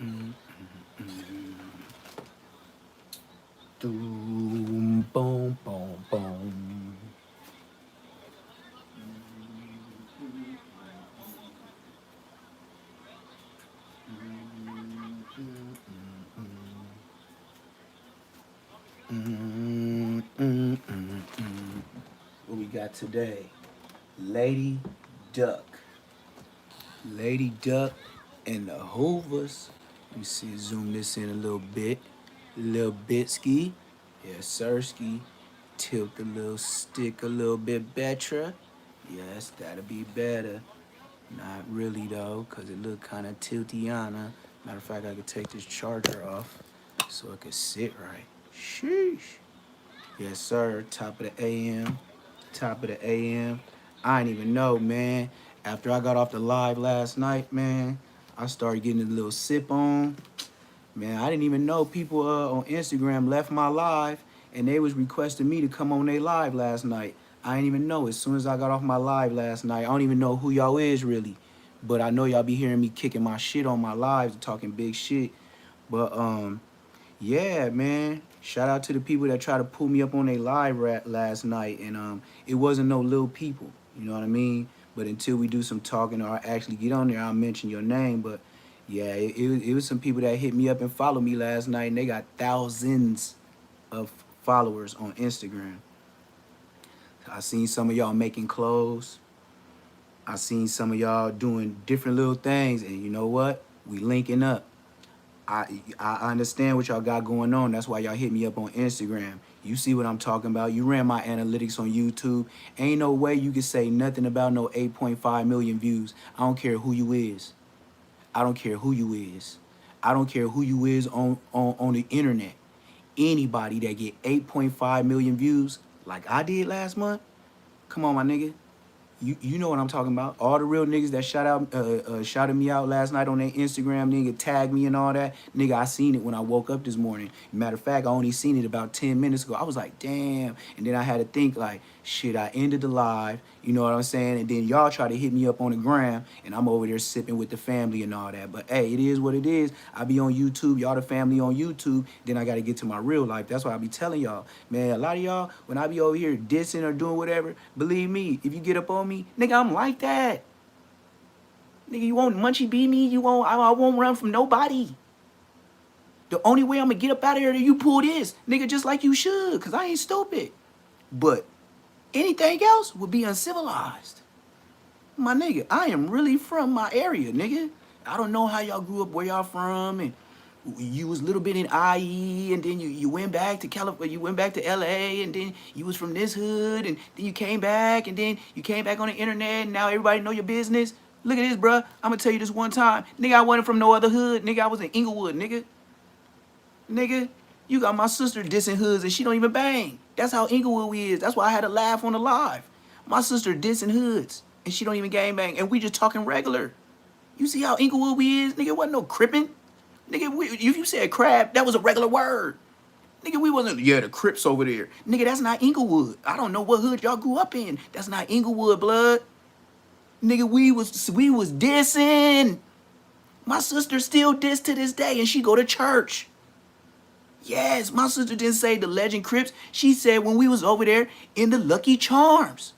Boom, boom, boom, boom. What we got today? Lady Duck. Lady Duck and the Hoovers. Let me see, zoom this in a little bit. Little bitski. Yes, sirski. Tilt the little stick a little bit better. Yes, that'll be better. Not really though, cause it look kind of tiltiana. Matter of fact, I could take this charger off so it could sit right. Sheesh. Yes, sir. Top of the AM. Top of the AM. I ain't even know, man. After I got off the live last night, man, I started getting a little sip on. Man, I didn't even know people on Instagram left my live and they was requesting me to come on their live last night. I didn't even know. As soon as I got off my live last night, I don't even know who y'all is really. But I know y'all be hearing me kicking my shit on my lives, talking big shit. But yeah, man. Shout out to the people that tried to pull me up on their live last night. And it wasn't no little people. You know what I mean? But until we do some talking or I actually get on there, I'll mention your name. But yeah, it was some people that hit me up and followed me last night. And they got thousands of followers on Instagram. I seen some of y'all making clothes. I seen some of y'all doing different little things. And you know what? We linking up. I understand what y'all got going on. That's why y'all hit me up on Instagram. You see what I'm talking about. You ran my analytics on YouTube. Ain't no way you can say nothing about no 8.5 million views. I don't care who you is. I don't care who you is. I don't care who you is on the internet. Anybody that get 8.5 million views like I did last month, come on, my nigga. You know what I'm talking about. All the real niggas that shouted me out last night on their Instagram, nigga, tagged me and all that. Nigga, I seen it when I woke up this morning. Matter of fact, I only seen it about 10 minutes ago. I was like, damn. And then I had to think like, shit, I ended the live. You know what I'm saying? And then y'all try to hit me up on the gram, and I'm over there sipping with the family and all that. But hey, it is what it is. I be on YouTube. Y'all the family on YouTube. Then I got to get to my real life. That's why I be telling y'all. Man, a lot of y'all, when I be over here dissing or doing whatever, believe me, if you get up on me, nigga, I'm like that. Nigga, you won't munchie beat me. I won't run from nobody. The only way I'm going to get up out of here is you pull this. Nigga, just like you should, because I ain't stupid. But anything else would be uncivilized. My nigga, I am really from my area, nigga. I don't know how y'all grew up, where y'all from, and you was a little bit in IE, and then you went back to California, you went back to LA, and then you was from this hood, and then you came back, and then you came back on the internet, and now everybody know your business. Look at this, bruh. I'm gonna tell you this one time. Nigga, I wasn't from no other hood. Nigga, I was in Inglewood, nigga. Nigga, you got my sister dissing hoods, and she don't even bang. That's how Inglewood we is. That's why I had to laugh on the live. My sister dissing hoods, and she don't even gang bang, and we just talking regular. You see how Inglewood we is? Nigga, it wasn't no crippin'. Nigga, if you said crab, that was a regular word. Nigga, we wasn't, yeah, the Crips over there. Nigga, that's not Inglewood. I don't know what hood y'all grew up in. That's not Inglewood, blood. Nigga, we was dissing. My sister still diss to this day, and she go to church. Yes, my sister didn't say the Legend Crips. She said when we was over there in the Lucky Charms.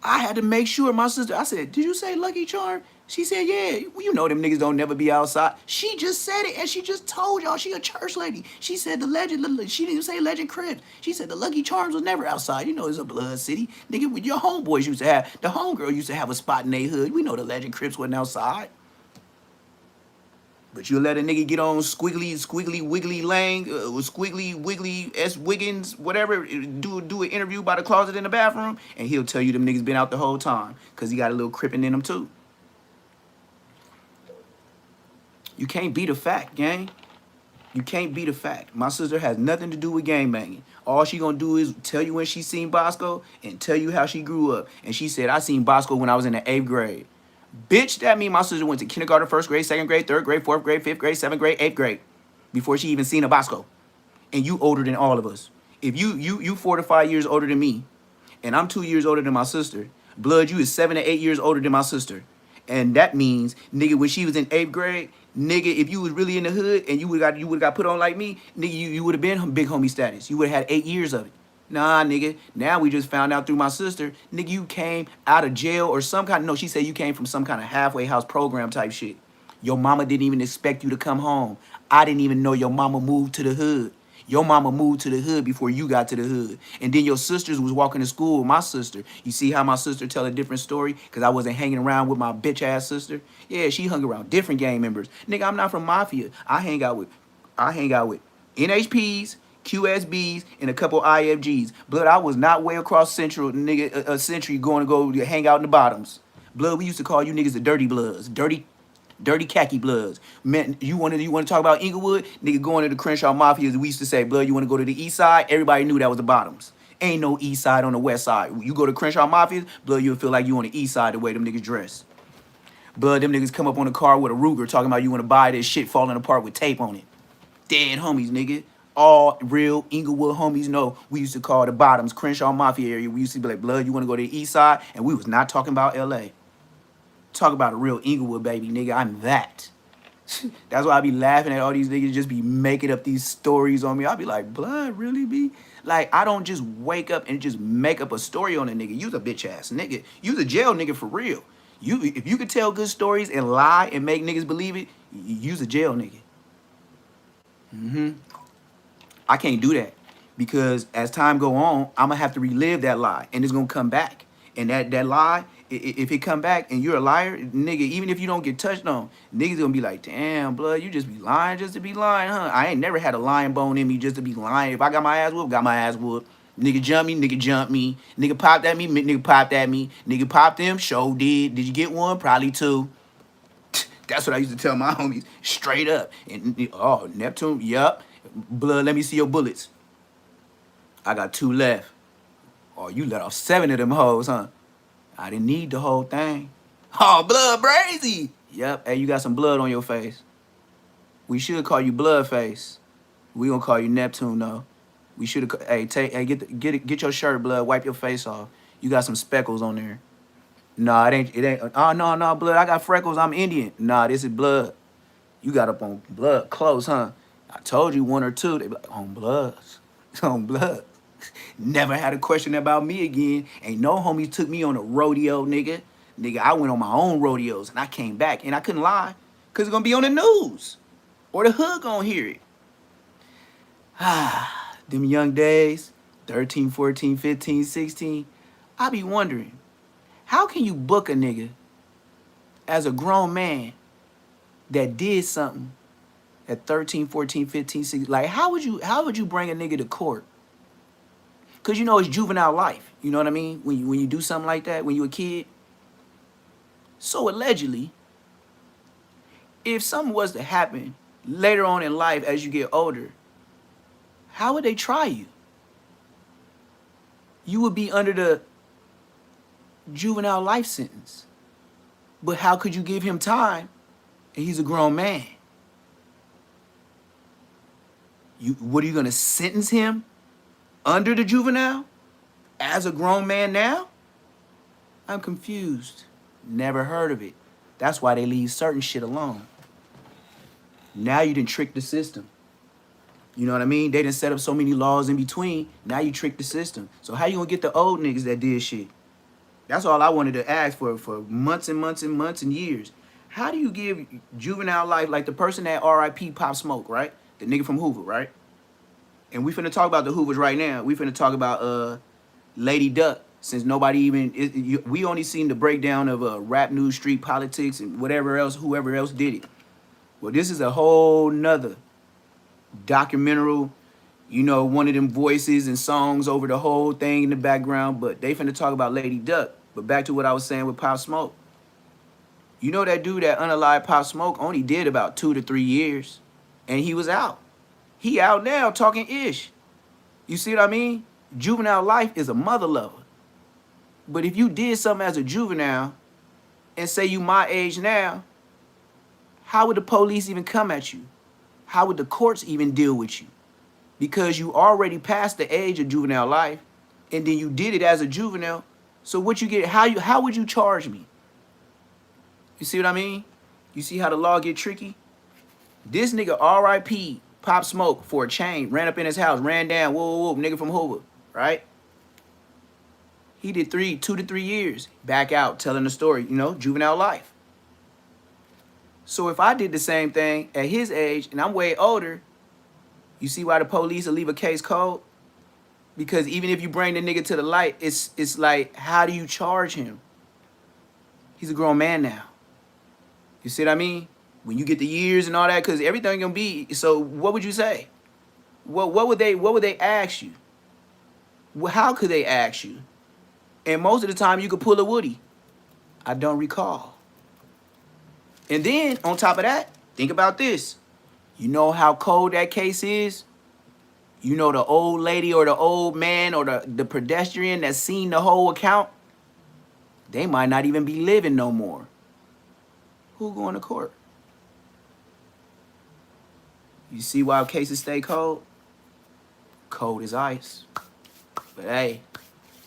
I had to make sure my sister, I said, did you say Lucky Charm? She said, yeah, well, you know them niggas don't never be outside. She just said it, and she just told y'all she a church lady. She said the Legend, she didn't say Legend Crips. She said the Lucky Charms was never outside. You know it's a blood city. Nigga, with your homeboys used to have, the homegirl used to have a spot in their hood. We know the Legend Crips wasn't outside. But you let a nigga get on squiggly wiggly lang, squiggly wiggly S Wiggins, whatever, do an interview by the closet in the bathroom, and he'll tell you them niggas been out the whole time, because he got a little crippin' in him too. You can't beat a fact, gang. You can't beat a fact. My sister has nothing to do with gang banging. All she gonna do is tell you when she seen Bosco and tell you how she grew up. And she said, I seen Bosco when I was in the 8th grade. Bitch, that mean my sister went to kindergarten, 1st grade, 2nd grade, 3rd grade, 4th grade, 5th grade, 7th grade, 8th grade before she even seen a Bosco. And you older than all of us. If you 4 to 5 years older than me, and I'm 2 years older than my sister, blood, you is 7 to 8 years older than my sister. And that means, nigga, when she was in 8th grade, Nigga, if you was really in the hood and you would have got put on like me, nigga, you would have been big homie status. You would have had 8 years of it. Nah, nigga. Now we just found out through my sister, nigga, you came out of jail or some kind. No, she said you came from some kind of halfway house program type shit. Your mama didn't even expect you to come home. I didn't even know your mama moved to the hood. Your mama moved to the hood before you got to the hood. And then your sisters was walking to school with my sister. You see how my sister tell a different story? Because I wasn't hanging around with my bitch ass sister. Yeah, she hung around different gang members. Nigga, I'm not from Mafia. I hang out with NHPs, QSBs, and a couple IFGs. Blood, I was not way across Central, nigga, a century going to go hang out in the bottoms. Blood, we used to call you niggas the dirty bloods. Dirty khaki bloods. Man, you want to talk about Inglewood? Nigga going to the Crenshaw Mafias. We used to say, blood, you want to go to the east side? Everybody knew that was the bottoms. Ain't no east side on the west side. You go to Crenshaw Mafias, blood, you'll feel like you on the east side the way them niggas dress. Blood, them niggas come up on the car with a Ruger talking about you want to buy this shit falling apart with tape on it. Dead homies, nigga. All real Inglewood homies know we used to call the bottoms Crenshaw Mafia area. We used to be like, blood, you want to go to the east side? And we was not talking about L.A. Talk about a real Inglewood, baby, nigga. I'm that. That's why I be laughing at all these niggas just be making up these stories on me. I'll be like, blood, really be? Like, I don't just wake up and just make up a story on a nigga. You's a bitch ass nigga. You's a jail nigga for real. If you could tell good stories and lie and make niggas believe it, you's a jail nigga. I can't do that because as time go on, I'm gonna have to relive that lie and it's gonna come back. And that lie, if it come back and you're a liar, nigga, even if you don't get touched on, niggas gonna be like, damn, blood, you just be lying just to be lying, huh? I ain't never had a lying bone in me just to be lying. If I got my ass whooped, got my ass whooped. Nigga jump me, nigga jump me. Nigga popped at me, nigga popped at me. Nigga popped them, show did. Did you get one? Probably two. That's what I used to tell my homies, straight up. And oh, Neptune, yup. Blood, let me see your bullets. I got 2 left. Oh, you let off 7 of them hoes, huh? I didn't need the whole thing. Oh, blood brazy. Yep. Hey, you got some blood on your face. We should call you Bloodface. We gonna call you Neptune though. We should have. Hey, get your shirt, blood. Wipe your face off. You got some speckles on there. Nah, it ain't. Oh no, blood. I got freckles. I'm Indian. Nah, this is blood. You got up on blood close, huh? I told you 1 or 2. They be like, on bloods, on blood. Never had a question about me again. Ain't no homies took me on a rodeo, nigga. Nigga, I went on my own rodeos and I came back and I couldn't lie because it's gonna be on the news or the hood gonna hear it. Ah, them young days, 13, 14, 15, 16. I be wondering, how can you book a nigga as a grown man that did something at 13, 14, 15, 16? Like, how would you bring a nigga to court? Because, you know, it's juvenile life. You know what I mean? When you do something like that, when you a kid. So, allegedly, if something was to happen later on in life as you get older, how would they try you? You would be under the juvenile life sentence. But how could you give him time and he's a grown man? What are you going to sentence him under the juvenile as a grown man now? I'm confused. Never heard of it. That's why they leave certain shit alone. Now you done trick the system. You know what I mean? They done set up so many laws in between. Now you trick the system. So how you gonna get the old niggas that did shit? That's all I wanted to ask for months and months and months and years. How do you give juvenile life, like the person that RIP Pop Smoke, right? The nigga from Hoover, right? And we finna talk about the Hoovers right now. We finna talk about Lady Duck, since nobody even, we only seen the breakdown of rap news, street politics, and whatever else, whoever else did it. Well, this is a whole nother documentary, you know, one of them voices and songs over the whole thing in the background, but they finna talk about Lady Duck. But back to what I was saying with Pop Smoke. You know that dude that unalived Pop Smoke only did about 2 to 3 years, and he was out. He out now talking ish. You see what I mean? Juvenile life is a mother lover. But if you did something as a juvenile and say you my age now, how would the police even come at you? How would the courts even deal with you? Because you already passed the age of juvenile life, and then you did it as a juvenile. So what you get? How would you charge me? You see what I mean? You see how the law get tricky? This nigga R.I.P. Pop Smoke for a chain, ran up in his house, ran down, whoa, nigga from Hoover, right? He did 2 to 3 years, back out, telling the story, you know, juvenile life. So if I did the same thing at his age, and I'm way older, you see why the police will leave a case cold? Because even if you bring the nigga to the light, it's like, how do you charge him? He's a grown man now. You see what I mean? When you get the years and all that, because everything gonna be. So what would you say? What would they ask you? How could they ask you? And most of the time you could pull a Woody. I don't recall. And then on top of that, think about this. You know how cold that case is? You know the old lady or the old man or the pedestrian that's seen the whole account? They might not even be living no more. Who going to court? You see why cases stay cold? Cold as ice. But hey,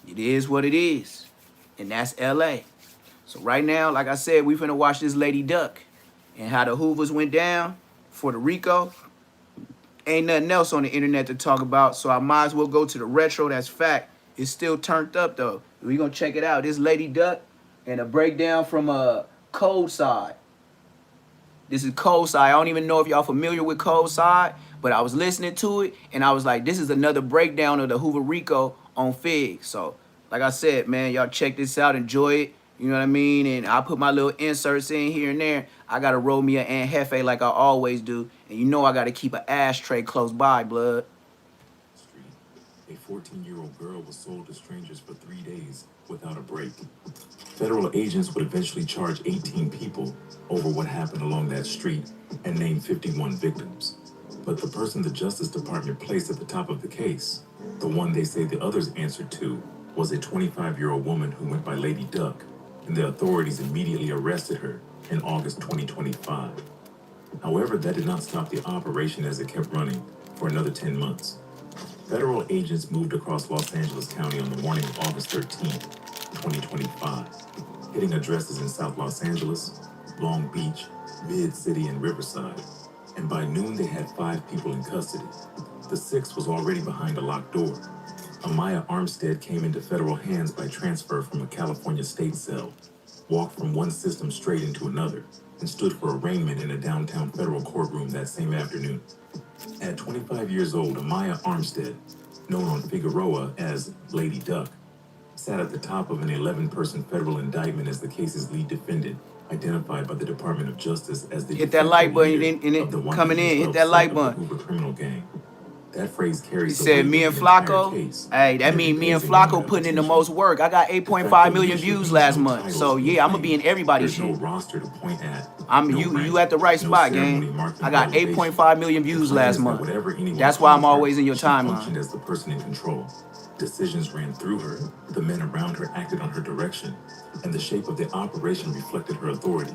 it is what it is. And that's LA. So right now, like I said, we finna watch this Lady Duck and how the Hoovers went down for the Rico. Ain't nothing else on the internet to talk about, so I might as well go to the retro. That's fact. It's still turned up though. We gonna check it out. This Lady Duck and a breakdown from Cold Side. This is Cold Side. I don't even know if y'all familiar with Cold Side, but I was listening to it and I was like, this is another breakdown of the Hoover Rico on Fig. So, like I said, man, y'all check this out, enjoy it. You know what I mean? And I put my little inserts in here and there. I gotta roll me an Aunt Hefe like I always do. And you know I gotta keep an ashtray close by, blood. A 14-year-old girl was sold to strangers for 3 days without a break. Federal agents would eventually charge 18 people over what happened along that street and name 51 victims. But the person the Justice Department placed at the top of the case, the one they say the others answered to, was a 25-year-old woman who went by Lady Duck, and the authorities immediately arrested her in August 2025. However, that did not stop the operation as it kept running for another 10 months. Federal agents moved across Los Angeles County on the morning of August 13, 2025, hitting addresses in South Los Angeles, Long Beach, Mid-City, and Riverside. And by noon, they had 5 people in custody. The 6th was already behind a locked door. Amaya Armstead came into federal hands by transfer from a California state cell, walked from one system straight into another, and stood for arraignment in a downtown federal courtroom that same afternoon. At 25 years old, Amaya Armstead, known on Figueroa as Lady Duck, sat at the top of an 11-person federal indictment as the case's lead defendant, identified by the Department of Justice as the hit that like button and of the then coming in, hit that set like of the button. Hoover criminal gang. That phrase He carries the said weight me of and the entire Flacco. case, Hey, that and mean me and every closing Flacco moment of putting in the attention. most work. I got The fact 8.5 that million there should views be last no month. titles, So no yeah, I'm gonna be fame. in everybody's There's no shit. roster to point at. I'm No you rank, at the right no spot, ceremony gang. marked I with got elevation. 8.5 million The views plan last is that month. whatever anyone That's why I'm called her, always in your she timeline. functioned as the person in control. Decisions ran through her. The men around her acted on her direction, and the shape of the operation reflected her authority.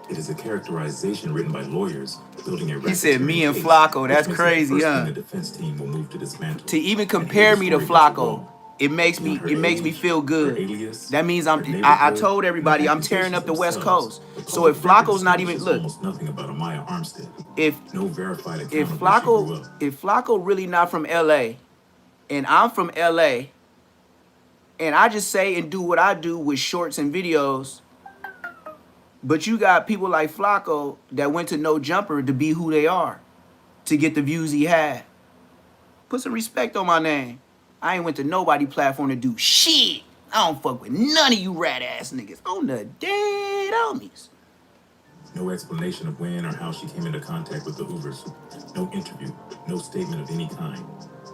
It is a characterization written by lawyers building a He said racketeering me and case, Flacco. which That's makes it the crazy, first huh? thing a defense team will move to dismantle. To even And here compare the me to story hits a Flacco, wall. it makes Beyond her me age, feel her good. alias, That means her I neighborhood, told and everybody the I'm tearing up the accusations West themselves, Coast. the So if public record Flacco's not even establishes look, almost nothing about Amaya Armstead. if No verified account if of where she grew up. Flacco really not from LA and I'm from LA and I just say and do what I do with shorts and videos, but you got people like Flacco that went to No Jumper to be who they are, to get the views he had. Put some respect on my name. I ain't went to nobody platform to do shit. I don't fuck with none of you rat ass niggas on the dead homies. No explanation of when or how she came into contact with the Hoovers. No interview, no statement of any kind.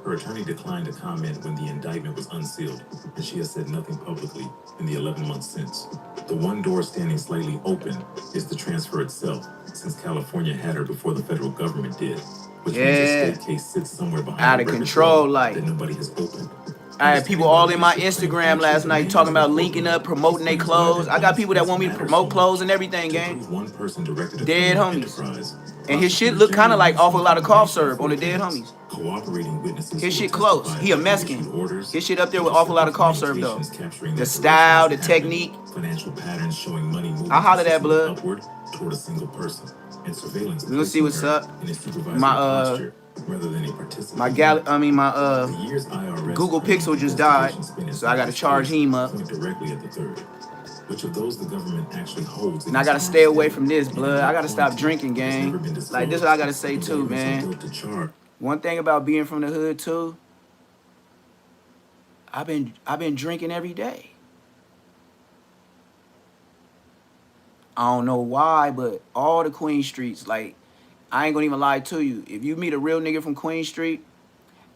Her attorney declined to comment when the indictment was unsealed, and she has said nothing publicly in the 11 months since. The one door standing slightly open is the transfer itself, since California had her before the federal government did, which means a state case sits somewhere behind Out a of record control, vault like. that nobody has opened. I had people all in my Instagram last night talking about linking up, promoting their clothes. I got people that want me to promote clothes and everything, gang. Dead homies. And his shit look kind of like off a lot of cough syrup on the dead homies. His shit close. He a Mexican. His shit up there with awful lot of cough syrup though. The style, the technique. Financial patterns showing money moving I holler that, consistently blood. upward toward a single person. and surveillance We gonna see placing what's her up. in a My supervisory posture rather than a participating. The years IRS Google trained Pixel just died, investigation spent so I inside gotta this charge case him up. point directly at the third. Which of those the government actually holds And I against gotta armed stay away state from this, and at blood. I what gotta stop quantity drinking, has never gang. been Like, this is what I disclosed. gotta say too, Indictments are man. built to charge. One thing about being from the hood too, I've been drinking every day. I don't know why, but all the Queen Streets, like, I ain't gonna even lie to you. If you meet a real nigga from Queen Street,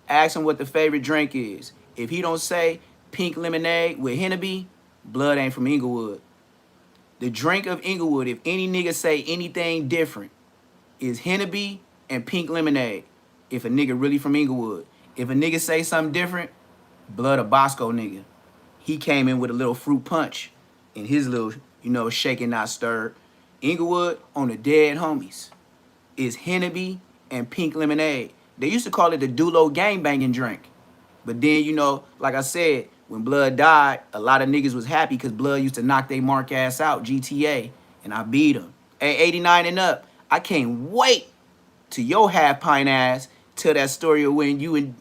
ask him what the favorite drink is. If he don't say pink lemonade with Henneby, blood ain't from Inglewood. The drink of Inglewood, if any nigga say anything different, is Henneby and pink lemonade. If a nigga really from Inglewood. If a nigga say something different, blood a Bosco nigga. He came in with a little fruit punch in his little, shaken not stirred. Inglewood on the dead homies is Henneby and pink lemonade. They used to call it the Dulo gangbanging drink. But then, like I said, when Blood died, a lot of niggas was happy because Blood used to knock they mark ass out, GTA, and I beat him. Hey, 89 and up, I can't wait to your half pint ass tell that story of when you and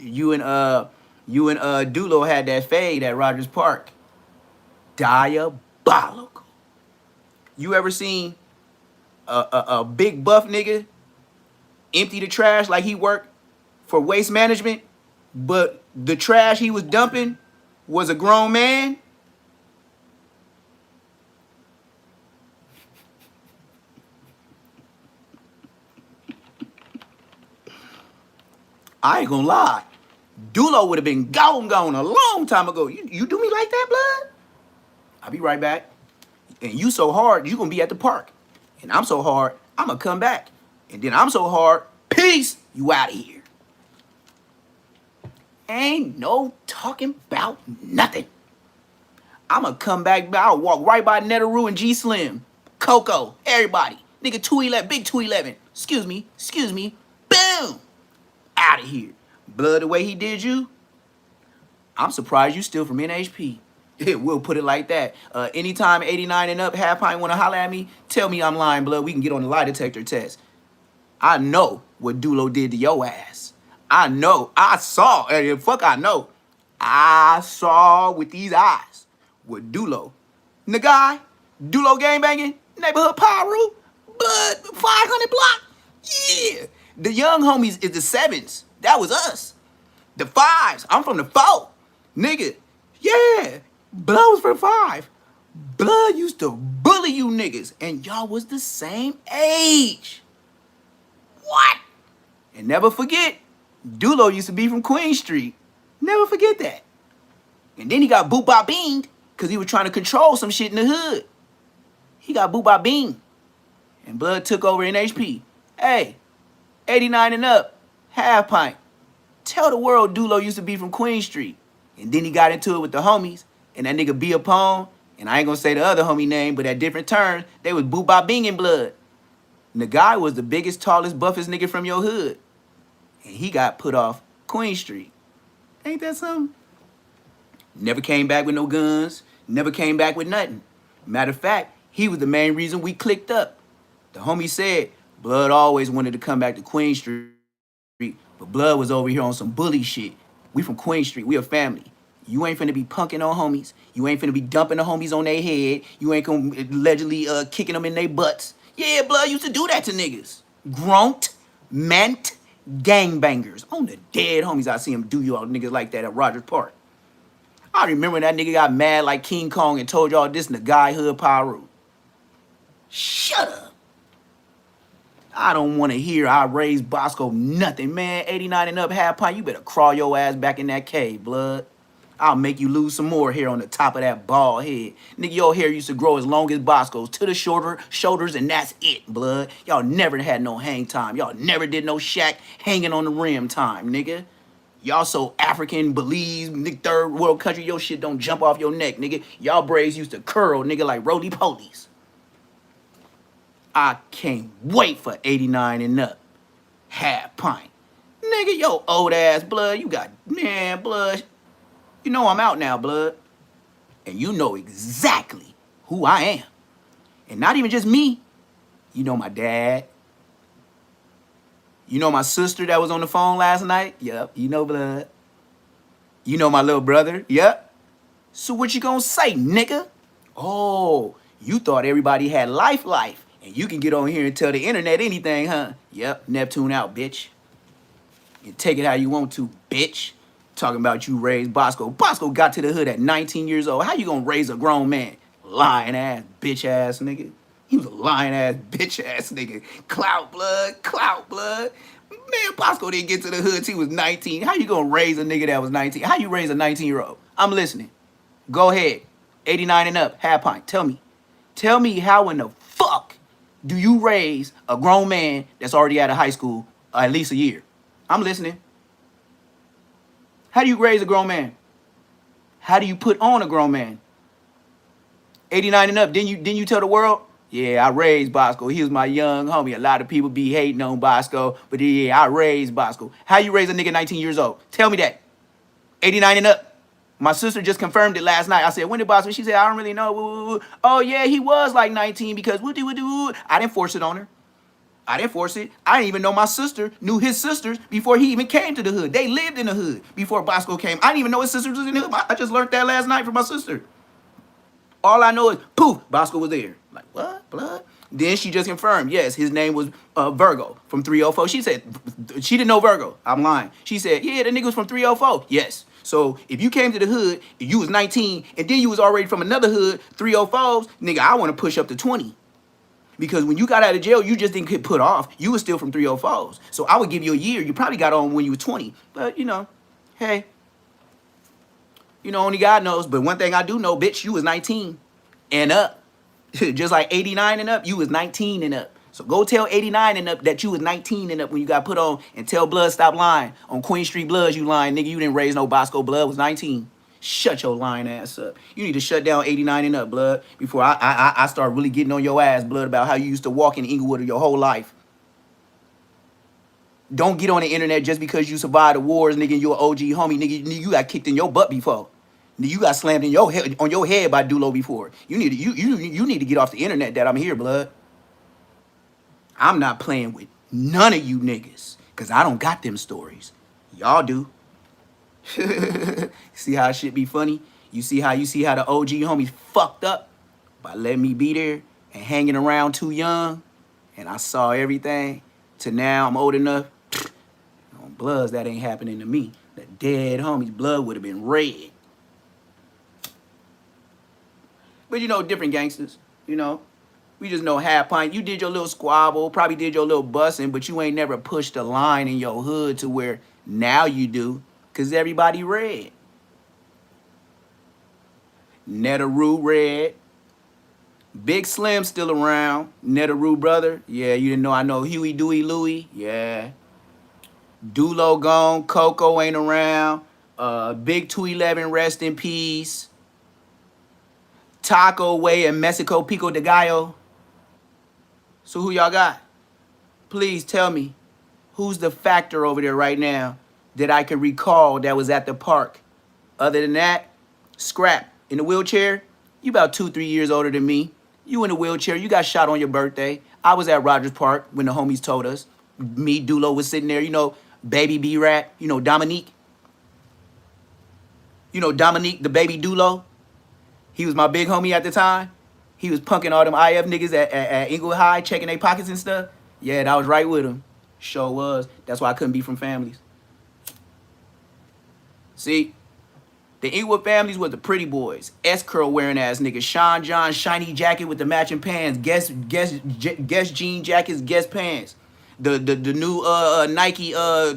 Dulo had that fade at Rogers Park. Diabolical. You ever seen a big buff nigga empty the trash like he worked for waste management, but the trash he was dumping was a grown man? I ain't gonna lie. Dulo would have been gone a long time ago. You do me like that, blood? I'll be right back. And you so hard, you gonna be at the park. And I'm so hard, I'm gonna come back. And then I'm so hard, peace, you out of here. Ain't no talking about nothing. I'm gonna come back, I'll walk right by Netaroo and G Slim, Coco, everybody. Nigga 211, big 211. Excuse me. Boom! Out of here. Blood, the way he did you, I'm surprised you still from NHP. We'll put it like that. Anytime 89 and up, half pint wanna holler at me, tell me I'm lying, blood. We can get on the lie detector test. I know what Dulo did to your ass. I know. I saw. Fuck, I know. I saw with these eyes what Dulo. Nagai, Dulo gangbanging, neighborhood Pyru, blood, 500 block. Yeah. The young homies is the sevens. That was us. The fives. I'm from the four. Nigga. Yeah. Blood was from five. Blood used to bully you niggas. And y'all was the same age. What? And never forget, Dulo used to be from Queen Street. Never forget that. And then he got boop by beamed because he was trying to control some shit in the hood. He got boop by beamed. And Blood took over NHP. Hey, 89 and up, half pint. Tell the world Dulo used to be from Queen Street. And then he got into it with the homies. And that nigga B Upon, and I ain't gonna say the other homie name, but at different turns, they was boop by bing in Blood. And the guy was the biggest, tallest, buffest nigga from your hood. And he got put off Queen Street. Ain't that something? Never came back with no guns. Never came back with nothing. Matter of fact, he was the main reason we clicked up. The homie said Blood always wanted to come back to Queen Street, but Blood was over here on some bully shit. We from Queen Street. We a family. You ain't finna be punking on homies. You ain't finna be dumping the homies on their head. You ain't gonna allegedly kicking them in their butts. Yeah, Blood used to do that to niggas. Grunt, meant, gangbangers. On the dead homies, I see him do y'all niggas like that at Rogers Park. I remember that nigga got mad like King Kong and told y'all this in the guy hood Pyru. Shut up. I don't want to hear I raised Bosco nothing, man. 89 and up, half pint, you better crawl your ass back in that cave, blood. I'll make you lose some more hair on the top of that bald head. Nigga, your hair used to grow as long as Bosco's to the shoulders, and that's it, blood. Y'all never had no hang time. Y'all never did no shack hanging on the rim time, nigga. Y'all so African, Belize, nigga, third world country, your shit don't jump off your neck, nigga. Y'all braids used to curl, nigga, like roly-polies. I can't wait for 89 and up. Half pint. Nigga, yo old ass blood, you got, man, blood. You know I'm out now, blood. And you know exactly who I am. And not even just me. You know my dad. You know my sister that was on the phone last night? Yep. You know blood. You know my little brother? Yep. So what you gonna say, nigga? Oh, you thought everybody had life, and you can get on here and tell the internet anything, huh? Yep, Neptune out, bitch. You take it how you want to, bitch. Talking about you raised Bosco. Bosco got to the hood at 19 years old. How you gonna raise a grown man? Lying ass, bitch ass nigga. He was a lying ass, bitch ass nigga. Clout blood, clout blood. Man, Bosco didn't get to the hood till he was 19. How you gonna raise a nigga that was 19? How you raise a 19-year-old? I'm listening. Go ahead. 89 and up, half pint. Tell me. Tell me how in the fuck do you raise a grown man that's already out of high school at least a year? I'm listening. How do you raise a grown man? How do you put on a grown man? 89 and up, didn't you tell the world? Yeah, I raised Bosco. He was my young homie. A lot of people be hating on Bosco, but yeah, I raised Bosco. How you raise a nigga 19 years old? Tell me that. 89 and up. My sister just confirmed it last night. I said, when did Bosco? She said, I don't really know. Oh, yeah, he was like 19 because I didn't force it on her. I didn't force it. I didn't even know my sister knew his sisters before he even came to the hood. They lived in the hood before Bosco came. I didn't even know his sisters was in the hood. I just learned that last night from my sister. All I know is, poof, Bosco was there. Like, what? Blood? Then she just confirmed, yes, his name was Virgo from 304. She said, she didn't know Virgo. I'm lying. She said, yeah, the nigga was from 304. Yes. So if you came to the hood, and you was 19, and then you was already from another hood, 304s, nigga, I want to push up to 20. Because when you got out of jail, you just didn't get put off. You was still from 304s. So I would give you a year. You probably got on when you were 20. But, you know, hey. You know, only God knows. But one thing I do know, bitch, you was 19 and up. Just like 89 and up, you was 19 and up. So go tell 89 and up that you was 19 and up when you got put on, and tell Blood stop lying. On Queen Street Bloods, you lying. Nigga, you didn't raise no Bosco. Blood was 19. Shut your lying ass up. You need to shut down 89 and up, Blood, before I start really getting on your ass, Blood, about how you used to walk in Inglewood your whole life. Don't get on the internet just because you survived the wars, nigga, and you an OG homie, nigga. You got kicked in your butt before. You got slammed in your head, on your head by Dulo before. You need to get off the internet that I'm here, Blood. I'm not playing with none of you niggas, cause I don't got them stories. Y'all do. See how shit be funny? You see how the OG homies fucked up by letting me be there and hanging around too young, and I saw everything. To now I'm old enough. On Bloods, that ain't happening to me. The dead homies' blood would have been red. But you know, different gangsters, you know. We just know half pint. You did your little squabble, probably did your little busting, but you ain't never pushed a line in your hood to where now you do, because everybody red. Netaroo red. Big Slim still around. Netaroo brother. Yeah, you didn't know I know Huey, Dewey, Louie. Yeah. Dulo gone. Coco ain't around. Big 211, rest in peace. Taco Way and Mexico Pico de Gallo. So who y'all got? Please tell me, who's the factor over there right now that I can recall that was at the park? Other than that, Scrap in the wheelchair. You about 2-3 years older than me. You in the wheelchair. You got shot on your birthday. I was at Rogers Park when the homies told us. Me, Dulo was sitting there. You know, baby B-Rat. You know, Dominique. You know, Dominique, the baby Dulo. He was my big homie at the time. He was punking all them IF niggas at Inglewood High, checking their pockets and stuff. Yeah, that was right with him. Sure was. That's why I couldn't be from families. See, the Inglewood families were the pretty boys. S-curl wearing ass niggas. Sean John, shiny jacket with the matching pants. Guess jean jackets, Guess pants. The new Nike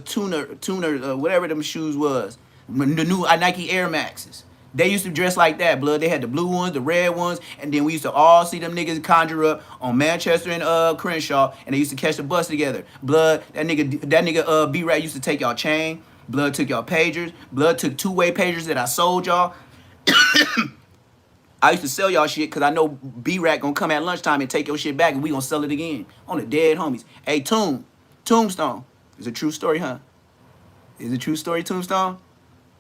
tuner whatever them shoes was. The new Nike Air Maxes. They used to dress like that, Blood. They had the blue ones, the red ones, and then we used to all see them niggas conjure up on Manchester and Crenshaw, and they used to catch the bus together. Blood, that nigga B-Rat used to take y'all chain. Blood took y'all pagers. Blood took two-way pagers that I sold y'all. I used to sell y'all shit because I know B-Rat gonna come at lunchtime and take your shit back, and we gonna sell it again on the dead homies. Hey, Tombstone. It's a true story, huh? Is it a true story, Tombstone?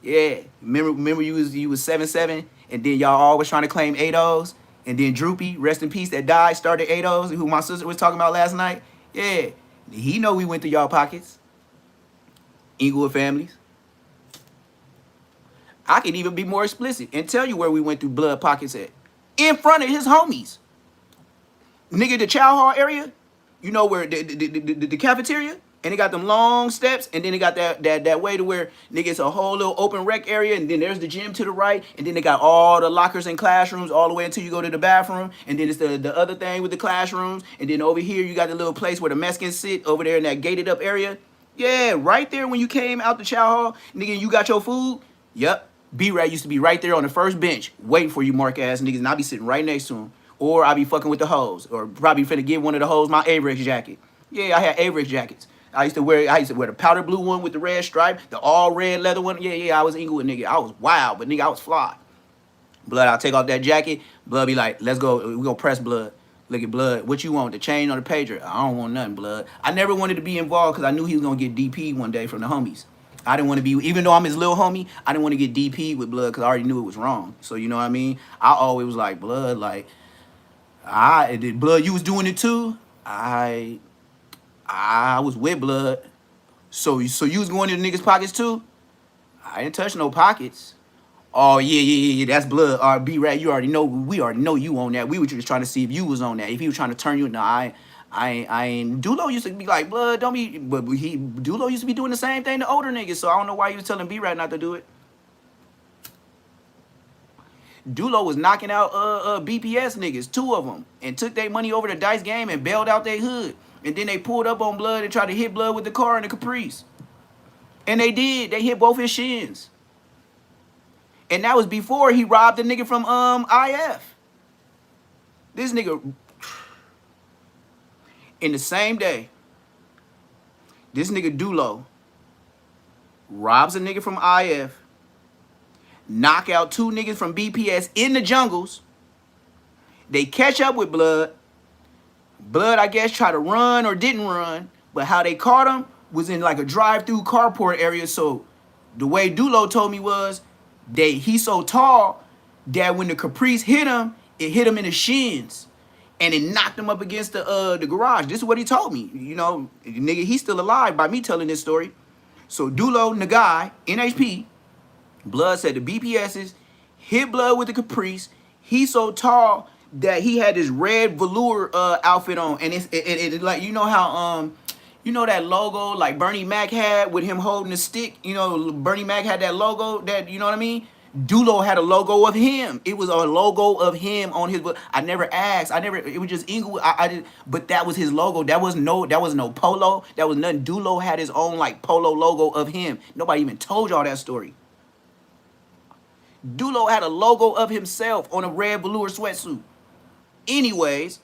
Yeah, remember you was 7-7, and then y'all always trying to claim 8-0s, and then Droopy, rest in peace, that died, started 8-0s, who my sister was talking about last night. Yeah, He know we went through y'all pockets, Inglewood families. I can even be more explicit and tell you where we went through blood pockets at. In front of his homies. Nigga, the chow hall area, you know where the cafeteria, and they got them long steps, and then they got that way to where nigga it's a whole little open rec area, and then there's the gym to the right, and then they got all the lockers and classrooms all the way until you go to the bathroom, and then it's the other thing with the classrooms, and then over here you got the little place where the Mexicans sit over there in that gated up area. Yeah, right there when you came out the chow hall, nigga, you got your food. Yep, B-Rat used to be right there on the first bench waiting for you mark ass niggas, and I be sitting right next to him. Or I be fucking with the hoes, or probably finna give one of the hoes my Averex jacket. Yeah, I had Averex jackets. I used to wear the powder blue one with the red stripe, the all red leather one. Yeah, I was Inglewood nigga. I was wild, but nigga, I was fly. Blood, I'll take off that jacket. Blood be like, let's go. We gonna press blood. Look at blood. What you want? The chain or the pager? I don't want nothing, blood. I never wanted to be involved because I knew he was gonna get DP one day from the homies. I didn't want to be, even though I'm his little homie, I didn't want to get DP with blood because I already knew it was wrong. So you know what I mean? I always was like, blood, like, I did blood. You was doing it too. I was with blood. So you was going in the niggas' pockets too. I didn't touch no pockets. Oh yeah. That's blood. B-Rat, you already know. We already know you on that. We were just trying to see if you was on that. If he was trying to turn you, no, I ain't. Dulo used to be like, blood, don't be. But Dulo used to be doing the same thing to older niggas. So I don't know why you was telling B-Rat not to do it. Dulo was knocking out BPS niggas, 2 of them, and took their money over the dice game and bailed out their hood. And then they pulled up on blood and tried to hit blood with the car in the Caprice. And they did. They hit both his shins. And that was before he robbed the nigga from IF. This nigga, in the same day, this nigga Dulo robs a nigga from IF, knock out 2 niggas from BPS in the jungles. They catch up with blood. Blood, I guess, tried to run or didn't run, but how they caught him was in like a drive-through carport area. So the way Dulo told me was he's so tall that when the Caprice hit him, it hit him in the shins and it knocked him up against the garage. This is what he told me. You know, nigga, he's still alive by me telling this story. So Dulo, Nagai, NHP, blood said the BPS's hit blood with the Caprice. He's so tall that he had this red velour outfit on, and it's like, you know how you know that logo like Bernie Mac had with him holding the stick. You know, Bernie Mac had that logo, that, you know what I mean? Dulo had a logo of him. It was a logo of him on his. I never asked. It was just Inglewood. I did, but that was his logo. That was no polo. That was nothing. Dulo had his own like polo logo of him. Nobody even told y'all that story. Dulo had a logo of himself on a red velour sweatsuit. Anyways,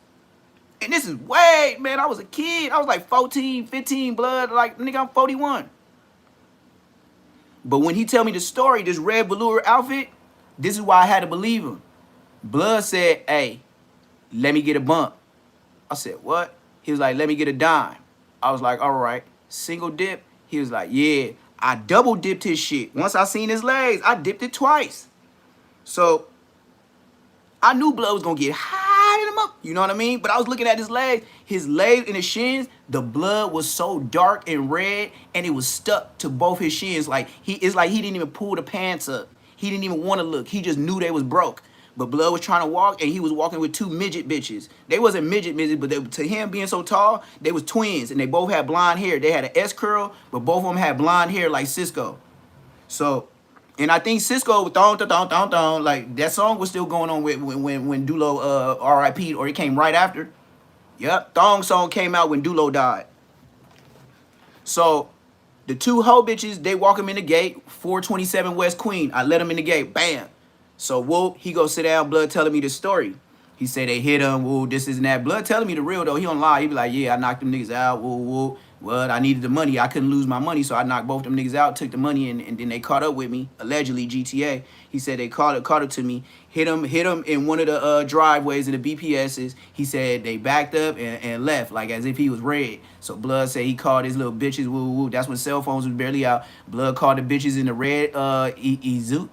and this is way, man, I was a kid. I was like 14, 15, blood. Like, nigga, I'm 41. But when he tell me the story, this red velour outfit, this is why I had to believe him. Blood said, hey, let me get a bump. I said, what? He was like, let me get a dime. I was like, all right. Single dip? He was like, yeah. I double dipped his shit. Once I seen his legs, I dipped it twice. So I knew blood was gonna get high in him up. You know what I mean? But I was looking at his legs and his shins. The blood was so dark and red, and it was stuck to both his shins. Like it's like he didn't even pull the pants up. He didn't even want to look. He just knew they was broke. But blood was trying to walk, and he was walking with 2 midget bitches. They wasn't midget, but to him being so tall, they was twins, and they both had blonde hair. They had an S curl, but both of them had blonde hair like Cisco. So. And I think Cisco with thong, like that song was still going on when Dulo RIP'd, or it came right after. Yep, Thong song came out when Dulo died. So the 2 hoe bitches, they walk him in the gate, 427 West Queen. I let him in the gate, bam. So whoop, he go sit down, blood telling me the story. He said they hit him, woo, this and that. Blood telling me the real though. He don't lie. He be like, yeah, I knocked them niggas out, woo, woo. Well, I needed the money. I couldn't lose my money, so I knocked both them niggas out, took the money, and then they caught up with me, allegedly, GTA. He said they caught up to me, hit him in one of the driveways in the BPSs. He said they backed up and left, like as if he was red. So Blood said he called his little bitches, woo, woo. That's when cell phones was barely out. Blood called the bitches in the red Isuzu,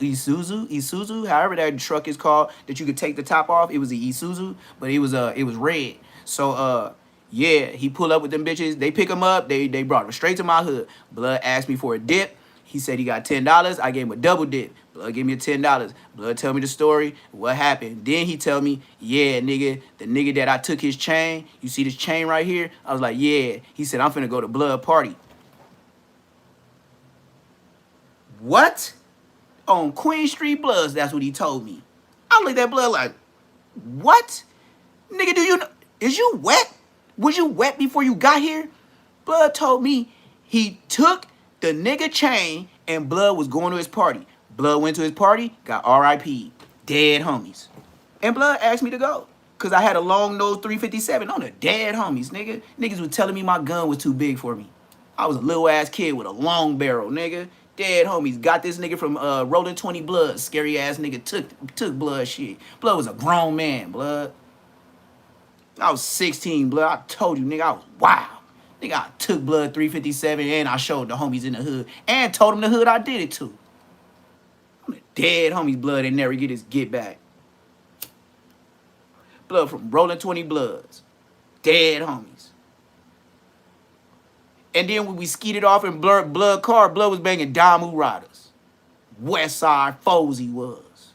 however that truck is called, that you could take the top off. It was a Isuzu, but it was red. So Yeah, he pull up with them bitches. They pick him up. They brought him straight to my hood. Blood asked me for a dip. He said he got $10. I gave him a double dip. Blood gave me a $10. Blood tell me the story, what happened. Then he tell me, yeah, nigga, the nigga that I took his chain, you see this chain right here? I was like, yeah. He said, I'm finna go to Blood party. What? On Queen Street Bloods, that's what he told me. I looked at Blood like, what? Nigga, do you know? Is you wet? Was you wet before you got here? Blood told me he took the nigga chain and Blood was going to his party. Blood went to his party, got RIP. Dead homies. And Blood asked me to go. Cause I had a long nose 357 on the dead homies, nigga. Niggas was telling me my gun was too big for me. I was a little ass kid with a long barrel, nigga. Dead homies. Got this nigga from Rolling 20 Blood. Scary ass nigga took Blood shit. Blood was a grown man, Blood. I was 16, Blood. I told you, nigga, I was wild. Nigga, I took Blood 357 and I showed the homies in the hood and told them the hood I did it to. I'm the dead homies, Blood, and never get his get back. Blood from Rolling 20 Bloods. Dead homies. And then when we skeeted off in Blood car, Blood was banging Damu Riders. West Side foes he was.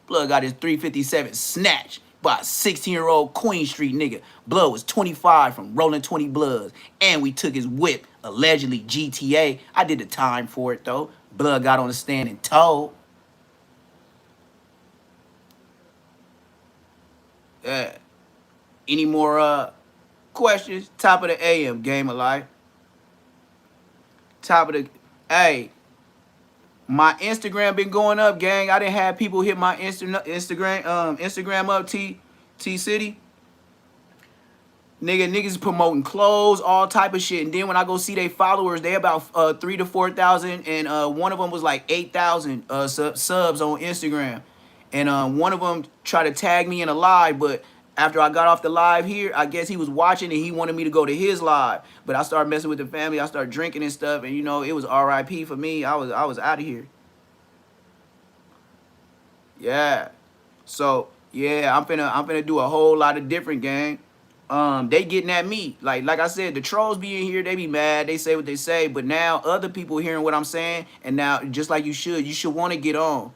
Blood got his 357 snatched by a 16-year-old Queen Street nigga. Blood was 25 from Rolling 20 Bloods. And we took his whip, allegedly GTA. I did the time for it, though. Blood got on the stand and told. Any more questions? Top of the AM, game of life. Top of the... Hey, my Instagram been going up, gang. I didn't have people hit my Instagram up, T-City. Niggas promoting clothes, all type of shit. And then when I go see they followers, they about 3,000 to 4,000. And one of them was like 8,000 subs on Instagram. And one of them tried to tag me in a live, but after I got off the live here, I guess he was watching and he wanted me to go to his live. But I started messing with the family. I started drinking and stuff. And, you know, it was RIP for me. I was out of here. Yeah. So, yeah, I'm finna do a whole lot of different, gang. They getting at me. Like I said, the trolls be in here, they be mad, they say what they say, but now other people hearing what I'm saying, and now just like you should want to get on.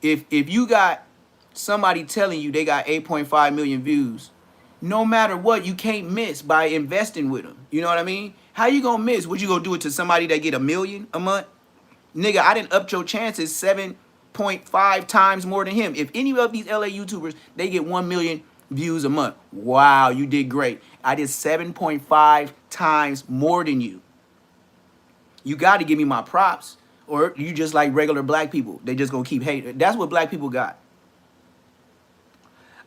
If you got somebody telling you they got 8.5 million views, no matter what, you can't miss by investing with them. You know what I mean? How you gonna miss? What you gonna do it to somebody that get 1 million a month? Nigga, I didn't up your chances 7.5 times more than him. If any of these LA YouTubers, they get 1 million views a month. Wow, you did great. I did 7.5 times more than you. You got to give me my props, or you just like regular black people. They just gonna keep hating. That's what black people got.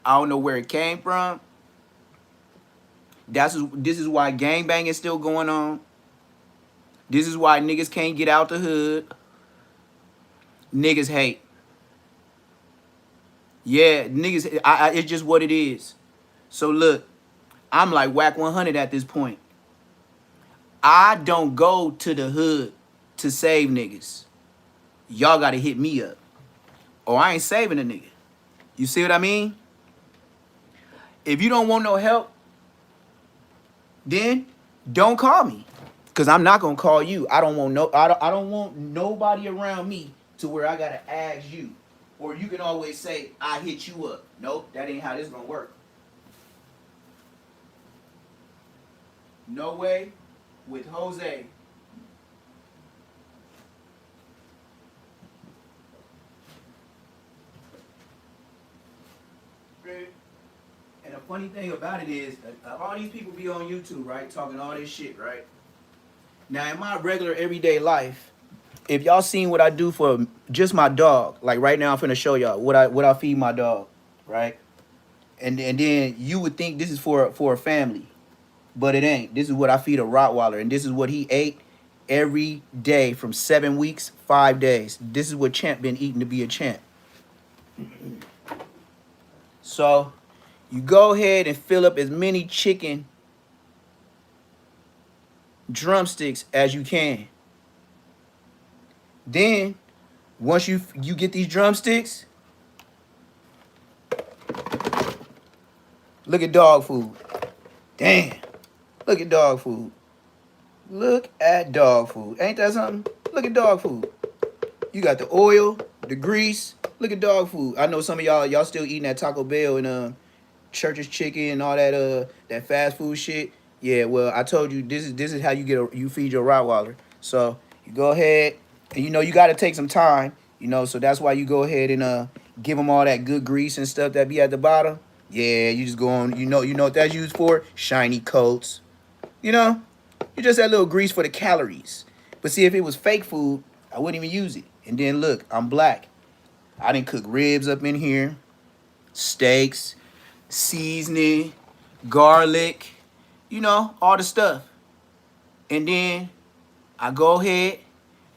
I don't know where it came from. This is why gangbang is still going on. This is why niggas can't get out the hood. Niggas hate. Yeah, niggas, it's just what it is. So look, I'm like whack 100 at this point. I don't go to the hood to save niggas. Y'all gotta hit me up. Or I ain't saving a nigga. You see what I mean? If you don't want no help, then don't call me. Cause I'm not gonna call you. I don't want nobody around me to where I gotta ask you. Or you can always say, I hit you up. Nope, that ain't how this gonna work. No way with Jose. And the funny thing about it is, all these people be on YouTube, right? Talking all this shit, right? Now, in my regular everyday life, if y'all seen what I do for just my dog, like right now I'm finna show y'all what I feed my dog, right? And then you would think this is for a family, but it ain't. This is what I feed a Rottweiler, and this is what he ate every day from 7 weeks, 5 days. This is what Champ been eating to be a champ. So you go ahead and fill up as many chicken drumsticks as you can. Then once you get these drumsticks, Look at dog food. Damn. Look at dog food. Look at dog food. Ain't that something? Look at dog food. You got the oil, the grease. Look at dog food. I know some of y'all still eating that Taco Bell and Church's chicken and all that fast food shit. Yeah, well, I told you this is how you feed your Rottweiler. So you go ahead and you got to take some time. So that's why you go ahead and give them all that good grease and stuff that be at the bottom. Yeah, you just go on. You know what that's used for? Shiny coats. You know, you just that little grease for the calories. But see, if it was fake food, I wouldn't even use it. And then look, I'm black. I didn't cook ribs up in here, steaks, seasoning, garlic, all the stuff. And then I go ahead,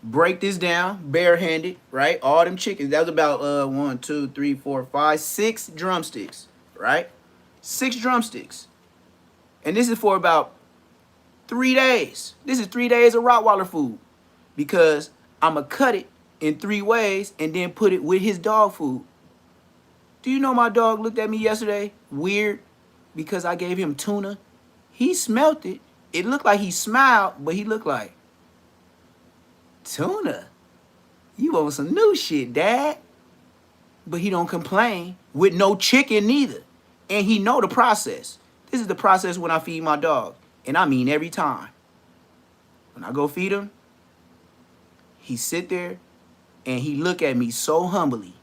break this down, barehanded, right? All them chickens. That was about 1, 2, 3, 4, 5, 6 drumsticks, right? 6 drumsticks. And this is for about 3 days. This is 3 days of Rottweiler food. Because I'ma cut it in 3 ways and then put it with his dog food. Do you know my dog looked at me yesterday weird because I gave him tuna? He smelt it. It looked like he smiled, but he looked like, tuna? You want some new shit, Dad? But he don't complain with no chicken neither. And he know the process. This is the process when I feed my dog. And I mean every time. When I go feed him, he sit there and he look at me so humbly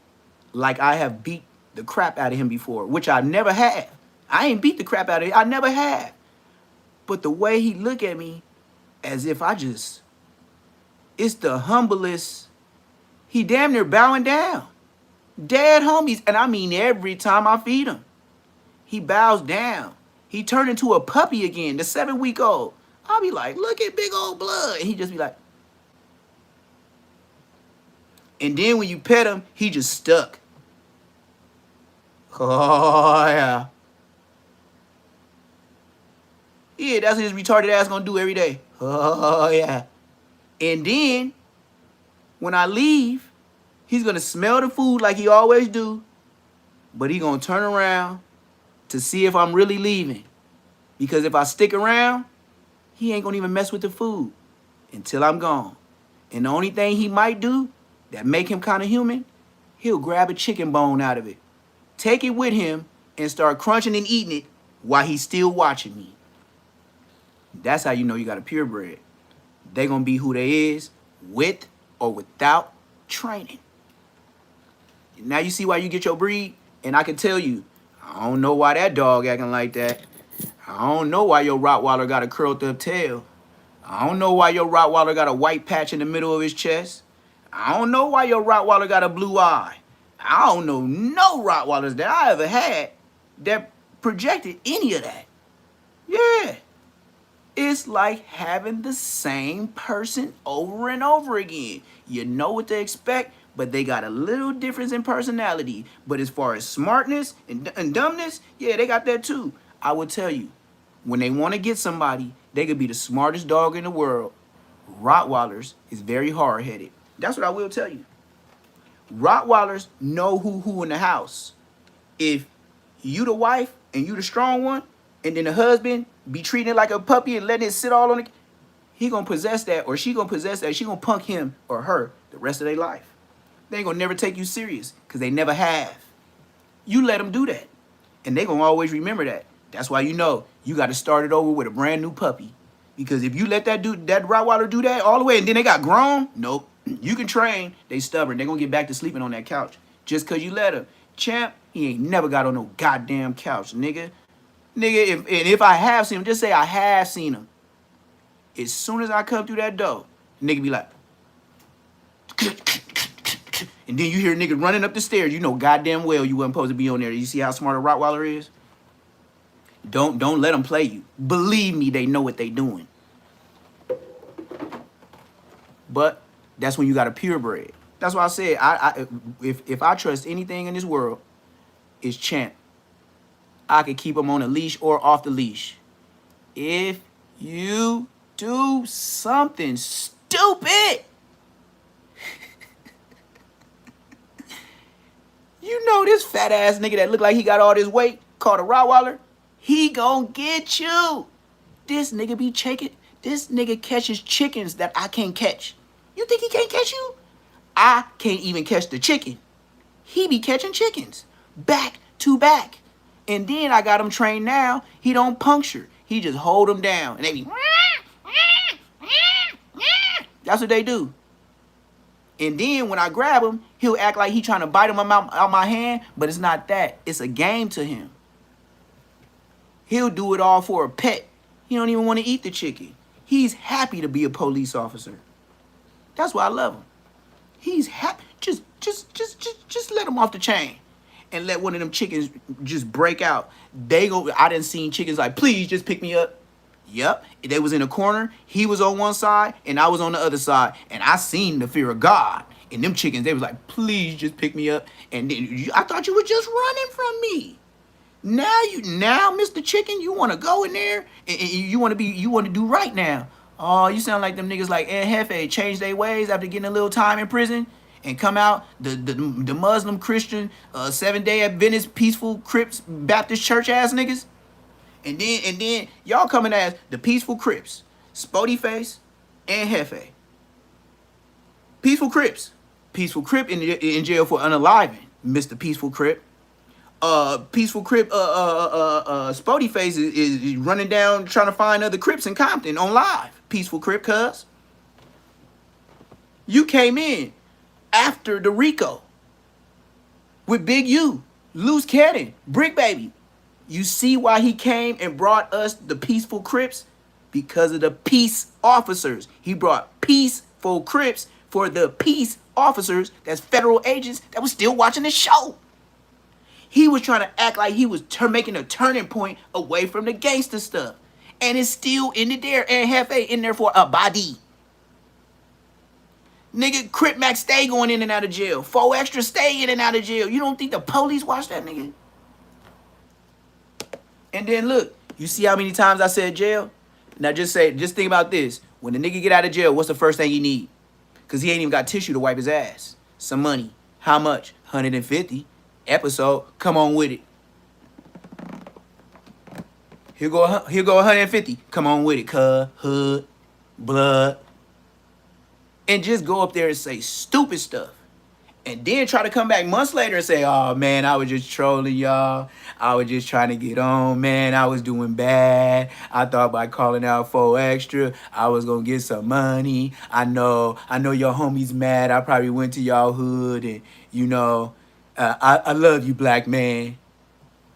like I have beat the crap out of him before, which I never have. I ain't beat the crap out of him. I never have. But the way he look at me as if it's the humblest. He damn near bowing down. Dead homies. And I mean every time I feed him. He bows down. He turned into a puppy again, the 7-week-old. I'll be like, look at big old blood. And he just be like. And then when you pet him, he just stuck. Oh, yeah. Yeah, that's what his retarded ass gonna do every day. Oh, yeah. And then, when I leave, he's gonna smell the food like he always do. But he gonna turn around to see if I'm really leaving. Because if I stick around, he ain't gonna even mess with the food until I'm gone. And the only thing he might do that make him kind of human, he'll grab a chicken bone out of it, take it with him, and start crunching and eating it while he's still watching me. That's how you know you got a purebred. They gonna be who they is, with or without training. Now you see why you get your breed? And I can tell you, I don't know why that dog acting like that. I don't know why your Rottweiler got a curled up tail. I don't know why your Rottweiler got a white patch in the middle of his chest. I don't know why your Rottweiler got a blue eye. I don't know no Rottweilers that I ever had that projected any of that. Yeah. It's like having the same person over and over again. You know what to expect, but they got a little difference in personality. But as far as smartness and dumbness, yeah, they got that too. I will tell you, when they want to get somebody, they could be the smartest dog in the world. Rottweilers is very hard-headed. That's what I will tell you. Rottweilers know who in the house. If you the wife and you the strong one, and then the husband be treating it like a puppy and letting it sit all on it, he gonna possess that, or she gonna possess that. She gonna punk him or her the rest of their life. They ain't gonna never take you serious because they never have. You let them do that, and they gonna always remember that. That's why you know you got to start it over with a brand new puppy. Because if you let that Rottweiler do that all the way and then they got grown, nope. You can train. They stubborn. They gonna get back to sleeping on that couch just because you let them. Champ, he ain't never got on no goddamn couch, nigga. Nigga, if I have seen him, just say I have seen him. As soon as I come through that door, nigga be like, and then you hear a nigga running up the stairs. You know goddamn well you wasn't supposed to be on there. You see how smart a Rottweiler is? Don't let them play you. Believe me, they know what they doing. But that's when you got a purebred. That's why I said if I trust anything in this world, it's Champ. I could keep him on a leash or off the leash. If you do something stupid, you know this fat ass nigga that look like he got all this weight called a Rottweiler, He gonna get you. This nigga be checking. This nigga catches chickens that I can't catch. You think he can't catch you? I can't even catch the chicken. He be catching chickens back to back. And then I got him trained now. He don't puncture. He just hold them down. And they be... That's what they do. And then when I grab him, he'll act like he trying to bite him out my hand. But it's not that. It's a game to him. He'll do it all for a pet. He don't even want to eat the chicken. He's happy to be a police officer. That's why I love him. He's happy. Just let him off the chain. And let one of them chickens just break out. I done seen chickens like, please just pick me up. Yep. They was in a corner. He was on one side and I was on the other side. And I seen the fear of God. And them chickens, they was like, please just pick me up. And then I thought you were just running from me. Now, Mr. Chicken, you want to go in there and you want to do right now. Oh, you sound like them niggas like Ed Hefe changed their ways after getting a little time in prison and come out the Muslim Christian 7-day Adventist peaceful Crips Baptist church ass niggas. And then y'all coming as the peaceful Crips, Spody Face and Hefe. Peaceful Crips. Peaceful Crip in jail for unaliving Mr. Peaceful Crip. Peaceful Crip Spody Face is running down trying to find other Crips in Compton on live. Peaceful Crip, cuz. You came in after the Rico with Big U, Loose Cannon, Brick Baby. You see why he came and brought us the Peaceful Crips? Because of the peace officers. He brought Peaceful Crips for the peace officers, that's federal agents that was still watching the show. He was trying to act like he was making a turning point away from the gangster stuff. And it's still in there and Hefe in there for a body. Nigga, Crip Mac stay going in and out of jail. 4 Extra stay in and out of jail. You don't think the police watch that nigga? And then look, you see how many times I said jail? Now just think about this. When the nigga get out of jail, what's the first thing he need? Because he ain't even got tissue to wipe his ass. Some money. How much? 150. Episode. Come on with it. Here go 150. Come on with it, cuz. Hood. Blood. And just go up there and say stupid stuff. And then try to come back months later and say, oh, man, I was just trolling y'all. I was just trying to get on, man. I was doing bad. I thought by calling out 4 Extra, I was going to get some money. I know your homie's mad. I probably went to y'all hood and, you know, I love you, black man.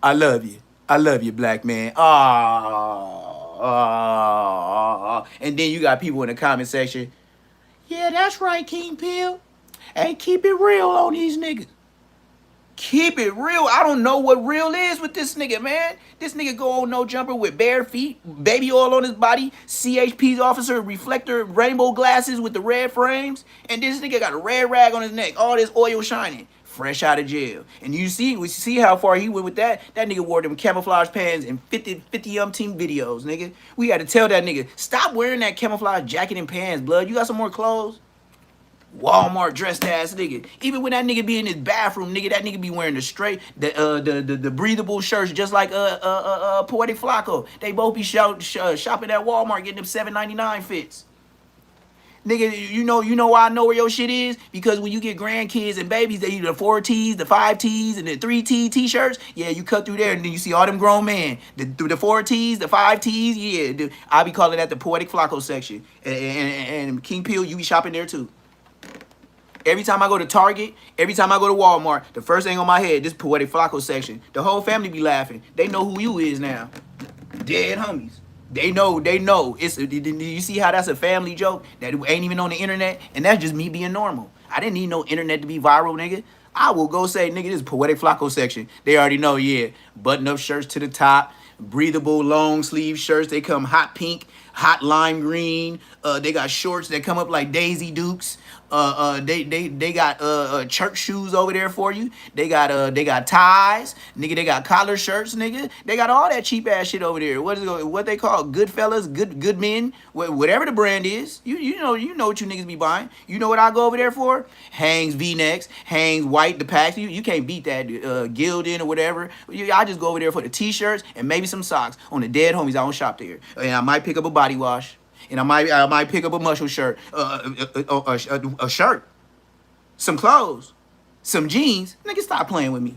I love you. I love you, black man. And then you got people in the comment section. Yeah, that's right, King Pill. Hey, keep it real on these niggas. Keep it real. I don't know what real is with this nigga, man. This nigga go on no jumper with bare feet, baby oil on his body, CHP's officer, reflector, rainbow glasses with the red frames, and this nigga got a red rag on his neck, all this oil shining, fresh out of jail. And we see how far he went with that. That nigga wore them camouflage pants in 50 team videos, nigga. We had to tell that nigga, stop wearing that camouflage jacket and pants, blood. You got some more clothes? Walmart dressed ass nigga. Even when that nigga be in his bathroom, nigga, that nigga be wearing the breathable shirts just like Poetic Flacco. They both be shopping at Walmart getting them $7.99 fits. Nigga, you know why I know where your shit is? Because when you get grandkids and babies, they use the 4Ts, the 5Ts, and the 3T t-shirts. Yeah, you cut through there and then you see all them grown men. The 4Ts, the 5Ts, yeah. I be calling that the Poetic Flacco section. And King Peel, you be shopping there too. Every time I go to Target, every time I go to Walmart, the first thing on my head, this Poetic Flacco section. The whole family be laughing. They know who you is now. Dead homies. They know. You see how that's a family joke that ain't even on the internet? And that's just me being normal. I didn't need no internet to be viral, nigga. I will go say, nigga, this is Poetic Flacco section. They already know, yeah. Button-up shirts to the top. Breathable long sleeve shirts. They come hot pink. hot lime green. They got shorts that come up like Daisy Dukes. They got church shoes over there for you. They got ties, nigga. They got collar shirts, nigga. They got all that cheap ass shit over there. What they call good fellas, good men, whatever the brand is. You know what you niggas be buying. You know what I go over there for? Hanes V-necks, Hanes white, the packs. You can't beat that Gildan or whatever. I just go over there for the t-shirts and maybe some socks. On the dead homies, I don't shop there. And I might pick up a body wash. And I might pick up a muscle shirt, a shirt, some clothes, some jeans. Nigga, stop playing with me.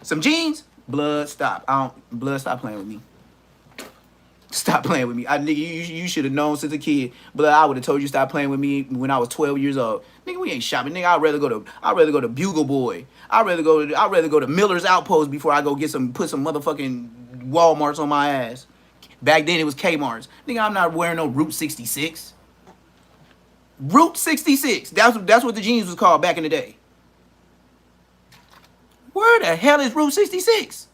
Some jeans, blood, stop. Blood, stop playing with me. Stop playing with me. Nigga, you should have known since a kid. Blood, I would have told you stop playing with me when I was 12 years old. Nigga, we ain't shopping. Nigga, I'd rather go to Bugle Boy. I'd rather go to Miller's Outpost before I go put some motherfucking Walmarts on my ass. Back then it was Kmart's. Nigga, I'm not wearing no Route 66. Route 66. That's what the jeans was called back in the day. Where the hell is Route 66?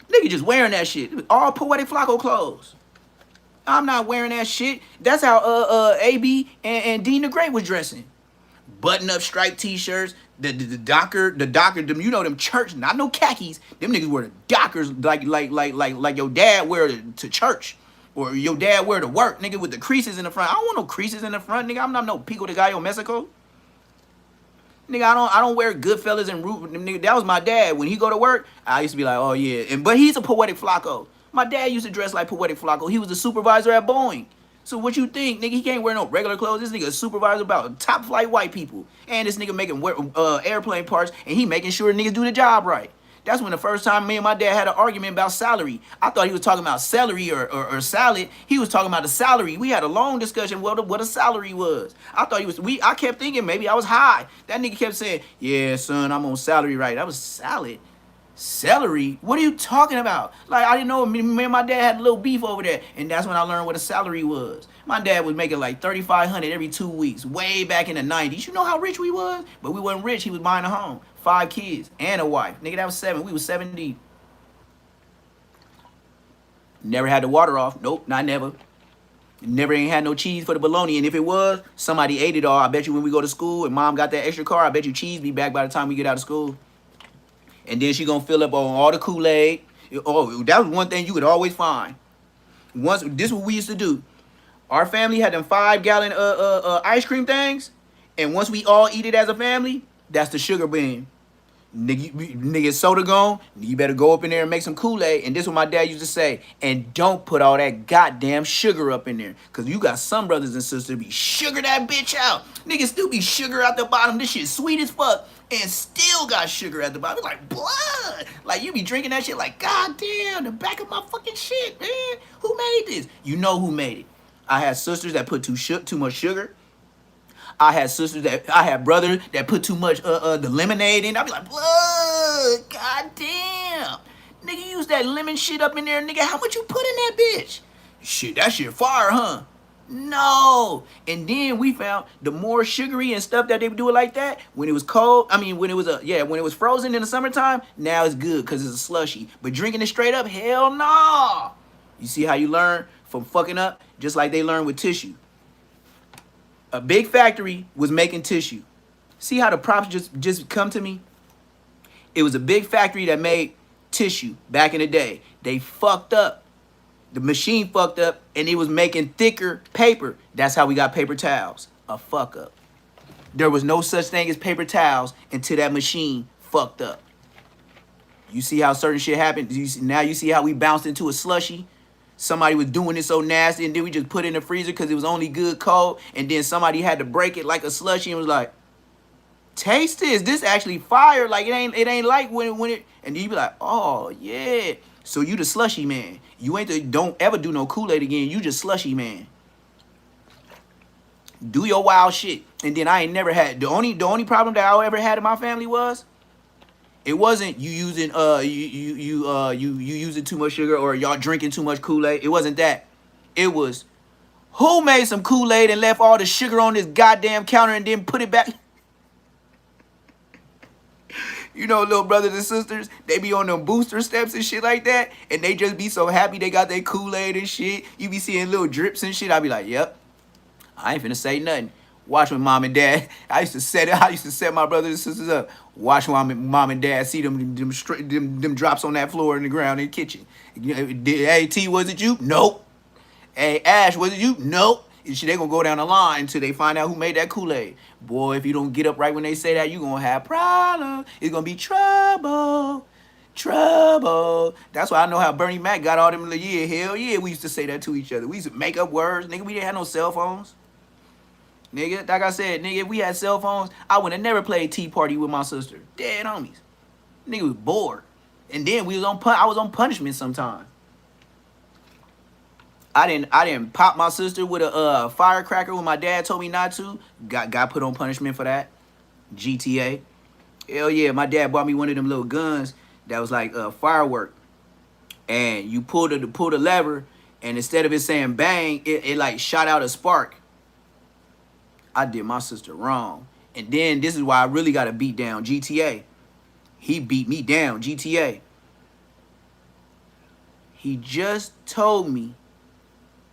Nigga just wearing that shit. All Poetic Flacco clothes. I'm not wearing that shit. That's how AB and Dean the Great was dressing. Button-up striped t-shirts. The Docker, them, you know, them church, not no khakis. Them niggas wear the Dockers like your dad wear to church. Or your dad wear to work, nigga, with the creases in the front. I don't want no creases in the front, nigga. I'm not no Pico de Gallo Mexico. Nigga, I don't wear Goodfellas and Root. Nigga, that was my dad. When he go to work, I used to be like, oh yeah. But he's a Poetic Flacco. My dad used to dress like Poetic Flacco. He was the supervisor at Boeing. So what you think, nigga? He can't wear no regular clothes. This nigga a supervisor about top flight white people. And this nigga making airplane parts, and he making sure niggas do the job right. That's when the first time me and my dad had an argument about salary. I thought he was talking about celery or salad. He was talking about the salary. We had a long discussion what a salary was. I thought I kept thinking maybe I was high. That nigga kept saying, yeah, son, I'm on salary right. That was salad. Celery? What are you talking about? Like, I didn't know. Me and my dad had a little beef over there, and that's when I learned what a salary was. My dad was making like $3,500 every 2 weeks, way back in the 90s. You know how rich we was? But we wasn't rich. He was buying a home, 5 kids, and a wife. Nigga, that was 7. We was 7 deep. Never had the water off. Nope, not never. Never ain't had no cheese for the bologna, and if it was, somebody ate it all. I bet you when we go to school and mom got that extra car, I bet you cheese be back by the time we get out of school. And then she gonna fill up on all the Kool-Aid. Oh, that was one thing you could always find. This is what we used to do. Our family had them 5-gallon ice cream things, and once we all eat it as a family, that's the sugar bin. Nigga, soda gone. You better go up in there and make some Kool-Aid. And this is what my dad used to say. And don't put all that goddamn sugar up in there. Because you got some brothers and sisters be sugar that bitch out. Niggas still be sugar at the bottom. This shit sweet as fuck. And still got sugar at the bottom. It's like blood. Like you be drinking that shit like, goddamn, the back of my fucking shit, man. Who made this? You know who made it. I had sisters that put too much sugar. I had brothers that put too much the lemonade in. I'd be like, blood, goddamn. Nigga, use that lemon shit up in there, nigga. How much you put in that bitch? Shit, that shit fire, huh? No. And then we found the more sugary and stuff that they would do it like that, when it was cold, when it was frozen in the summertime, now it's good because it's a slushy. But drinking it straight up, hell no. You see how you learn from fucking up? Just like they learn with tissue. A big factory was making tissue. See how the props just come to me? It was a big factory that made tissue back in the day. They fucked up. The machine fucked up, and it was making thicker paper. That's how we got paper towels. A fuck up. There was no such thing as paper towels until that machine fucked up. You see how certain shit happened? Now you see how we bounced into a slushy? Somebody was doing it so nasty, and then we just put it in the freezer because it was only good cold, and then somebody had to break it like a slushy and was like, taste this. This actually fire. Like it ain't like when it, and then you be like, oh yeah. So you the slushy man. You don't ever do no Kool-Aid again. You just slushy man. Do your wild shit. And then I ain't never had the only problem that I ever had in my family was it wasn't you using you using too much sugar or y'all drinking too much Kool-Aid. It wasn't that. It was who made some Kool-Aid and left all the sugar on this goddamn counter and then put it back. You know, little brothers and sisters, they be on them booster steps and shit like that, and they just be so happy they got their Kool-Aid and shit. You be seeing little drips and shit. I be like, yep, I ain't finna say nothing. Watch when mom and dad. I used to set my brothers and sisters up. Watch when mom and dad see them drops on that floor in the ground in the kitchen. Hey T, was it you? Nope. Hey Ash, was it you? Nope. And shit, they gonna go down the line until they find out who made that Kool-Aid. Boy, if you don't get up right when they say that, you gonna have problems. It's gonna be trouble. Trouble. That's why I know how Bernie Mac got all them. Yeah, hell yeah, we used to say that to each other. We used to make up words. Nigga, we didn't have no cell phones. Nigga, like I said, nigga, if we had cell phones, I would have never played Tea Party with my sister. Dead homies. Nigga was bored. And then I was on punishment sometimes. I didn't pop my sister with a firecracker when my dad told me not to. Got put on punishment for that. GTA. Hell yeah, my dad bought me one of them little guns that was like a firework. And you pull the lever, and instead of it saying bang, it like shot out a spark. I did my sister wrong. And then this is why I really got to beat down GTA. He beat me down, GTA. He just told me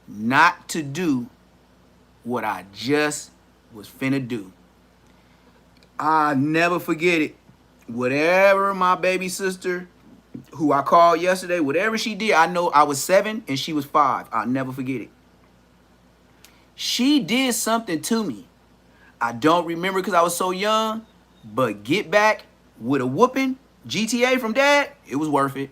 not to do what I just was finna do. I'll never forget it. Whatever my baby sister, who I called yesterday, whatever she did, I know I was 7 and she was 5. I'll never forget it. She did something to me. I don't remember because I was so young, but get back with a whooping, GTA from dad, it was worth it.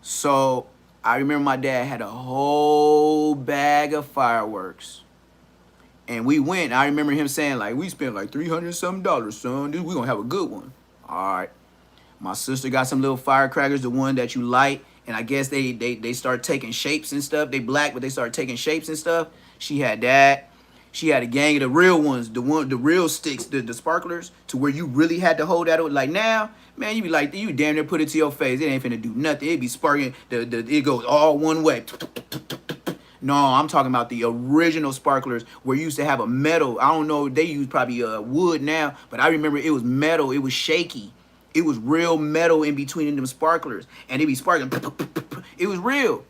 So I remember my dad had a whole bag of fireworks. And we went. I remember him saying, like, we spent like $300 something, son. Dude, we gonna have a good one. All right. My sister got some little firecrackers, the one that you light. And I guess they start taking shapes and stuff. They black, but they start taking shapes and stuff. She had that. She had a gang of the real ones, the real sticks, the sparklers, to where you really had to hold that. Like now, man, you be like, you damn near put it to your face. It ain't finna do nothing. It be sparking. It goes all one way. No, I'm talking about the original sparklers where you used to have a metal. I don't know. They use probably wood now, but I remember it was metal. It was shaky. It was real metal in between them sparklers, and it be sparkling. It was real.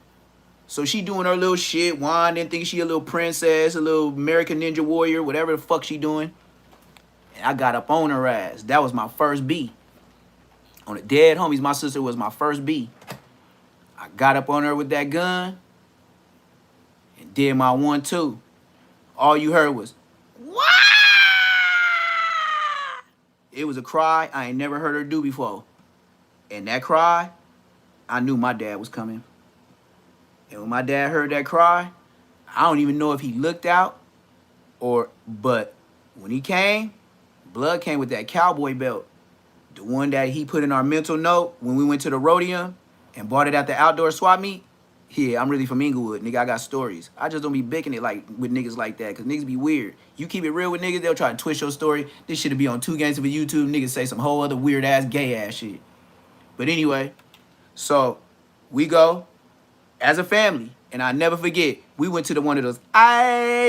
So she doing her little shit, whining, thinking she a little princess, a little American Ninja Warrior, whatever the fuck she doing. And I got up on her ass. That was my first B. On the dead homies, my sister was my first B. I got up on her with that gun and did my 1-2. All you heard was, "Wah!" It was a cry I ain't never heard her do before. And that cry, I knew my dad was coming. And when my dad heard that cry, I don't even know if he looked out but when he came, blood came with that cowboy belt. The one that he put in our mental note when we went to the rodeo and bought it at the outdoor swap meet. Yeah, I'm really from Inglewood, nigga. I got stories. I just don't be bicking it like with niggas like that, because niggas be weird. You keep it real with niggas, they'll try to twist your story. This shit'll be on 2 games of a YouTube. Niggas say some whole other weird ass, gay ass shit. But anyway, so we go as a family, and I never forget, we went to one of those tacos,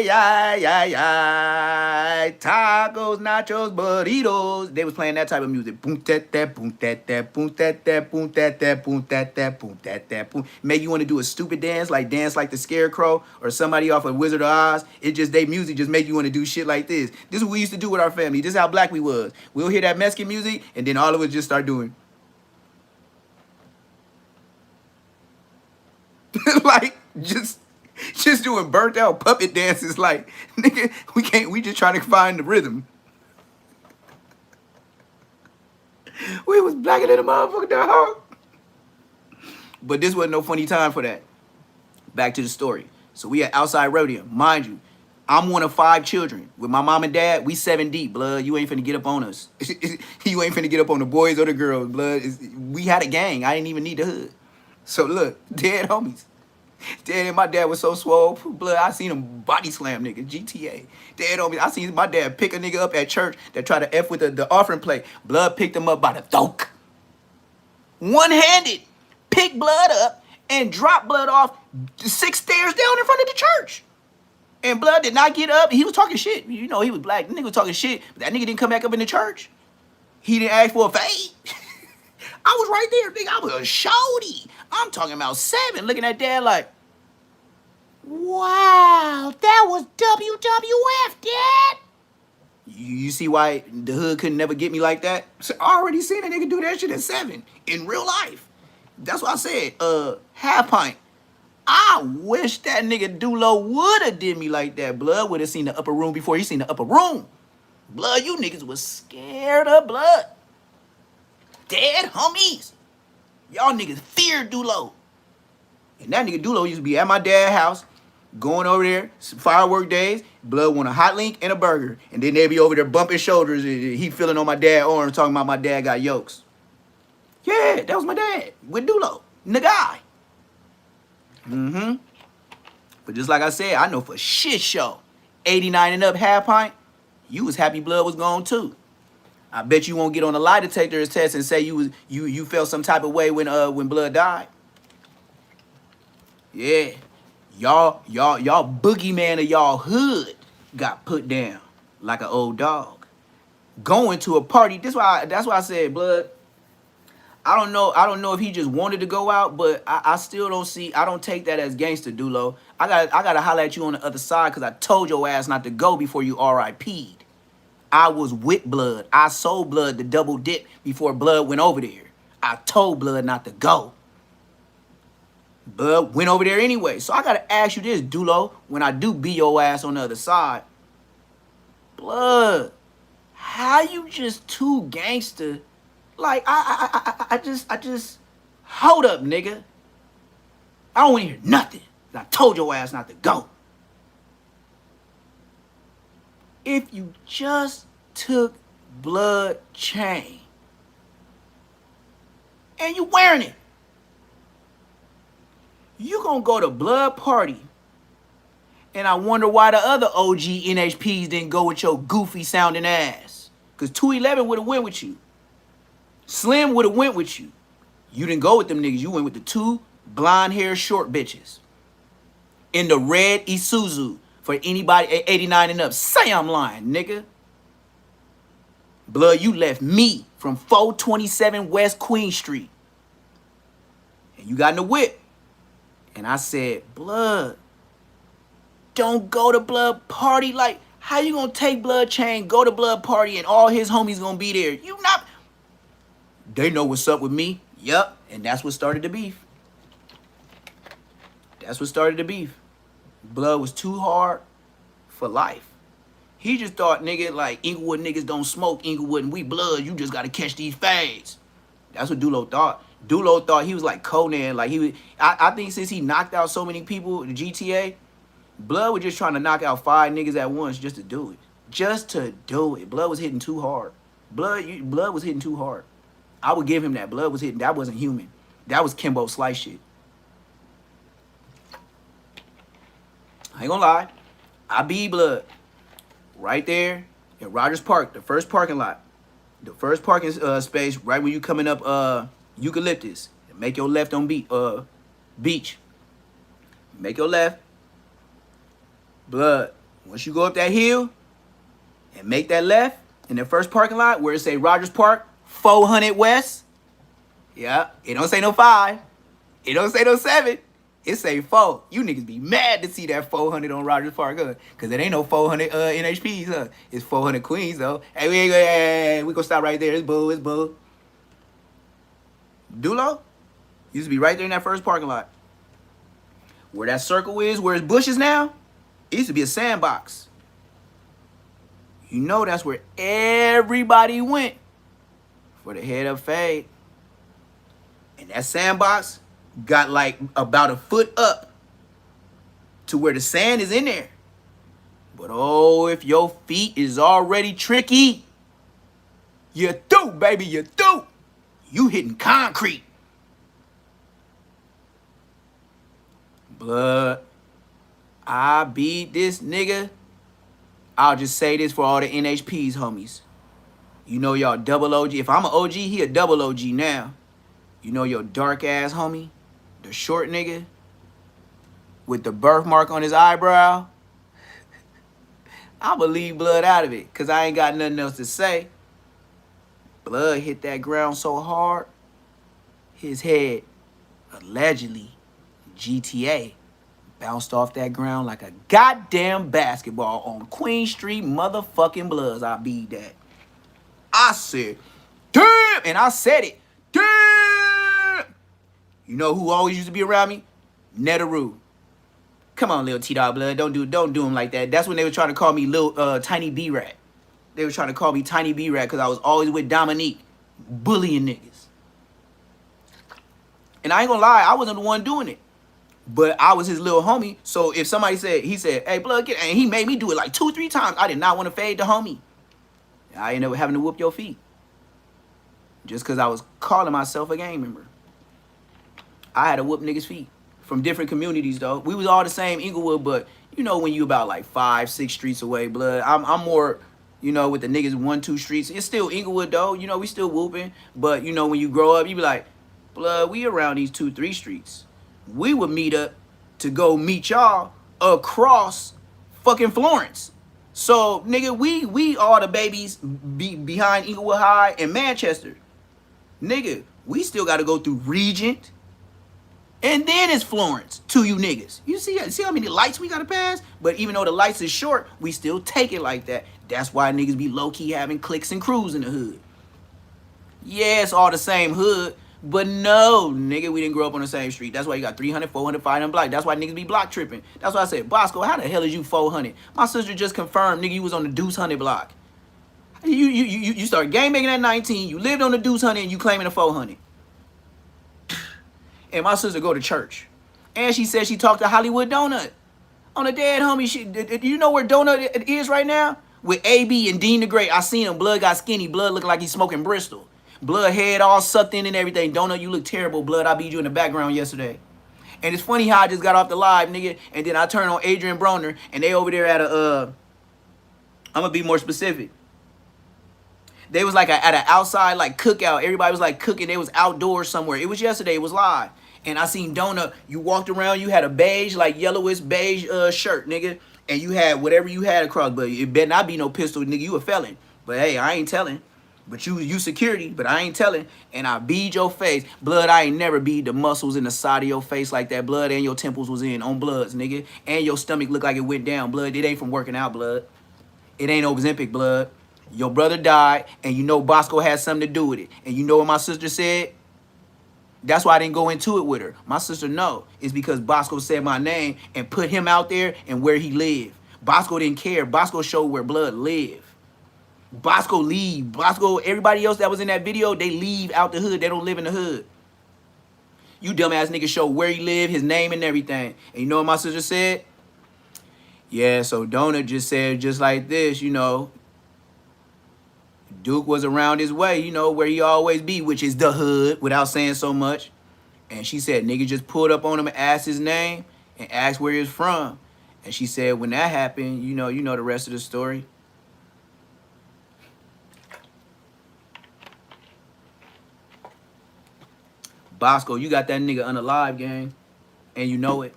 nachos, burritos. They was playing that type of music. Boom tat tat, boom tat tat, boom tat tat, boom tat tat, boom tat tat, boom tat tat, boom. Make you want to do a stupid dance like the Scarecrow or somebody off of Wizard of Oz. It just, they music just make you want to do shit like this. This is what we used to do with our family. This is how black we was. We'll hear that Mexican music, and then all of us just start doing. Like, just doing burnt out puppet dances. Like, nigga, we just trying to find the rhythm. We was blacker than a motherfucker, dog. But this wasn't no funny time for that. Back to the story. So we at outside rodeo. Mind you, I'm one of 5 children. With my mom and dad, we 7 deep, blood. You ain't finna get up on us. You ain't finna get up on the boys or the girls, blood. We had a gang. I didn't even need the hood. So look, dead homies. Dad and my dad was so swole, blood. I seen him body slam nigga, GTA. Dead homies. I seen my dad pick a nigga up at church that tried to F with the offering plate. Blood picked him up by the throat. One-handed. Picked blood up and dropped blood off 6 stairs down in front of the church. And blood did not get up. He was talking shit. You know he was black. The nigga was talking shit. But that nigga didn't come back up in the church. He didn't ask for a fade. I was right there, nigga. I was a shorty. I'm talking about 7, looking at dad like, wow, that was WWF, dad. You see why the hood couldn't never get me like that? So I already seen a nigga do that shit at 7 in real life. That's what I said. Half pint. I wish that nigga Dulo would have did me like that. Blood would have seen the upper room before he seen the upper room. Blood, you niggas was scared of blood. Dead homies. Y'all niggas feared Dulo. And that nigga Dulo used to be at my dad's house, going over there, firework days, blood want a hot link and a burger. And then they be over there bumping shoulders, and he feeling on my dad's arm, talking about my dad got yokes. Yeah, that was my dad, with Dulo, Nagai. But just like I said, I know for shit show, 89 and up half pint, you was happy blood was gone too. I bet you won't get on a lie detector test and say you felt some type of way when blood died. Yeah. Y'all boogeyman of y'all hood got put down like an old dog. Going to a party. That's why I said, blood. I don't know if he just wanted to go out, but I still don't see. I don't take that as gangster, Dulo. I gotta holler at you on the other side because I told your ass not to go before you RIP'd. I was with blood. I sold blood to double dip before blood went over there. I told blood not to go. Blood went over there anyway. So I gotta ask you this, Dulo, when I do be your ass on the other side. Blood, how you just too gangster? Like I just hold up, nigga. I don't want to hear nothing. I told your ass not to go. If you just took blood chain and you wearing it, you gonna go to blood party. And I wonder why the other OG NHPs didn't go with your goofy sounding ass. Cause 211 would have went with you. Slim would have went with you. You didn't go with them niggas. You went with the 2 blonde hair short bitches. In the red Isuzu for anybody 89 and up. Say I'm lying, nigga. Blood, you left me from 427 West Queen Street. And you got in the whip. And I said, blood, don't go to blood party. Like, how you gonna take blood chain, go to blood party, and all his homies gonna be there? You not. They know what's up with me. Yup. And that's what started the beef. That's what started the beef. Blood was too hard for life. He just thought, nigga, like, Inglewood niggas don't smoke Inglewood and we blood. You just gotta catch these fades. That's what Dulo thought. Dulo thought he was like Conan. Like, he was. I think since he knocked out so many people in the GTA, Blood was just trying to knock out 5 niggas at once just to do it. Just to do it. Blood was hitting too hard. Blood was hitting too hard. I would give him that. Blood was hitting. That wasn't human. That was Kimbo Slice shit. I ain't gonna lie. I be Blood. Right there in Rogers Park, the first parking lot. The first parking space, right when you coming up Eucalyptus. Make your left on Beach. Make your left. Blood. Once you go up that hill and make that left in the first parking lot where it say Rogers Park, 400 West. Yeah, it don't say no 5. It don't say no 7. It say 4. You niggas be mad to see that 400 on Rogers Park, huh? Because it ain't no 400 NHPs, huh? It's 400 Queens, though. Hey, we gonna stop right there. It's bull. Dulo used to be right there in that first parking lot. Where that circle is, where it's bushes now, it used to be a sandbox. You know that's where everybody went for the head up fade. And that sandbox got like about a foot up to where the sand is in there. But oh, if your feet is already tricky, you're through, baby, you're through. You hitting concrete. Blood, I beat this nigga. I'll just say this for all the NHPs, homies. You know y'all double OG. If I'm an OG, he a double OG now. You know your dark ass homie, the short nigga with the birthmark on his eyebrow. I'ma leave Blood out of it because I ain't got nothing else to say. Blood hit that ground so hard, his head, allegedly, GTA, bounced off that ground like a goddamn basketball on Queen Street motherfucking Bloods. I be that. I said, damn! And I said it. Damn! You know who always used to be around me? Netaroo. Come on, little T-Dog Blood. Don't do him like that. That's when they were trying to call me little Tiny B-Rat. They were trying to call me Tiny B-Rat because I was always with Dominique, bullying niggas. And I ain't gonna lie, I wasn't the one doing it. But I was his little homie. So if somebody said, he said, hey, Blood, get, and he made me do it like 2-3 times. I did not want to fade the homie. I ended up having to whoop your feet. Just because I was calling myself a gang member. I had to whoop niggas' feet. From different communities, though. We was all the same Inglewood, but you know when you about like 5-6 streets away, Blood. I'm more, you know, with the niggas 1-2 streets. It's still Inglewood, though. You know, we still whooping. But, you know, when you grow up, you be like, Blood, we around these 2-3 streets. We would meet up to go meet y'all across fucking Florence. So, nigga, we all the babies behind Inglewood High and Manchester. Nigga, we still got to go through Regent. And then it's Florence to you niggas. You see how many lights we got to pass? But even though the lights is short, we still take it like that. That's why niggas be low-key having cliques and crews in the hood. Yeah, it's all the same hood. But no, nigga, we didn't grow up on the same street. That's why you got 300, 400, 500 block. That's why niggas be block tripping. That's why I said, Bosco, how the hell is you 400? My sister just confirmed, nigga, you was on the Deuce 100 block. You started game making at 19. You lived on the Deuce 100 and you claiming a 400. And my sister go to church. And she said she talked to Hollywood Donut. On a dead homie, do you know where Donut is right now? With AB and Dean the Great. I seen him. Blood got skinny. Blood looking like he's smoking Bristol. Blood head all sucked in and everything. Donut, you look terrible. Blood, I beat you in the background yesterday. And it's funny how I just got off the live, nigga. And then I turned on Adrian Broner. And they over there at a, I'm going to be more specific. They was like at an outside like cookout. Everybody was like cooking. They was outdoors somewhere. It was yesterday. It was live. And I seen Donut. You walked around. You had a beige, like yellowish beige shirt, nigga. And you had whatever you had across. But it better not be no pistol, nigga. You a felon. But hey, I ain't telling. But you security. But I ain't telling. And I beat your face. Blood, I ain't never beat the muscles in the side of your face like that. Blood and your temples was in on Bloods, nigga. And your stomach looked like it went down. Blood, it ain't from working out, Blood. It ain't Ozempic, Blood. Your brother died, and you know Bosco had something to do with it. And you know what my sister said? That's why I didn't go into it with her. My sister know. It's because Bosco said my name and put him out there and where he lived. Bosco didn't care. Bosco showed where Blood lived. Bosco leave. Bosco, everybody else that was in that video, they leave out the hood. They don't live in the hood. You dumbass nigga show where he live, his name and everything. And you know what my sister said? Yeah, so Donut just said just like this, you know. Duke was around his way, you know, where he always be, which is the hood, without saying so much. And she said, nigga just pulled up on him and asked his name and asked where he was from. And she said, when that happened, you know the rest of the story. Bosco, you got that nigga unalive, gang. And you know it.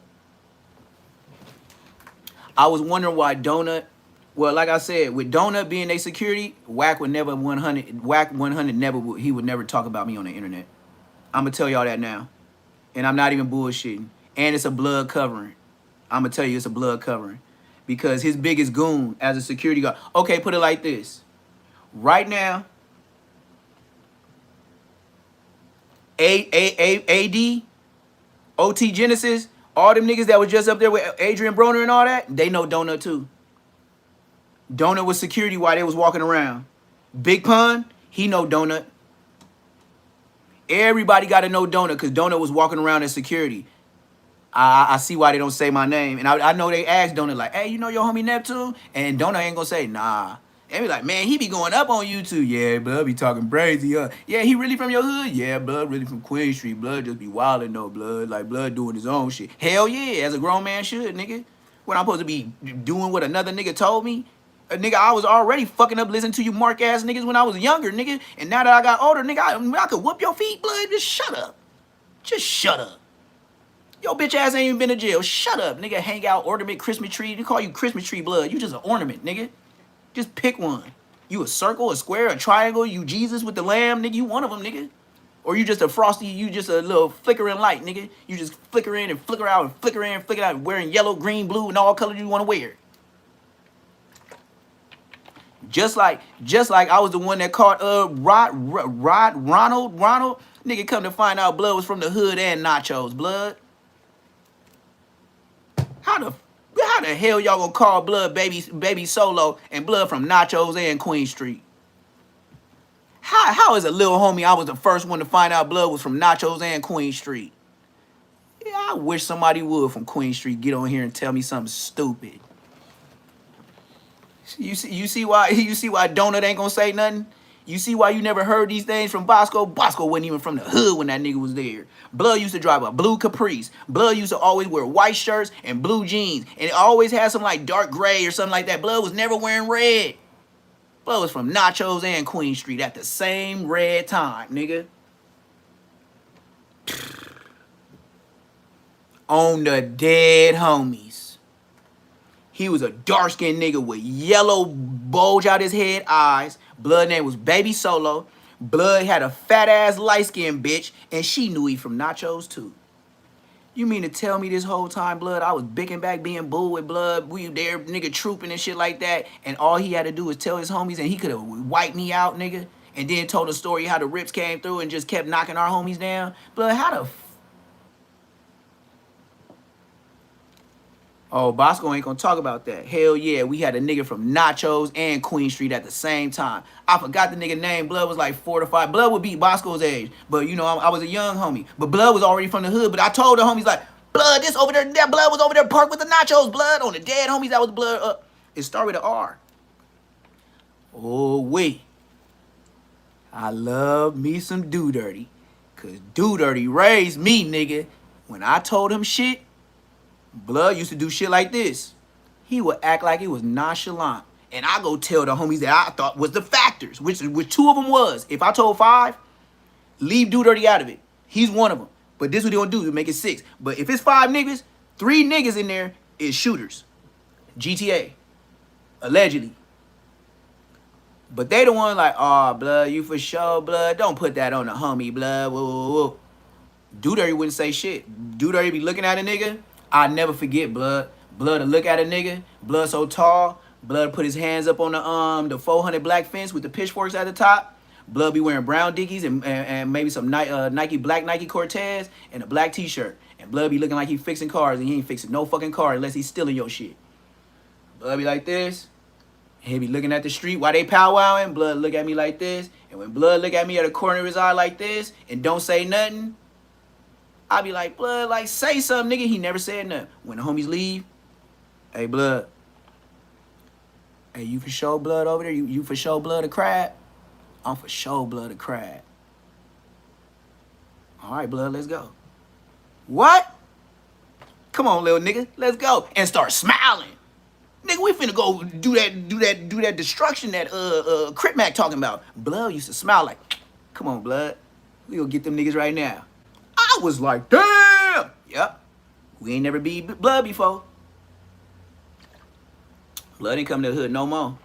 I was wondering why Donut, well, like I said, with Donut being a security, Wack would never 100, Wack 100 never would, he would never talk about me on the internet. I'm going to tell y'all that now. And I'm not even bullshitting. And it's a blood covering. I'm going to tell you it's a blood covering. Because his biggest goon as a security guard, okay, put it like this. Right now, AD, OT Genesis, all them niggas that was just up there with Adrian Broner and all that, they know Donut too. Donut was security while they was walking around. Big Pun, he know Donut. Everybody got to know Donut because Donut was walking around as security. I see why they don't say my name. And I know they asked Donut like, hey, you know your homie Neptune? And Donut ain't going to say, nah. They be like, man, he be going up on YouTube. Yeah, blood be talking crazy. Yeah, he really from your hood? Yeah, blood really from Queen Street. Blood just be wildin' though, blood. Like, blood doing his own shit. Hell yeah, as a grown man should, nigga. When I'm supposed to be doing what another nigga told me? Nigga, I was already fucking up listening to you mark-ass niggas when I was younger, nigga. And now that I got older, nigga, I could whoop your feet, blood. Just shut up. Just shut up. Your bitch ass ain't even been to jail. Shut up, nigga. Hang out, ornament, Christmas tree. They call you Christmas tree blood. You just an ornament, nigga. Just pick one. You a circle, a square, a triangle, you Jesus with the lamb, nigga, you one of them, nigga. Or you just a frosty, you just a little flickering light, nigga. You just flicker in and flicker out and flicker in and flicker out, wearing yellow, green, blue, and all colors you want to wear. Just like I was the one that caught Ronald. Nigga come to find out blood was from the hood and nachos, blood. How the hell y'all gonna call blood baby solo and blood from nachos and Queen Street? How is a little homie I was the first one to find out blood was from nachos and Queen Street? Yeah, I wish somebody would from Queen Street get on here and tell me something stupid. You see why Donut ain't gonna say nothing? You see why you never heard these things from Bosco? Bosco wasn't even from the hood when that nigga was there. Blood used to drive a blue Caprice. Blood used to always wear white shirts and blue jeans. And it always had some like dark gray or something like that. Blood was never wearing red. Blood was from Nachos and Queen Street at the same red time, nigga. On the dead homies. He was a dark-skinned nigga with yellow bulge out his head eyes. Blood name was Baby Solo. Blood had a fat-ass light-skinned bitch, and she knew he from Nachos, too. You mean to tell me this whole time, Blood, I was bicking back being bull with Blood, we there, nigga, trooping and shit like that, and all he had to do was tell his homies, and he could have wiped me out, nigga, and then told a story how the Rips came through and just kept knocking our homies down? Blood, how the Oh, Bosco ain't gonna talk about that. Hell yeah, we had a nigga from Nachos and Queen Street at the same time. I forgot the nigga name. Blood was like 4 to 5. Blood would be Bosco's age, but you know, I was a young homie. But Blood was already from the hood. But I told the homies like, Blood, this over there, that Blood was over there parked with the Nachos. Blood on the dead homies. That was Blood. It started with an R. Oh wait, I love me some Do Dirty, cause Do Dirty raised me, nigga. When I told him shit, Blood used to do shit like this. He would act like he was nonchalant. And I go tell the homies that I thought was the factors, which 2 of them was. If I told 5, leave Do Dirty out of it. He's one of them. But this is what he gonna do to make it 6. But if it's 5 niggas, 3 niggas in there is shooters. GTA. Allegedly. But they the one like, oh, Blood, you for sure, Blood. Don't put that on the homie, Blood. Whoa, whoa, whoa. Do Dirty wouldn't say shit. Do Dirty be looking at a nigga. I never forget, Blood. Blood to look at a nigga. Blood so tall. Blood put his hands up on the 400 black fence with the pitchforks at the top. Blood be wearing brown Dickies and maybe some black Nike Cortez and a black t-shirt. And Blood be looking like he fixing cars and he ain't fixing no fucking car unless he's stealing your shit. Blood be like this. And he be looking at the street while they powwowing. Blood look at me like this. And when Blood look at me at the corner of his eye like this and don't say nothing, I be like, Blood, like, say something, nigga. He never said nothing. When the homies leave, hey, Blood. Hey, you for sure Blood over there? You for sure Blood a crab? I'm for sure Blood a crab. All right, Blood, let's go. What? Come on, little nigga, let's go. And start smiling. Nigga, we finna go do that destruction that Crip Mac talking about. Blood used to smile like, come on, Blood. We gonna get them niggas right now. I was like, damn. Yep. We ain't never be Blood before. Blood ain't come to the hood no more.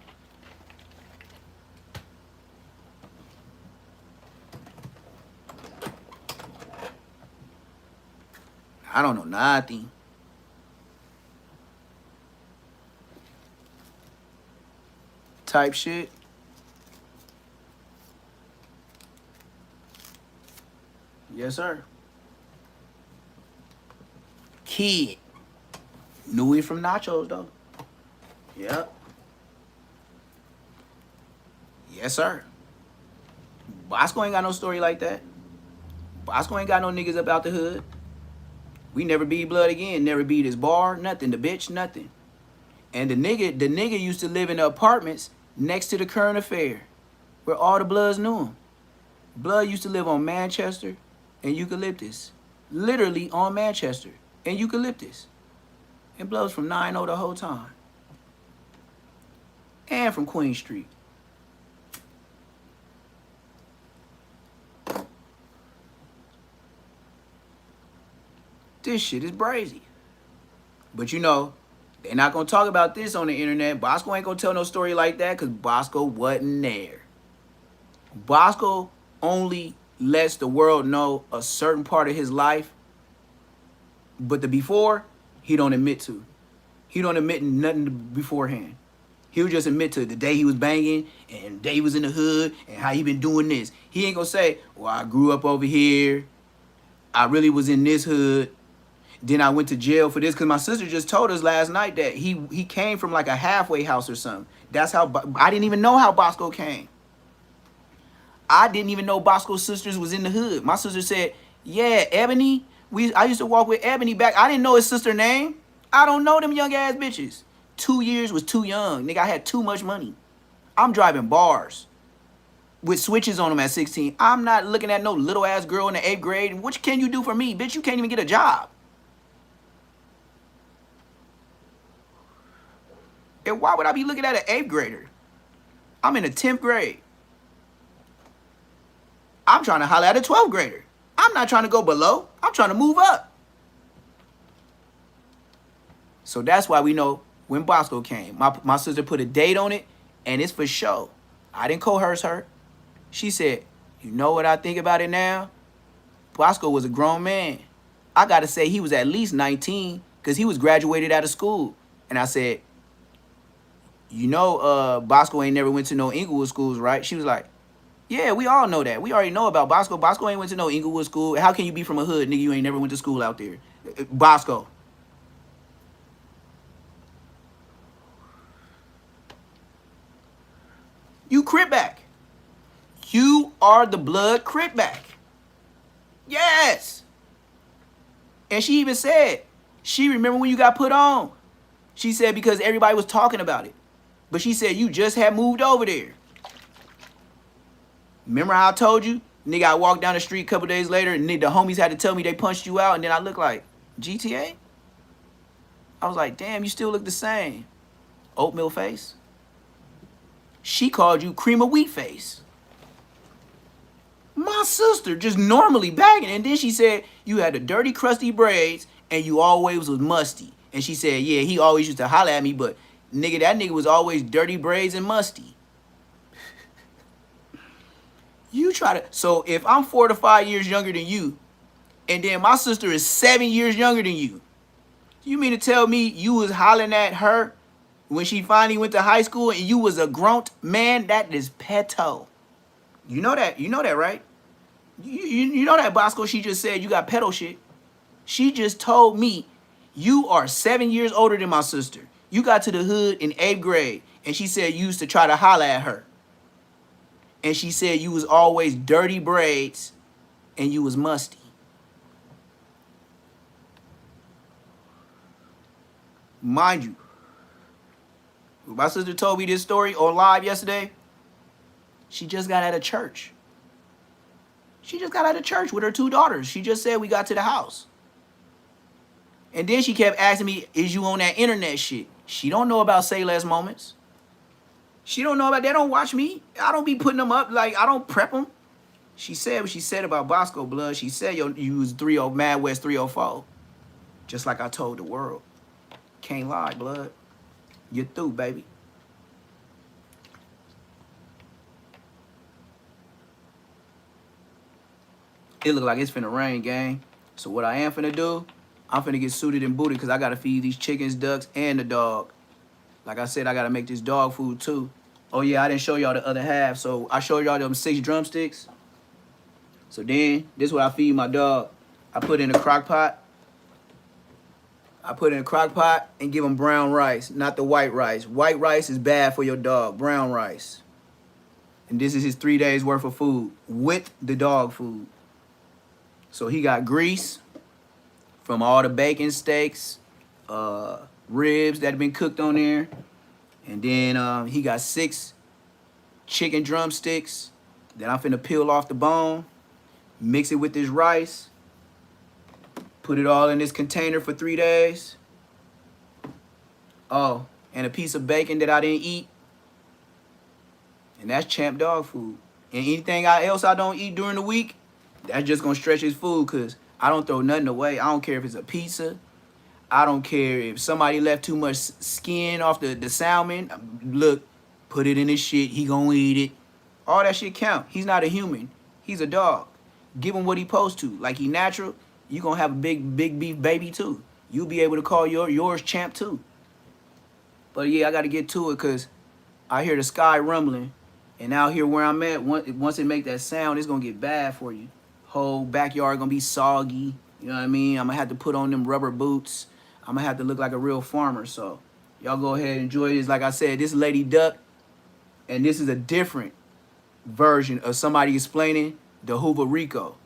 I don't know nothing. Type shit. Yes, sir. Kid. Knew he from Nachos, though. Yep. Yes, sir. Bosco ain't got no story like that. Bosco ain't got no niggas up out the hood. We never beat Blood again. Never beat his bar. Nothing. The bitch. Nothing. And the nigga used to live in the apartments next to the Current Affair, where all the Bloods knew him. Blood used to live on Manchester and Eucalyptus. Literally on Manchester and Eucalyptus. And Blood was from 9-0 the whole time. And from Queen Street. This shit is brazy. But you know, They're not gonna talk about this on the internet. Bosco ain't gonna tell no story like that because Bosco wasn't there. Bosco only lets the world know a certain part of his life, but the before, he don't admit to. He don't admit nothing beforehand. He'll just admit to the day he was banging and the day he was in the hood and how he been doing this. He ain't gonna say, well, I grew up over here. I really was in this hood. Then I went to jail for this because my sister just told us last night that he came from like a halfway house or something. That's how, I didn't even know how Bosco came. I didn't even know Bosco's sisters was in the hood. My sister said, yeah, Ebony. I used to walk with Ebony back. I didn't know his sister name. I don't know them young ass bitches. 2 years was too young. Nigga, I had too much money. I'm driving bars with switches on them at 16. I'm not looking at no little ass girl in the 8th grade. What can you do for me? Bitch, you can't even get a job. And why would I be looking at an 8th grader? I'm in the 10th grade. I'm trying to holler at a 12th grader. I'm not trying to go below. I'm trying to move up. So that's why we know when Bosco came. My sister put a date on it, and it's for show. I didn't coerce her. She said, you know what I think about it now? Bosco was a grown man. I got to say he was at least 19 because he was graduated out of school. And I said, you know, Bosco ain't never went to no Inglewood schools, right? She was like, yeah, we all know that. We already know about Bosco. Bosco ain't went to no Inglewood school. How can you be from a hood, nigga? You ain't never went to school out there. Bosco. You Crip back. You are the blood Crip back. Yes. And she even said, she remember when you got put on. She said because everybody was talking about it. But she said you just had moved over there. Remember how I told you? Nigga, I walked down the street a couple days later and the homies had to tell me they punched you out. And then I looked like, GTA? I was like, damn, you still look the same. Oatmeal face. She called you cream of wheat face. My sister just normally bagging. And then she said you had the dirty, crusty braids and you always was musty. And she said, yeah, he always used to holler at me, but nigga, that nigga was always dirty braids and musty. You try to, so if I'm 4 to 5 years younger than you, and then my sister is 7 years younger than you mean to tell me you was hollering at her when she finally went to high school and you was a grown man? That is peto. You know that, right? You know that, Bosco. She just said you got pedo shit. She just told me you are 7 years older than my sister. You got to the hood in 8th grade, and she said you used to try to holler at her. And she said you was always dirty braids and you was musty. Mind you, my sister told me this story on live yesterday. She just got out of church. She just got out of church with her 2 daughters. She just said we got to the house. And then she kept asking me, is you on that internet shit? She don't know about Say Less Moments. She don't know about, they don't watch me. I don't be putting them up, like I don't prep them. She said what she said about Bosco, blood. She said you was 30 Mad West 304. Just like I told the world. Can't lie, blood. You're through, baby. It look like it's finna rain, gang. So what I am finna do, I'm finna get suited and booted because I gotta feed these chickens, ducks, and the dog. Like I said, I gotta make this dog food too. Oh yeah, I didn't show y'all the other half. So I showed y'all them 6 drumsticks. So then, this is what I feed my dog. I put in a crock pot. And give him brown rice, not the white rice. White rice is bad for your dog. Brown rice. And this is his 3 days worth of food with the dog food. So he got grease from all the bacon steaks, ribs that have been cooked on there. And then he got 6 chicken drumsticks that I'm finna peel off the bone, mix it with this rice, put it all in this container for 3 days. Oh, and a piece of bacon that I didn't eat. And that's champ dog food. And anything else I don't eat during the week, that's just gonna stretch his food because I don't throw nothing away. I don't care if it's a pizza. I don't care if somebody left too much skin off the salmon. Look, put it in his shit. He gonna eat it. All that shit count. He's not a human. He's a dog. Give him what he supposed to. Like he natural, you gonna have a big beef baby too. You'll be able to call yours champ too. But yeah, I gotta get to it because I hear the sky rumbling. And out here where I'm at, once it make that sound, it's gonna get bad for you. Whole backyard gonna be soggy. You know what I mean? I'm gonna have to put on them rubber boots. I'm gonna have to look like a real farmer. So y'all go ahead and enjoy this. Like I said, this is Lady Duck. And this is a different version of somebody explaining the Hoover Rico.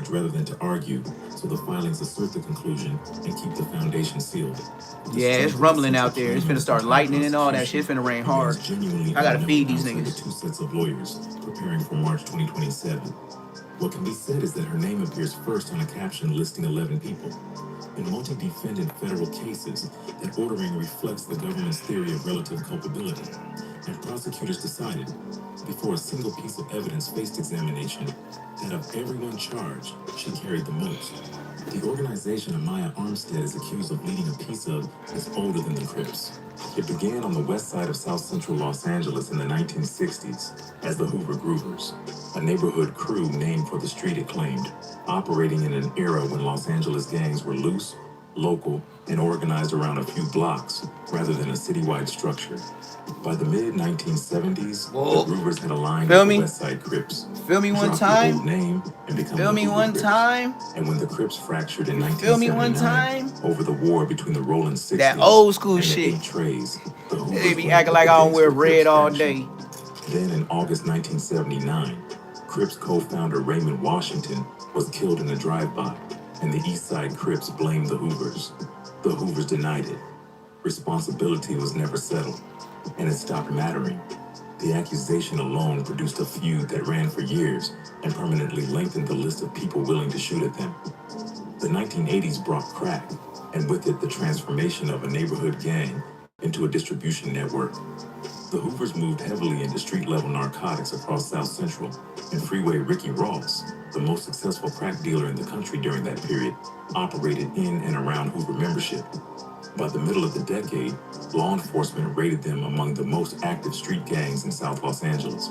Rather than to argue, so the filings assert the conclusion and keep the foundation sealed. Yeah, it's rumbling out there. It's finna start lightning and all that shit. It's finna rain hard. I gotta feed these niggas. The two sets of lawyers preparing for March 2027. What can be said is that her name appears first on a caption listing 11 people. In multi-defendant federal cases, that ordering reflects the government's theory of relative culpability, and prosecutors decided, before a single piece of evidence faced examination, that of everyone charged, she carried the most. The organization Amaya Armstead is accused of leading a piece of is older than the Crips. It began on the west side of South Central Los Angeles in the 1960s as the Hoover Groovers, a neighborhood crew named for the street it claimed, operating in an era when Los Angeles gangs were loose, local, and organized around a few blocks rather than a citywide structure. By the mid-1970s, the Groovers had aligned with the West Side Crips. Feel me one time? Old name and become Feel me one time? And when the Crips fractured in 1979 over the war between the Rolling Sixties, that old school and shit. The Eight Trays, They be acting like I don't wear red all day. Then in August 1979, Crips co-founder Raymond Washington was killed in a drive-by, and the East Side Crips blamed the Hoovers. The Hoovers denied it. Responsibility was never settled, and it stopped mattering. The accusation alone produced a feud that ran for years and permanently lengthened the list of people willing to shoot at them. The 1980s brought crack, and with it the transformation of a neighborhood gang into a distribution network. The Hoovers moved heavily into street-level narcotics across South Central, and Freeway Ricky Ross, the most successful crack dealer in the country during that period, operated in and around Hoover membership. By the middle of the decade, law enforcement rated them among the most active street gangs in South Los Angeles.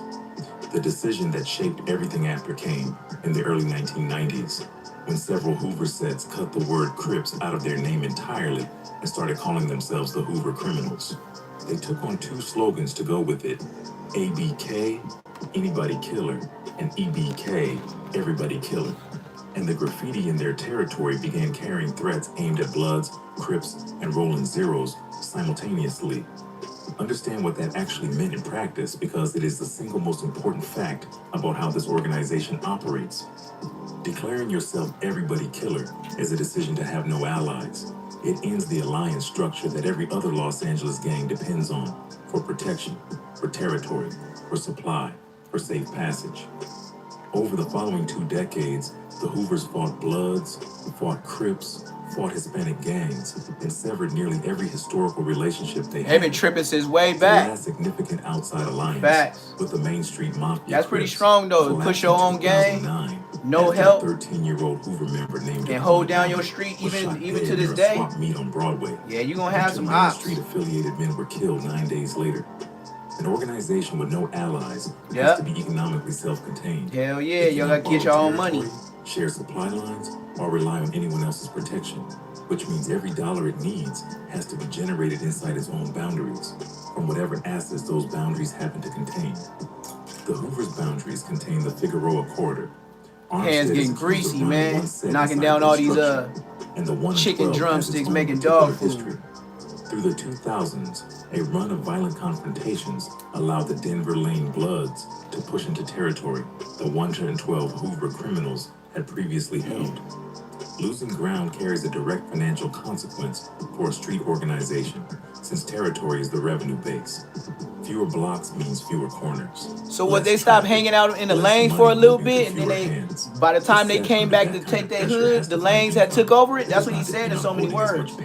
The decision that shaped everything after came in the early 1990s, when several Hoover sets cut the word Crips out of their name entirely and started calling themselves the Hoover Criminals. They took on two slogans to go with it: ABK, Anybody Killer, and EBK, Everybody Killer. And the graffiti in their territory began carrying threats aimed at Bloods, Crips, and Rolling Zeros simultaneously. Understand what that actually meant in practice, because it is the single most important fact about how this organization operates. Declaring yourself Everybody Killer is a decision to have no allies. It ends the alliance structure that every other Los Angeles gang depends on for protection, for territory, for supply, for safe passage. Over the following 2 decades, the Hoovers fought Bloods, fought Crips, fought Hispanic gangs, and severed nearly every historical relationship they had. They've been tripping since way back. The last significant outside alliance Facts. with the Main Street Mafia. That's pretty strong though. Push your own gang, no help, 13-year-old Hoover member named and hold down your street even to this day. Swap meet on Broadway. Yeah, you gonna have some Main ops. Street affiliated men were killed 9 days later. An organization with no allies Yep. has to be economically self-contained. Hell yeah, y'all gotta get your own money. Share supply lines, or rely on anyone else's protection, which means every dollar it needs has to be generated inside its own boundaries, from whatever assets those boundaries happen to contain. The Hoover's boundaries contain the Figueroa Corridor. Hands getting greasy, man. Knocking down all these and the chicken drumsticks, making dog food. Through the 2000s, a run of violent confrontations allowed the Denver Lane Bloods to push into territory the 112 Hoover criminals had previously held. Losing ground carries a direct financial consequence for a street organization, since territory is the revenue base. Fewer blocks means fewer corners. So what, they stopped hanging out in the lanes for a little bit, and then by the time they came back to take their hood, the lanes had took over it? That's what he said in so many words.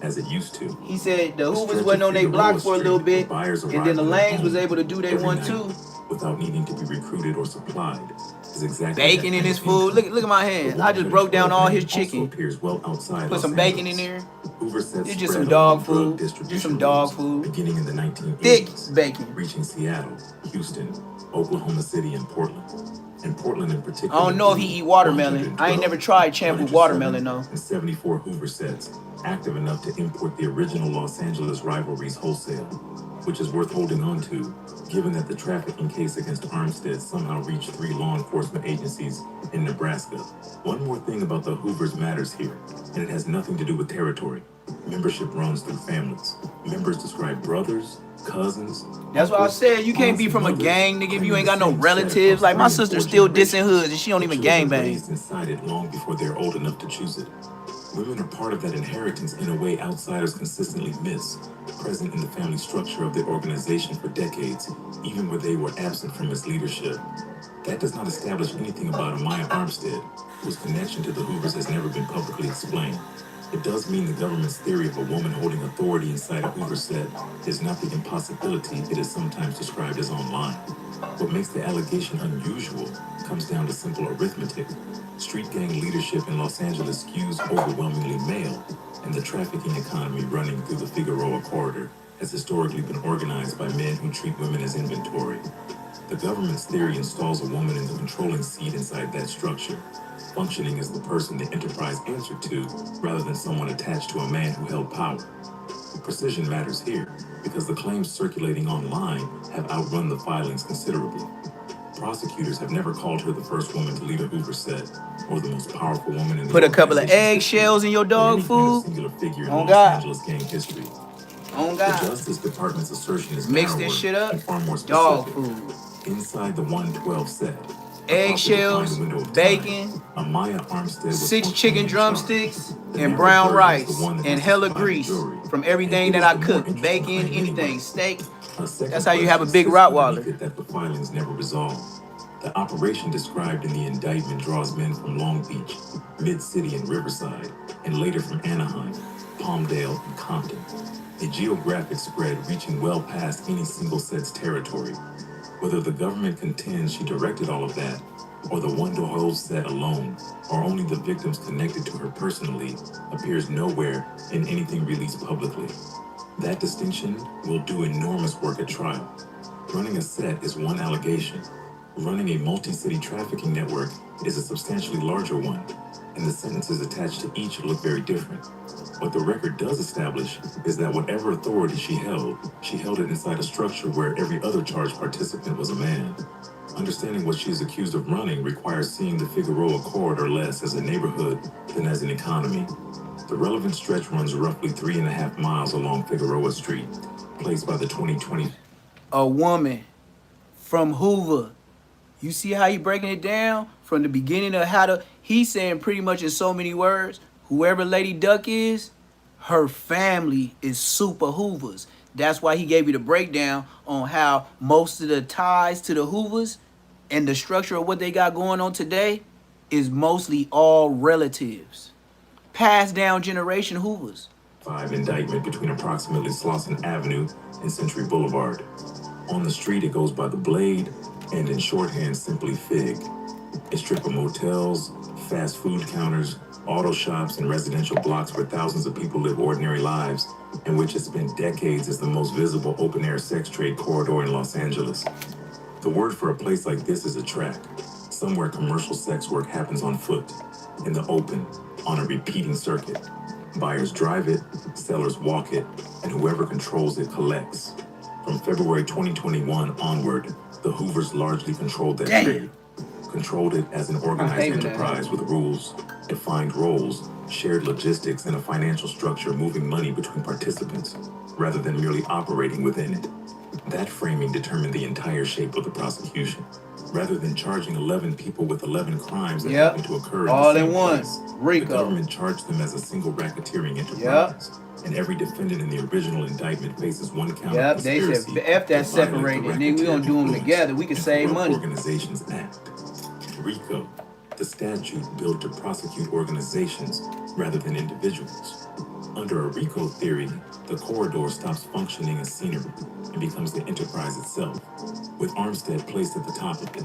As it used to. He said the Hoovers wasn't on their block for a little bit, and then the lanes was able to do their one too. Without needing to be recruited or supplied. is exactly Bacon that in kind his of food. income. Look at my The hands. I woman just with broke down 12 all name his also chicken. appears well outside Put Los some bacon in Angeles. there. Hoover set It's just some spread dog along drug food. Just some distribution dog routes food. beginning in the Thick 1980s, bacon. reaching Seattle, Houston, Oklahoma City, and Portland. And Portland in I particular don't know if grew he eat watermelon. I ain't 112, never tried champ with 107, watermelon though. and 74 Hoover sets, active enough to import the original Los Angeles rivalries wholesale, which is worth holding on to, given that the trafficking case against Armstead somehow reached 3 law enforcement agencies in Nebraska. One more thing about the Hoovers matters here, and it has nothing to do with territory. Membership runs through families. Members describe brothers, cousins. That's why I uncles, said you can't aunts, be and from a mothers, gang, nigga, if you claiming ain't the got no same set relatives. across Like 3 my and 4 sister still dissing generations. hoods and she don't The even children gang bang. raised inside it long before they're old enough to choose it. Women are part of that inheritance in a way outsiders consistently miss, present in the family structure of the organization for decades, even where they were absent from its leadership. That does not establish anything about Amaya Armstead, whose connection to the Hoovers has never been publicly explained. It does mean the government's theory of a woman holding authority inside a Hoover set is not the impossibility it is sometimes described as online. What makes the allegation unusual comes down to simple arithmetic. Street gang leadership in Los Angeles skews overwhelmingly male, and the trafficking economy running through the Figueroa corridor has historically been organized by men who treat women as inventory. The government's theory installs a woman in the controlling seat inside that structure, functioning as the person the enterprise answered to, rather than someone attached to a man who held power. Precision matters here, because the claims circulating online have outrun the filings considerably. Prosecutors have never called her the first woman to lead a Hoover set, or the most powerful woman in the Put a couple of organization's history, eggshells in your or dog any kind of food. singular figure in On Los God. Angeles gang history. On The God. Justice Department's assertion is Mix narrower this shit up. and far more Dog specific. food. Inside the 112 set, Eggshells, across the defined window of bacon, time, Amaya Armstead was 6 chicken functionally in charge. drumsticks, The and narrow brown version is rice, the one that and has to hella survive the grease jury, from and everything it that is I the more cook. interesting Bacon, claim anything, anyway. steak. A second That's how you have a question big sits underneath Rottweiler. it that the filings never resolved. The operation described in the indictment draws men from Long Beach, Mid-City, and Riverside, and later from Anaheim, Palmdale, and Compton. A geographic spread reaching well past any single set's territory. Whether the government contends she directed all of that, or the one-to-hold set alone, or only the victims connected to her personally, appears nowhere in anything released publicly. That distinction will do enormous work at trial. Running a set is one allegation. Running a multi-city trafficking network is a substantially larger one, and the sentences attached to each look very different. What the record does establish is that whatever authority she held it inside a structure where every other charged participant was a man. Understanding what she is accused of running requires seeing the Figueroa corridor less as a neighborhood than as an economy. The relevant stretch runs roughly 3.5 miles along Figueroa Street, placed by the 2020. A woman from Hoover. You see how he breaking it down from the beginning of how to. He's saying pretty much in so many words. Whoever Lady Duck is, her family is super Hoovers. That's why he gave you the breakdown on how most of the ties to the Hoovers and the structure of what they got going on today is mostly all relatives. Passed down generation Hoovers. 5 indictment between approximately Slauson Avenue and Century Boulevard. On the street, it goes by the Blade, and in shorthand, simply Fig. A strip of motels, fast food counters, auto shops, and residential blocks where thousands of people live ordinary lives, and which has spent decades as the most visible open-air sex trade corridor in Los Angeles. The word for a place like this is a track, somewhere commercial sex work happens on foot, in the open, on a repeating circuit. Buyers drive it, sellers walk it, and whoever controls it collects. From February 2021 onward, the Hoovers largely controlled that trade. Controlled it as an organized enterprise with rules, defined roles, shared logistics, and a financial structure moving money between participants, rather than merely operating within it. That framing determined the entire shape of the prosecution. Rather than charging 11 people with 11 crimes that happened to occur in all the same in one. place, Rico. the government charged them as a single racketeering enterprise. And every defendant in the original indictment faces one count of conspiracy. They said F that separated. Nigga, we gonna do them together. We can save money. Organizations Act. RICO, the statute built to prosecute organizations rather than individuals. Under a RICO theory, the corridor stops functioning as scenery and becomes the enterprise itself, with Armstead placed at the top of it.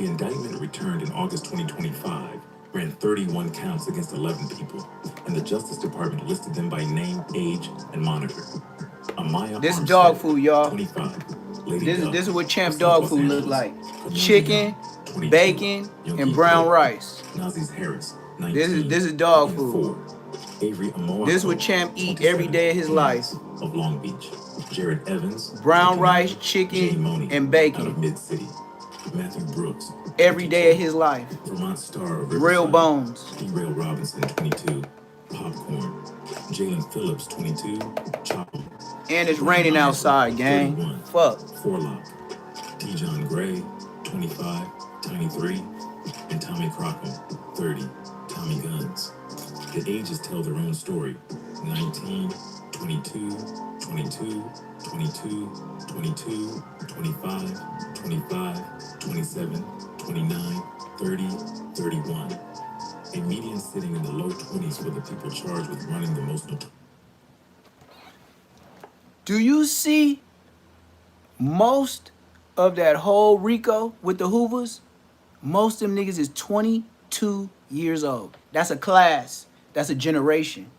The indictment returned in August 2025 ran 31 counts against 11 people, and the Justice Department listed them by name, age, and monitor. Amaya This is Armstead, dog food, y'all. 25. Lady This Duck, is what champ of South dog Los food look Angeles. like. Cornelia Chicken, Young, 22. bacon, Young and Keith brown Cole. rice. Nazis Harris, 19. This is dog Ian food. Ford. Avery Amoako, This is what champ eat every 27, day of his life. Kings of Long Beach. Jared Evans, Brown 29. rice, Jay chicken, Money, and out bacon of Mid-City. Matthew Brooks, every day of 52. his life. Vermont Star of Real Riverside. bones. D-Rail Robinson, 22. Popcorn. Jalen Phillips, 22. Chopper. And it's raining outside, gang. 31. Fuck. Forlock. T. John Gray, 25. Tiny 3. And Tommy Crockham, 30. Tommy Guns. The ages tell their own story. 19, 22, 22, 22, 22, 25, 25, 27, 29, 30, 31. A median sitting in the low 20s for the people charged with running the most notorious. Do you see most of that whole Rico with the Hoovers? Most of them niggas is 22 years old. That's a class. That's a generation.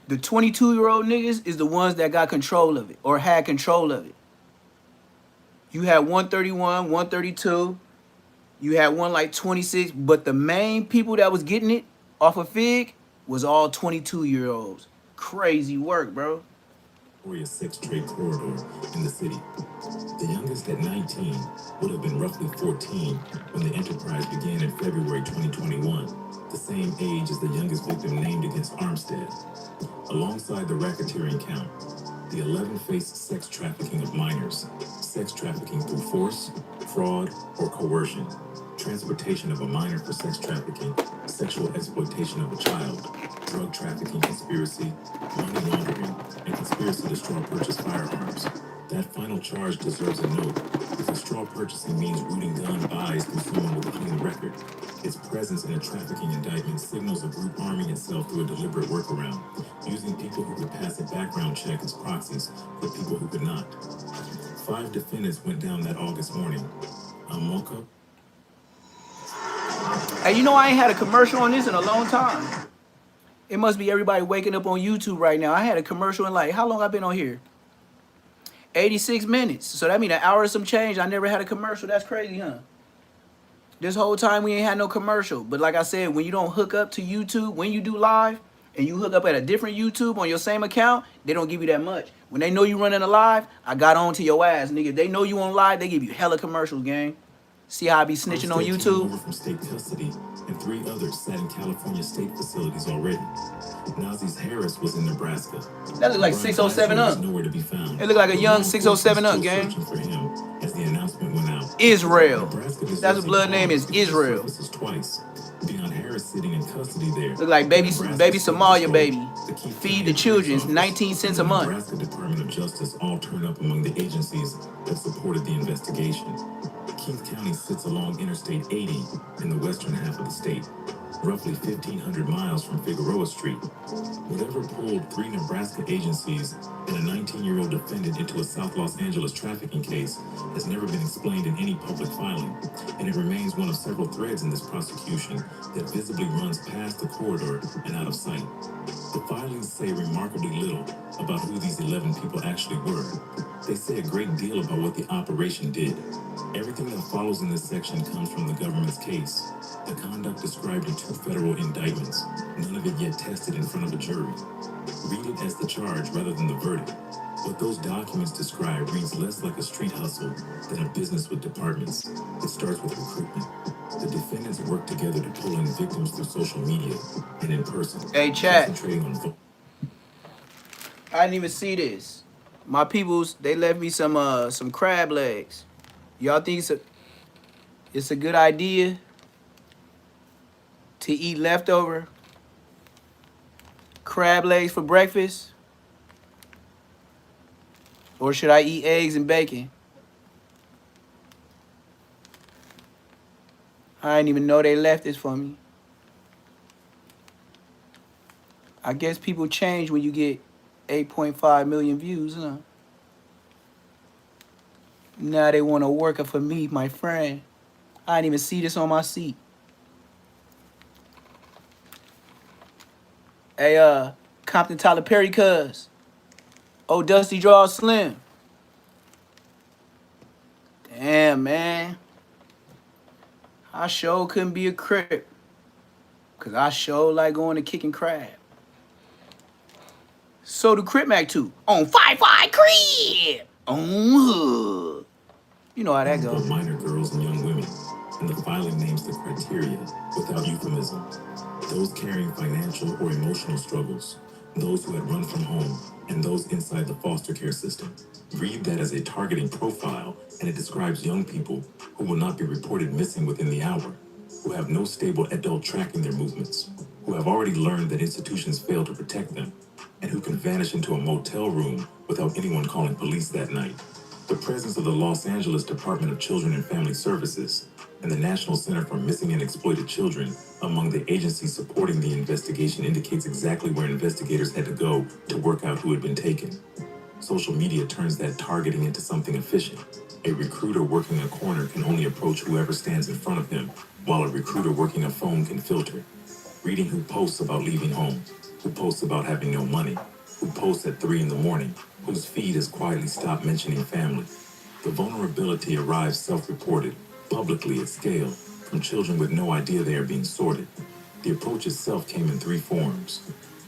The 22-year-old niggas is the ones that got control of it or had control of it. You had 131, 132. You had one like 26. But the main people that was getting it off of Fig was all 22-year-olds. Crazy work, bro. Sex trade corridor in the city. The youngest at 19 would have been roughly 14 when the enterprise began in February 2021, the same age as the youngest victim named against Armstead. Alongside the racketeering count, the 11 faced sex trafficking of minors, sex trafficking through force, fraud, or coercion, transportation of a minor for sex trafficking, sexual exploitation of a child, drug trafficking conspiracy, money laundering, and conspiracy to straw purchase firearms. That final charge deserves a note, because straw purchasing means rooting gun buys through someone with a clean record. Its presence in a trafficking indictment signals a group arming itself through a deliberate workaround, using people who could pass a background check as proxies for people who could not. 5 defendants went down that August morning. Amoka. Hey, you know I ain't had a commercial on this in a long time. It must be everybody waking up on YouTube right now. I had a commercial in like, how long I been on here? 86 minutes. So that mean an hour or some change. I never had a commercial. That's crazy, huh? This whole time we ain't had no commercial. But like I said, when you don't hook up to YouTube, when you do live, and you hook up at a different YouTube on your same account, they don't give you that much. When they know you running a live, I got on to your ass, nigga. If they know you on live, they give you hella commercials, gang. See how I be snitching on YouTube? Over from state custody, and 3 others sat in California state facilities already. Nazis Harris was in Nebraska. That look like 607 up. Nowhere to be found. It look like a young 607 up, gang. For him as the announcement went out. Israel. That's what blood name is, Israel. Twice. Beyond Harris sitting in custody there. Look like baby Somalia baby. Feed the children, 19 cents a month. Nebraska Department of Justice all turn up among the agencies that supported the investigation. Keith County sits along Interstate 80 in the western half of the state, roughly 1,500 miles from Figueroa Street. Whatever pulled 3 Nebraska agencies and a 19-year-old defendant into a South Los Angeles trafficking case has never been explained in any public filing, and it remains one of several threads in this prosecution that visibly runs past the corridor and out of sight. The filings say remarkably little about who these 11 people actually were. They say a great deal about what the operation did. Everything that follows in this section comes from the government's case. The conduct described in 2 federal indictments, none of it yet tested in front of a jury. Read it as the charge rather than the verdict. What those documents describe reads less like a street hustle than a business with departments. It starts with recruitment. The defendants work together to pull in victims through social media and in person. Hey, chat. Concentrating on I didn't even see this. My peoples, they left me some crab legs. Y'all think it's a good idea to eat leftover crab legs for breakfast? Or should I eat eggs and bacon? I didn't even know they left this for me. I guess people change when you get 8.5 million views, huh? Now they want to work for me, my friend. I didn't even see this on my seat. Hey, Compton Tyler Perry cuz. Oh, Dusty Draw Slim. Damn, man. I sure couldn't be a crip. Cause I sure like going to kicking crab. So do Crip Mac too. On 5-5 Crib. On hood. You know how that But goes. minor girls and young women, and the filing names the criteria without euphemism. Those carrying financial or emotional struggles, those who had run from home, and those inside the foster care system. Read that as a targeting profile, and it describes young people who will not be reported missing within the hour, who have no stable adult tracking their movements, who have already learned that institutions fail to protect them, and who can vanish into a motel room without anyone calling police that night. The presence of the Los Angeles Department of Children and Family Services and the National Center for Missing and Exploited Children among the agencies supporting the investigation indicates exactly where investigators had to go to work out who had been taken. Social media turns that targeting into something efficient. A recruiter working a corner can only approach whoever stands in front of him, while a recruiter working a phone can filter. Reading who posts about leaving home, who posts about having no money, who posts at 3 in the morning, whose feed has quietly stopped mentioning family. The vulnerability arrives self-reported, publicly at scale, from children with no idea they are being sorted. The approach itself came in 3 forms: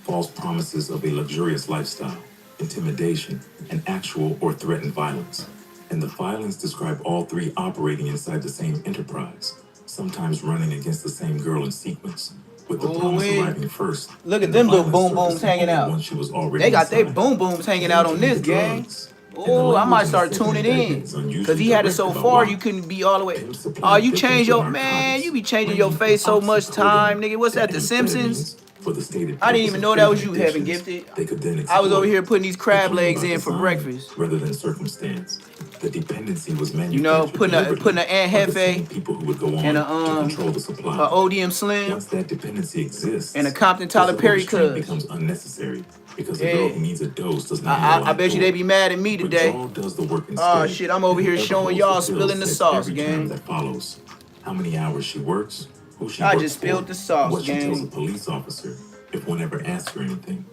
false promises of a luxurious lifestyle, intimidation, and actual or threatened violence. And the filings describe all 3 operating inside the same enterprise, sometimes running against the same girl in sequence, with the promise arriving first. Look at and the them little violence boom booms surfacing hanging only out. once she was already They got their inside. boom booms hanging Then out on came this the gang. drugs, and the Oh, I language might in the start second tuning indictment in. is unusually Cause he had it direct so about far why. you couldn't be all the way. Pimps Oh, supply you victims change with your man, you narcotics, be changing your ranging from face so much time, oxycodone nigga. What's to that, The Simpsons? amphetamines for the stated I didn't purpose even of know that treating was you, Heaven addictions Gifted. they could then I was over exploit. here putting these They crab claim legs by in for design breakfast. rather than circumstance. The dependency was You know, manufactured putting deliberately an Aunt by the same Hefe people who would go and on to control the supply. a ODM Slim Once that dependency and a exists, Compton Tyler physical Perry restraint cuz. becomes unnecessary because the girl Yeah. who needs a dose does not need a I locked bet you they door. be mad at me today. Withdrawal does the work Oh instead, shit, I'm over and here whoever showing holds the y'all pill spilling the sets sauce, every term gang. that follows. How many hours she works, who she I works just for, spilled the sauce, what she tells a gang. police officer if one ever asks her anything.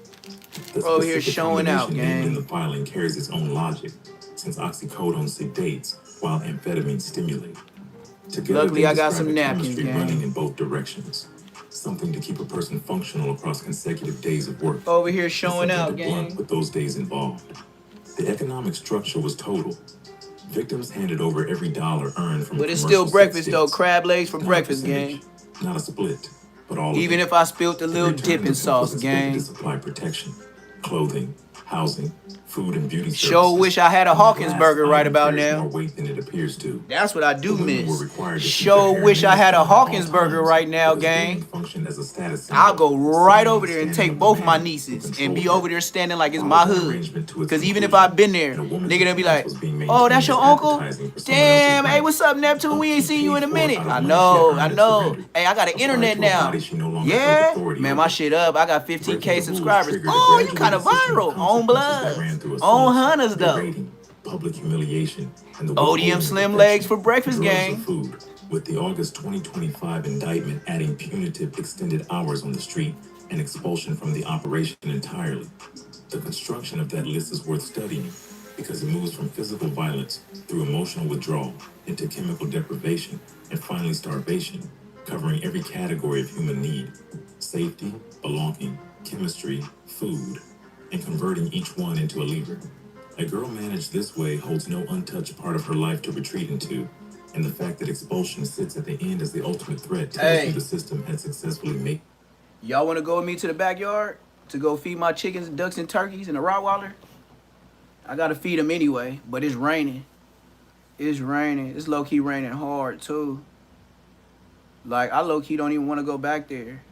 The We're over here specific showing out, combination named in the gang. filing carries its own logic, since oxycodone sedates while amphetamines stimulate. Together, Luckily, they I got describe some a napkins, chemistry running gang. in both directions. Something to keep a person functional across consecutive days of work, Over here and showing something to out, blunt gang. with those days involved. The economic structure was total. Victims handed over every dollar earned from But it's still commercial sex breakfast, though. hits. Crab legs for Not a breakfast, percentage, gang. not a split, but all of Even it. if I spilled the In little return, dipping the pimp was sauce, expected to gang. supply protection, clothing, housing, food and beauty Sure services. wish I had a And that Hawkins last burger right item about carries more now. weight than it appears to. That's what I The do women were miss. required to keep their Sure hair and wish I nails had a done at all Hawkins burger times right now, because grooming gang. functioned as a status I'll symbol, go right signaling over the there and standing take of the both my man who nieces and controlled be her. over there standing like it's Followed my that hood. arrangement to its Because even if I've conclusion, been there, and a woman's nigga, they'll be appearance like, was being oh, that's maintained your as uncle? advertising for someone else's Damn, hey, bank. what's up, Neptune? We ain't Upkeep seen you paid in a for minute. out of I money she had know, I earned as know. surrender, Hey, I got an applied internet to a body now. she no longer held Yeah? authority Man, my over. shit up. I got Breaking 15K the rules subscribers. triggered a Oh, you kind graduated of system of viral. On consequences that Bloods. ran through On assaults, Hunters, though. berating, public humiliation, and the ODM withholding of Slim Legs affection, for breakfast, drugs or gang. food, with the August 2025 indictment adding punitive extended hours on the street and expulsion from the operation entirely. The construction of that list is worth studying because it moves from physical violence through emotional withdrawal into chemical deprivation and finally starvation, covering every category of human need: safety, belonging, chemistry, food, and converting each one into a lever. A girl managed this way holds no untouched part of her life to retreat into, and the fact that expulsion sits at the end as the ultimate threat tells you Hey, the system had successfully made. y'all want to go with me to the backyard to go feed my chickens, ducks, and turkeys and a Rottweiler? I got to feed them anyway, but it's raining. It's raining. It's low-key raining hard, too. Like, I low-key don't even want to go back there.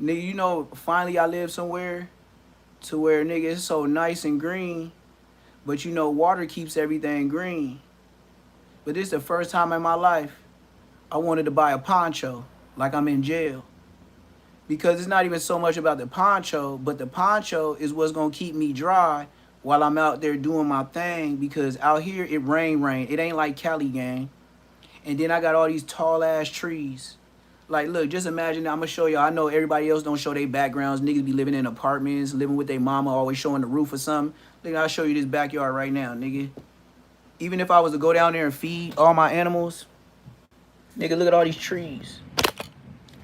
Nigga, you know, finally I live somewhere to where, nigga, it's so nice and green, but you know, water keeps everything green. But this is the first time in my life I wanted to buy a poncho like I'm in jail. Because it's not even so much about the poncho, but the poncho is what's going to keep me dry while I'm out there doing my thing, because out here it rain. It ain't like Cali, gang. And then I got all these tall ass trees. Like, look, just imagine. I'm gonna show y'all. I know everybody else don't show their backgrounds. Niggas be living in apartments, living with their mama, always showing the roof or something. Look, I'll show you this backyard right now, nigga. Even if I was to go down there and feed all my animals, nigga, look at all these trees.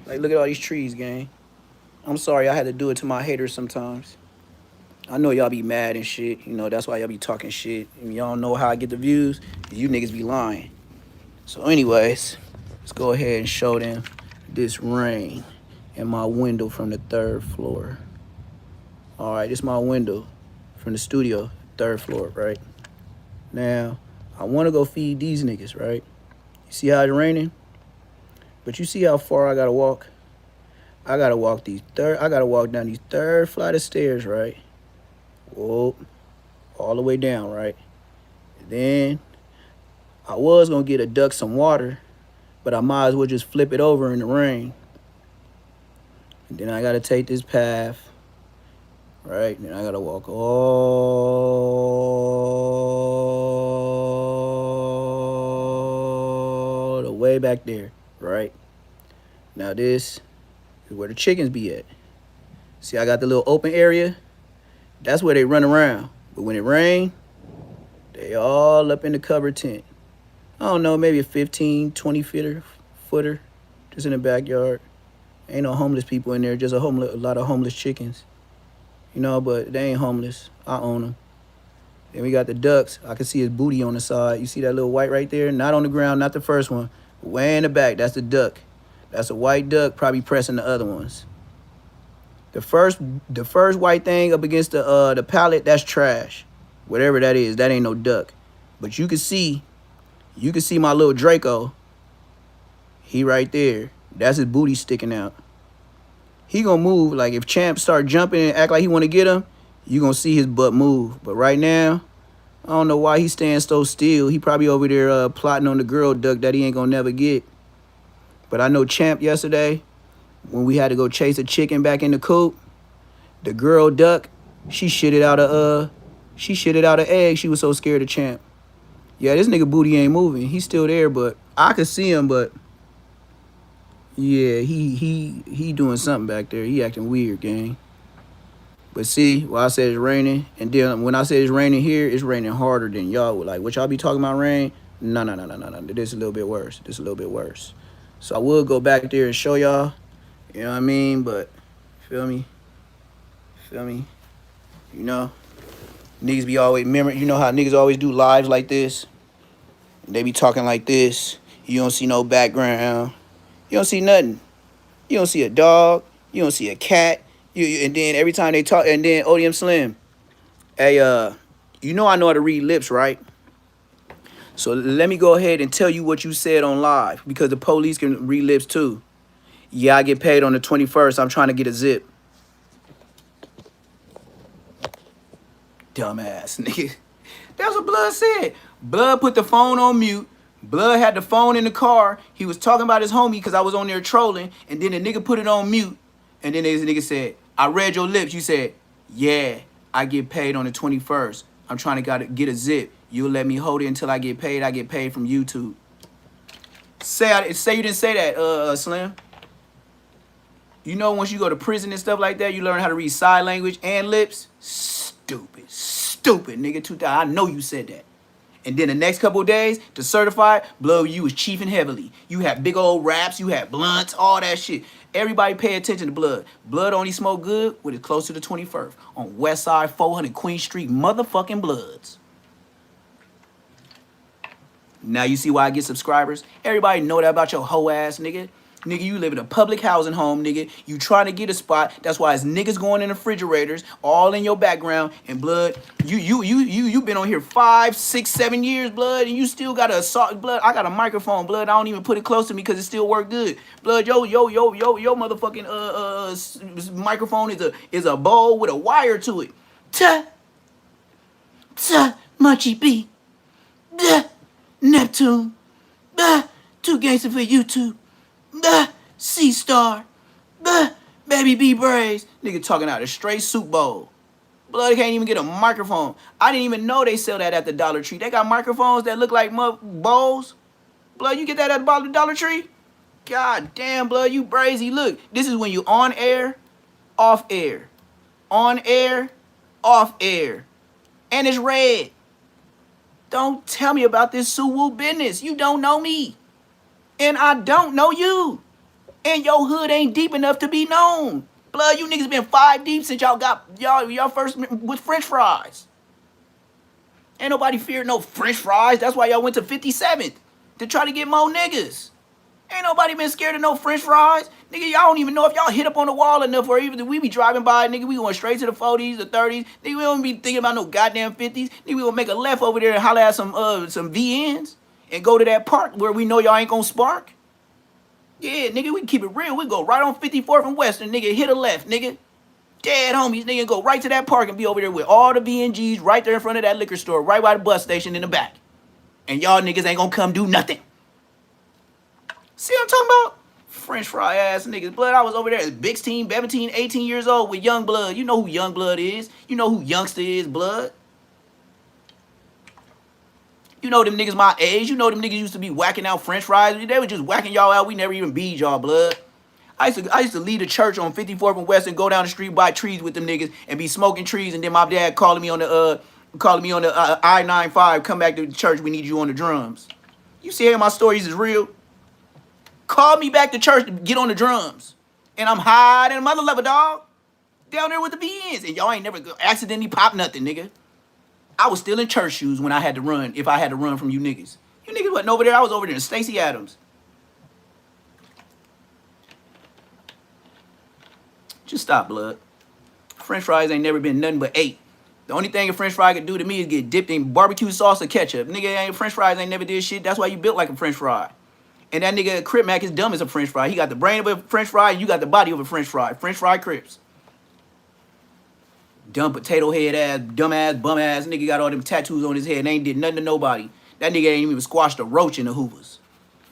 Like, look at all these trees, gang. I'm sorry I had to do it to my haters sometimes. I know y'all be mad and shit. You know, that's why y'all be talking shit. And y'all know how I get the views. You niggas be lying. So anyways, let's go ahead and show them this rain in my window from the 3rd floor. All right, this is my window from the studio, 3rd floor, right? Now, I want to go feed these niggas, right? You see how it's raining? But you see how far I gotta walk? I gotta walk down these 3rd flight of stairs, right? Whoa, all the way down, right? And then I was gonna get a duck some water, but I might as well just flip it over in the rain. And then I gotta take this path, right? And then I gotta walk all the way back there, right? Now this is where the chickens be at. See, I got the little open area. That's where they run around. But when it rain, they all up in the covered tent. I don't know, maybe a 15, 20 footer, just in the backyard. Ain't no homeless people in there, just a lot of homeless chickens. You know, but they ain't homeless. I own them. Then we got the ducks. I can see his booty on the side. You see that little white right there? Not on the ground, not the first one. Way in the back, that's the duck. That's a white duck, probably pressing the other ones. The first white thing up against the pallet, that's trash. Whatever that is, that ain't no duck. But you can see my little Draco. He right there. That's his booty sticking out. He gonna move. Like, if Champ start jumping and act like he want to get him, you gonna see his butt move. But right now, I don't know why he stands so still. He probably over there plotting on the girl duck that he ain't gonna never get. But I know Champ yesterday, when we had to go chase a chicken back in the coop, the girl duck, she shitted out an egg. She was so scared of Champ. Yeah, this nigga booty ain't moving. He's still there, but I could see him, but yeah, he doing something back there. He acting weird, gang. But see, well, I said it's raining, and then when I said it's raining here, it's raining harder than y'all would. Like, what y'all be talking about rain? No. This is a little bit worse. So I would go back there and show y'all, you know what I mean? But, feel me? You know? Niggas be always, remember, you know how niggas always do lives like this? They be talking like this. You don't see no background. You don't see nothing. You don't see a dog. You don't see a cat. And then every time they talk, and then ODM Slim, hey, you know I know how to read lips, right? So let me go ahead and tell you what you said on live, because the police can read lips too. Yeah, I get paid on the 21st. I'm trying to get a zip. Dumbass nigga. That's what Blood said. Blood put the phone on mute. Blood had the phone in the car. He was talking about his homie because I was on there trolling. And then the nigga put it on mute. And then this nigga said, I read your lips. You said, yeah, I get paid on the 21st. I'm trying to get a zip. You'll let me hold it until I get paid. I get paid from YouTube. Say you didn't say that, Slim. You know, once you go to prison and stuff like that, you learn how to read sign language and lips. Stupid, nigga. 2000. I know you said that. And then the next couple of days, to certify, Blood, you was chiefing heavily. You had big old raps, you had blunts, all that shit. Everybody pay attention to Blood. Blood only smoke good when it's close to the 21st on West Side 400 Queen Street, motherfucking Bloods. Now you see why I get subscribers? Everybody know that about your hoe ass, nigga. Nigga, you live in a public housing home, nigga. You trying to get a spot. That's why it's niggas going in the refrigerators, all in your background. And Blood, you been on here 5, 6, 7 years, Blood, and you still got a assault. Blood, I got a microphone, Blood. I don't even put it close to me because it still work good. Blood, yo, motherfucking microphone is a bowl with a wire to it. Munchy B. Neptune. Too gangster for YouTube. C-Star. Baby B Braves. Nigga talking out a straight soup bowl. Blood can't even get a microphone. I didn't even know they sell that at the Dollar Tree. They got microphones that look like bowls. Blood, you get that at the Dollar Tree? God damn, blood, you brazy. Look, this is when you on air, off air. On air, off air. And it's red. Don't tell me about this Suwoo business. You don't know me. And I don't know you. And your hood ain't deep enough to be known. Blood, you niggas been 5 deep since y'all first with French fries. Ain't nobody feared no French fries. That's why y'all went to 57th to try to get more niggas. Ain't nobody been scared of no French fries. Nigga, y'all don't even know if y'all hit up on the wall enough or even we be driving by, nigga, we going straight to the 40s, the 30s. Nigga, we don't be thinking about no goddamn 50s. Nigga, we gonna make a left over there and holler at some VNs and go to that park where we know y'all ain't gonna spark. Yeah, nigga, we can keep it real. We go right on 54th and Western, nigga, hit a left, nigga. Dead homies, nigga, go right to that park and be over there with all the VNGs right there in front of that liquor store, right by the bus station in the back. And y'all niggas ain't gonna come do nothing. See what I'm talking about? French fry ass niggas. Blood, I was over there at 16, 17, 18 years old with Young Blood. You know who Young Blood is. You know who Youngster is, Blood. You know them niggas my age. You know them niggas used to be whacking out French fries. They were just whacking y'all out. We never even beat y'all, Blood. I used to lead a church on 54th and West and go down the street, buy trees with them niggas and be smoking trees. And then my dad calling me on the I-95, come back to the church. We need you on the drums. You see how my stories is real? Call me back to church to get on the drums. And I'm high in mother level, dog. Down there with the BNs. And y'all ain't never accidentally pop nothing, nigga. I was still in church shoes when I had to run, if I had to run from you niggas. You niggas wasn't over there. I was over there in Stacey Adams. Just stop, blood. French fries ain't never been nothing but 8. The only thing a French fry could do to me is get dipped in barbecue sauce or ketchup. Nigga, French fries ain't never did shit. That's why you built like a French fry. And that nigga Crip Mac is dumb as a French fry. He got the brain of a French fry and you got the body of a French fry. French fry Crips. Dumb potato head ass, dumb ass, bum ass. Nigga got all them tattoos on his head and ain't did nothing to nobody. That nigga ain't even squashed a roach in the Hoovers.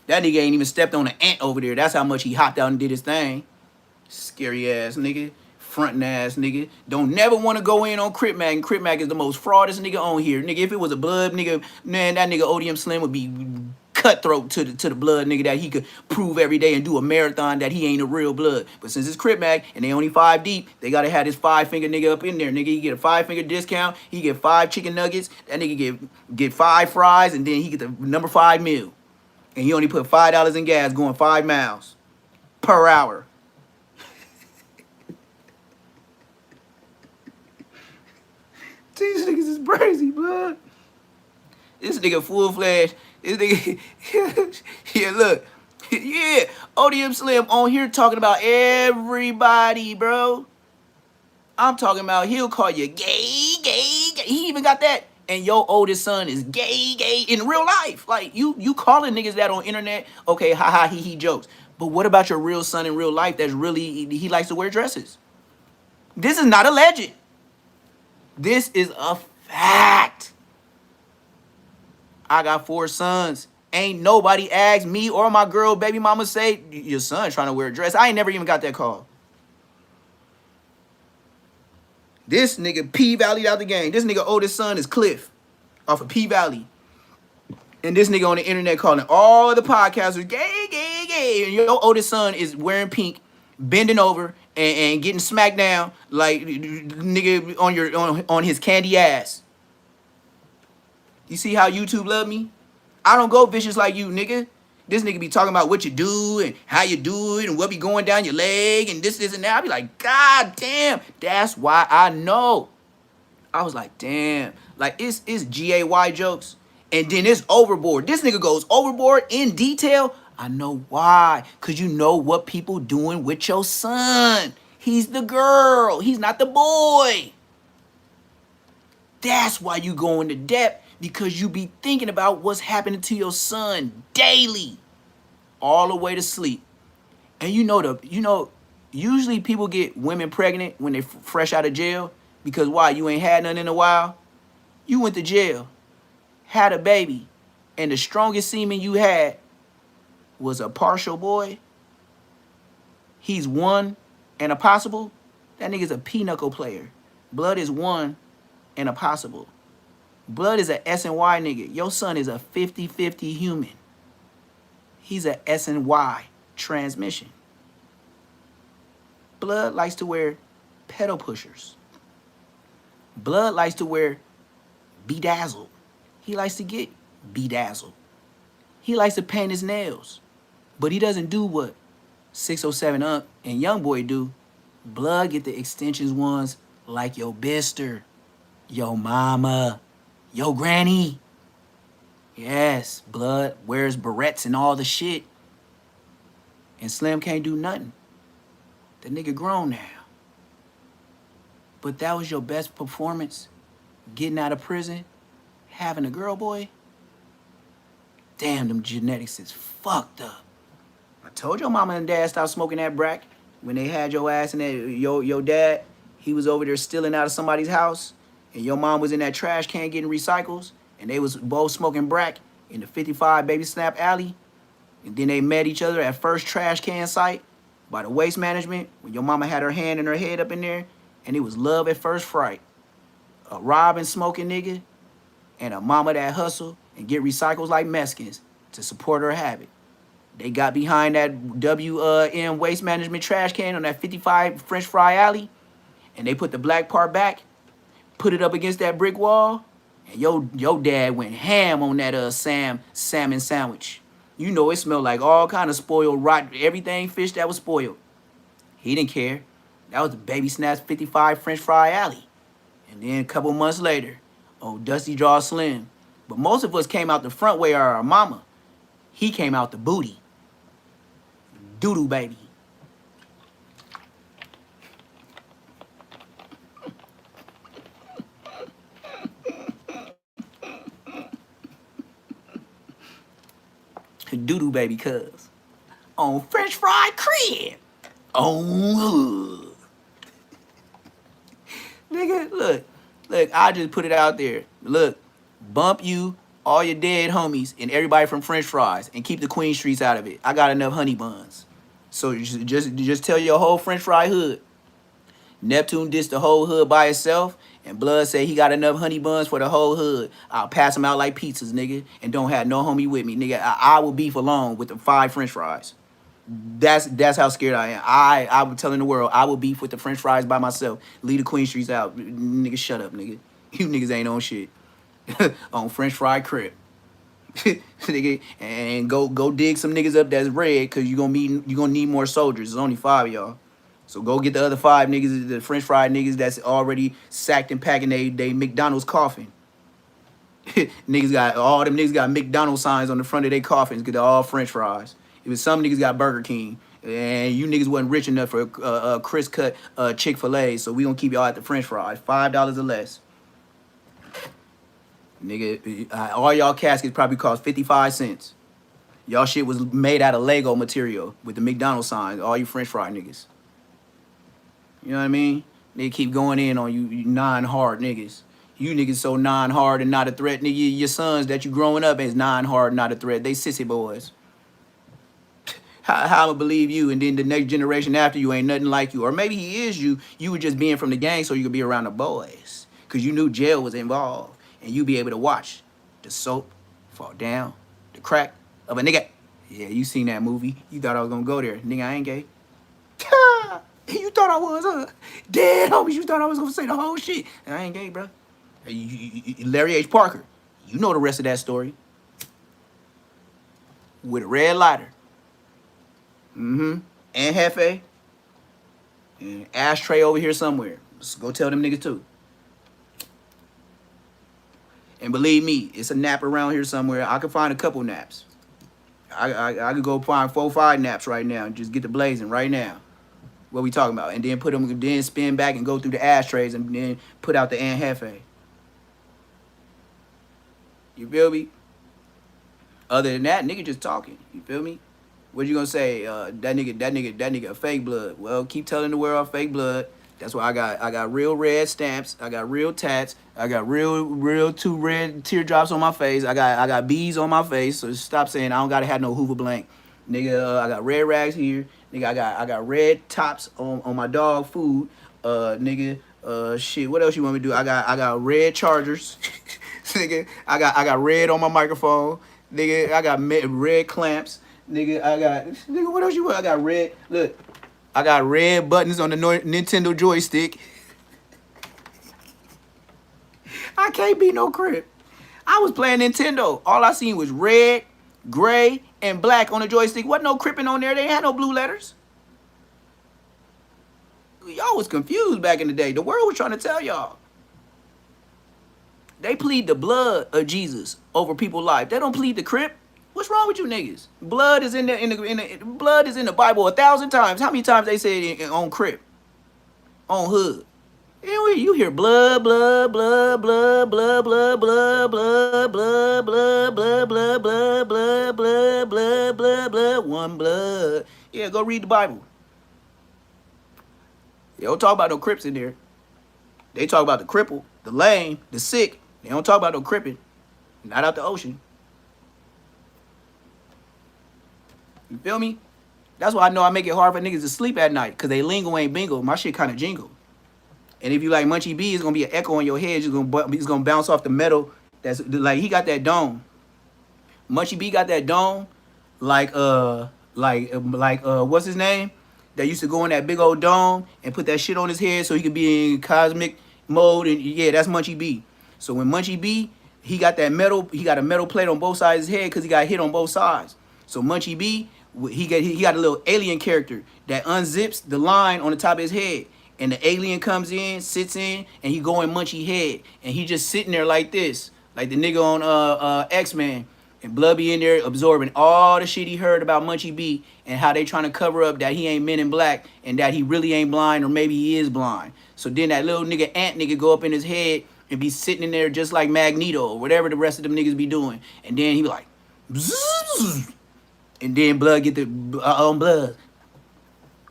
That nigga ain't even stepped on an ant over there. That's how much he hopped out and did his thing. Scary ass nigga. Frontin' ass nigga. Don't never want to go in on Crip Mac. And Crip Mac is the most fraudest nigga on here. Nigga, if it was a blood nigga, man, that nigga ODM Slim would be cutthroat to the blood nigga that he could prove every day and do a marathon that he ain't a real blood. But since it's Crip Mac and they only 5 deep, they gotta have this 5-finger nigga up in there. Nigga, he get a 5-finger discount. He get 5 chicken nuggets. That nigga get 5 fries and then he get the number 5 meal. And he only put $5 in gas going 5 miles per hour. These niggas is crazy, blood. This nigga full-fledged. This nigga, yeah, look. Yeah, ODM Slim on here talking about everybody, bro. I'm talking about he'll call you gay, gay, gay. He even got that. And your oldest son is gay, gay in real life. Like, you calling niggas that on internet, okay, ha, he jokes. But what about your real son in real life that's really, he likes to wear dresses? This is not a legend. This is a fact. I got 4 sons. Ain't nobody asked me or my girl baby mama say, your son trying to wear a dress. I ain't never even got that call. This nigga P-Valley'd out the game. This nigga oldest son is Cliff off of P-Valley. And this nigga on the internet calling all the podcasters gay, gay, gay. And your oldest son is wearing pink, bending over, and getting smacked down like nigga on his candy ass. You see how YouTube love me? I don't go vicious like you, nigga. This nigga be talking about what you do and how you do it and what be going down your leg and this and that. I be like, God damn. That's why I know. I was like, damn. Like, it's GAY jokes. And then it's overboard. This nigga goes overboard in detail. I know why. Because you know what people doing with your son. He's the girl. He's not the boy. That's why you go into depth. Because you be thinking about what's happening to your son daily. All the way to sleep. And usually people get women pregnant when they fresh out of jail. Because why? You ain't had none in a while. You went to jail. Had a baby. And the strongest semen you had was a partial boy. He's 1 and a possible. That nigga's a pinochle player. Blood is one and a possible. Blood is a S and Y nigga. Your son is a 50-50 human. He's a S and Y transmission. Blood likes to wear pedal pushers. Blood likes to wear bedazzled. He likes to get bedazzled. He likes to paint his nails. But he doesn't do what 607 Unc and Youngboy do. Blood get the extensions ones like your bister, your mama, your granny. Yes, Blood wears barrettes and all the shit. And Slim can't do nothing. The nigga grown now. But that was your best performance? Getting out of prison? Having a girl, boy? Damn, them genetics is fucked up. I told your mama and dad stop smoking that brack when they had your ass in that, your dad, he was over there stealing out of somebody's house, and your mom was in that trash can getting recycles, and they was both smoking brack in the 55 Baby Snap Alley, and then they met each other at first trash can site by the waste management when your mama had her hand and her head up in there, and it was love at first fright. A robbing, smoking nigga, and a mama that hustle and get recycles like Mexicans to support her habit. They got behind that WM waste management trash can on that 55 French Fry Alley, and they put the black part back, put it up against that brick wall, and your dad went ham on that salmon sandwich. You know it smelled like all kind of spoiled, rot, everything fish that was spoiled. He didn't care. That was the Baby Snaps 55 French Fry Alley. And then a couple months later, oh, Dusty Jaw Slim. But most of us came out the front way of our mama. He came out the booty. Doodoo baby. Doodoo baby cuz. On French Fry Crib. On hood. Nigga, look, I just put it out there. Look, bump you, all your dead homies, and everybody from French Fries, and keep the Queen Streets out of it. I got enough honey buns. So just tell your whole French Fry hood. Neptune dissed the whole hood by itself, and Blood said he got enough honey buns for the whole hood. I'll pass them out like pizzas, nigga, and don't have no homie with me, nigga. I will beef alone with the 5 French fries. That's how scared I am. I was telling the world I will beef with the French fries by myself. Leave the Queen Streets out, nigga. Shut up, nigga. You niggas ain't on shit. On French Fry Crib. Nigga, and go dig some niggas up that's red, cause you gonna need more soldiers. There's only 5 of y'all. So go get the other 5 niggas, the French fry niggas that's already sacked and packing they McDonald's coffin. All them niggas got McDonald's signs on the front of their coffins because they're all French fries. Even some niggas got Burger King, and you niggas wasn't rich enough for Chris cut Chick-fil-A, so we gonna keep y'all at the French fries, $5 or less. Nigga, all y'all caskets probably cost 55 cents. Y'all shit was made out of Lego material with the McDonald's signs, all you French fry niggas. You know what I mean? They keep going in on you non-hard niggas. You niggas so non-hard and not a threat. Nigga, your sons that you growing up as non-hard, not a threat. They sissy boys. How I'ma believe you, and then the next generation after you ain't nothing like you. Or maybe he is you. You were just being from the gang so you could be around the boys. Because you knew jail was involved. And you be able to watch the soap fall down, the crack of a nigga. Yeah, you seen that movie. You thought I was going to go there. Nigga, I ain't gay. You thought I was, huh? Dead homies, you thought I was going to say the whole shit. And I ain't gay, bro. Larry H. Parker, you know the rest of that story. With a red lighter. And Hefe. And ashtray over here somewhere. Let's go tell them niggas too. And believe me, it's a nap around here somewhere. I could find a couple naps. I could go find 4 or 5 naps right now and just get the blazing right now. What we talking about? And then put them, then spin back and go through the ashtrays and then put out the Aunt Hefe. You feel me? Other than that, nigga just talking. You feel me? What you gonna say? That nigga a fake blood. Well, keep telling the world fake blood. That's why I got real red stamps. I got real tats. I got real 2 red teardrops on my face. I got bees on my face. So stop saying I don't gotta have no Hoover blank. Nigga, I got red rags here. Nigga, I got red tops on my dog food. Nigga, Shit, what else you want me to do? I got red chargers. Nigga, I got red on my microphone. Nigga, I got red clamps. Nigga, what else you want? I got red, look, I got red buttons on the Nintendo joystick. I can't be no crip. I was playing Nintendo. All I seen was red, gray, and black on the joystick. Wasn't no cripping on there. They ain't had no blue letters. Y'all was confused back in the day. The world was trying to tell y'all. They plead the blood of Jesus over people's life. They don't plead the crip. What's wrong with you niggas? Blood is in the blood is in the Bible 1,000 times. How many times they say it on crip? On hood? Anyway, you hear blood, blood, blood, blood, blood, blood, blood, blood, blood, blood, blood, blood, blood, blood, blood, blood, blood, blood, one blood. Yeah, go read the Bible. They don't talk about no crips in there. They talk about the crippled, the lame, the sick. They don't talk about no cripping. Not out the ocean. You feel me? That's why I know I make it hard for niggas to sleep at night, because they lingo ain't bingo. My shit kind of jingle. And if you like Munchie B, it's going to be an echo in your head. It's gonna bounce off the metal. That's like, he got that dome. Munchie B got that dome. Like what's his name? That used to go in that big old dome and put that shit on his head so he could be in cosmic mode. And yeah, that's Munchie B. So when Munchie B, he got that metal, he got a metal plate on both sides of his head because he got hit on both sides. So Munchie B, he got a little alien character that unzips the line on the top of his head. And the alien comes in, sits in, and he go in Munchie head. And he just sitting there like this. Like the nigga on X-Men. And Blood be in there absorbing all the shit he heard about Munchie B and how they trying to cover up that he ain't Men in Black and that he really ain't blind, or maybe he is blind. So then that little nigga ant nigga go up in his head and be sitting in there just like Magneto or whatever the rest of them niggas be doing. And then he be like, bzzz, and then Blood get the on Blood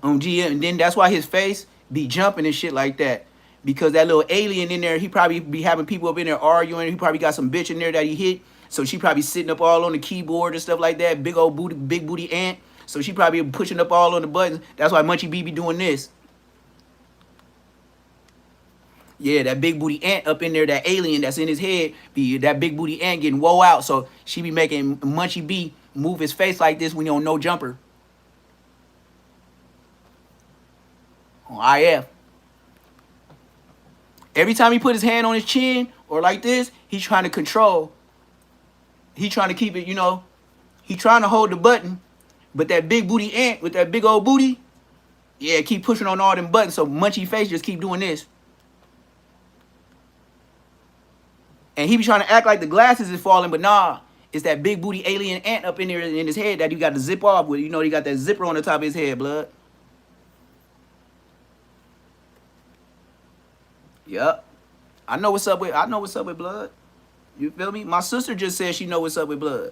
on GM. And then that's why his face be jumping and shit like that. Because that little alien in there, he probably be having people up in there arguing. He probably got some bitch in there that he hit. So she probably sitting up all on the keyboard and stuff like that. Big old booty, big booty ant. So she probably pushing up all on the buttons. That's why Munchie B be doing this. Yeah, that big booty ant up in there, that alien that's in his head, be that big booty ant getting woe out. So she be making Munchie B move his face like this when he on no jumper. On IF. Every time he put his hand on his chin or like this, he's trying to control. He trying to keep it, you know, he trying to hold the button, but that big booty ant with that big old booty, yeah, keep pushing on all them buttons. So Munchie face just keep doing this. And he be trying to act like the glasses is falling, but nah, it's that big booty alien ant up in there in his head that he got to zip off with. You know, he got that zipper on the top of his head, Blood. Yup. I know what's up with Blood. You feel me? My sister just said she know what's up with Blood.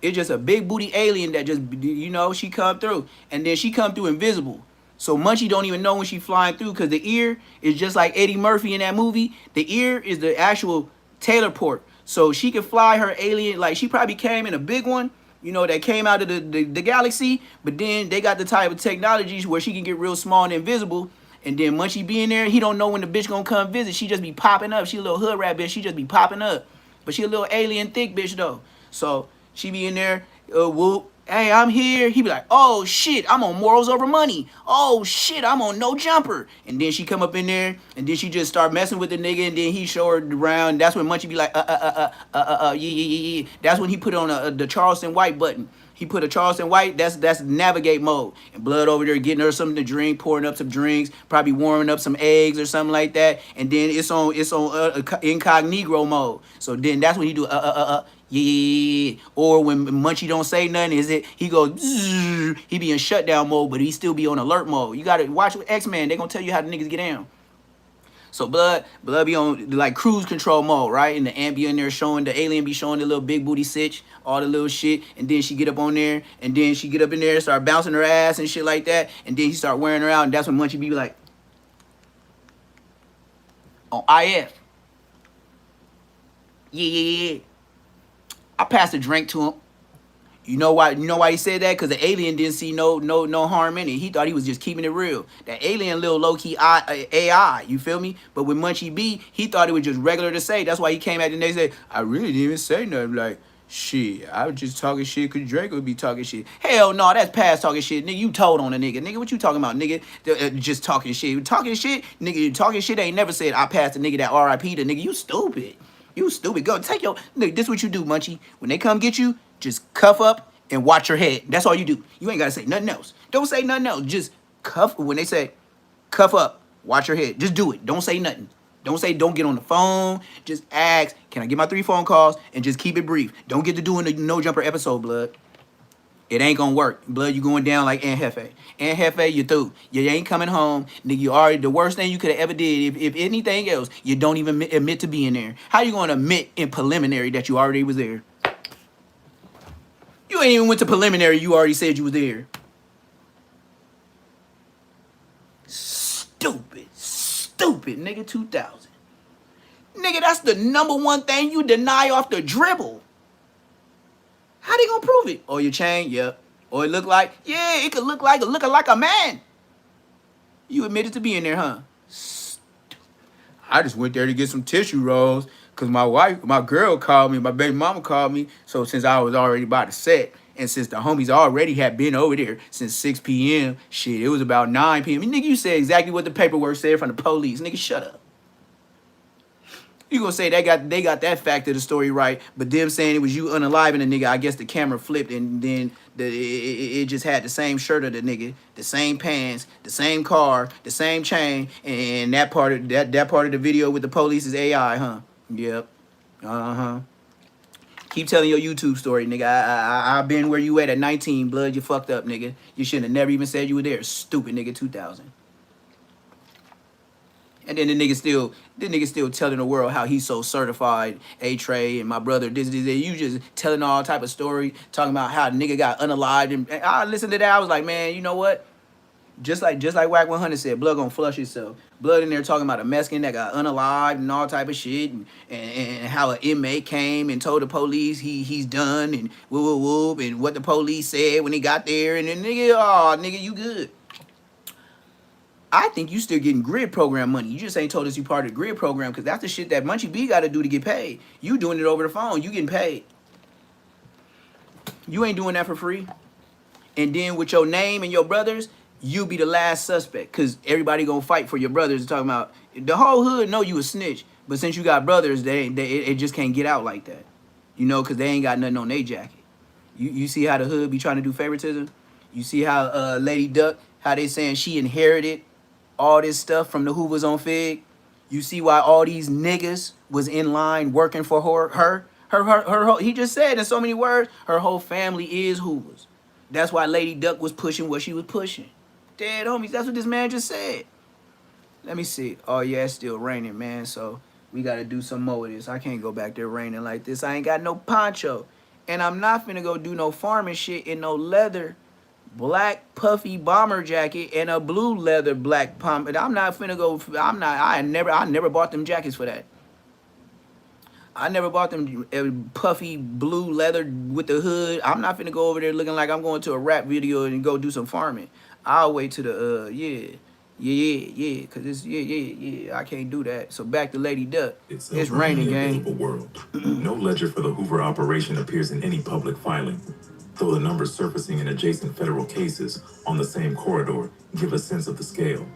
It's just a big booty alien that just, you know, she come through. And then she come through invisible. So Munchie don't even know when she flying through, because the ear is just like Eddie Murphy in that movie. The ear is the actual Taylor port. So she can fly her alien, like she probably came in a big one, you know, that came out of the galaxy. But then they got the type of technologies where she can get real small and invisible. And then Munchie be in there, he don't know when the bitch gonna come visit. She just be popping up. She a little hood rat bitch. She just be popping up. But she a little alien thick bitch though. So she be in there, whoop, hey, I'm here. He be like, oh shit, I'm on morals over money. Oh shit, I'm on no jumper. And then she come up in there, and then she just start messing with the nigga, and then he show her around. That's when Munchie be like, yeah. That's when he put on the Charleston White button. He put a Charleston White, that's navigate mode. And Blood over there getting her something to drink, pouring up some drinks, probably warming up some eggs or something like that. And then it's on incognito mode. So then that's when he do yeah. Or when Munchie don't say nothing, he goes zzz, he be in shutdown mode, but he still be on alert mode. You gotta watch with X-Men, they gonna tell you how the niggas get down. So Blood be on like cruise control mode, right? And the ant be in there showing, the alien be showing the little big booty sitch, all the little shit. And then she get up on there, and then she get up in there and start bouncing her ass and shit like that. And then he start wearing her out, and that's when Munchie be like, on IF. Yeah. I passed a drink to him. You know why? You know why he said that? Because the alien didn't see no harm in it. He thought he was just keeping it real. That alien little low key AI. You feel me? But with Munchie B, he thought it was just regular to say. That's why he came at the next day. I really didn't even say nothing. Like shit, I was just talking shit because Drake would be talking shit. Hell no, that's past talking shit, nigga. You told on a nigga, nigga. What you talking about, nigga? Just talking shit, nigga. Talking shit ain't never said I passed a nigga that R.I.P. to nigga. You stupid. You stupid. Go take your nigga. This what you do, Munchie. When they come get you, just cuff up and watch your head. That's all you do. You ain't gotta say nothing else. Don't say nothing else. Just cuff. When they say cuff up, watch your head. Just do it. Don't say nothing. Don't get on the phone. Just ask, can I get my 3 phone calls? And just keep it brief. Don't get to doing the no jumper episode, blood. It ain't gonna work. Blood, you going down like Aunt Hefe. Aunt Hefe, you through. You ain't coming home. Nigga, you already, the worst thing you could have ever did, if anything else, you don't even admit to being there. How you gonna admit in preliminary that you already was there? You ain't even went to preliminary, you already said you was there. Stupid, nigga, 2000. Nigga, that's the #1 thing you deny off the dribble. How they gonna prove it? Or your chain, yep. Or it look like, yeah, it could look like a man. You admitted to being there, huh? I just went there to get some tissue rolls because my girl called me, my baby mama called me. So since I was already about to set, and since the homies already had been over there since 6 p.m., shit, it was about 9 p.m. Nigga, you said exactly what the paperwork said from the police. Nigga, shut up. You gonna say they got that fact of the story right, but them saying it was you unaliving the nigga, I guess the camera flipped and then it just had the same shirt of the nigga, the same pants, the same car, the same chain, and that part of the video with the police is AI, huh? Yep. Uh-huh. Keep telling your YouTube story, nigga. I've been where you at 19, blood. You fucked up, nigga. You shouldn't have never even said you were there. Stupid nigga, 2000. And then the nigga still telling the world how he's so certified, A-Tray and my brother, this. You just telling all type of story, talking about how the nigga got unalived. And I listened to that, I was like, man, you know what? Just like Wack 100 said, blood gonna flush itself. Blood in there talking about a Mexican that got unalived and all type of shit, and how an inmate came and told the police he's done and whoop, and what the police said when he got there, and then nigga, you good. I think you still getting grid program money. You just ain't told us you part of the grid program because that's the shit that Munchie B got to do to get paid. You doing it over the phone. You getting paid. You ain't doing that for free. And then with your name and your brothers, you be the last suspect because everybody gonna fight for your brothers. Talking about the whole hood know you a snitch, but since you got brothers, it just can't get out like that. You know, because they ain't got nothing on their jacket. You see how the hood be trying to do favoritism? You see how Lady Duck, how they saying she inherited all this stuff from the Hoovers on Fig. You see why all these niggas was in line working for her. He just said in so many words, her whole family is Hoovers. That's why Lady Duck was pushing what she was pushing. Dead homies, that's what this man just said. Let me see. Oh yeah, it's still raining, man. So we gotta do some more of this. I can't go back there raining like this. I ain't got no poncho. And I'm not finna go do no farming shit in no leather black puffy bomber jacket and a blue leather black pump. I'm not finna go. I never bought them jackets for that. I never bought them puffy blue leather with the hood. I'm not finna go over there looking like I'm going to a rap video and go do some farming. I'll wait to the cause it's I can't do that. So back to Lady Duck. It's raining, gang. World. No ledger for the Hoover operation appears in any public filing, though the numbers surfacing in adjacent federal cases on the same corridor give a sense of the scale.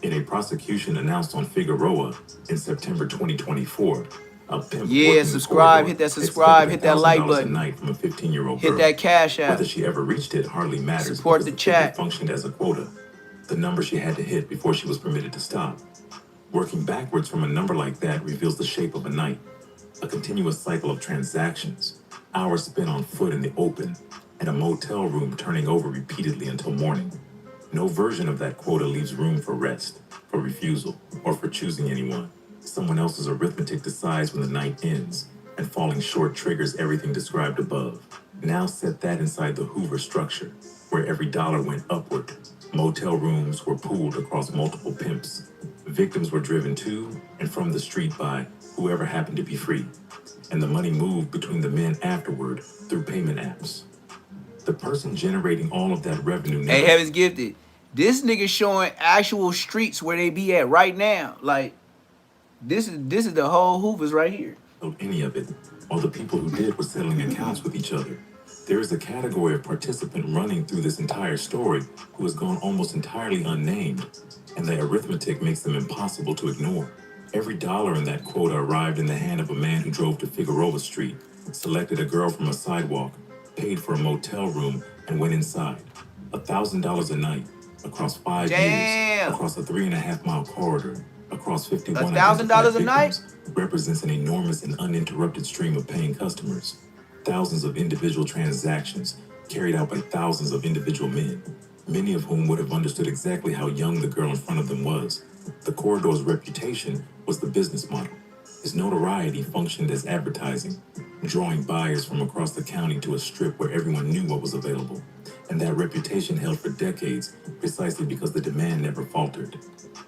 In a prosecution announced on Figueroa in September 2024, a pimp subscribe, hit that subscribe, hit that like button. A night from a 15-year-old hit girl. that cash app. Whether she ever reached it hardly matters. Support the chat. It functioned as a quota, the number she had to hit before she was permitted to stop. Working backwards from a number like that reveals the shape of a night, a continuous cycle of transactions, hours spent on foot in the open, and a motel room turning over repeatedly until morning. No version of that quota leaves room for rest, for refusal, or for choosing anyone. Someone else's arithmetic decides when the night ends, and falling short triggers everything described above. Now set that inside the Hoover structure, where every dollar went upward. Motel rooms were pooled across multiple pimps. Victims were driven to and from the street by whoever happened to be free, and the money moved between the men afterward through payment apps. The person generating all of that revenue Hey, never Heaven's Gifted. This nigga showing actual streets where they be at right now. Like, this is the whole Hoovers right here. any of it. All the people who did were settling accounts with each other. There is a category of participant running through this entire story who has gone almost entirely unnamed, and the arithmetic makes them impossible to ignore. Every dollar in that quota arrived in the hand of a man who drove to Figueroa Street, selected a girl from a sidewalk, paid for a motel room, and went inside. $1,000 a night, across 5 years, Damn. across a 3.5-mile corridor, across 51 $1,000 identified a night? victims, represents an enormous and uninterrupted stream of paying customers. Thousands of individual transactions carried out by thousands of individual men, many of whom would have understood exactly how young the girl in front of them was. The corridor's reputation was the business model. Its notoriety functioned as advertising, drawing buyers from across the county to a strip where everyone knew what was available. And that reputation held for decades precisely because the demand never faltered.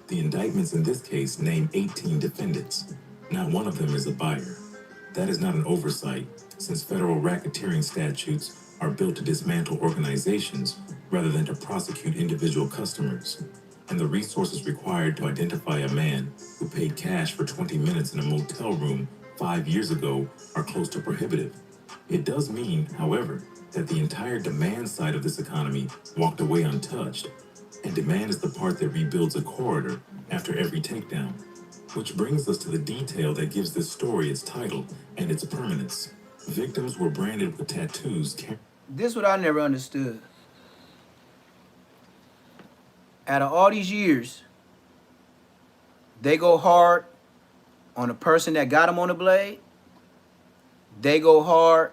The indictments in this case name 18 defendants. Not one of them is a buyer. That is not an oversight, since federal racketeering statutes are built to dismantle organizations rather than to prosecute individual customers. And the resources required to identify a man who paid cash for 20 minutes in a motel room 5 years ago are close to prohibitive. It does mean, however, that the entire demand side of this economy walked away untouched. And demand is the part that rebuilds a corridor after every takedown. Which brings us to the detail that gives this story its title and its permanence. Victims were branded with tattoos. This is what I never understood. Out of all these years, they go hard on the person that got them on the blade. They go hard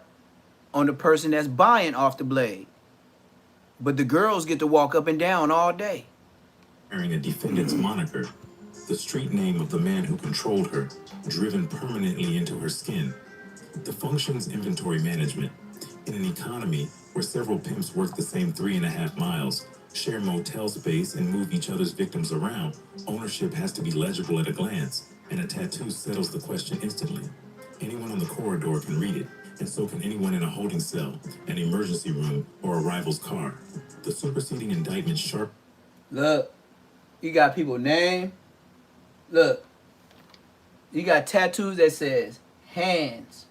on the person that's buying off the blade. But the girls get to walk up and down all day. Wearing a defendant's moniker, the street name of the man who controlled her, driven permanently into her skin. The function's inventory management. In an economy where several pimps work the same 3.5 miles, share motel space, and move each other's victims around, ownership has to be legible at a glance, and a tattoo settles the question instantly. Anyone on the corridor can read it, and so can anyone in a holding cell, an emergency room, or a rival's car. The superseding indictment sharp. Look, you got people name. Look, you got tattoos that says hands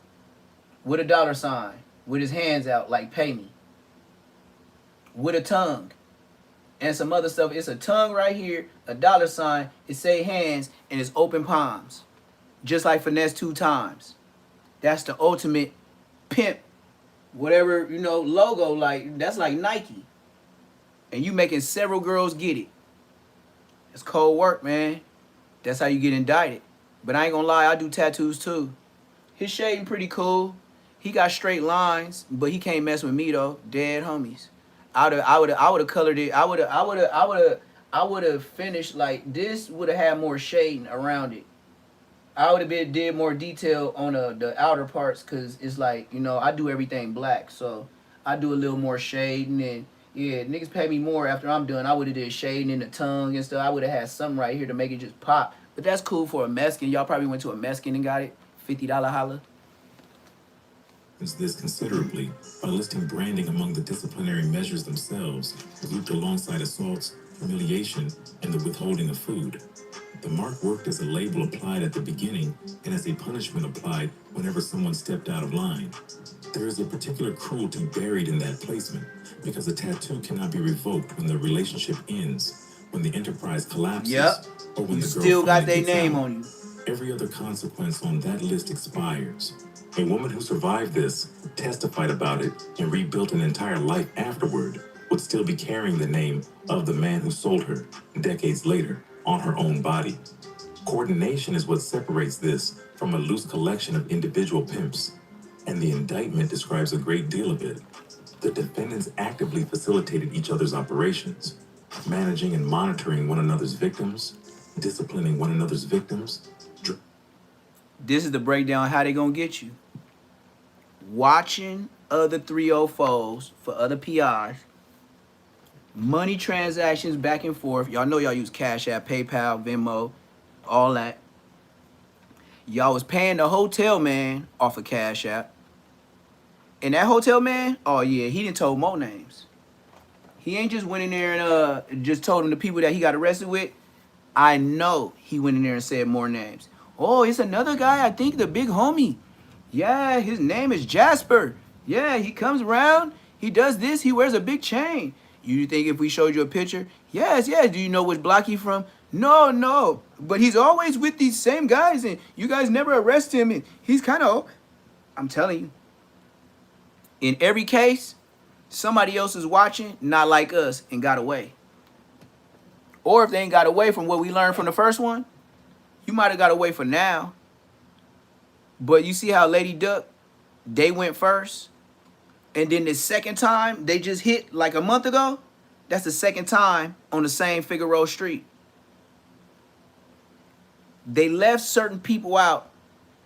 with a dollar sign, with his hands out like pay me, with a tongue and some other stuff. It's a tongue right here, a dollar sign, it say hands, and it's open palms, just like finesse 2 times. That's the ultimate pimp, whatever, you know, logo. Like, that's like Nike, and you making several girls get it. It's cold work, man. That's how you get indicted. But I ain't gonna lie, I do tattoos too. His shading pretty cool. He got straight lines, but he can't mess with me though. Dead homies. I would have colored it. I would have finished like this. Would have had more shading around it. I would have did more detail on the outer parts, cause it's like, you know, I do everything black, so I do a little more shading. And yeah, niggas pay me more after I'm done. I would have did shading in the tongue and stuff. I would have had something right here to make it just pop. But that's cool for a Mexican. Y'all probably went to a Mexican and got it. $50 holla. This considerably by listing branding among the disciplinary measures themselves, grouped alongside assaults, humiliation, and the withholding of food. The mark worked as a label applied at the beginning and as a punishment applied whenever someone stepped out of line. There is a particular cruelty buried in that placement, because a tattoo cannot be revoked when the relationship ends, when the enterprise collapses, Yep. or when You the girl still got finally their gets name out. on you. Every other consequence on that list expires. A woman who survived this, testified about it, and rebuilt an entire life afterward would still be carrying the name of the man who sold her decades later on her own body. Coordination is what separates this from a loose collection of individual pimps, and the indictment describes a great deal of it. The defendants actively facilitated each other's operations, managing and monitoring one another's victims, disciplining one another's victims. This is the breakdown how they gonna get you. Watching other 304s for other PRs. Money transactions back and forth. Y'all know y'all use Cash App, PayPal, Venmo, all that. Y'all was paying the hotel man off of Cash App. And that hotel man, oh yeah, he done told more names. He ain't just went in there and just told him the people that he got arrested with. I know he went in there and said more names. Oh, it's another guy, I think the big homie. Yeah, his name is Jasper. Yeah, he comes around, he does this, he wears a big chain. You think if we showed you a picture? Yes, yes. Do you know which block he from? No, no. But he's always with these same guys and you guys never arrest him and he's kind of, I'm telling you, in every case, somebody else is watching, not like us, and got away. Or if they ain't got away from what we learned from the first one, you might have got away for now. But you see how Lady Duck, they went first, and then the second time they just hit like a month ago, that's the second time on the same Figueroa Street. They left certain people out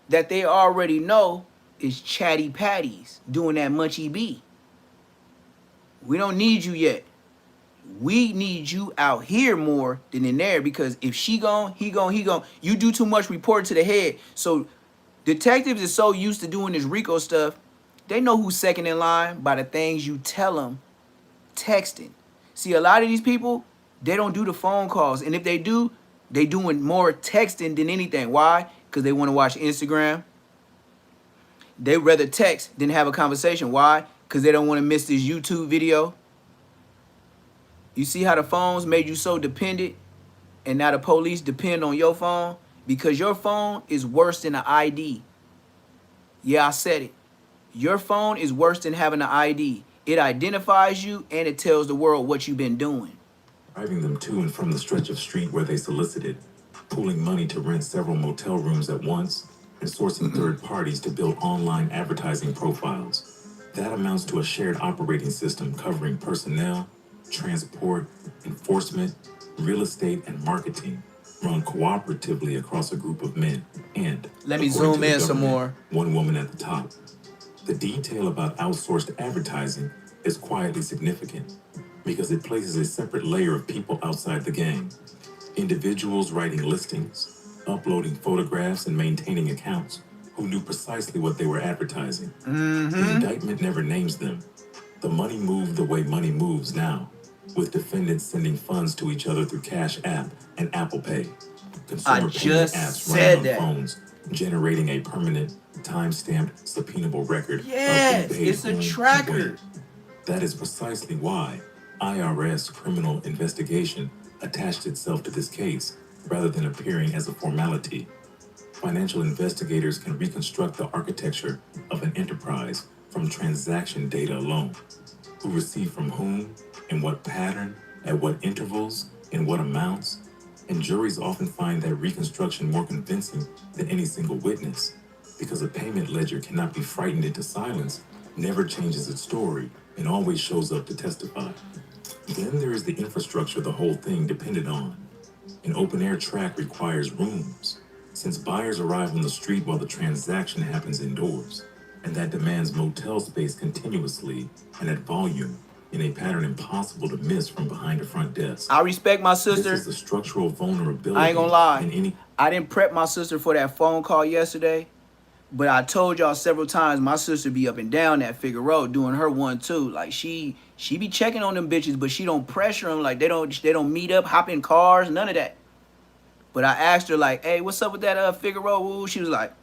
that they already know is chatty patties doing that munchy B. We don't need you yet. We need you out here more than in there, because if she gone, he gone, he gone. You do too much reporting to the head. So detectives are so used to doing this RICO stuff, they know who's second in line by the things you tell them texting. See, a lot of these people, they don't do the phone calls. And if they do, they doing more texting than anything. Why? Because they want to watch Instagram. They rather text than have a conversation. Why? Because they don't want to miss this YouTube video. You see how the phones made you so dependent, and now the police depend on your phone? Because your phone is worse than an ID. Yeah, I said it. Your phone is worse than having an ID. It identifies you and it tells the world what you've been doing. Driving them to and from the stretch of street where they solicited, pooling money to rent several motel rooms at once, and sourcing third parties to build online advertising profiles. That amounts to a shared operating system covering personnel, transport, enforcement, real estate, and marketing, run cooperatively across a group of men. And let me zoom in some more. One woman at the top. The detail about outsourced advertising is quietly significant because it places a separate layer of people outside the game. Individuals writing listings, uploading photographs, and maintaining accounts who knew precisely what they were advertising. The indictment never names them. The money moved the way money moves now, with defendants sending funds to each other through Cash App and Apple Pay. Consumer payment apps running on phones, generating a permanent, time-stamped, subpoenable record of who paid it's a tracker. That is precisely why IRS criminal investigation attached itself to this case rather than appearing as a formality. Financial investigators can reconstruct the architecture of an enterprise from transaction data alone. Who received from whom, in what pattern, at what intervals, in what amounts, and juries often find that reconstruction more convincing than any single witness, because a payment ledger cannot be frightened into silence, never changes its story, and always shows up to testify. Then there is the infrastructure the whole thing depended on. An open-air track requires rooms, since buyers arrive on the street while the transaction happens indoors, and that demands motel space continuously and at volume, in a pattern impossible to miss from behind a front desk. I respect my sister. This is the structural vulnerability. I ain't gonna lie. I didn't prep my sister for that phone call yesterday, but I told y'all several times my sister be up and down that Figueroa doing her one too. Like she be checking on them bitches, but she don't pressure them. Like they don't meet up, hop in cars, none of that. But I asked her like, hey, what's up with that Figueroa? Ooh, she was like,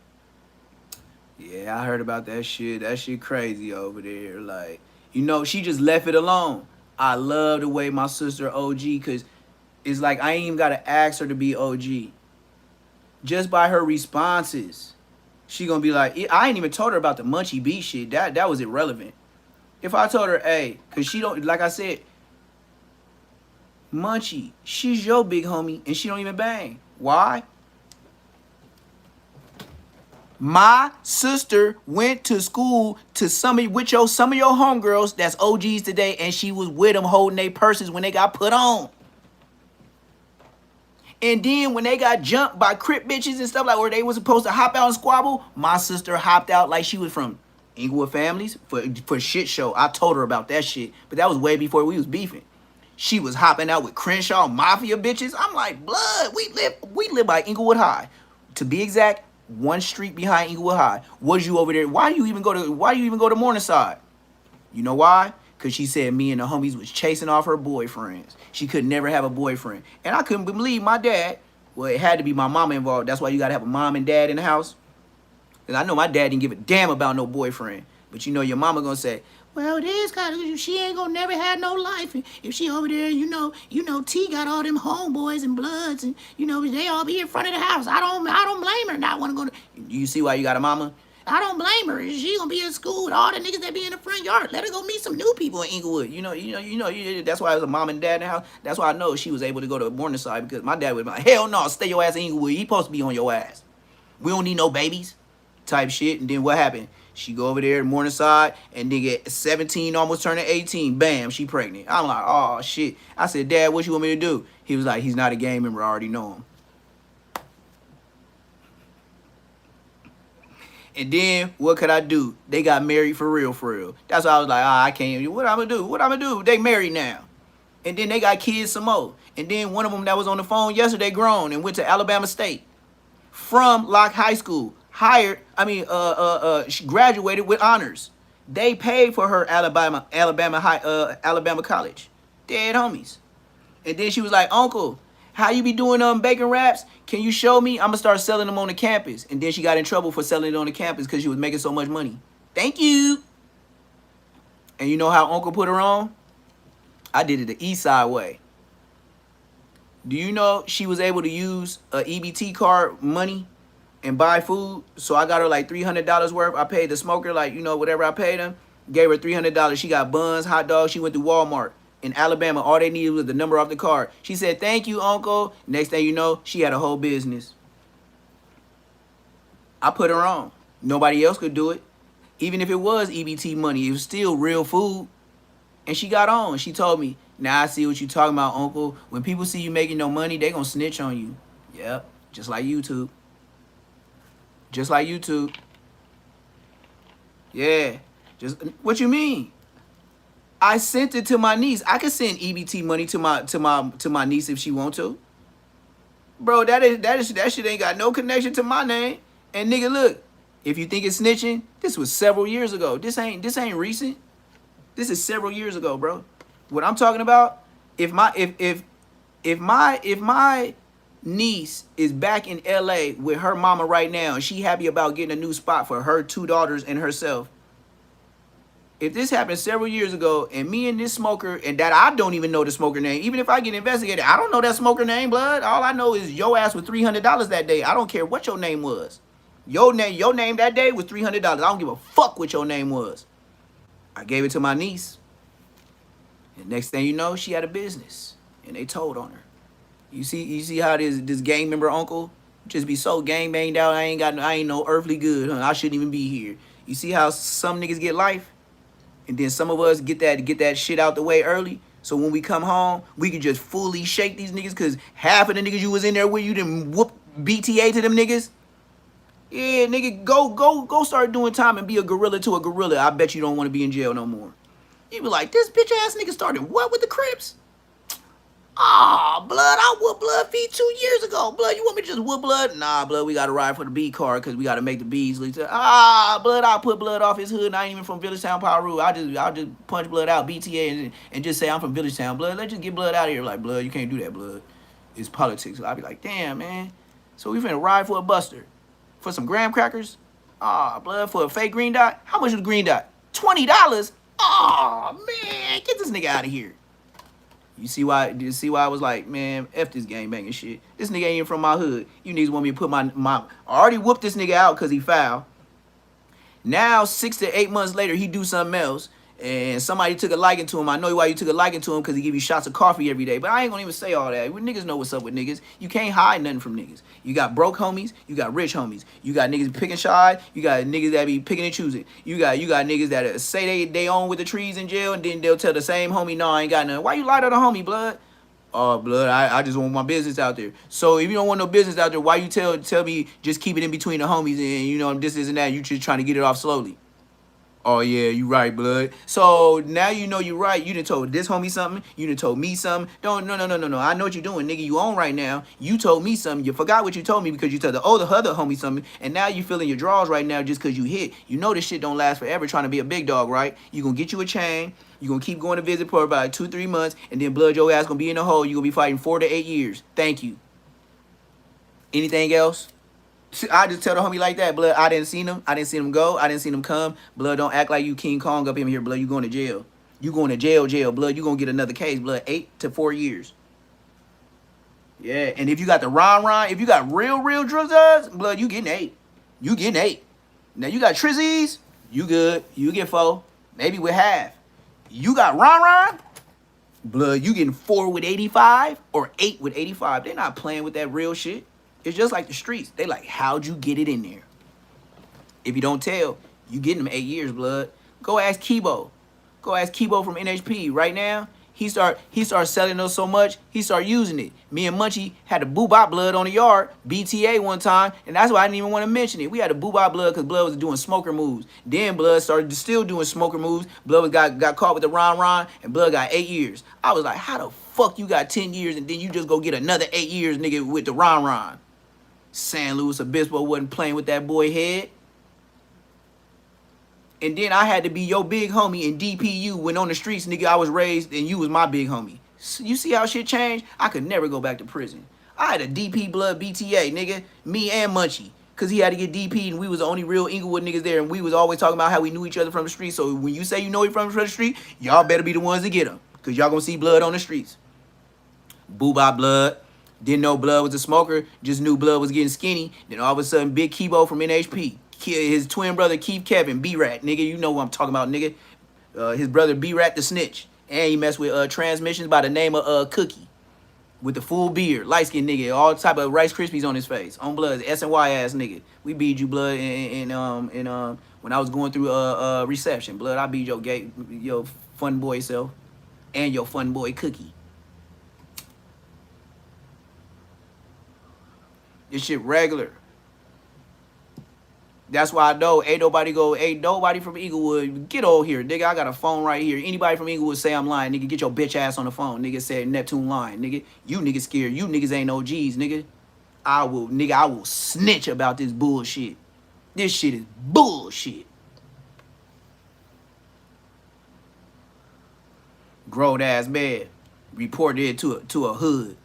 yeah, I heard about that shit. That shit crazy over there. Like, you know, she just left it alone. I love the way my sister OG, because it's like I ain't even got to ask her to be OG. Just by her responses, she going to be like, I ain't even told her about the Munchie B shit. That was irrelevant. If I told her, hey, because she don't, like I said, Munchie, she's your big homie, and she don't even bang. Why? My sister went to school to some of your homegirls that's OGs today, and she was with them holding their purses when they got put on. And then when they got jumped by Crip bitches and stuff like where they was supposed to hop out and squabble, my sister hopped out like she was from Inglewood families for shit show. I told her about that shit, but that was way before we was beefing. She was hopping out with Crenshaw Mafia bitches. I'm like, blood, we live by Inglewood High. To be exact, one street behind Inglewood High. Was you over there? Why do you even go to Morningside? You know why? Because she said me and the homies was chasing off her boyfriends. She could never have a boyfriend. And I couldn't believe my dad. Well, it had to be my mama involved. That's why you got to have a mom and dad in the house. Because I know my dad didn't give a damn about no boyfriend. But you know your mama going to say, well, this kind of, she ain't going to never have no life. And if she over there, you know, T got all them homeboys and bloods. And, you know, they all be in front of the house. I don't blame her not want to go to. You see why you got a mama? I don't blame her. She gonna be in school with all the niggas that be in the front yard. Let her go meet some new people in Inglewood. That's why I was a mom and dad in the house. That's why I know she was able to go to Morningside, because my dad would be like, hell no, stay your ass in Inglewood. He supposed to be on your ass. We don't need no babies type shit. And then what happened? She go over there to Morningside and then get 17, almost turning 18. Bam, she pregnant. I'm like, oh shit. I said, Dad, what you want me to do? He was like, he's not a gang member. I already know him. And then, what could I do? They got married for real, for real. That's why I was like, I can't. What I'm going to do? What I'm going to do? They married now. And then they got kids some more. And then one of them that was on the phone yesterday grown and went to Alabama State from Locke High School. She graduated with honors. They paid for her Alabama College. Dead homies. And then she was like, Uncle, how you be doing bacon wraps? Can you show me? I'm going to start selling them on the campus. And then she got in trouble for selling it on the campus because she was making so much money. Thank you. And you know how Uncle put her on? I did it the East Side way. Do you know she was able to use a EBT card money and buy food? So I got her like $300 worth. I paid the smoker, like, whatever I paid him. Gave her $300. She got buns, hot dogs. She went to Walmart. In Alabama, all they needed was the number off the card. She said, thank you, Uncle. Next thing you know, she had a whole business. I put her on. Nobody else could do it. Even if it was EBT money, it was still real food. And she got on. She told me, now I see what you talking about, Uncle. When people see you making no money, they gonna snitch on you. Yep, just like YouTube. Just like YouTube. Yeah. Just what you mean? I sent it to my niece. I could send EBT money to my niece if she want to. Bro, that shit ain't got no connection to my name. And nigga, look, if you think it's snitching, this was several years ago. This ain't recent. This is several years ago, bro. What I'm talking about, if my niece is back in LA with her mama right now and she happy about getting a new spot for her 2 daughters and herself. If this happened several years ago and me and this smoker, and that I don't even know the smoker name, even if I get investigated, I don't know that smoker name, blood. All I know is your ass was $300 that day. I don't care what your name was. Your name that day was $300. I don't give a fuck what your name was. I gave it to my niece. And next thing you know, she had a business. And they told on her. You see how this gang member uncle just be so gang banged out. I ain't no earthly good, huh? I shouldn't even be here. You see how some niggas get life? And then some of us get that shit out the way early. So when we come home, we can just fully shake these niggas, because half of the niggas you was in there with, you didn't whoop BTA to them niggas. Yeah, nigga, go start doing time and be a gorilla to a gorilla. I bet you don't want to be in jail no more. You be like, this bitch ass nigga started what with the Crips? Ah, blood, I whooped Blood feet 2 years ago. Blood, you want me to just whoop Blood? Nah, Blood, we got to ride for the B card because we got to make the B's. Blood, I put Blood off his hood and I ain't even from Villagetown, Piru. I'll just punch Blood out, BTA, and just say I'm from Villagetown. Blood, let's just get Blood out of here. Like, Blood, you can't do that, Blood. It's politics. I'll be like, damn, man. So we finna ride for a buster. For some graham crackers? Blood, for a fake green dot? How much is the green dot? $20? Man, get this nigga out of here. You see why I was like, man, F this gang banging shit. This nigga ain't even from my hood. You niggas want me to put my I already whooped this nigga out because he foul. Now, 6 to 8 months later, he do something else. And somebody took a liking to him. I know why you took a liking to him, because he give you shots of coffee every day. But I ain't gonna even say all that. Niggas know what's up with niggas. You can't hide nothing from niggas. You got broke homies. You got rich homies. You got niggas picking shy. You got niggas that be picking and choosing. You got niggas that say they own with the trees in jail, and then they'll tell the same homie, no, I ain't got nothing. Why you lie to the homie, Blood? Oh, Blood, I just want my business out there. So if you don't want no business out there, why you tell me just keep it in between the homies and, this and that? You just trying to get it off slowly. Oh yeah, you right, blood. So now you know you right. You done told this homie something. You done told me something. Don't no. I know what you're doing, nigga. You on right now. You told me something. You forgot what you told me because you told the other homie something, and now you feeling your drawers right now just because you hit. You know this shit don't last forever. Trying to be a big dog, right? You gonna get you a chain. You gonna keep going to visit for about 2-3 months, and then blood your ass gonna be in the hole. You gonna be fighting 4 to 8 years. Thank you. Anything else? I just tell the homie like that, blood. I didn't see him. I didn't see him go. I didn't see him come. Blood, don't act like you King Kong up in here, blood. You going to jail. You going to jail, blood. You gonna get another case, blood. 8 to 4 years. Yeah, and if you got the ron, if you got real drugs, blood, you getting 8. You getting 8. Now you got trizzies, you good. You get 4, maybe with half. You got ron, blood, you getting 4 with 85 or 8 with 85. They're not playing with that real shit. It's just like the streets. They like, how'd you get it in there? If you don't tell, you getting them 8 years, blood. Go ask Kibo. Go ask Kibo from NHP. Right now, he start selling those so much, he start using it. Me and Munchie had a Boobop blood on the yard, BTA one time, and that's why I didn't even want to mention it. We had a Boobop blood because blood was doing smoker moves. Then blood started still doing smoker moves. Blood got caught with the ron, and blood got 8 years. I was like, how the fuck you got 10 years and then you just go get another 8 years, nigga, with the ron? San Luis Obispo wasn't playing with that boy head. And then I had to be your big homie in DPU when on the streets, nigga, I was raised and you was my big homie. You see how shit changed? I could never go back to prison. I had a DP blood BTA, nigga, me and Munchie. Because he had to get DP and we was the only real Inglewood niggas there. And we was always talking about how we knew each other from the street. So when you say you know each from the street, y'all better be the ones to get them. Because y'all gonna see blood on the streets. Boobop blood. Didn't know blood was a smoker. Just knew blood was getting skinny. Then all of a sudden, Big Kibo from NHP. His twin brother, Keith Kevin, B-Rat. Nigga, you know what I'm talking about, nigga. His brother, B-Rat the Snitch. And he messed with transmissions by the name of Cookie. With the full beard. Light-skinned nigga. All type of Rice Krispies on his face. On blood. SNY ass nigga. We beat you, blood, when I was going through reception. Blood, I beat your fun boy self. And your fun boy Cookie. This shit regular. That's why I know ain't nobody from Inglewood. Get over here, nigga. I got a phone right here. Anybody from Inglewood say I'm lying, nigga, get your bitch ass on the phone. Nigga said Neptune lying, nigga. You niggas scared. You niggas ain't OGs, nigga. I will snitch about this bullshit. This shit is bullshit. Grown ass man. Reported it to a hood.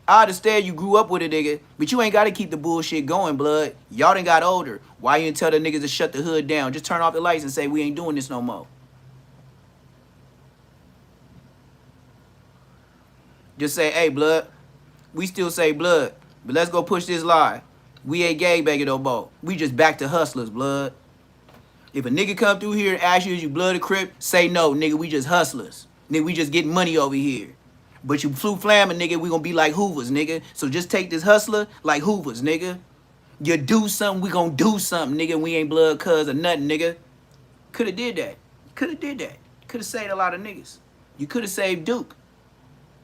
I understand you grew up with a nigga, but you ain't got to keep the bullshit going, blood. Y'all done got older. Why you didn't tell the niggas to shut the hood down? Just turn off the lights and say we ain't doing this no more. Just say, hey, blood. We still say blood, but let's go push this lie. We ain't gangbanging no more. We just back to hustlers, blood. If a nigga come through here and ask you, is you blood or crip? Say no, nigga, we just hustlers. Nigga, we just getting money over here. But you flu flamming, nigga, we gonna be like Hoovers, nigga. So just take this hustler like Hoovers, nigga. You do something, we gonna do something, nigga. We ain't blood cuz or nothing, nigga. Coulda did that. Coulda did that. Coulda saved a lot of niggas. You coulda saved Duke.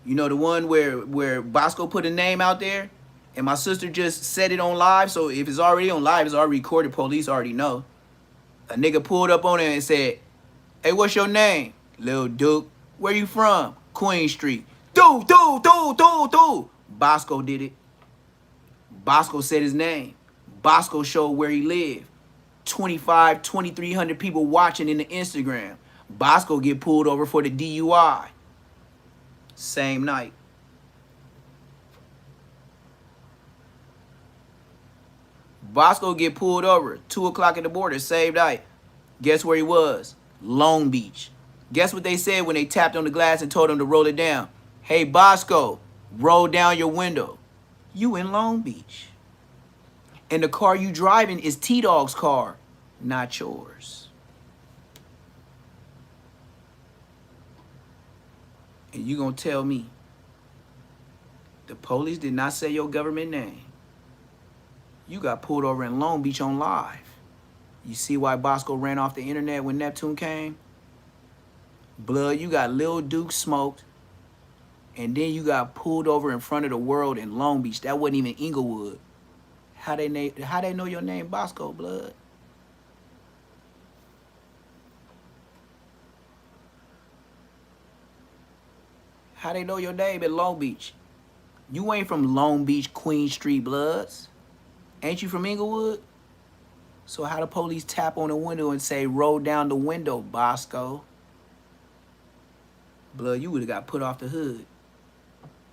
You know the one where Bosco put a name out there and my sister just said it on live. So if it's already on live, it's already recorded. Police already know. A nigga pulled up on it and said, hey, what's your name? Lil Duke. Where you from? Queen Street. Do. Bosco did it. Bosco said his name. Bosco showed where he lived. 2,300 people watching in the Instagram. Bosco get pulled over for the DUI. Same night. Bosco get pulled over. 2 o'clock in the border, same night. Guess where he was? Long Beach. Guess what they said when they tapped on the glass and told him to roll it down? Hey, Bosco, roll down your window. You in Long Beach. And the car you driving is T-Dog's car, not yours. And you gonna tell me the police did not say your government name. You got pulled over in Long Beach on live. You see why Bosco ran off the internet when Neptune came? Blood, you got Lil Duke smoked. And then you got pulled over in front of the world in Long Beach. That wasn't even Inglewood. How they know your name, Bosco, blood? How they know your name in Long Beach? You ain't from Long Beach, Queen Street Bloods. Ain't you from Inglewood? So how the police tap on the window and say, roll down the window, Bosco? Blood, you would have got put off the hood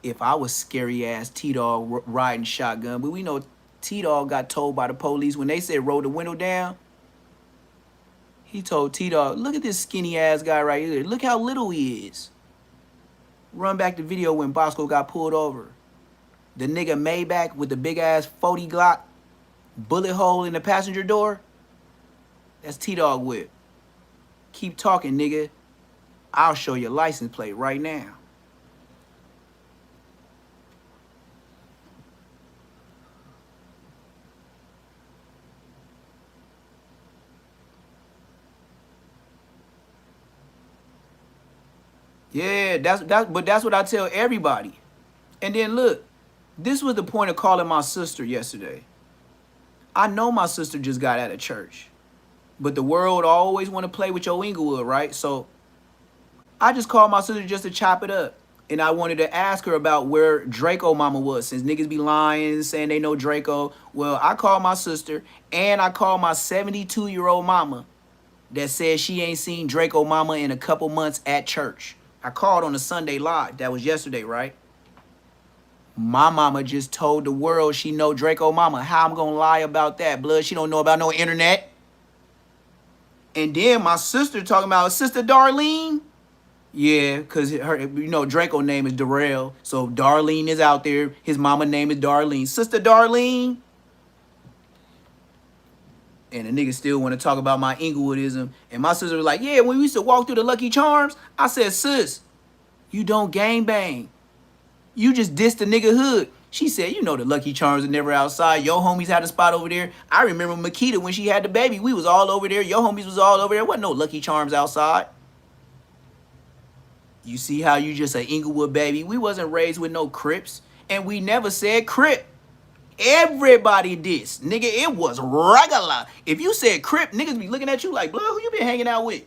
if I was scary ass T-Dog riding shotgun. But we know T-Dog got told by the police when they said roll the window down. He told T-Dog, look at this skinny ass guy right here. Look how little he is. Run back the video when Bosco got pulled over. The nigga Maybach with the big ass 40 Glock bullet hole in the passenger door. That's T-Dog whip. Keep talking, nigga. I'll show your license plate right now. Yeah, but that's what I tell everybody. And then look, this was the point of calling my sister yesterday. I know my sister just got out of church, but the world always want to play with your Inglewood, right? So I just called my sister just to chop it up. And I wanted to ask her about where Draco mama was, since niggas be lying, saying they know Draco. Well, I called my sister, and I called my 72-year-old mama that said she ain't seen Draco mama in a couple months at church. I called on a Sunday live. That was yesterday, right? My mama just told the world she know Draco mama. How I'm gonna lie about that, blood? She don't know about no internet. And then my sister talking about Sister Darlene. Yeah, because her, Draco name is Darrell. So Darlene is out there. His mama name is Darlene. Sister Darlene. And the nigga still want to talk about my Inglewoodism. And my sister was like, yeah, when we used to walk through the Lucky Charms, I said, sis, you don't gangbang. You just dissed the nigga hood. She said, you know the Lucky Charms are never outside. Your homies had a spot over there. I remember Makita when she had the baby. We was all over there. Your homies was all over there. Wasn't no Lucky Charms outside. You see how you just an Inglewood baby? We wasn't raised with no Crips. And we never said Crip. Everybody dissed. Nigga, it was regular. If you said Crip, niggas be looking at you like, blood, who you been hanging out with?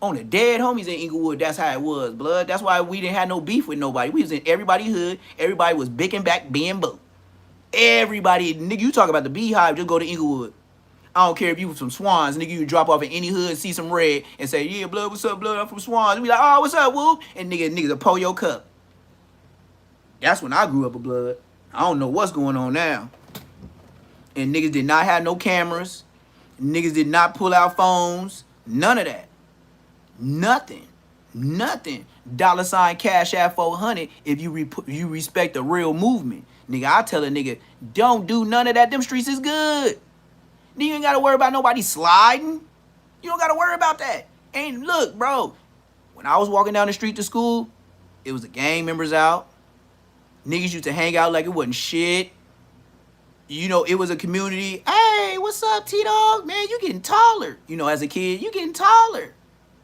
On the dead homies in Inglewood, that's how it was, blood. That's why we didn't have no beef with nobody. We was in everybody's hood. Everybody was bicking back, being boo. Everybody, nigga, you talk about the Beehive, just go to Inglewood. I don't care if you was from Swans, nigga, you drop off in any hood, see some red, and say, yeah, blood, what's up, blood? I'm from Swans. And be like, oh, what's up, whoop? And niggas will pull your cup. That's when I grew up with blood. I don't know what's going on now. And niggas did not have no cameras. Niggas did not pull out phones. None of that. Nothing. Nothing. $sign cash at 400 if you respect the real movement. Nigga, I tell a nigga, don't do none of that. Them streets is good. You ain't got to worry about nobody sliding. You don't got to worry about that. And look, bro, when I was walking down the street to school, it was the gang members out. Niggas used to hang out like it wasn't shit. You know, it was a community. Hey, what's up, T-Dog? Man, you getting taller. You know, as a kid, you getting taller.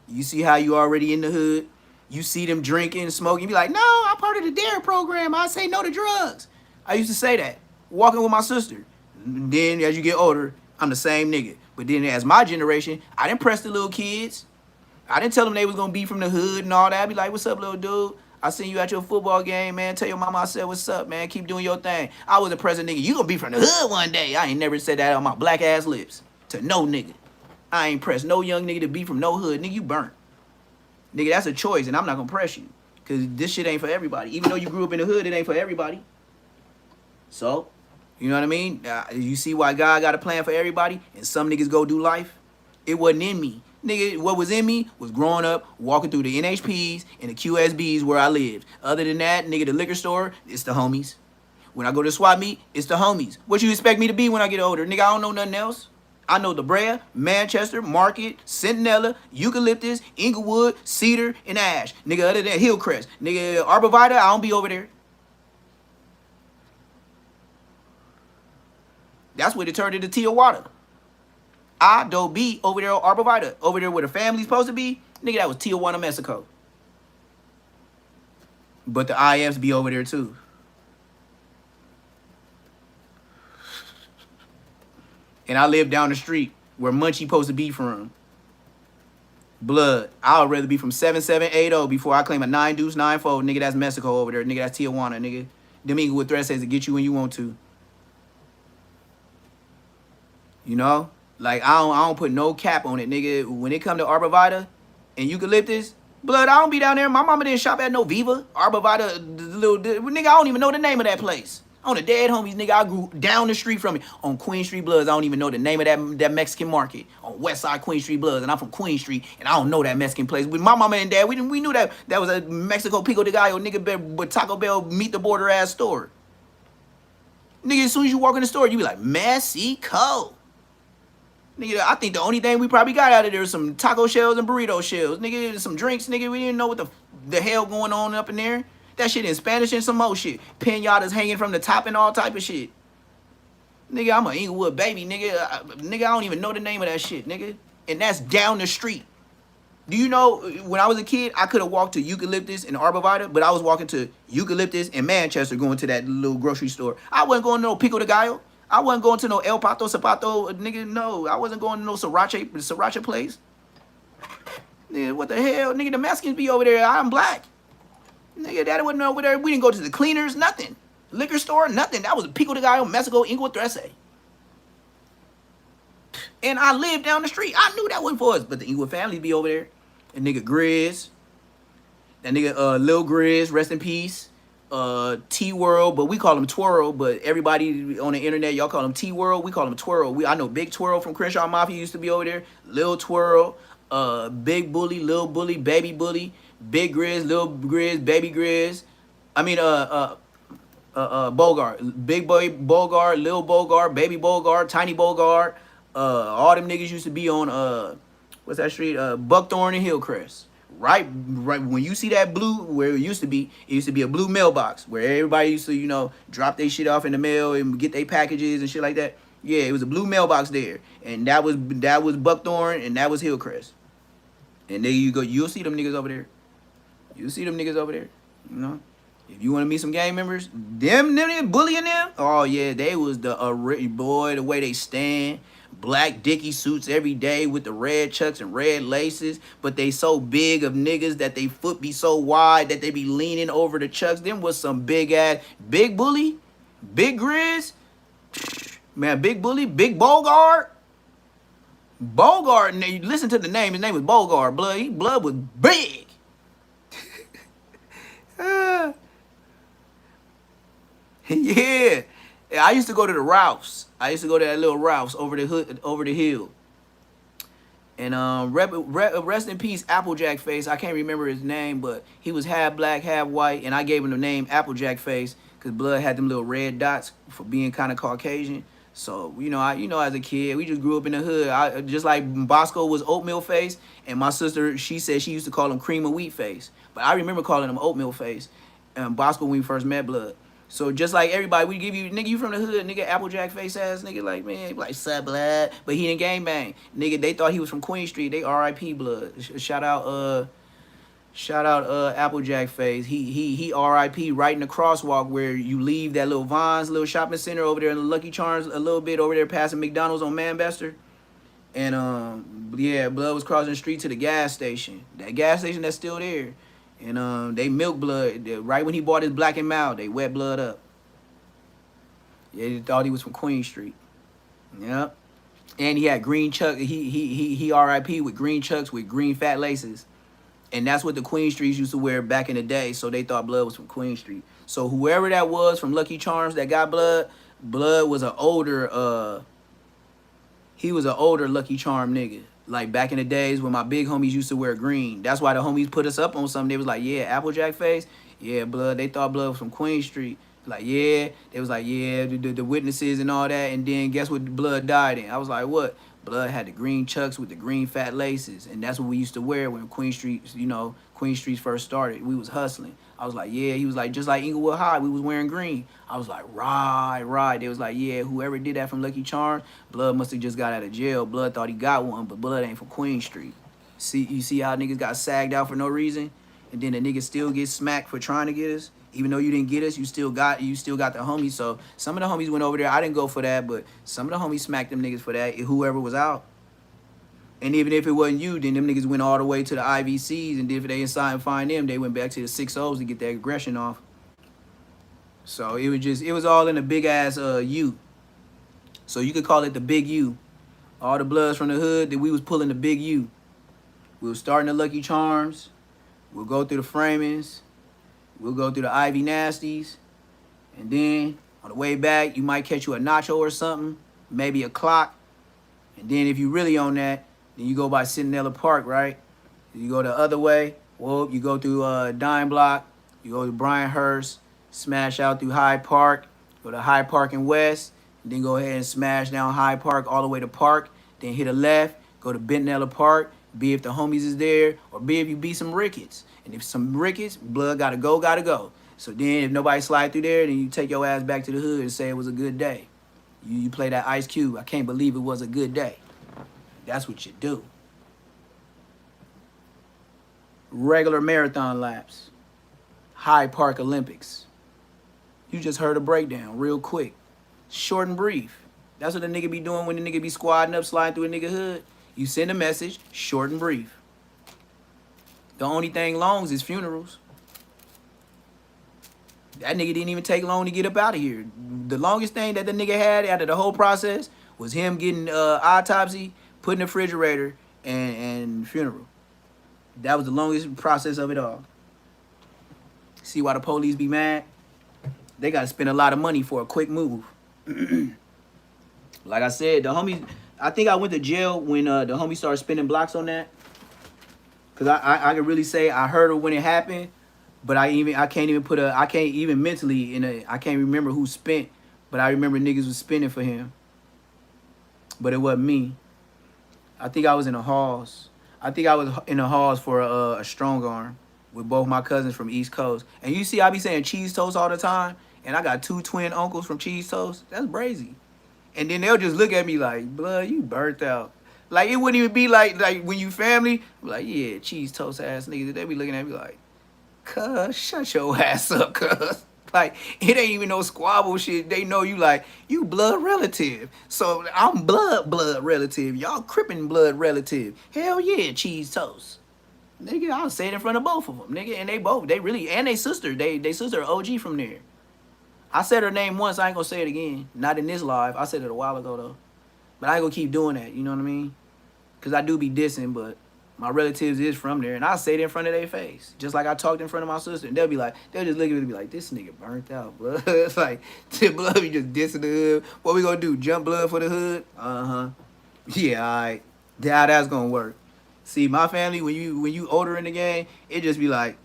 You see how you already in the hood. You see them drinking, smoking. You be like, no, I'm part of the DARE program. I say no to drugs. I used to say that, walking with my sister. And then as you get older, I'm the same nigga. But then as my generation, I didn't press the little kids. I didn't tell them they was going to be from the hood and all that. I'd be like, what's up, little dude? I seen you at your football game, man. Tell your mama I said, what's up, man? Keep doing your thing. I was a present nigga. You gonna be from the hood one day. I ain't never said that on my black ass lips to no nigga. I ain't pressed no young nigga to be from no hood. Nigga, you burnt. Nigga, that's a choice, and I'm not gonna press you. Because this shit ain't for everybody. Even though you grew up in the hood, it ain't for everybody. So, you know what I mean? You see why God got a plan for everybody? And some niggas go do life? It wasn't in me. Nigga, what was in me was growing up, walking through the NHPs and the QSBs where I lived. Other than that, nigga, the liquor store, it's the homies. When I go to swap meet, it's the homies. What you expect me to be when I get older? Nigga, I don't know nothing else. I know the Brea, Manchester, Market, Centinela, Eucalyptus, Inglewood, Cedar, and Ash. Nigga, other than Hillcrest. Nigga, Arborvitae, I don't be over there. That's where it turned into Tijuana. I don't be over there on Arborvitae. Over there where the family's supposed to be. Nigga, that was Tijuana, Mexico. But the IFs be over there too. And I live down the street where Munchie supposed to be from. Blood. I would rather be from 7780 before I claim a 9 deuce 9-4. Nigga, that's Mexico over there. Nigga, that's Tijuana, nigga. Them Inglewood threat says to get you when you want to. You know? Like, I don't put no cap on it, nigga. When it come to Arbor and eucalyptus, blood, I don't be down there. My mama didn't shop at no Viva. Arbor nigga, I don't even know the name of that place. On the dead homies, nigga, I grew down the street from it. On Queen Street Bloods, I don't even know the name of that Mexican market. On West Side Queen Street Bloods, and I'm from Queen Street, and I don't know that Mexican place. With my mama and dad, we knew that was a Mexico Pico de Gallo, nigga, but Taco Bell meet the border ass store. Nigga, as soon as you walk in the store, you be like, Mexico. Nigga, I think the only thing we probably got out of there is some taco shells and burrito shells. Nigga, some drinks, nigga. We didn't know what the hell going on up in there. That shit in Spanish and some more shit. Pinatas hanging from the top and all type of shit. Nigga, I'm an Inglewood baby, nigga. Nigga, I don't even know the name of that shit, nigga. And that's down the street. Do you know, when I was a kid, I could have walked to Eucalyptus and Arbor but I was walking to Eucalyptus and Manchester going to that little grocery store. I wasn't going to no Pico de Gallo. I wasn't going to no El Pato Zapato, nigga, no. I wasn't going to no Sriracha place. Nigga, what the hell? Nigga, the Mexicans be over there. I'm black. Nigga, daddy wasn't over there. We didn't go to the cleaners, nothing. Liquor store, nothing. That was Pico de Gallo, Mexico, Inglewood Trece. And I lived down the street. I knew that wasn't for us. But the Inglewood family be over there. And nigga Grizz. That nigga Lil Grizz, rest in peace. T-World, but we call him Twirl, but everybody on the internet, y'all call him T-World, we call him Twirl. I know Big Twirl from Crenshaw Mafia used to be over there, Lil Twirl, Big Bully, Lil Bully, Baby Bully, Big Grizz, Lil Grizz, Baby Grizz, I mean, Bogart, Big Boy Bogart, Lil Bogart, Baby Bogart, Tiny Bogart, all them niggas used to be on, what's that street, Buckthorn and Hillcrest. Right when you see that blue, where it used to be a blue mailbox where everybody used to, you know, drop their shit off in the mail and get their packages and shit like that. Yeah, it was a blue mailbox there, and that was Buckthorn and that was Hillcrest. And there you go, you'll see them niggas over there. You'll see them niggas over there. You know, if you want to meet some gang members, them bullying them. Oh yeah, they was the boy, the way they stand. Black Dickie suits every day with the red chucks and red laces, but they so big of niggas that they foot be so wide that they be leaning over the chucks. Them was some big ass, Big Bully, Big Grizz, man, Big Bully, Big Bogart. Bogart, listen to the name, his name was Bogart, blood. Blood was big. Yeah. I used to go to the Ralphs. I used to go to that little Ralphs over the hill. And rest in peace, Applejack Face. I can't remember his name, but he was half black, half white, and I gave him the name Applejack Face because blood had them little red dots for being kind of Caucasian. So you know, as a kid, we just grew up in the hood. Just like Bosco was Oatmeal Face, and my sister, she said she used to call him Cream of Wheat Face, but I remember calling him Oatmeal Face. Bosco when we first met blood. So just like everybody, we give you, nigga, you from the hood, nigga, Applejack Face ass, nigga, like, man, like, sub blood, but he didn't gang bang. Nigga, they thought he was from Queen Street, they R.I.P. blood. Shout out Applejack Face. He R.I.P. right in the crosswalk where you leave that little Vons, little shopping center over there in the Lucky Charms, a little bit over there passing McDonald's on Manchester. And, yeah, blood was crossing the street to the gas station. That gas station that's still there. And they milk blood. Right when he bought his Black and Mild, they wet blood up. Yeah, they thought he was from Queen Street. Yep. And he had green chuck. He R.I.P. with green chucks with green fat laces. And that's what the Queen Streets used to wear back in the day. So they thought blood was from Queen Street. So whoever that was from Lucky Charms that got blood was an older, he was an older Lucky Charm nigga. Like back in the days when my big homies used to wear green. That's why the homies put us up on something. They was like, yeah, Applejack Face. Yeah, blood. They thought blood was from Queen Street. Like, yeah. They was like, yeah, the witnesses and all that. And then guess what blood died in? I was like, what? Blood had the green chucks with the green fat laces. And that's what we used to wear when Queen Street, you know, Queen Street first started. We was hustling. I was like, yeah. He was like, just like Inglewood High, we was wearing green. I was like, right. They was like, yeah, whoever did that from Lucky Charms, blood must have just got out of jail. Blood thought he got one, but blood ain't from Queen Street. You see how niggas got sagged out for no reason? And then the niggas still get smacked for trying to get us? Even though you didn't get us, you still got the homies. So some of the homies went over there. I didn't go for that, but some of the homies smacked them niggas for that, whoever was out. And even if it wasn't you, then them niggas went all the way to the IVCs, and if they inside and find them, they went back to the 6-0s to get that aggression off. So it was all in a big ass U. So you could call it the big U. All the bloods from the hood that we was pulling the big U. We was starting the Lucky Charms. We'll go through the Framings. We'll go through the Ivy Nasties. And then on the way back, you might catch you a nacho or something, maybe a clock. And then if you really on that, then you go by Centinela Park, right? You go the other way. Well, you go through Dime Block. You go to Bryan Hurst. Smash out through Hyde Park. Go to Hyde Park and West. And then go ahead and smash down Hyde Park all the way to Park. Then hit a left. Go to Bentonella Park. Be if the homies is there. Or be if you beat some Ricketts. And if some Ricketts, blood gotta go, gotta go. So then if nobody slide through there, then you take your ass back to the hood and say it was a good day. You play that Ice Cube. I can't believe it was a good day. That's what you do. Regular marathon laps. Hyde Park Olympics. You just heard a breakdown real quick. Short and brief. That's what the nigga be doing when the nigga be squadding up, sliding through a nigga hood. You send a message, short and brief. The only thing long is funerals. That nigga didn't even take long to get up out of here. The longest thing that the nigga had out of the whole process was him getting autopsy, put in the refrigerator, and funeral. That was the longest process of it all. See why the police be mad? They got to spend a lot of money for a quick move. Like I said, the homie, I think I went to jail when the homie started spinning blocks on that. Because I can really say I heard it when it happened, but I can't even mentally, I can't remember who spent, but I remember niggas was spinning for him. But it wasn't me. I think I was in the halls. I think I was in the halls for a strong arm with both my cousins from East Coast. And you see, I be saying cheese toast all the time, and I got 2 twin uncles from cheese toast. That's brazy. And then they'll just look at me like, blood, you burnt out. Like, it wouldn't even be like when you family, like, yeah, cheese toast ass niggas. They be looking at me like, cuz, shut your ass up, cuz. Like, it ain't even no squabble shit. They know you like, you blood relative. So I'm blood relative. Y'all crippin' blood relative. Hell yeah, cheese toast. Nigga, I'll say it in front of both of them, nigga. And they really, and they sister. They sister OG from there. I said her name once. I ain't gonna say it again. Not in this live. I said it a while ago, though. But I ain't gonna keep doing that. You know what I mean? Because I do be dissing, but my relatives is from there. And I say it in front of their face. Just like I talked in front of my sister. And they'll just look at me and be like, this nigga burnt out, blood. It's like, blood, we just dissing the hood. What we gonna do? Jump blood for the hood? Uh-huh. Yeah, all right. How that's gonna work. See, my family, when you older in the game, it just be like,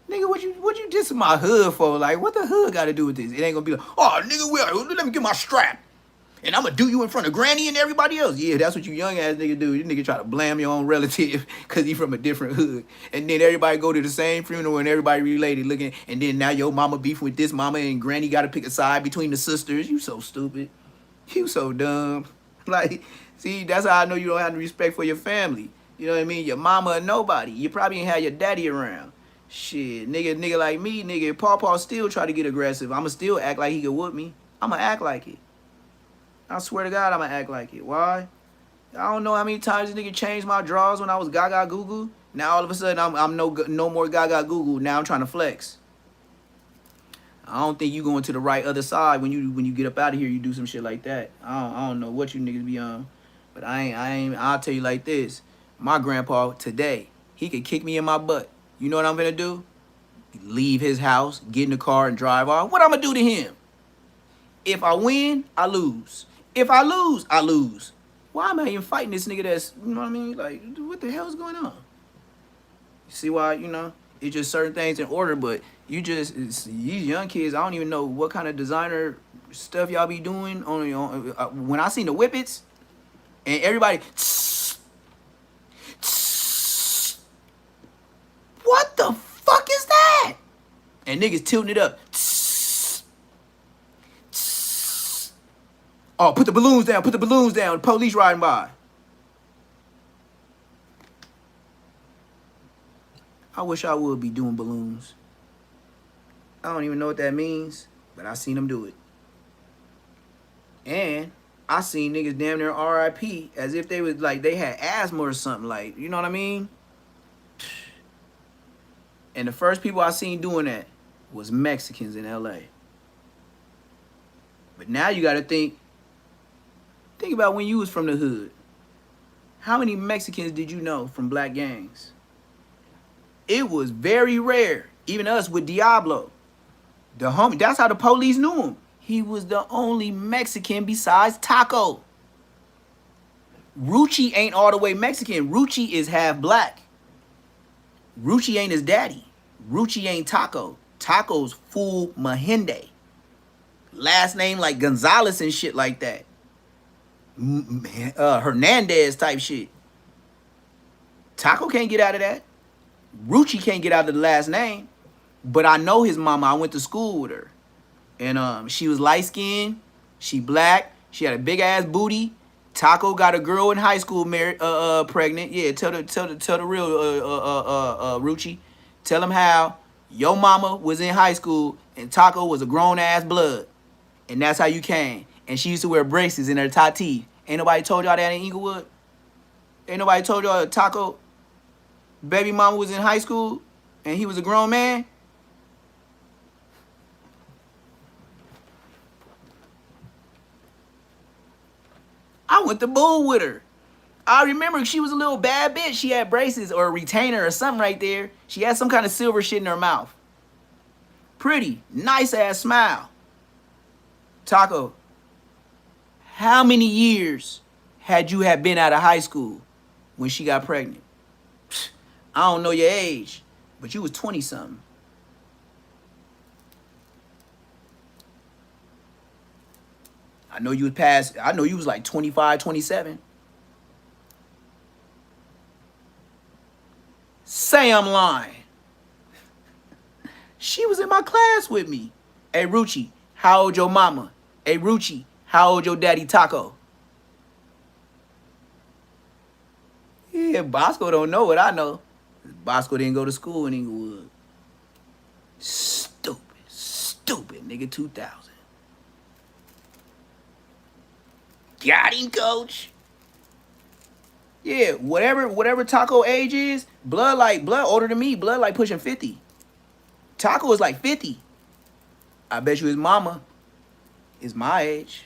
nigga, what you dissing my hood for? Like, what the hood got to do with this? It ain't gonna be like, oh, nigga, let me get my strap, and I'm gonna do you in front of Granny and everybody else. Yeah, that's what you young ass nigga do. You nigga try to blame your own relative because he from a different hood, and then everybody go to the same funeral and everybody related looking, and then now your mama beefing with this mama and Granny got to pick a side between the sisters. You so stupid. You so dumb. Like, see, that's how I know you don't have the respect for your family. You know what I mean? Your mama or nobody. You probably ain't had your daddy around. Shit, nigga like me, nigga, Paw still try to get aggressive. I'ma still act like he could whoop me. I'ma act like it. I swear to God, I'ma act like it. Why? I don't know how many times this nigga changed my drawers when I was gaga goo goo. Now all of a sudden I'm no more gaga goo goo. Now I'm trying to flex. I don't think you going to the right other side when you get up out of here. You do some shit like that. I don't know what you niggas be on, but I ain't. I'll tell you like this. My grandpa today, he could kick me in my butt. You know what I'm gonna do? Leave his house, get in the car, and drive off. What I'm gonna do to him? If I win, I lose. If I lose, I lose. Why am I even fighting this nigga that's, you know what I mean? Like, what the hell is going on? You see why, it's just certain things in order, but these young kids, I don't even know what kind of designer stuff y'all be doing. When I seen the whippets, and everybody, what the fuck is that? And niggas tilting it up. Oh, put the balloons down, The police riding by. I wish I would be doing balloons. I don't even know what that means, but I seen them do it. And I seen niggas damn near RIP as if they was like they had asthma or something, like, you know what I mean? And the first people I seen doing that was Mexicans in LA. But now you gotta think about when you was from the hood. How many Mexicans did you know from black gangs? It was very rare. Even us with Diablo. The homie, that's how the police knew him. He was the only Mexican besides Taco. Rucci ain't all the way Mexican. Rucci is half black. Rucci ain't his daddy. Rucci ain't Taco. Taco's full Mahende. Last name like Gonzalez and shit like that. Hernandez type shit. Taco can't get out of that. Rucci can't get out of the last name. But I know his mama. I went to school with her. And she was light-skinned. She black. She had a big-ass booty. Taco got a girl in high school married, pregnant. Yeah, tell the real Rucci. Tell him how your mama was in high school and Taco was a grown-ass blood. And that's how you came. And she used to wear braces in her top teeth. Ain't nobody told y'all that in Inglewood? Ain't nobody told y'all that Taco baby mama was in high school and he was a grown man? I went to bull with her. I remember she was a little bad bitch. She had braces or a retainer or something right there. She had some kind of silver shit in her mouth. Pretty, nice ass smile. Taco, how many years had you been out of high school when she got pregnant? I don't know your age, but you was 20-something. I know you was like 25, 27. Say I'm lying. She was in my class with me. Hey, Rucci, how old your mama? Hey, Rucci, how old your daddy Taco? Yeah, Bosco don't know what I know. Bosco didn't go to school in Inglewood. Stupid nigga 2000. Got him, coach. Yeah, whatever Taco age is, blood older than me, blood like pushing 50. Taco is like 50. I bet you his mama is my age.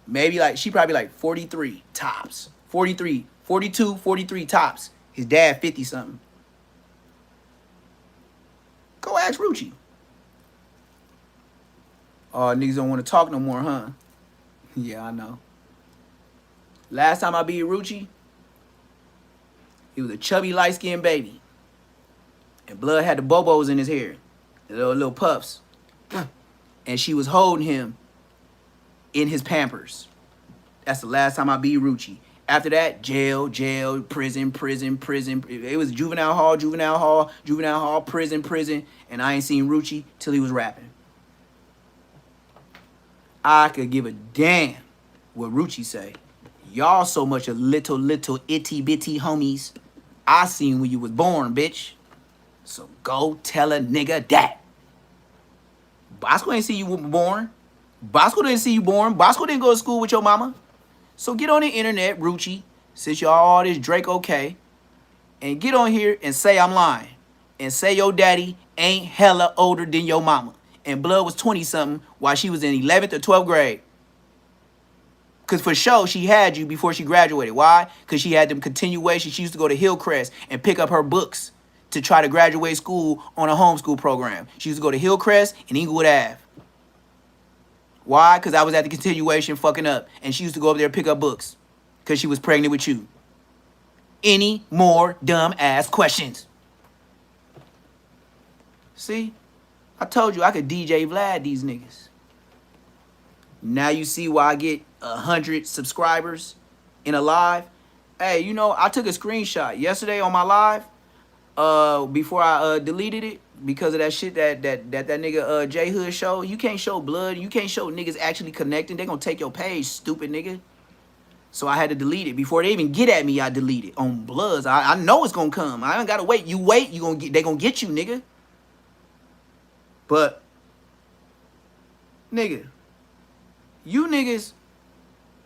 Maybe like, she probably like 43 tops. 43, 42, 43 tops. His dad 50 something. Go ask Rucci. Oh, niggas don't want to talk no more, huh? Yeah, I know. Last time I beat Rucci, he was a chubby, light-skinned baby. And blood had the bobos in his hair. The little puffs. And she was holding him in his Pampers. That's the last time I beat Rucci. After that, jail, prison. It was juvenile hall, prison. And I ain't seen Rucci till he was rapping. I could give a damn what Rucci say. Y'all so much of little itty bitty homies. I seen when you was born, bitch. So go tell a nigga that. Bosco ain't see you born. Bosco didn't see you born. Bosco didn't go to school with your mama. So get on the internet, Rucci, since y'all all this Drake okay, and get on here and say I'm lying. And say your daddy ain't hella older than your mama. And blood was 20-something while she was in 11th or 12th grade. Because for sure, she had you before she graduated. Why? Because she had them continuation. She used to go to Hillcrest and pick up her books to try to graduate school on a homeschool program. She used to go to Hillcrest and Inglewood Ave. Why? Because I was at the continuation fucking up. And she used to go up there and pick up books. Because she was pregnant with you. Any more dumb ass questions? See? I told you I could DJ Vlad these niggas. Now you see why I get 100 subscribers in a live. Hey, you know, I took a screenshot yesterday on my live before I deleted it because of that shit that nigga J Hood showed. You can't show blood. You can't show niggas actually connecting. They gonna take your page, stupid nigga. So I had to delete it. Before they even get at me, I delete it. On Bloods. I know it's gonna come. I don't gotta wait. You wait, they gonna get you, nigga. But nigga, you niggas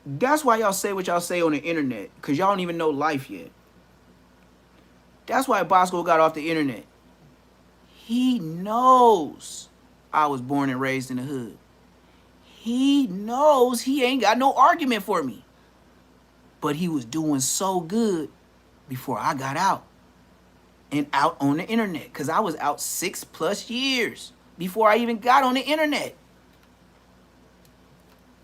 That's why y'all say what y'all say on the internet, because y'all don't even know life yet. That's why Bosco got off the internet. He knows I was born and raised in the hood. He knows he ain't got no argument for me. But he was doing so good before I got out and out on the internet, because I was out 6+ years before I even got on the internet.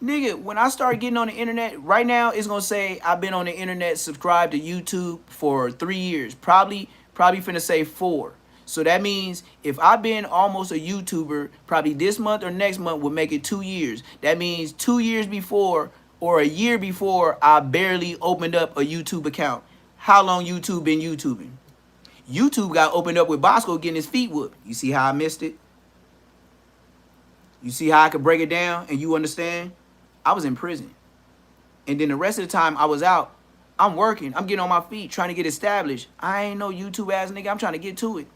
Nigga, when I started getting on the internet, right now it's gonna say I've been on the internet, subscribed to YouTube for 3 years. Probably finna say 4. So that means if I've been almost a YouTuber, probably this month or next month would make it 2 years. That means 2 years before or a year before I barely opened up a YouTube account. How long YouTube been YouTubing? YouTube got opened up with Bosco getting his feet whooped. You see how I missed it? You see how I could break it down and you understand? I was in prison. And then the rest of the time I was out, I'm working. I'm getting on my feet, trying to get established. I ain't no YouTube ass nigga. I'm trying to get to it.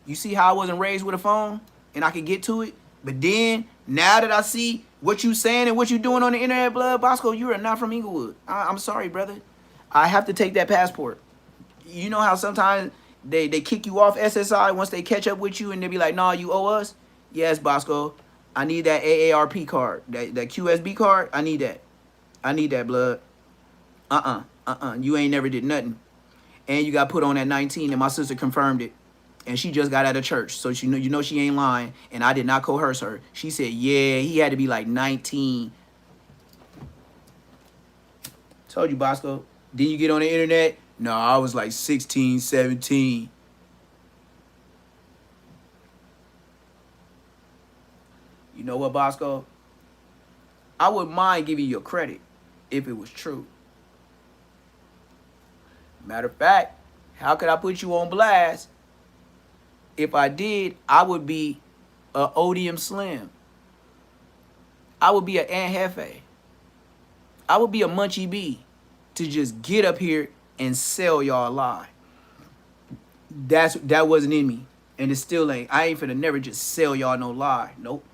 You see how I wasn't raised with a phone and I could get to it? But then, now that I see what you saying and what you doing on the internet, blood, Bosco, you are not from Inglewood. I'm sorry, brother. I have to take that passport. You know how sometimes they kick you off SSI once they catch up with you and they be like, nah, you owe us? Yes, Bosco. I need that AARP card. That QSB card, I need that. I need that, blood. You ain't never did nothing. And you got put on at 19 and my sister confirmed it. And she just got out of church. So she you know she ain't lying. And I did not coerce her. She said, yeah, he had to be like 19. Told you, Bosco. Then you get on the internet? No, I was like 16, 17. You know what, Bosco? I wouldn't mind giving you your credit if it was true. Matter of fact, how could I put you on blast? If I did, I would be a Odium Slim. I would be an Anhefe. I would be a Munchie B to just get up here and sell y'all a lie. That wasn't in me. And it still ain't. I ain't finna never just sell y'all no lie. Nope.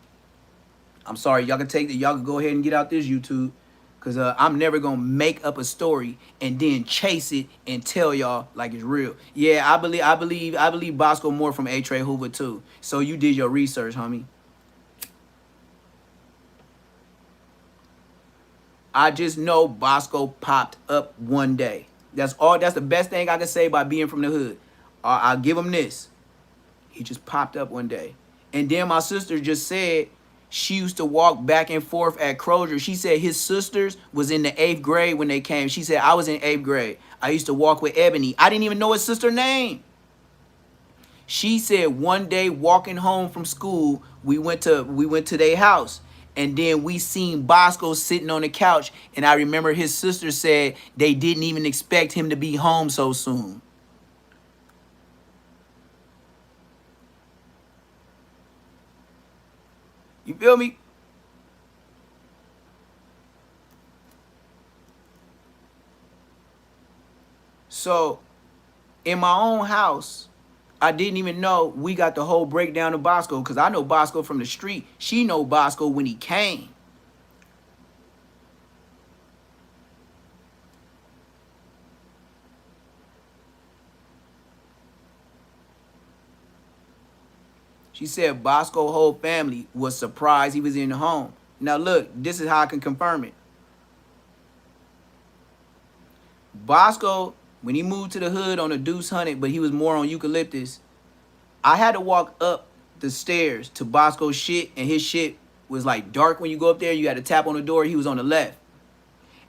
I'm sorry. Y'all can take that. Y'all can go ahead and get out this YouTube. Because I'm never going to make up a story and then chase it and tell y'all like it's real. Yeah, I believe Bosco more from A. Trey Hoover too. So you did your research, homie. I just know Bosco popped up one day. That's all. That's the best thing I can say by being from the hood. I'll give him this. He just popped up one day. And then my sister just said she used to walk back and forth at Crozier. She said his sisters was in the 8th grade when they came. She said, I was in 8th grade. I used to walk with Ebony. I didn't even know his sister's name. She said one day walking home from school, we went to their house. And then we seen Bosco sitting on the couch. And I remember his sister said they didn't even expect him to be home so soon. You feel me? So, in my own house, I didn't even know we got the whole breakdown of Bosco, because I know Bosco from the street. She know Bosco when he came. She said Bosco's whole family was surprised he was in the home. Now look, this is how I can confirm it. Bosco, when he moved to the hood on a Deuce Hunted, but he was more on Eucalyptus, I had to walk up the stairs to Bosco's shit, and his shit was like dark when you go up there. You had to tap on the door. He was on the left.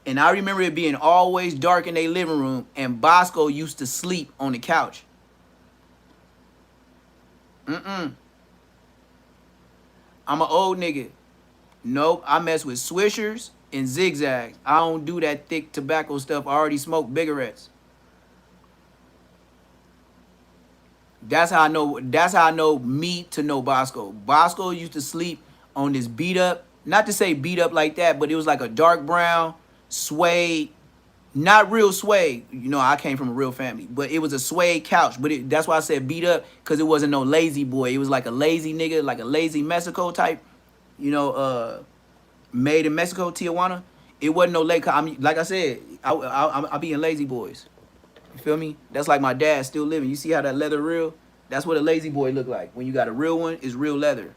And I remember it being always dark in their living room, and Bosco used to sleep on the couch. I'm an old nigga. Nope, I mess with Swishers and Zigzags. I don't do that thick tobacco stuff. I already smoke cigarettes. That's how I know me to know Bosco. Bosco used to sleep on this beat up, not to say beat up like that, but it was like a dark brown suede, not real suede. You know, I came from a real family, but it was a suede couch. But that's why I said beat up, because it wasn't no lazy boy. It was like a lazy nigga, like a lazy Mexico type, you know, made in Mexico, Tijuana. It wasn't no late. Like I said, I be in Lazy Boys. You feel me? That's like my dad still living. You see how that leather real? That's what a Lazy Boy look like. When you got a real one, it's real leather.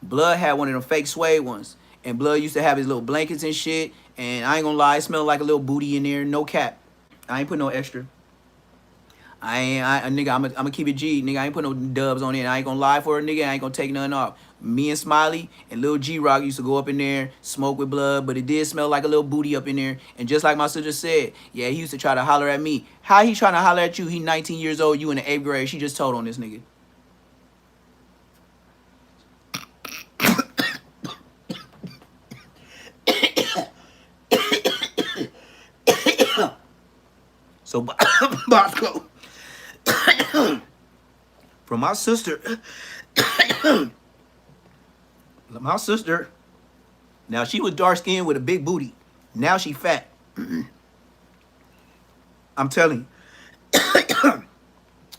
Blood had one of them fake suede ones. And Blood used to have his little blankets and shit. And I ain't gonna lie, it smelled like a little booty in there. No cap. I ain't put no extra. Nigga, I'm gonna keep it G. Nigga, I ain't put no dubs on it. I ain't gonna lie for a nigga. I ain't gonna take nothing off. Me and Smiley and Lil G-Rock used to go up in there, smoke with Blood, but it did smell like a little booty up in there. And just like my sister said, yeah, he used to try to holler at me. How he trying to holler at you? He 19 years old, you in the 8th grade. She just told on this nigga. So, Bosco, from my sister, now she was dark skinned with a big booty. Now she fat. I'm telling you.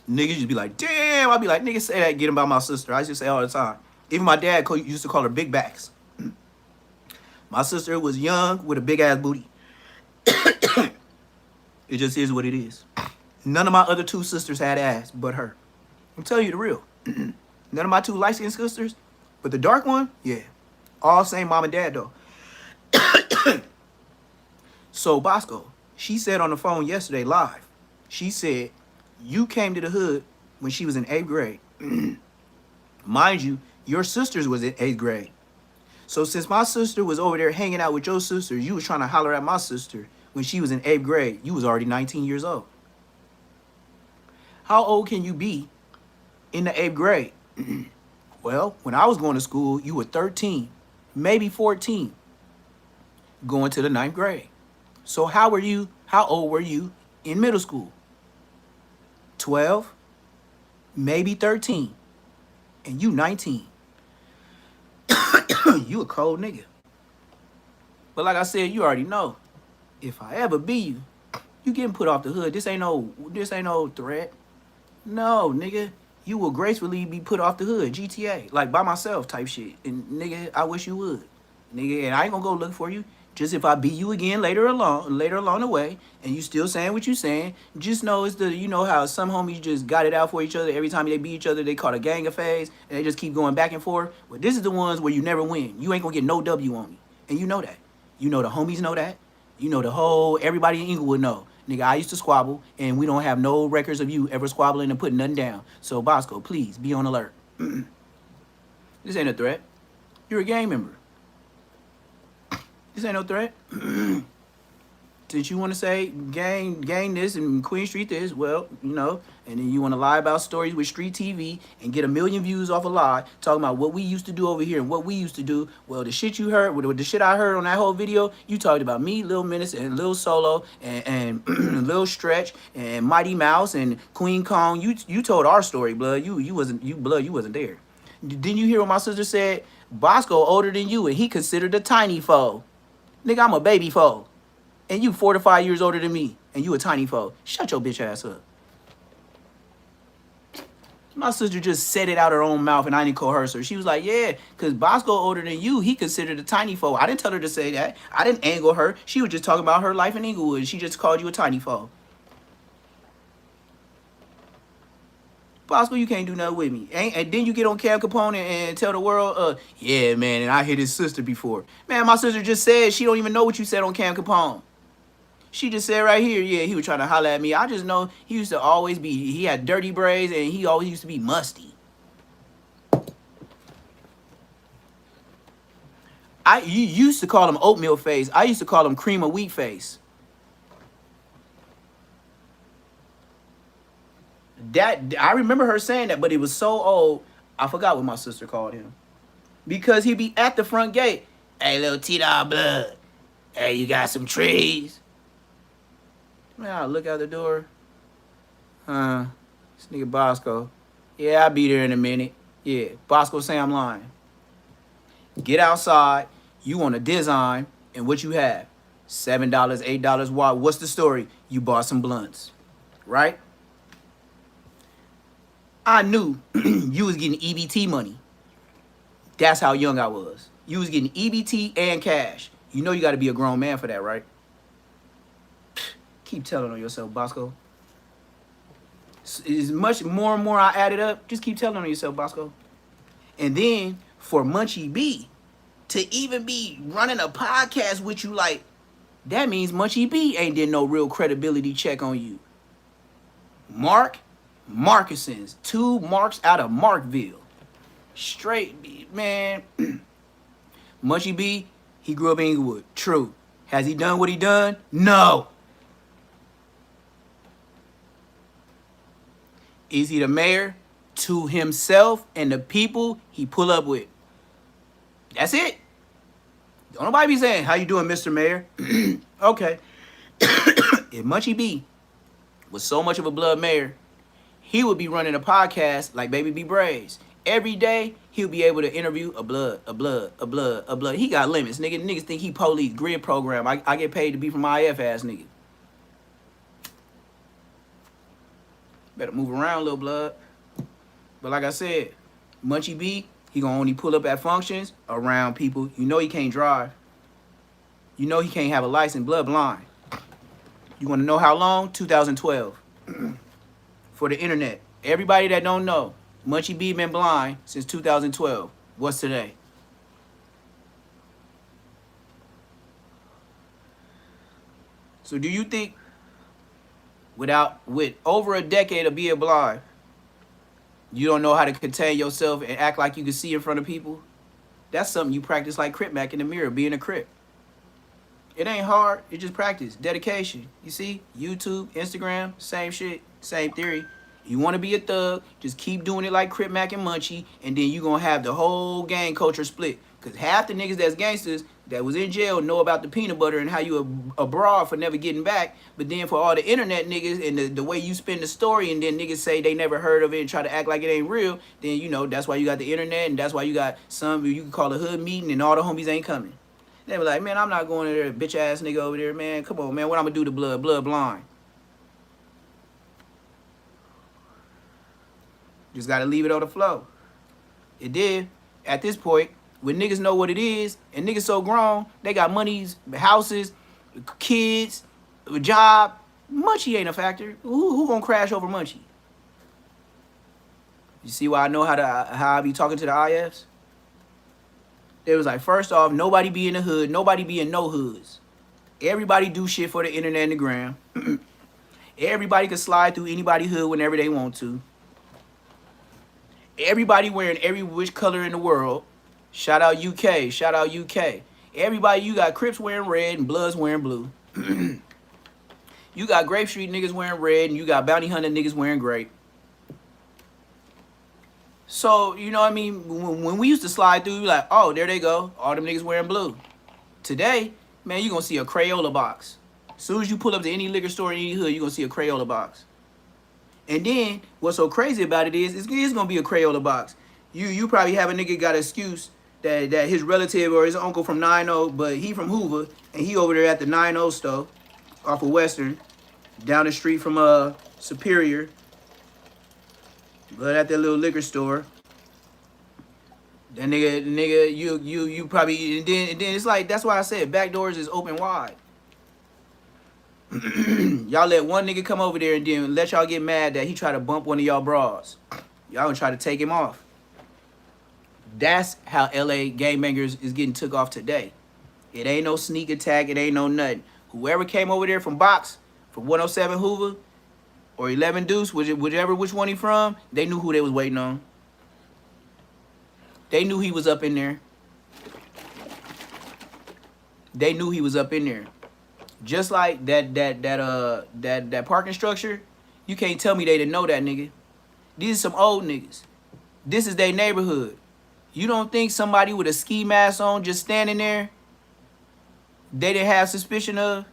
Niggas just be like, damn. I'll be like, nigga, say that, get him about my sister. I used to say all the time. Even my dad used to call her big backs. My sister was young with a big ass booty. It just is what it is. None of my other 2 sisters had ass but her. I'm telling you the real. None of my 2 light-skinned sisters, but the dark one, yeah. All same mom and dad though. So Bosco, she said on the phone yesterday live, she said, you came to the hood when she was in 8th grade. Mind you, your sisters was in 8th grade. So since my sister was over there hanging out with your sister, you was trying to holler at my sister when she was in 8th grade. You was already 19 years old. How old can you be in the 8th grade? Well, when I was going to school, you were 13, maybe 14, going to the 9th grade. So how old were you in middle school? 12, maybe 13, and you 19. You a cold nigga. But like I said, you already know. If I ever be you, you getting put off the hood. This ain't no threat. No, nigga. You will gracefully be put off the hood. GTA. Like by myself type shit. And nigga, I wish you would. Nigga, and I ain't gonna go look for you. Just if I beat you again later along the way, and you still saying what you saying, just know it's you know how some homies just got it out for each other. Every time they beat each other, they call a gang of phase, and they just keep going back and forth. But this is the ones where you never win. You ain't gonna get no W on me. And you know that. You know the homies know that. You know the whole, everybody in Inglewood know. Nigga, I used to squabble, and we don't have no records of you ever squabbling and putting nothing down. So, Bosco, please, be on alert. This ain't a threat. You're a gang member. This ain't no threat. Since you want to say gang this and Queen Street this, well, you know, and then you want to lie about stories with Street TV and get 1 million views off a lie, talking about what we used to do over here and what we used to do. Well, the shit you heard, the shit I heard on that whole video, you talked about me, Lil Menace, and Lil Solo, and Lil Stretch, and Mighty Mouse, and Queen Kong. You told our story, blood. You wasn't there. Didn't you hear what my sister said? Bosco older than you, and he considered a tiny foe. Nigga, I'm a baby foe. And you 4 to 5 years older than me, and you a tiny foe. Shut your bitch ass up. My sister just said it out her own mouth, and I didn't coerce her. She was like, yeah, because Bosco older than you, he considered a tiny foe. I didn't tell her to say that. I didn't angle her. She was just talking about her life in Inglewood. She just called you a tiny foe. Bosco, you can't do nothing with me. And then you get on Cam Capone and tell the world, yeah, man, and I hit his sister before. Man, my sister just said she don't even know what you said on Cam Capone. She just said right here, yeah, he was trying to holler at me. I just know he used to always be, he had dirty braids and he always used to be musty. You used to call him oatmeal face. I used to call him cream of wheat face. I remember her saying that, but it was so old, I forgot what my sister called him. Because he'd be at the front gate. Hey, little T-Dog Blood. Hey, you got some trees? Man, I look out the door. This nigga Bosco. Yeah, I'll be there in a minute. Yeah, Bosco say I'm lying. Get outside. You want a design, and what you have? $7, $8. Why? What's the story? You bought some blunts, right? I knew you was getting EBT money. That's how young I was. You was getting EBT and cash. You know you got to be a grown man for that, right? Keep telling on yourself, Bosco. As much more and more I add it up, just keep telling on yourself, Bosco. And then for Munchie B to even be running a podcast with you, like, that means Munchie B ain't did no real credibility check on you. Mark Markison's 2 marks out of Markville. Straight, man. Munchie B, he grew up in Inglewood. True. Has he done what he done? No. Is he the mayor? To himself and the people he pull up with. That's it. Don't nobody be saying, how you doing, Mr. Mayor? Okay. If Munchie B was so much of a blood mayor, he would be running a podcast like Baby B Braves. Every day, he'll be able to interview a blood. He got limits, nigga. Niggas think he police, grid program. I get paid to be from IF ass nigga. Better move around, little blood. But like I said, Munchie B, he gonna only pull up at functions around people. You know he can't drive. You know he can't have a license, blood blind. You wanna know how long? 2012. For the internet. Everybody that don't know, Munchie B been blind since 2012. What's today? So do you think with over a decade of being blind, you don't know how to contain yourself and act like you can see in front of people? That's something you practice like Crip Mac in the mirror, being a Crip. It ain't hard. It's just practice, dedication. You see, YouTube, Instagram, same shit, same theory. You want to be a thug, just keep doing it like Crip Mac and Munchie, and then you going to have the whole gang culture split. Because half the niggas that's gangsters that was in jail know about the peanut butter and how you abroad for never getting back. But then for all the internet niggas and the way you spin the story, and then niggas say they never heard of it and try to act like it ain't real, then you know that's why you got the internet, and that's why you got some, you can call a hood meeting and all the homies ain't coming. They be like, man, I'm not going to there, bitch ass nigga over there, man. Come on, man, what I'm gonna do to blood blind? Just gotta leave it on the flow. It did. At this point, when niggas know what it is, and niggas so grown, they got monies, houses, kids, a job. Munchie ain't a factor. Who gonna crash over Munchie? You see why I know how I be talking to the IFs? They was like, first off, nobody be in the hood, nobody be in no hoods. Everybody do shit for the internet and the gram. Everybody can slide through anybody's hood whenever they want to. Everybody wearing every which color in the world. Shout out UK, shout out UK. Everybody, you got Crips wearing red and Bloods wearing blue. You got Grape Street niggas wearing red and you got Bounty Hunter niggas wearing grape. So, you know what I mean? When we used to slide through, we like, oh, there they go. All them niggas wearing blue. Today, man, you going to see a Crayola box. As soon as you pull up to any liquor store in any hood, you going to see a Crayola box. And then, what's so crazy about it is, it's going to be a Crayola box. You probably have a nigga got an excuse that his relative or his uncle from 9-0, but he from Hoover, and he over there at the 9-0 store off of Western, down the street from Superior, but at that little liquor store. That nigga, you probably, and then it's like, that's why I said back doors is open wide. Y'all let one nigga come over there and then let y'all get mad that he try to bump one of y'all bras. Y'all gonna try to take him off. That's how LA gangbangers is getting took off today. It ain't no sneak attack, it ain't no nothing. Whoever came over there from Box, from 107 Hoover, or 11 Deuce, whichever which one he from, they knew who they was waiting on. They knew he was up in there. They knew he was up in there. Just like that parking structure, you can't tell me they didn't know that nigga. These are some old niggas. This is their neighborhood. You don't think somebody with a ski mask on just standing there, they didn't have suspicion of?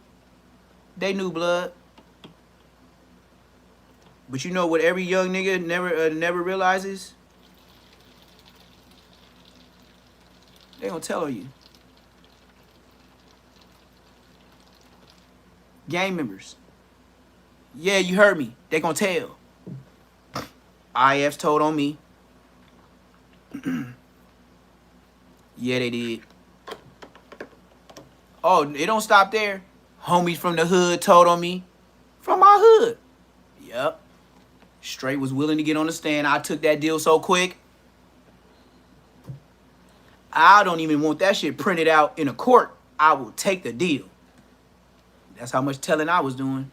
They knew blood. But you know what every young nigga never realizes? They gonna tell on you. Gang members. Yeah, you heard me. They gonna tell. IF's told on me. Yeah, they did. Oh, it don't stop there. Homies from the hood told on me. From my hood. Yep. Straight was willing to get on the stand. I took that deal so quick. I don't even want that shit printed out in a court. I will take the deal. That's how much telling I was doing.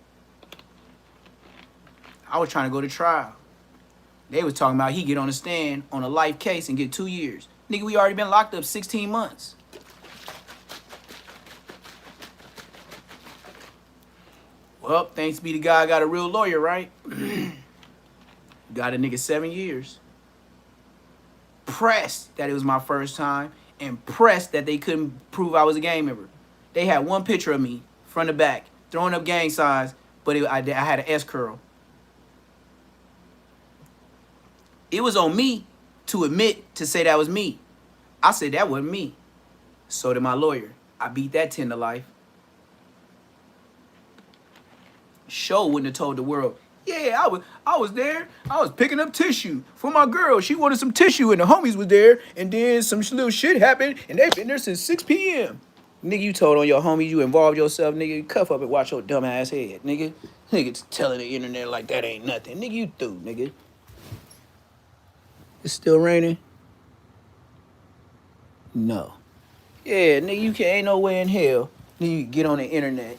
I was trying to go to trial. They was talking about he get on the stand on a life case and get 2 years. Nigga, we already been locked up 16 months. Well, thanks be to God, I got a real lawyer, right? Got a nigga 7 years. Pressed that it was my first time, and pressed that they couldn't prove I was a gang member. They had one picture of me, front to back, throwing up gang signs, but I had an S curl. It was on me to admit to say that was me. I said that wasn't me. So did my lawyer. I beat that 10 to life. Show wouldn't have told the world, yeah, I was there. I was picking up tissue for my girl. She wanted some tissue and the homies was there. And then some little shit happened and they've been there since 6 p.m. Nigga, you told on your homies, you involved yourself, nigga. Cuff up and watch your dumb ass head, nigga. Nigga telling the internet like that ain't nothing. Nigga, you through, nigga. It's still raining? No. Yeah, nigga, you ain't no way in hell nigga, you get on the internet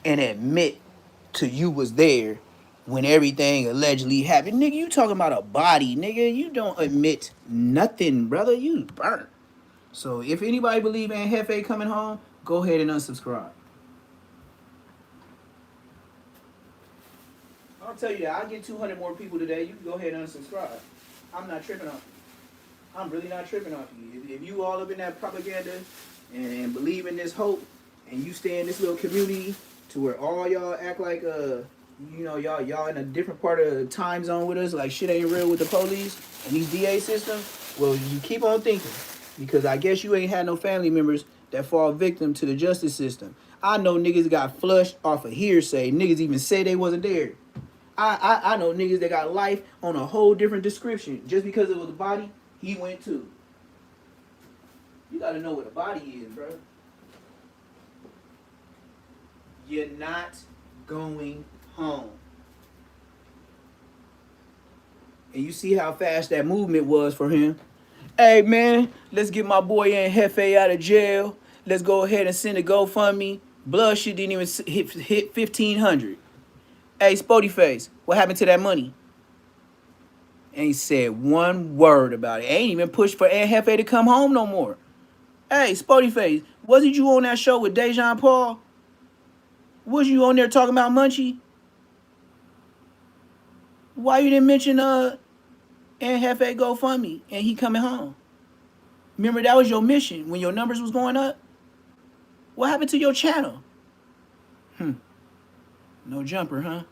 and admit to you was there when everything allegedly happened. Nigga, you talking about a body, nigga. You don't admit nothing, brother. You burnt. So if anybody believe in Hefe coming home, go ahead and unsubscribe. I'll tell you that. I'll get 200 more people today. You can go ahead and unsubscribe. I'm not tripping off you. I'm really not tripping off you. If you all up in that propaganda and believe in this hope and you stay in this little community to where all y'all act like you know y'all in a different part of the time zone with us, like shit ain't real with the police and these DA systems, well, you keep on thinking, because I guess you ain't had no family members that fall victim to the justice system. I know niggas got flushed off of hearsay. Niggas even say they wasn't there. I know niggas that got life on a whole different description. Just because it was a body, he went too. You gotta know what a body is, bro. You're not going home. And you see how fast that movement was for him. Hey, man, let's get my boy in Hefe out of jail. Let's go ahead and send a GoFundMe. Blood shit didn't even hit 1,500. Hey, Spody Face, what happened to that money? Ain't said one word about it. Ain't even pushed for Aunt Hefe to come home no more. Hey, Spody Face, wasn't you on that show with Dejan Paul? Was you on there talking about Munchie? Why you didn't mention Aunt Hefe GoFundMe and he coming home? Remember, that was your mission when your numbers was going up? What happened to your channel? No jumper, huh?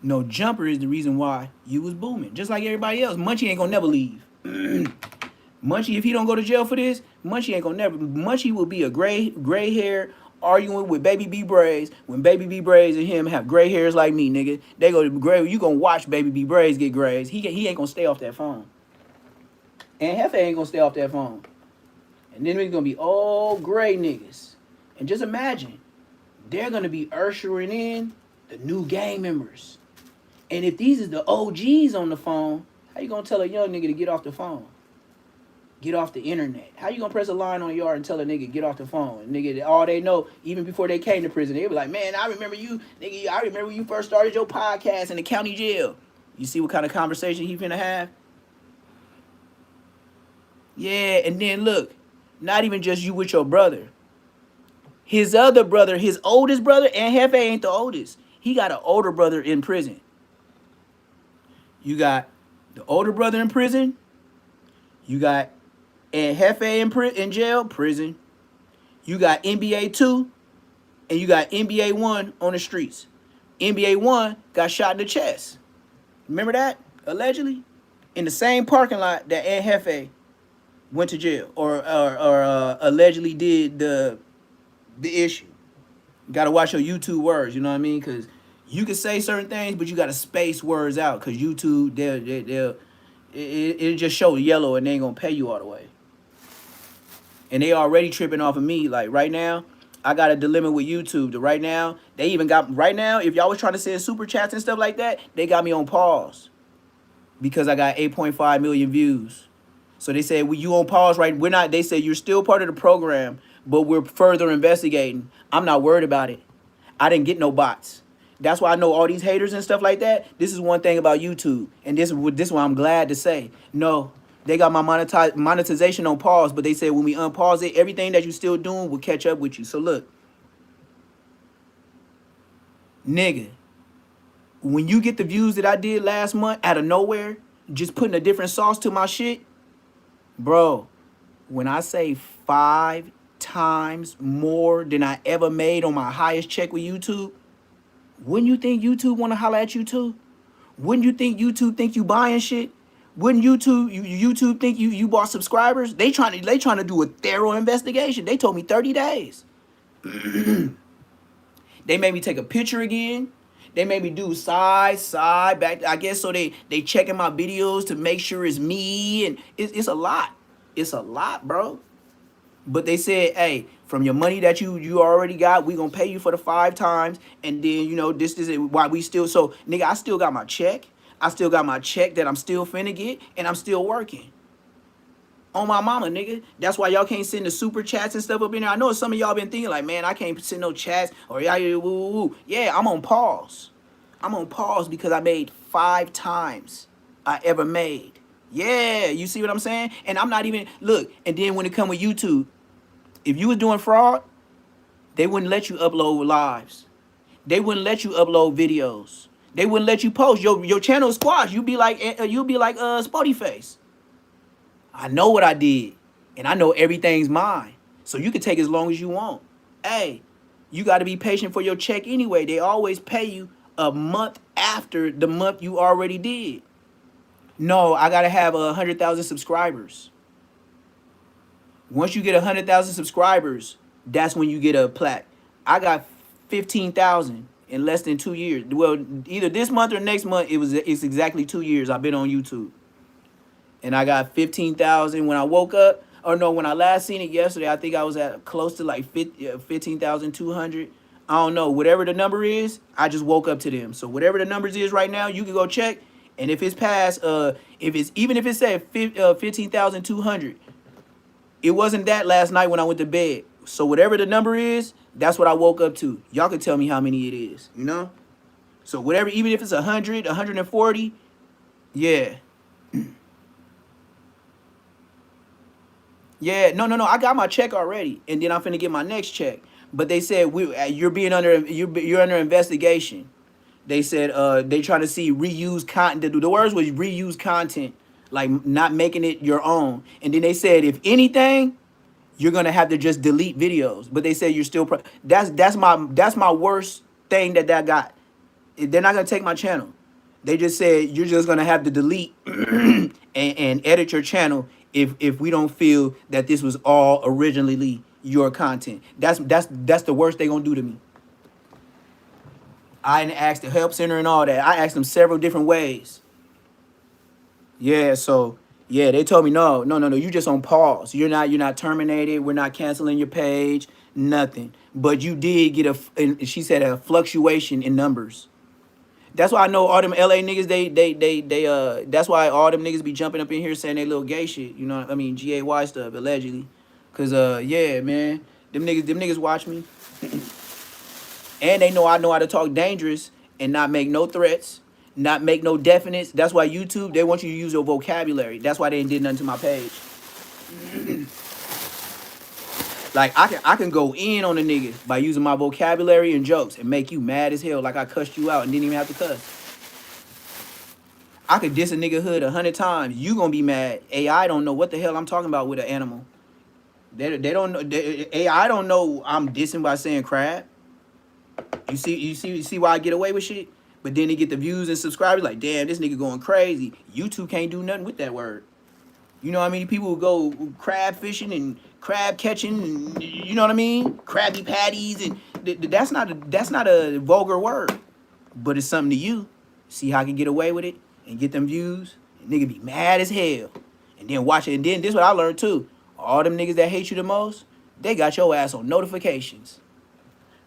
No jumper is the reason why you was booming. Just like everybody else. Munchie ain't gonna never leave. Munchie, if he don't go to jail for this, Munchie ain't gonna never. Munchie will be a gray hair arguing with Baby B Braids when Baby B Braids and him have gray hairs like me, nigga. They go to gray. You gonna watch Baby B Braids get grays. He ain't gonna stay off that phone. And Hefe ain't gonna stay off that phone. And then we're gonna be all gray niggas. And just imagine, they're gonna be ushering in the new gang members. And if these is the OGs on the phone, how you gonna tell a young nigga to get off the phone? Get off the internet. How you gonna press a line on yard and tell a nigga get off the phone? And nigga, all they know, even before they came to prison, they be like, man, I remember you, nigga, I remember when you first started your podcast in the county jail. You see what kind of conversation he finna have? Yeah, and then look, not even just you with your brother. His other brother, his oldest brother, and Hefe ain't the oldest. He got an older brother in prison. You got the older brother in prison. You got and Hefe in jail, prison. You got NBA 2 and you got NBA 1 on the streets. NBA 1 got shot in the chest. Remember that? Allegedly. In the same parking lot that Aunt Hefe went to jail or allegedly did the issue. You gotta watch your YouTube words, you know what I mean? Because you can say certain things, but you gotta space words out. Because YouTube, it'll just show yellow and they ain't gonna pay you all the way. And they already tripping off of me. Like right now, I got a dilemma with YouTube. Right now, they even got right now. If y'all was trying to send super chats and stuff like that, they got me on pause because I got 8.5 million views. So they said, well, you on pause, right? We're not. They said you're still part of the program, but we're further investigating. I'm not worried about it. I didn't get no bots. That's why I know all these haters and stuff like that. This is one thing about YouTube, and this one I'm glad to say. No, they got my monetization on pause, but they said when we unpause it, everything that you still doing will catch up with you. So look, nigga, when you get the views that I did last month out of nowhere, just putting a different sauce to my shit, bro, when I say 5 times more than I ever made on my highest check with YouTube, wouldn't you think YouTube want to holler at you too? Wouldn't you think YouTube think you buying shit? Wouldn't YouTube think you bought subscribers? They trying to do a thorough investigation. They told me 30 days. They made me take a picture again. They made me do side, back. I guess so they checking my videos to make sure it's me, and it's a lot. It's a lot, bro. But they said, hey, from your money that you already got, we gonna pay you for the 5 times, and then this is why we still. So nigga, I still got my check. I still got my check that I'm still finna get, and I'm still working. On my mama, nigga. That's why y'all can't send the super chats and stuff up in there. I know some of y'all been thinking like, man, I can't send no chats or y'all woo woo woo. Yeah, I'm on pause. I'm on pause because I made 5 times I ever made. Yeah, you see what I'm saying? And I'm not even look. And then when it come with YouTube, if you was doing fraud, they wouldn't let you upload lives. They wouldn't let you upload videos. They wouldn't let you post. Your channel is squashed. You'd be like Spotty Face. I know what I did, and I know everything's mine. So you can take as long as you want. Hey, you got to be patient for your check anyway. They always pay you a month after the month you already did. No, I got to have 100,000 subscribers. Once you get 100,000 subscribers, that's when you get a plaque. I got 15,000 in less than 2 years. Well, either this month or next month, it's exactly 2 years I've been on YouTube. And I got 15,000 when I woke up. Or no, when I last seen it yesterday, I think I was at close to like 15,200. I don't know. Whatever the number is, I just woke up to them. So whatever the numbers is right now, you can go check. And if it's past, even if it said 15,200, it wasn't that last night when I went to bed. So whatever the number is, that's what I woke up to. Y'all can tell me how many it is, you know? So whatever, even if it's 100, 140, yeah. Yeah, no. I got my check already, and then I'm finna get my next check. But they said you're under investigation. They said they trying to see reused content. The words was reused content, like not making it your own. And then they said if anything, you're gonna have to just delete videos. But they said you're still that's my worst thing that got. They're not gonna take my channel. They just said you're just gonna have to delete and edit your channel if we don't feel that this was all originally your content. That's the worst they gonna do to me. I didn't ask the help center and all that. I asked them several different ways. Yeah, so yeah, they told me no, you just on pause. You're not terminated. We're not canceling your page. Nothing. But you did get she said a fluctuation in numbers. That's why I know all them LA niggas, they that's why all them niggas be jumping up in here saying they little gay shit, you know what I mean, GAY stuff, allegedly. Cause yeah, man, them niggas watch me. And they know I know how to talk dangerous and not make no threats, not make no definites. That's why YouTube, they want you to use your vocabulary. That's why they ain't did nothing to my page. Like I can go in on a nigga by using my vocabulary and jokes and make you mad as hell, like I cussed you out and didn't even have to cuss. I could diss a nigga hood 100 times. You gonna be mad. AI don't know what the hell I'm talking about with an animal. They don't know. AI don't know I'm dissing by saying crab. You see why I get away with shit? But then they get the views and subscribers like, damn, this nigga going crazy. YouTube can't do nothing with that word. You know how many people would go crab fishing and crab catching, and, you know what I mean? Krabby Patties, and that's not a vulgar word, but it's something to you. See how I can get away with it and get them views? And nigga be mad as hell, and then watch it. And then this is what I learned too. All them niggas that hate you the most, they got your ass on notifications.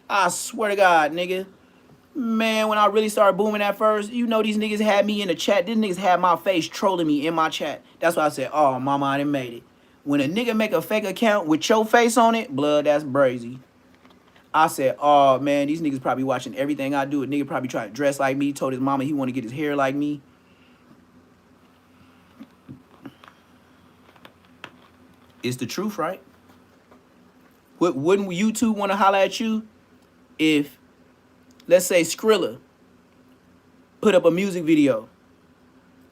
I swear to God, nigga. Man, when I really started booming at first, you know these niggas had me in the chat. These niggas had my face trolling me in my chat. That's why I said, oh, mama, I done made it. When a nigga make a fake account with your face on it, blood, that's brazy. I said, oh, man, these niggas probably watching everything I do. A nigga probably trying to dress like me, told his mama he want to get his hair like me. It's the truth, right? Wouldn't YouTube want to holler at you if, let's say, Skrilla put up a music video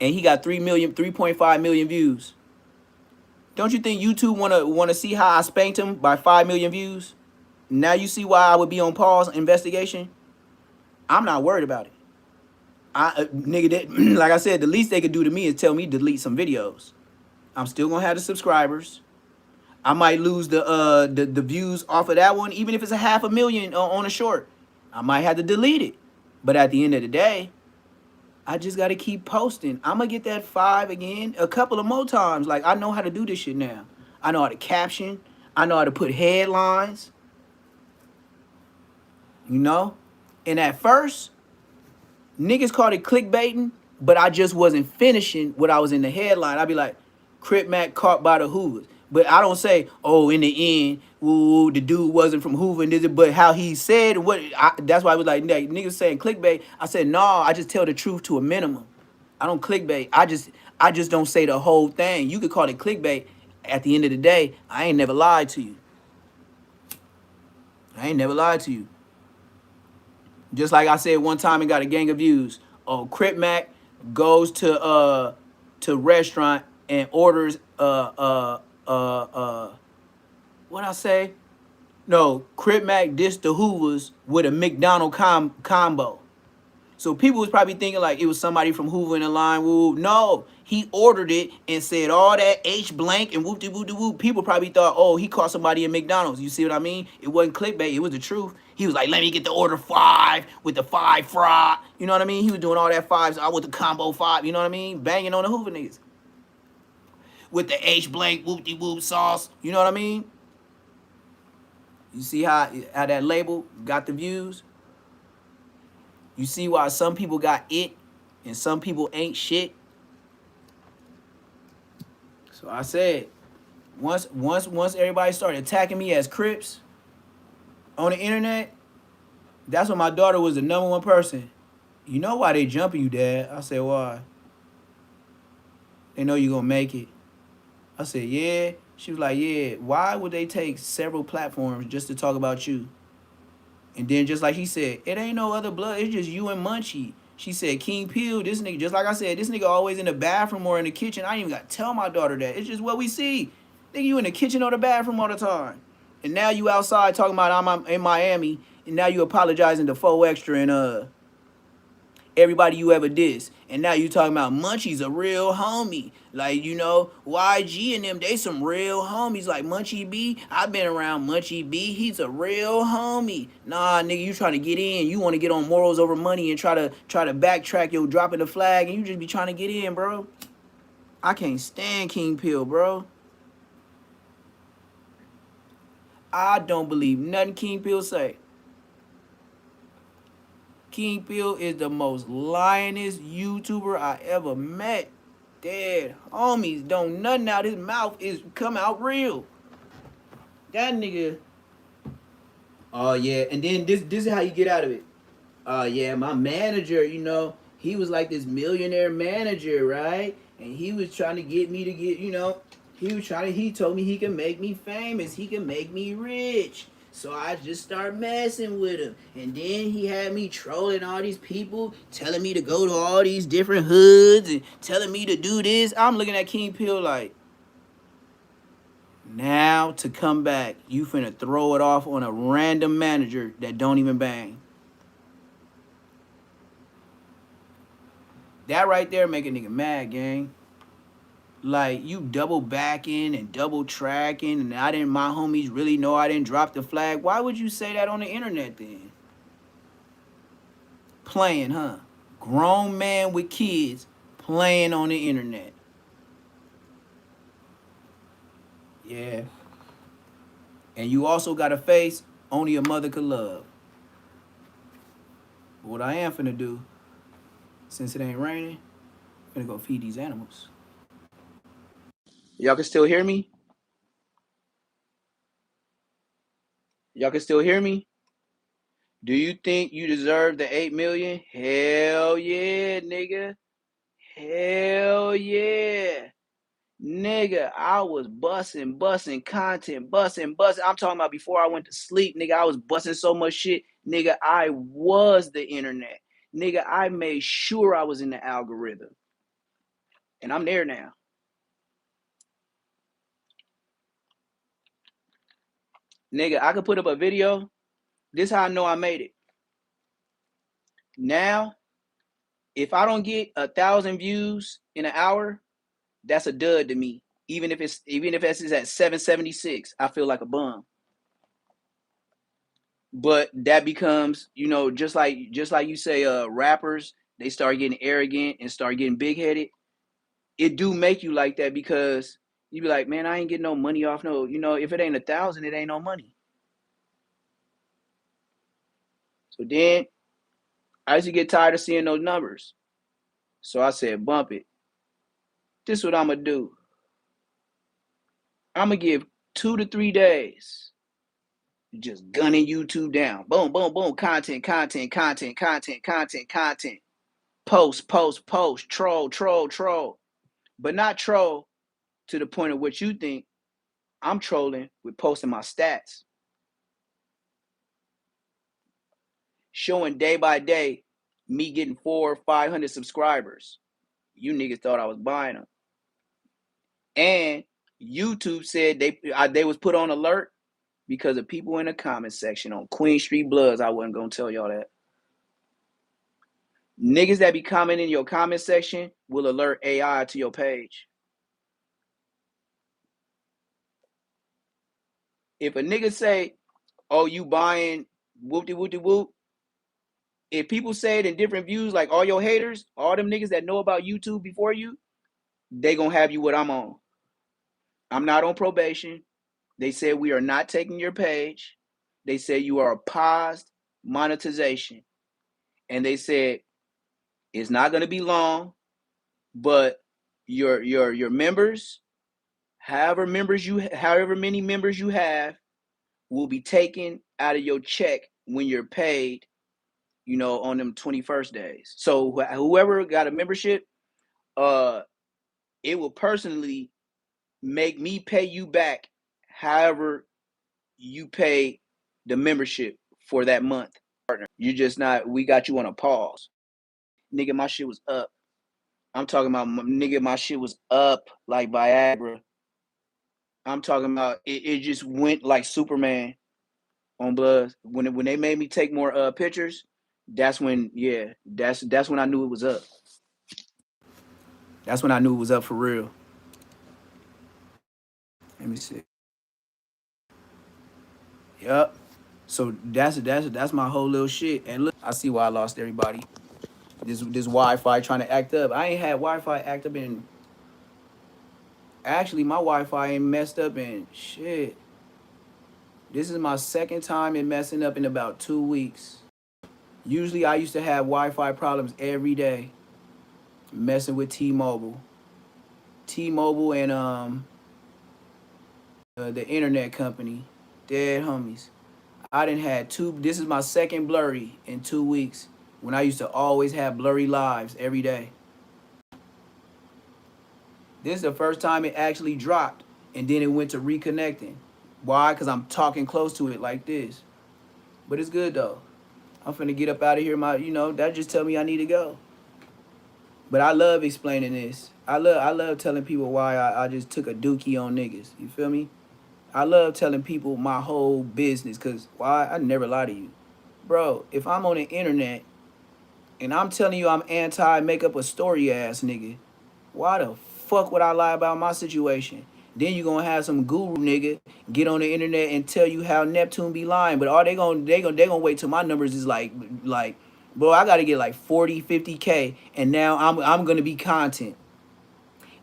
and he got 3.5 million views? Don't you think YouTube wanna see how I spanked him by 5 million views? Now you see why I would be on pause investigation. I'm not worried about it. Nigga, that, like I said, the least they could do to me is tell me to delete some videos. I'm still gonna have the subscribers. I might lose the views off of that one, even if it's a 500,000 on a short. I might have to delete it. But at the end of the day, I just gotta keep posting. I'm gonna get that 5 again a couple of more times. Like, I know how to do this shit now. I know how to caption. I know how to put headlines. You know? And at first, niggas called it clickbaiting, but I just wasn't finishing what I was in the headline. I'd be like, Crip Mac caught by the Hoovers. But I don't say, oh, in the end, ooh, the dude wasn't from Hoover and this, but how he said that's why I was like, niggas saying clickbait. I said, no, I just tell the truth to a minimum. I don't clickbait. I just don't say the whole thing. You could call it clickbait. At the end of the day, I ain't never lied to you. I ain't never lied to you. Just like I said one time and got a gang of views. Oh, Crip Mac goes to restaurant and orders what I say? No, Crip Mac dissed the Hoovers with a McDonald combo. So people was probably thinking like it was somebody from Hoover in the line. Woo. No, he ordered it and said all that H blank and whoop de whoop de whoop. People probably thought, oh, he caught somebody in McDonald's. You see what I mean? It wasn't clickbait. It was the truth. He was like, let me get the order 5 with the 5 fry. You know what I mean? He was doing all that 5s. I with the combo 5. You know what I mean? Banging on the Hoover niggas with the H blank whoop de whoop sauce. You know what I mean? You see how that label got the views? You see why some people got it and some people ain't shit? So I said, once everybody started attacking me as Crips on the internet, that's when my daughter was the #1 person. You know why they jumping you, Dad? I said, why? They know you gonna make it. I said, yeah. She was like, yeah. Why would they take several platforms just to talk about you? And then just like he said, it ain't no other blood. It's just you and Munchie. She said, King Peel, this nigga, just like I said, this nigga always in the bathroom or in the kitchen. I ain't even got to tell my daughter that. It's just what we see. Nigga, you in the kitchen or the bathroom all the time. And now you outside talking about I'm in Miami. And now you apologizing to 4Extra and everybody you ever dissed. And now you talking about Munchie's a real homie. Like, you know, YG and them, they some real homies. Like Munchie B, I've been around Munchie B. He's a real homie. Nah, nigga, you trying to get in. You want to get on morals over money and try to backtrack your dropping the flag. And you just be trying to get in, bro. I can't stand King Peel, bro. I don't believe nothing King Peel say. King Peel is the most lionest YouTuber I ever met. Dead homies don't nothing out his mouth is come out real. That nigga. Oh yeah, and then this is how you get out of it. Yeah, my manager, you know, he was like this millionaire manager, right? And he was trying to get me to get, you know, he told me he can make me famous, he can make me rich. So I just start messing with him. And then he had me trolling all these people, telling me to go to all these different hoods and telling me to do this. I'm looking at King Peel like, now to come back, you finna throw it off on a random manager that don't even bang. That right there make a nigga mad, gang. Like, you double backing and double tracking, and my homies really know I didn't drop the flag. Why would you say that on the internet then? Playing, huh? Grown man with kids playing on the internet. Yeah. And you also got a face only a mother could love. But what I am finna do, since it ain't raining, I'm finna go feed these animals. Y'all can still hear me? Y'all can still hear me? Do you think you deserve the 8 million? Hell yeah, nigga. Hell yeah. Nigga, I was busting content, busting. I'm talking about before I went to sleep, nigga. I was busting so much shit. Nigga, I was the internet. Nigga, I made sure I was in the algorithm. And I'm there now. Nigga, I could put up a video. This is how I know I made it. Now, if I don't get 1,000 views in an hour, that's a dud to me. Even if it's at 776, I feel like a bum. But that becomes, just like you say, rappers, they start getting arrogant and start getting big headed. It do make you like that because you be like, man, I ain't getting no money off no, if it ain't 1,000, it ain't no money. So then I used to get tired of seeing those numbers. So I said, bump it. This is what I'm gonna do. I'm gonna give 2 to 3 days just gunning YouTube down. Boom, boom, boom. Content. Post. Troll. But not troll to the point of what you think. I'm trolling with posting my stats. Showing day by day me getting 400 or 500 subscribers. You niggas thought I was buying them. And YouTube said they was put on alert because of people in the comment section on Queen Street Bloods. I wasn't going to tell y'all that. Niggas that be commenting in your comment section will alert AI to your page. If a nigga say, oh, you buying whoop-de-whoop-de-whoop, if people say it in different views, like all your haters, all them niggas that know about YouTube before you, they gonna have you what I'm on. I'm not on probation. They said we are not taking your page. They said you are paused monetization. And they said it's not gonna be long, but your members, however many members you have, will be taken out of your check when you're paid, on them 21st days. So whoever got a membership, it will personally make me pay you back however you pay the membership for that month. You just not, we got you on a pause. Nigga, my shit was up. I'm talking about, nigga, my shit was up like Viagra. I'm talking about, it just went like Superman on Bloods. When they made me take more pictures, that's when, that's when I knew it was up. That's when I knew it was up for real. Let me see. Yup. So that's my whole little shit. And look, I see why I lost everybody. This Wi-Fi trying to act up. I ain't had Wi-Fi act up in. Actually, my Wi-Fi ain't messed up in shit. This is my second time it messing up in about 2 weeks. Usually, I used to have Wi-Fi problems every day. Messing with T-Mobile and the internet company, dead homies. I didn't had two. This is my second blurry in 2 weeks. When I used to always have blurry lives every day. This is the first time it actually dropped, and then it went to reconnecting. Why? Because I'm talking close to it like this. But it's good though. I'm finna get up out of here. That just tell me I need to go. But I love explaining this. I love telling people why I just took a dookie on niggas. You feel me? I love telling people my whole business because why? I never lie to you. Bro, if I'm on the internet and I'm telling you I'm anti-make up a story ass nigga, why the fuck would I lie about my situation? Then you gonna have some guru nigga get on the internet and tell you how Neptune be lying, but all they gonna wait till my numbers is like, bro, I gotta get like 40, 50K, and now I'm gonna be content.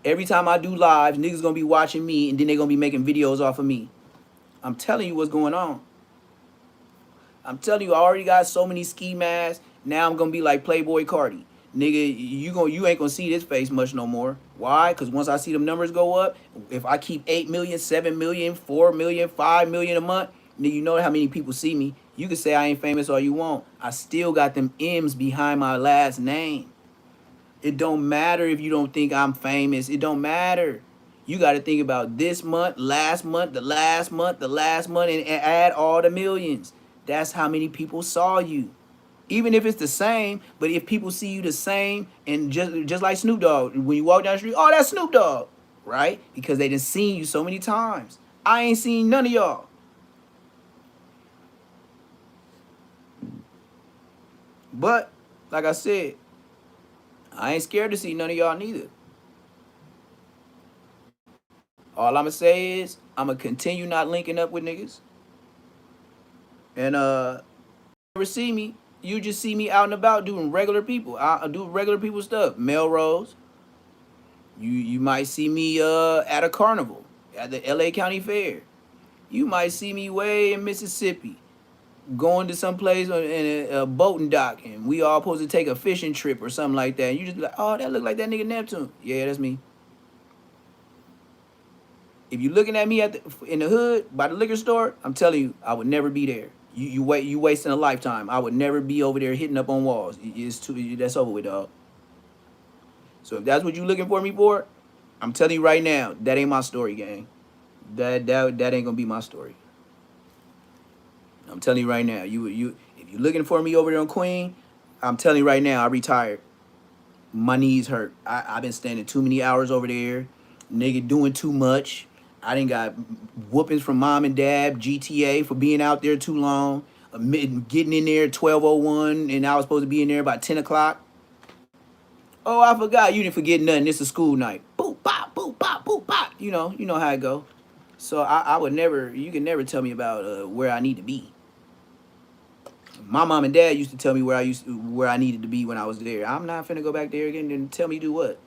Every time I do lives, niggas gonna be watching me, and then they gonna be making videos off of me. I'm telling you what's going on. I'm telling you, I already got so many ski masks. Now I'm gonna be like Playboy Cardi. Nigga, you ain't gonna see this face much no more. Why? Cause once I see them numbers go up, if I keep 8 million, 7 million, 4 million, 5 million a month, nigga, you know how many people see me. You can say I ain't famous all you want. I still got them M's behind my last name. It don't matter if you don't think I'm famous. It don't matter. You got to think about this month, last month, the last month, the last month, and add all the millions. That's how many people saw you. Even if it's the same, but if people see you the same, and just like Snoop Dogg, when you walk down the street, oh, that's Snoop Dogg, right? Because they done seen you so many times. I ain't seen none of y'all. But, like I said, I ain't scared to see none of y'all neither. All I'ma say is I'ma continue not linking up with niggas. And never see me. You just see me out and about doing regular people. I do regular people stuff. Melrose. You might see me at a carnival at the LA County Fair. You might see me way in Mississippi going to some place in a boating dock, and we all supposed to take a fishing trip or something like that. And you just be like, oh, that look like that nigga Neptune. Yeah, that's me. If you looking at me in the hood by the liquor store, I'm telling you, I would never be there. You wasting a lifetime. I would never be over there hitting up on walls. It's too that's over with, dog. So if that's what you looking for me for, I'm telling you right now, that ain't my story, gang. That ain't gonna be my story. I'm telling you right now. You if you looking for me over there on Queen, I'm telling you right now, I retired. My knees hurt. I've been standing too many hours over there. Nigga doing too much. I done got whoopings from mom and dad, GTA, for being out there too long. Getting in there at 12:01, and I was supposed to be in there by 10 o'clock. Oh, I forgot. You didn't forget nothing. It's a school night. Boop, bop, boop, bop, boop, bop. You know how it go. So I would never, you can never tell me about where I need to be. My mom and dad used to tell me where I needed to be when I was there. I'm not finna go back there again and tell me do what.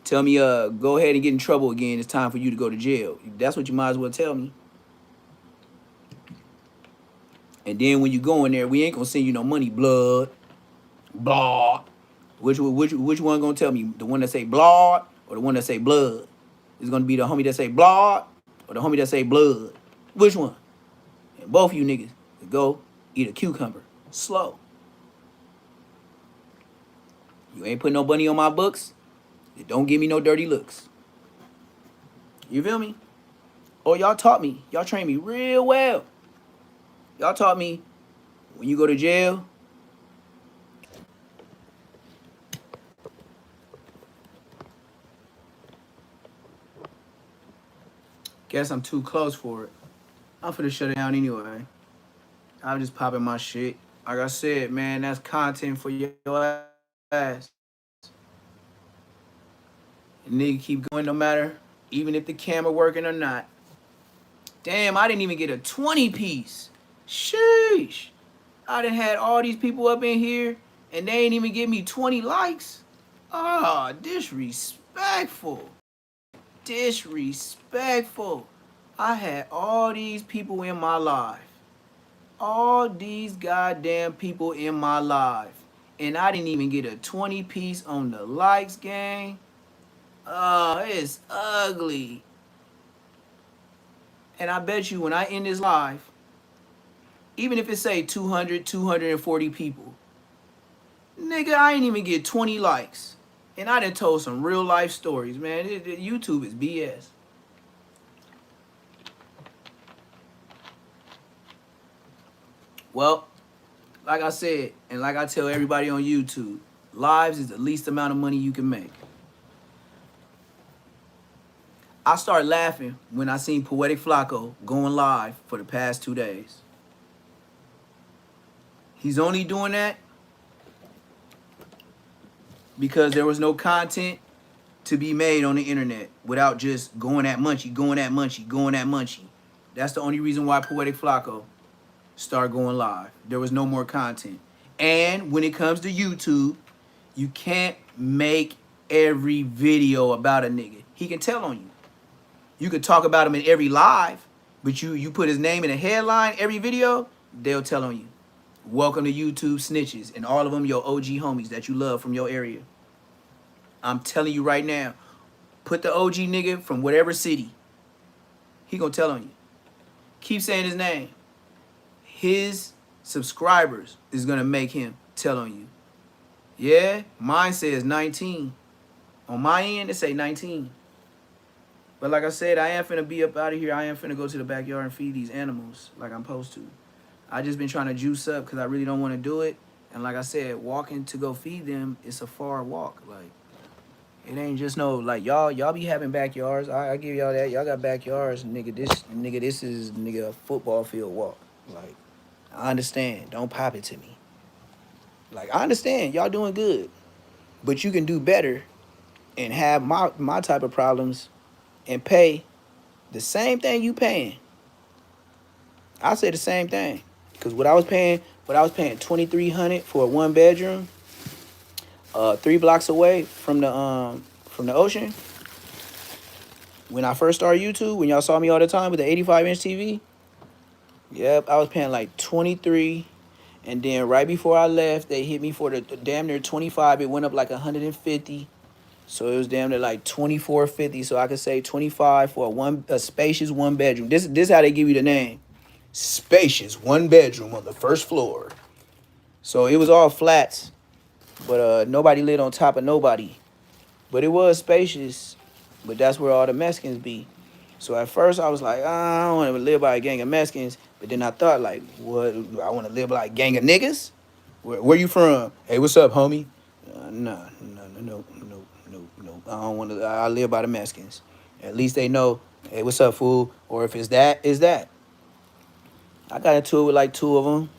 Tell me, go ahead and get in trouble again. It's time for you to go to jail. That's what you might as well tell me. And then when you go in there, we ain't gonna send you no money, blood, blah. Which one gonna tell me? The one that say blood or the one that say blood? It's gonna be the homie that say blood or the homie that say blood. Which one? And both of you niggas go eat a cucumber. Slow. You ain't put no money on my books. Don't give me no dirty looks. You feel me? Oh, y'all taught me. Y'all trained me real well. Y'all taught me when you go to jail, guess I'm too close for it. I'm finna shut it down anyway. I'm just popping my shit. Like I said, man, that's content for your ass. And nigga keep going no matter, even if the camera working or not. Damn, I didn't even get a 20 piece. Sheesh. I done had all these people up in here and they ain't even give me 20 likes. Ah, disrespectful. Disrespectful. I had all these people in my life. All these goddamn people in my life. And I didn't even get a 20 piece on the likes, gang. Oh, it's ugly. And I bet you when I end this live, even if it say 200, 240 people, nigga, I ain't even get 20 likes. And I done told some real life stories, man. YouTube is BS. Well, like I said, and like I tell everybody on YouTube, lives is the least amount of money you can make. I started laughing when I seen Poetic Flacco going live for the past 2 days. He's only doing that because there was no content to be made on the internet without just going at Munchie, going at Munchie, going at Munchie. That's the only reason why Poetic Flacco started going live. There was no more content. And when it comes to YouTube, you can't make every video about a nigga. He can tell on you. You could talk about him in every live, but you put his name in a headline every video, they'll tell on you. Welcome to YouTube snitches, and all of them your OG homies that you love from your area. I'm telling you right now, put the OG nigga from whatever city. He gonna tell on you. Keep saying his name. His subscribers is gonna make him tell on you. Yeah, mine says 19. On my end, it say 19. But like I said, I am finna be up out of here. I am finna go to the backyard and feed these animals like I'm supposed to. I just been trying to juice up because I really don't want to do it. And like I said, walking to go feed them, it's a far walk. Like, it ain't just no, like, y'all be having backyards. I give y'all that. Y'all got backyards, this is nigga a football field walk. Like, I understand. Don't pop it to me. Like, I understand y'all doing good, but you can do better and have my type of problems and pay the same thing you paying. I say the same thing. Cause what I was paying 2,300 for a 1 bedroom, 3 blocks away from the ocean. When I first started YouTube, when y'all saw me all the time with the 85-inch TV, yep, I was paying like 23. And then right before I left, they hit me for the damn near 25. It went up like 150. So it was damn near like 24.50. So I could say 25 for a spacious 1 bedroom. This how they give you the name. Spacious 1 bedroom on the first floor. So it was all flats, but nobody lived on top of nobody. But it was spacious, but that's where all the Mexicans be. So at first I was like, I don't want to live by a gang of Mexicans. But then I thought, like, what? I want to live by a gang of niggas? Where you from? Hey, what's up, homie? No. I don't want to. I live by the Mexicans. At least they know, hey, what's up, fool? Or if it's that, it's that. I got into it with like 2 of them.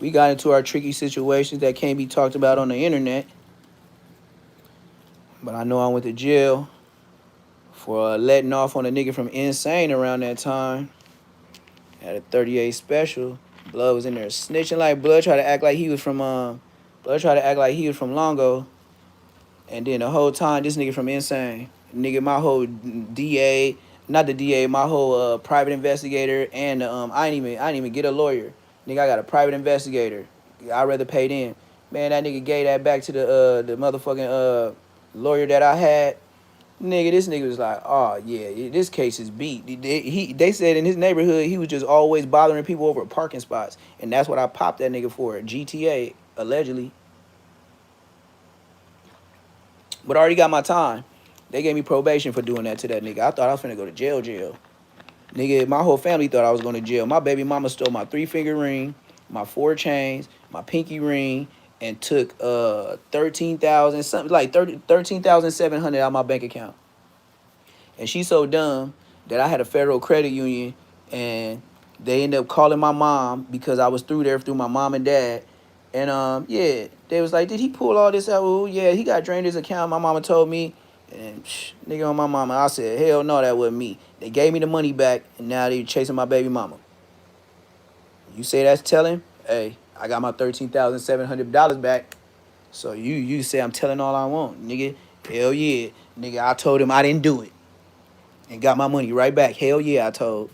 We got into our tricky situations that can't be talked about on the internet. But I know I went to jail for letting off on a nigga from Insane around that time. Had a 38 special. Blood was in there snitching like Blood tried to act like he was from Longo. And then the whole time this nigga from Insane. Nigga, my whole DA, not the DA, my whole private investigator and I didn't even get a lawyer. Nigga, I got a private investigator. I'd rather pay them. Man, that nigga gave that back to the motherfucking lawyer that I had. Nigga, this nigga was like, oh yeah, this case is beat. They said in his neighborhood he was just always bothering people over parking spots, and that's what I popped that nigga for. GTA allegedly, but I already got my time. They gave me probation for doing that to that nigga. I thought I was finna go to jail. Nigga, my whole family thought I was going to jail. My baby mama stole my 3-finger ring, my 4 chains, my pinky ring, and took 13,000 something like 13,700 out of my bank account. And she's so dumb that I had a federal credit union, and they ended up calling my mom because I was through there through my mom and dad. And yeah, they was like, did he pull all this out? Oh yeah, he got drained his account. My mama told me, and nigga on my mama. I said, hell no, that wasn't me. They gave me the money back, and now they chasing my baby mama. You say that's telling? Hey, I got my $13,700 back. So you say I'm telling all I want, nigga? Hell yeah, nigga. I told him I didn't do it and got my money right back. Hell yeah, I told.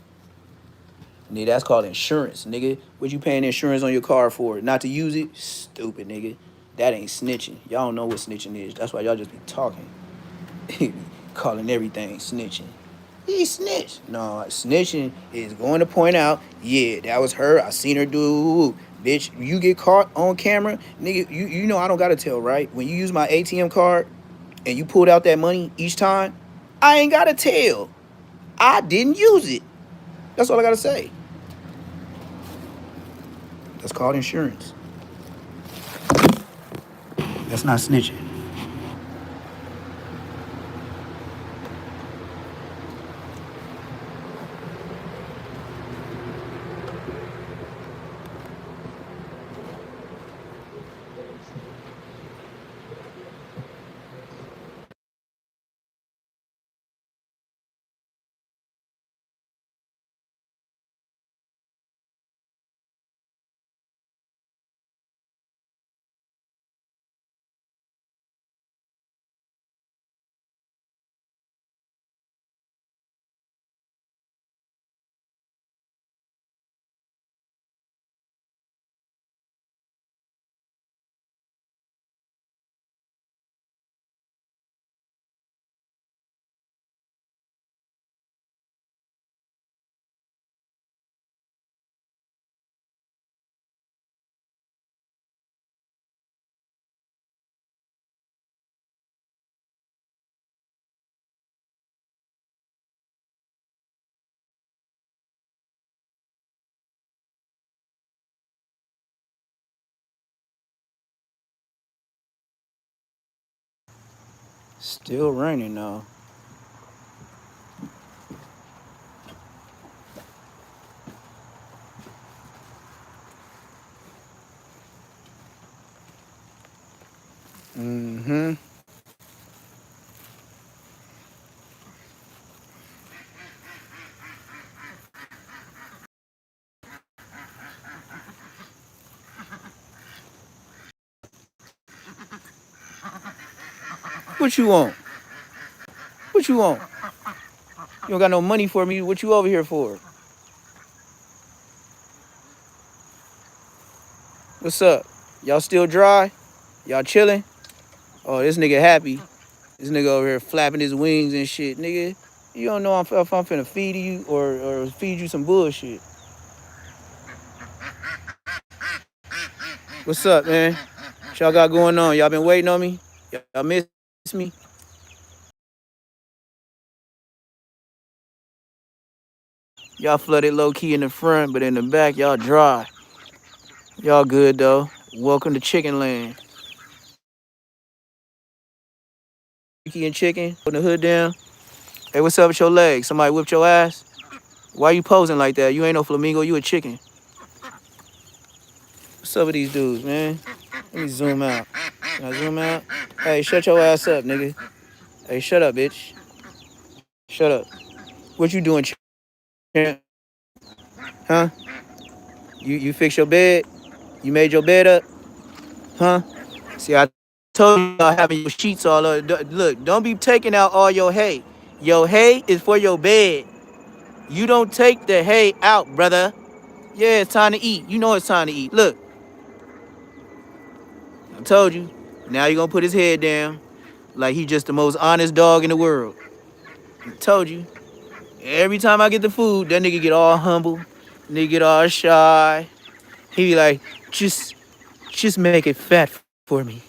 Nigga, that's called insurance, nigga. What you paying insurance on your car for? Not to use it? Stupid, nigga. That ain't snitching. Y'all don't know what snitching is. That's why y'all just be talking. Calling everything snitching. He snitched. No, snitching is going to point out, yeah, that was her. I seen her do. Bitch, you get caught on camera, nigga, you know I don't gotta tell, right? When you use my ATM card and you pulled out that money each time, I ain't gotta tell. I didn't use it. That's all I gotta say. That's called insurance. That's not snitching. Still raining though. Mm-hmm. What you want? What you want? You don't got no money for me. What you over here for? What's up? Y'all still dry? Y'all chilling? Oh, this nigga happy. This nigga over here flapping his wings and shit. Nigga, you don't know if I'm finna feed you or feed you some bullshit. What's up, man? What y'all got going on? Y'all been waiting on me? Y'all miss me? Y'all flooded low key in the front, but in the back, y'all dry. Y'all good though. Welcome to Chicken Land. Key and chicken, put the hood down. Hey, what's up with your legs? Somebody whipped your ass? Why you posing like that? You ain't no flamingo, you a chicken. What's up with these dudes, man? Let me zoom out. Can I zoom out? Hey, shut your ass up, nigga. Hey, shut up, bitch. Shut up. What you doing, champ? Huh? You fix your bed? You made your bed up? Huh? See, I told you y'all having your sheets all over. Look, don't be taking out all your hay. Your hay is for your bed. You don't take the hay out, brother. Yeah, it's time to eat. You know it's time to eat. Look, I told you. Now you gonna put his head down like he just the most honest dog in the world. I told you. Every time I get the food, that nigga get all humble. Nigga get all shy. He be like, just make it fat for me.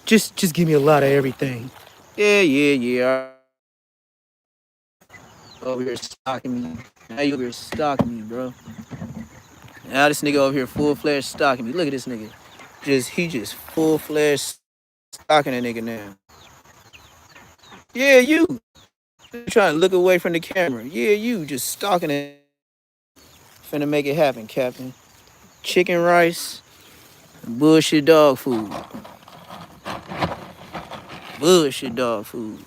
Just give me a lot of everything. Yeah. Over here stalking me. Now you over here stalking me, bro. Now this nigga over here full-fledged stalking me. Look at this nigga. He just full-fledged stalking a nigga now. Yeah, you. Trying to look away from the camera. Yeah, you just stalking it. Finna make it happen, Captain. Chicken rice, bullshit dog food. Bullshit dog food.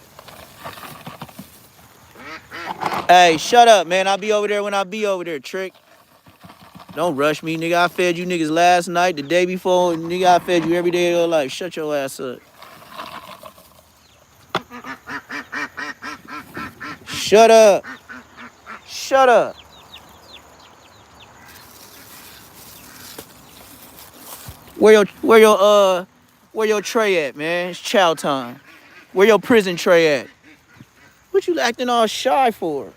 Hey, shut up, man. I'll be over there when I be over there, Trick. Don't rush me, nigga. I fed you niggas last night, the day before. Nigga, I fed you every day of your life. Shut your ass up. Shut up. Shut up. Where your tray at, man? It's chow time. Where your prison tray at? What you acting all shy for?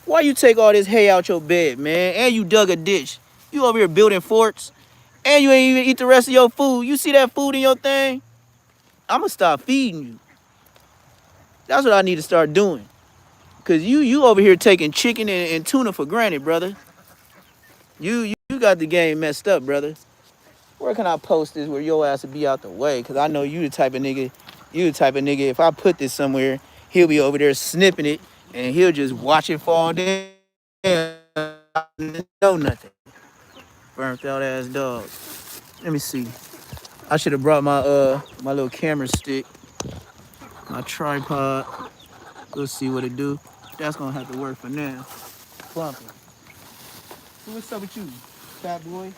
Why you take all this hay out your bed, man? And you dug a ditch. You over here building forts. And you ain't even eat the rest of your food. You see that food in your thing? I'ma stop feeding you. That's what I need to start doing. Cause you over here taking chicken and tuna for granted, brother. You got the game messed up, brother. Where can I post this where your ass would be out the way? Cause I know you the type of nigga, if I put this somewhere, he'll be over there snipping it and he'll just watch it fall down. Know nothing. Burnt out ass dog. Let me see. I should have brought my little camera stick, my tripod. Let's see what it do. That's gonna have to work for now. Bumping. So what's up with you, fat boy?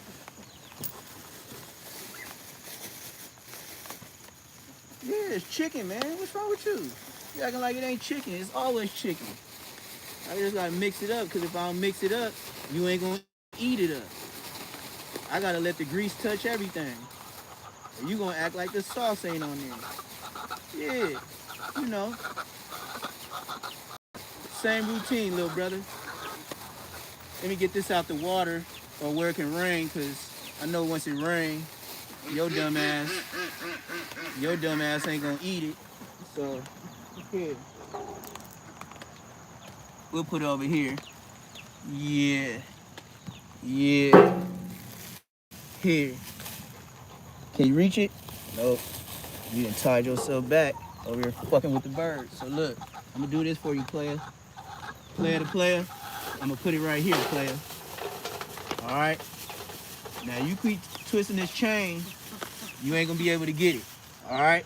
Yeah, it's chicken, man. What's wrong with you? You acting like it ain't chicken. It's always chicken. I just gotta mix it up, because if I don't mix it up, you ain't gonna eat it up. I gotta let the grease touch everything. Or you gonna act like the sauce ain't on there. Yeah, you know. Same routine, little brother. Let me get this out the water or where it can rain, because I know once it rains, your dumb ass ain't gonna eat it. So, here. We'll put it over here. Yeah. Yeah. Here. Can you reach it? Nope. You done tied yourself back over here fucking with the birds. So look, I'm gonna do this for you, player. Player to player. I'm gonna put it right here, player. All right. Now you keep twisting this chain, you ain't gonna be able to get it. All right.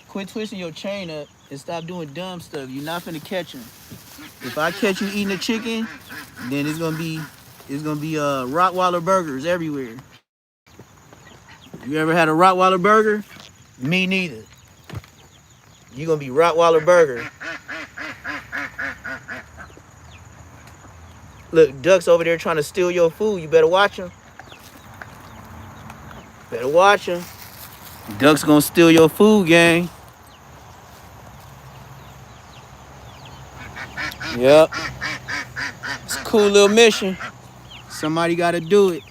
Quit twisting your chain up and stop doing dumb stuff. You're not finna catch him. If I catch you eating a chicken, then it's gonna be Rottweiler burgers everywhere. You ever had a Rottweiler burger? Me neither. You gonna be Rottweiler burger. Look, ducks over there trying to steal your food. You better watch them. Better watch them. Ducks gonna steal your food, gang. Yep. It's a cool little mission. Somebody gotta do it.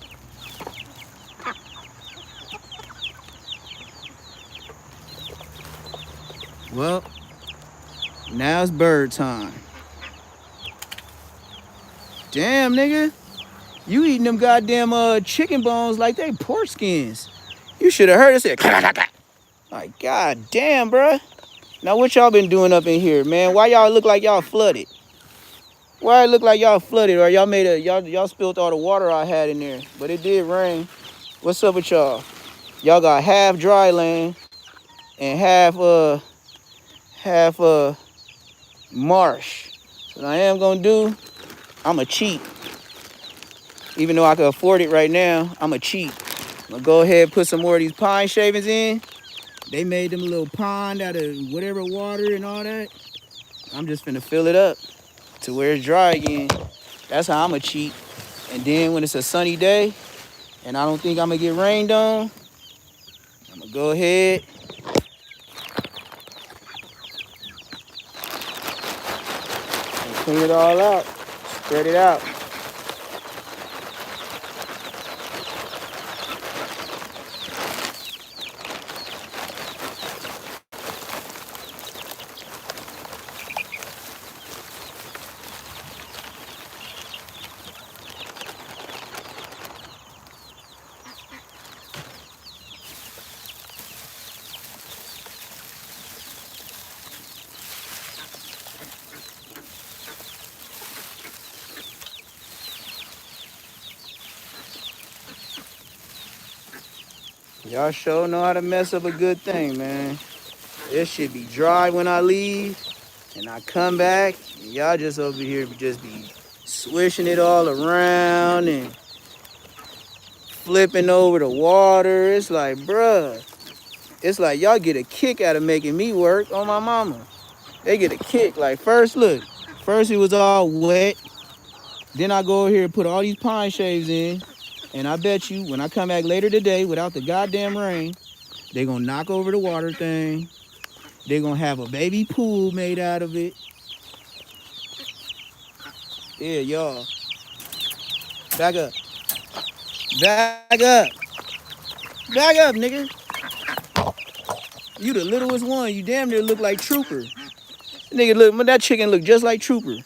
Well, now it's bird time. Damn, nigga. You eating them goddamn chicken bones like they pork skins. You should have heard it say, like, god damn, bruh. Now, what y'all been doing up in here, man? Why y'all look like y'all flooded? Why it look like y'all flooded? Or y'all spilled all the water I had in there. But it did rain. What's up with y'all? Y'all got half dry land and half marsh. So what I am gonna do, I'ma cheat. Even though I can afford it right now, I'ma cheat. I'm gonna go ahead and put some more of these pine shavings in. They made them a little pond out of whatever water and all that. I'm just finna fill it up to where it's dry again. That's how I'ma cheat. And then when it's a sunny day and I don't think I'm gonna get rained on, I'm gonna go ahead and clean it all out, spread it out. Y'all sure know how to mess up a good thing, man. This shit be dry when I leave, and I come back, and y'all just over here just be swishing it all around and flipping over the water. It's like, bruh, it's like y'all get a kick out of making me work on my mama. They get a kick. Like, first, look, first it was all wet. Then I go over here and put all these pine shaves in, and I bet you when I come back later today without the goddamn rain, they gonna knock over the water thing. They gonna have a baby pool made out of it. Yeah, y'all. Back up. Back up. Back up, nigga. You the littlest one. You damn near look like Trooper. Nigga, look, that chicken look just like Trooper.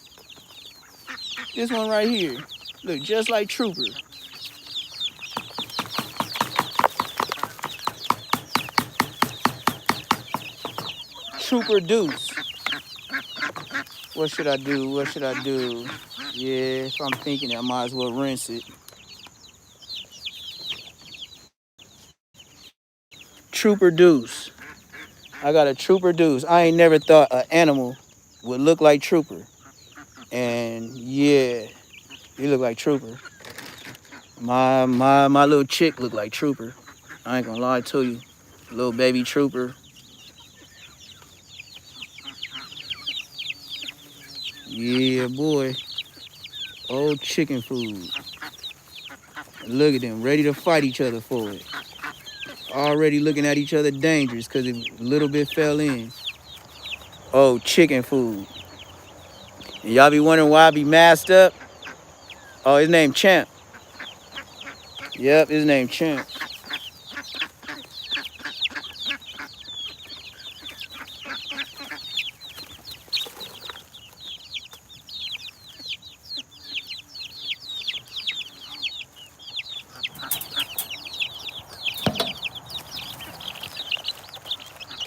This one right here. Look just like Trooper. Trooper Deuce. What should I do? What should I do? Yeah, if I'm thinking it, I might as well rinse it. Trooper Deuce. I got a Trooper Deuce. I ain't never thought an animal would look like Trooper. And yeah, he look like Trooper. My little chick look like Trooper. I ain't gonna lie to you. Little baby Trooper. Yeah, boy. Old chicken food. Look at them, ready to fight each other for it. Already looking at each other dangerous because a little bit fell in. Oh, chicken food. And y'all be wondering why I be masked up? Oh, his name Champ. Yep, his name Champ.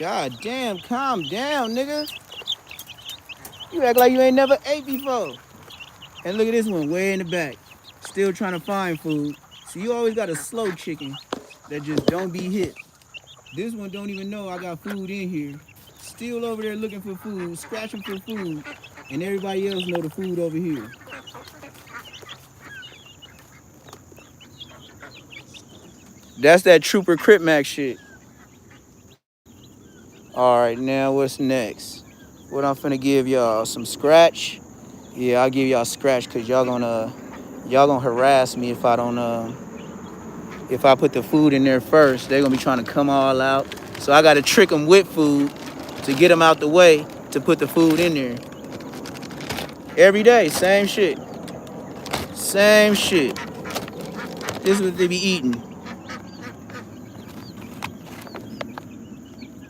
God damn, calm down, nigga. You act like you ain't never ate before. And look at this one way in the back. Still trying to find food. So you always got a slow chicken that just don't be hit. This one don't even know I got food in here. Still over there looking for food, scratching for food. And everybody else know the food over here. That's that Trooper Crip Mac shit. All right, now what's next? What I'm finna give y'all? Some scratch? Yeah, I'll give y'all scratch because y'all gonna harass me if I don't if I put the food in there first. They're gonna be trying to come all out. So I gotta trick them with food to get them out the way to put the food in there. Every day, same shit. Same shit. This is what they be eating.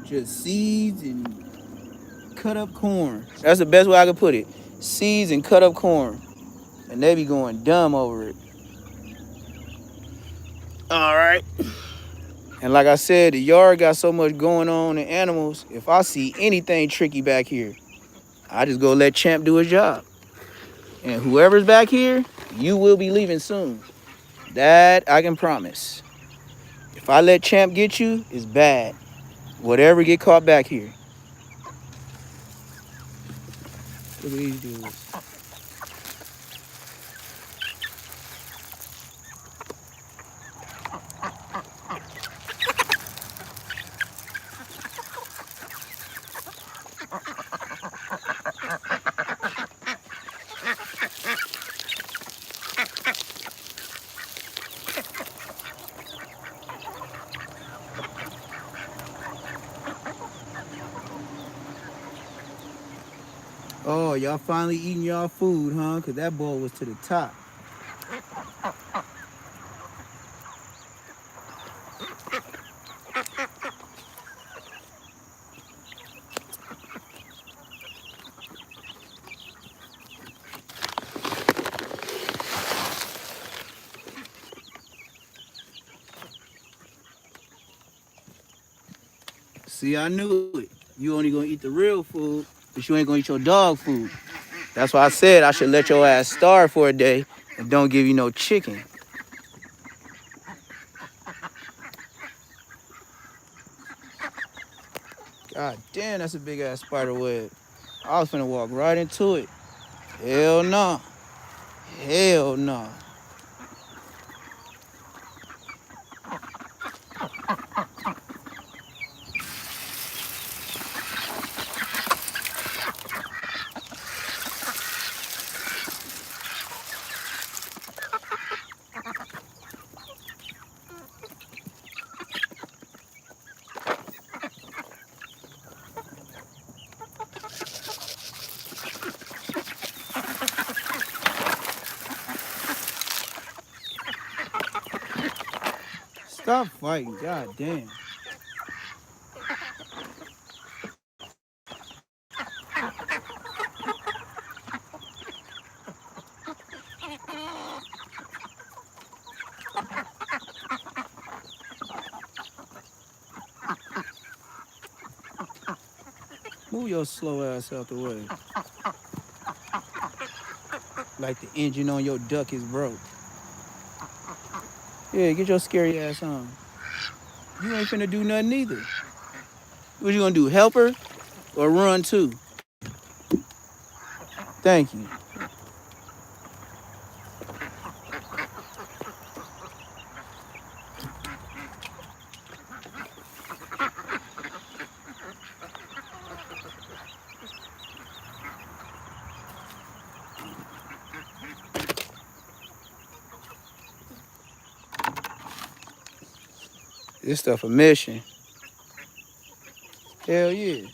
Just seeds and cut up corn. That's the best way I could put it. Seeds and cut up corn. And they be going dumb over it. All right. And like I said, the yard got so much going on in animals. If I see anything tricky back here, I just go let Champ do his job. And whoever's back here, you will be leaving soon. That I can promise. If I let Champ get you, it's bad. Whatever get caught back here. Look at these dudes. Oh, y'all finally eating y'all food, huh? Because that bowl was to the top. See, I knew it. You only gonna eat the real food, but you ain't gonna eat your dog food. That's why I said I should let your ass starve for a day and don't give you no chicken. God damn, that's a big ass spider web. I was finna walk right into it. Hell no. Hell no. Stop fighting, god damn. Move your slow ass out the way. Like the engine on your duck is broke. Yeah, get your scary ass on. You ain't finna do nothing either. What you gonna do, help her or run too? Thank you. This stuff a mission. Hell yeah.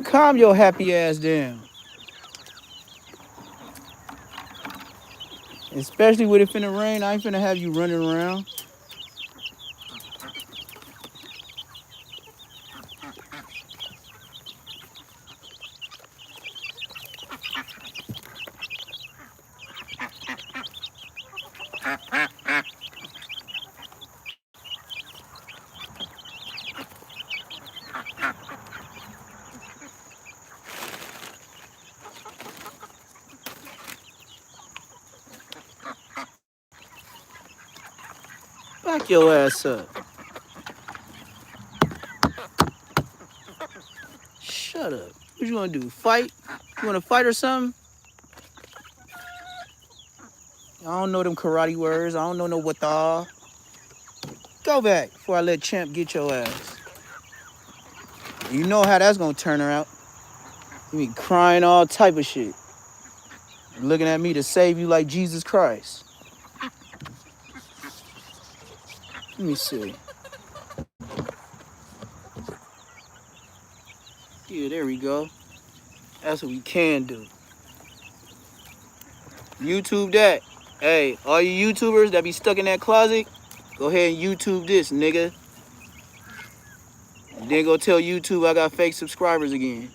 Calm your happy ass down. Especially with it finna rain, I ain't finna have you running around. Back your ass up. Shut up. What you wanna do? Fight? You wanna fight or something? I don't know them karate words. I don't know no what the. Go back before I let Champ get your ass. You know how that's gonna turn her out. You be crying all type of shit. Looking at me to save you like Jesus Christ. Let me see. Yeah, there we go. That's what we can do. YouTube that. Hey, all you YouTubers that be stuck in that closet, go ahead and YouTube this, nigga. And then go tell YouTube I got fake subscribers again.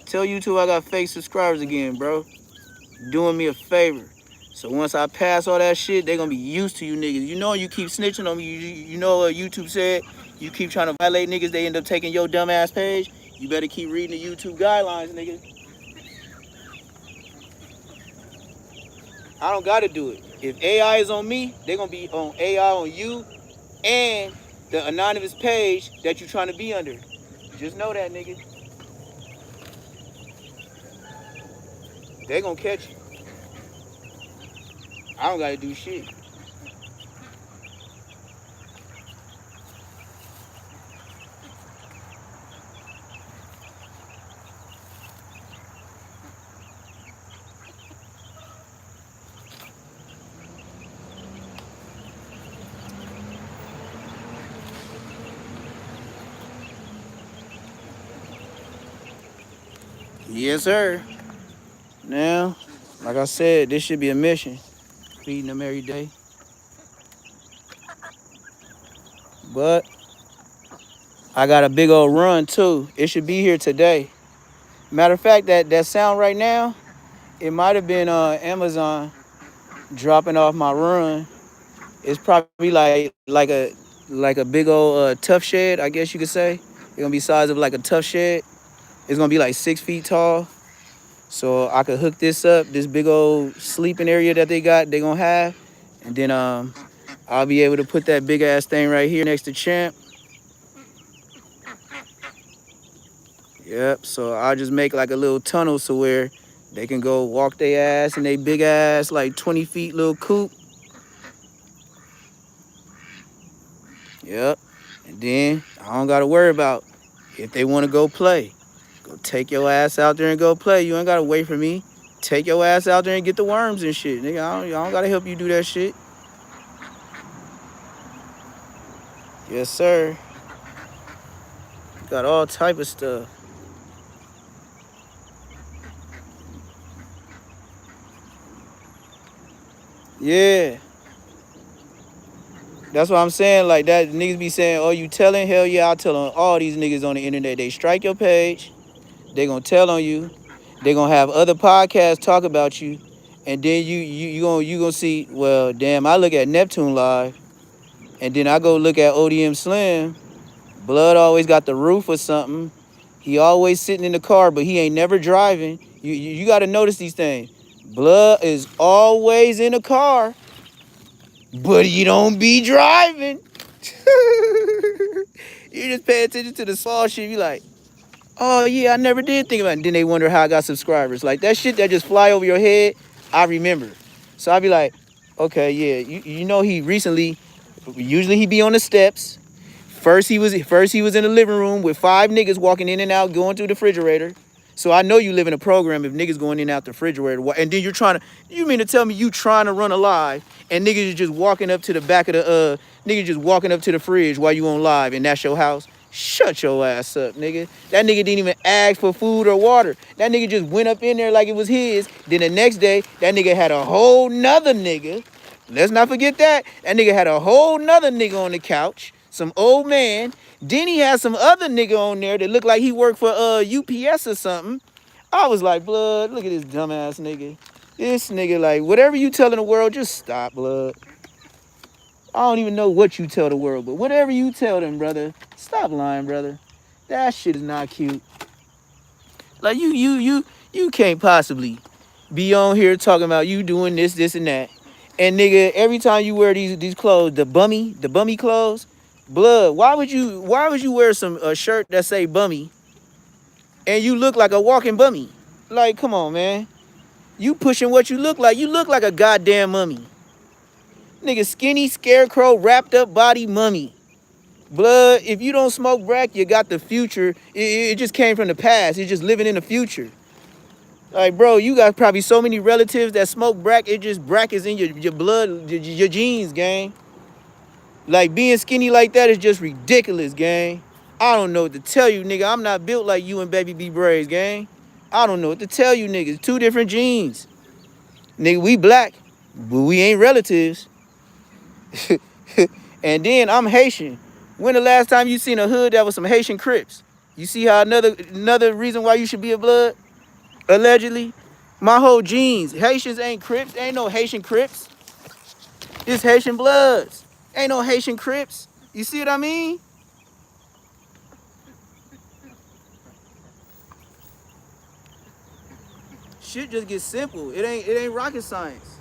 Tell YouTube I got fake subscribers again, bro. Doing me a favor. So once I pass all that shit, they gonna be used to you niggas. You know you keep snitching on me. You know what YouTube said? You keep trying to violate niggas, they end up taking your dumb ass page. You better keep reading the YouTube guidelines, nigga. I don't gotta do it. If AI is on me, they gonna be on AI on you and the anonymous page that you trying to be under. Just know that, nigga. They gonna catch you. I don't gotta do shit. Yes, sir. Now, like I said, this should be a mission. Feeding them every day. But I got a big old run too. It should be here today. Matter of fact, that sound right now, it might have been Amazon dropping off my run. It's probably like a big old tough shed, I guess you could say. It's gonna be size of like a tough shed. It's gonna be like 6 feet tall. So I could hook this up, this big old sleeping area that they got, they gonna have. And then I'll be able to put that big ass thing right here next to Champ. Yep, so I'll just make like a little tunnel so where they can go walk their ass in they big ass, like 20 feet little coop. Yep, and then I don't gotta worry about if they wanna go play. Go take your ass out there and go play. You ain't gotta wait for me. Take your ass out there and get the worms and shit. Nigga, I don't gotta help you do that shit. Yes, sir. Got all type of stuff. Yeah. That's what I'm saying. Like that niggas be saying, oh, you telling? Hell yeah, I tell on all these niggas on the internet. They strike your page. They gonna tell on you. They gonna have other podcasts talk about you. And then you gonna see, well, damn, I look at Neptune Live. And then I go look at ODM Slim. Blood always got the roof or something. He always sitting in the car, but he ain't never driving. You got to notice these things. Blood is always in the car, but he don't be driving. You just pay attention to the small shit. You like, oh yeah, I never did think about it. And then they wonder how I got subscribers. Like that shit that just fly over your head, I remember. So I be like, okay, yeah, you know he recently, usually he be on the steps. First he was in the living room with 5 niggas walking in and out, going through the refrigerator. So I know you live in a program if niggas going in and out the refrigerator, and then you mean to tell me you trying to run a live, and niggas is just walking up to the back of niggas just walking up to the fridge while you on live, and that's your house? Shut your ass up, nigga. That nigga didn't even ask for food or water. That nigga just went up in there like it was his. Then the next day, that nigga had a whole nother nigga. Let's not forget that. That nigga had a whole nother nigga on the couch. Some old man. Then he had some other nigga on there that looked like he worked for UPS or something. I was like, blood, look at this dumbass nigga. This nigga, like, whatever you telling the world, just stop, blood. I don't even know what you tell the world, but whatever you tell them, brother, stop lying, brother. That shit is not cute. Like, you can't possibly be on here talking about you doing this, this, and that. And nigga, every time you wear these clothes, the bummy clothes, blood, why would you wear a shirt that say bummy and you look like a walking bummy? Like, come on, man. You pushing what you look like. You look like a goddamn mummy. Nigga, skinny, scarecrow, wrapped up body mummy. Blood, if you don't smoke crack, you got the future. It just came from the past. You're just living in the future. Like, bro, you got probably so many relatives that smoke crack. It just crack is in your blood, your genes, gang. Like, being skinny like that is just ridiculous, gang. I don't know what to tell you, nigga. I'm not built like you and Baby B Braves, gang. I don't know what to tell you, niggas. Two different genes. Nigga, we black, but we ain't relatives. And then I'm Haitian. When the last time you seen a hood that was some Haitian Crips? You see how another reason why you should be a blood? Allegedly. My whole genes. Haitians ain't Crips. Ain't no Haitian Crips. It's Haitian Bloods. Ain't no Haitian Crips. You see what I mean? Shit just gets simple. It ain't rocket science.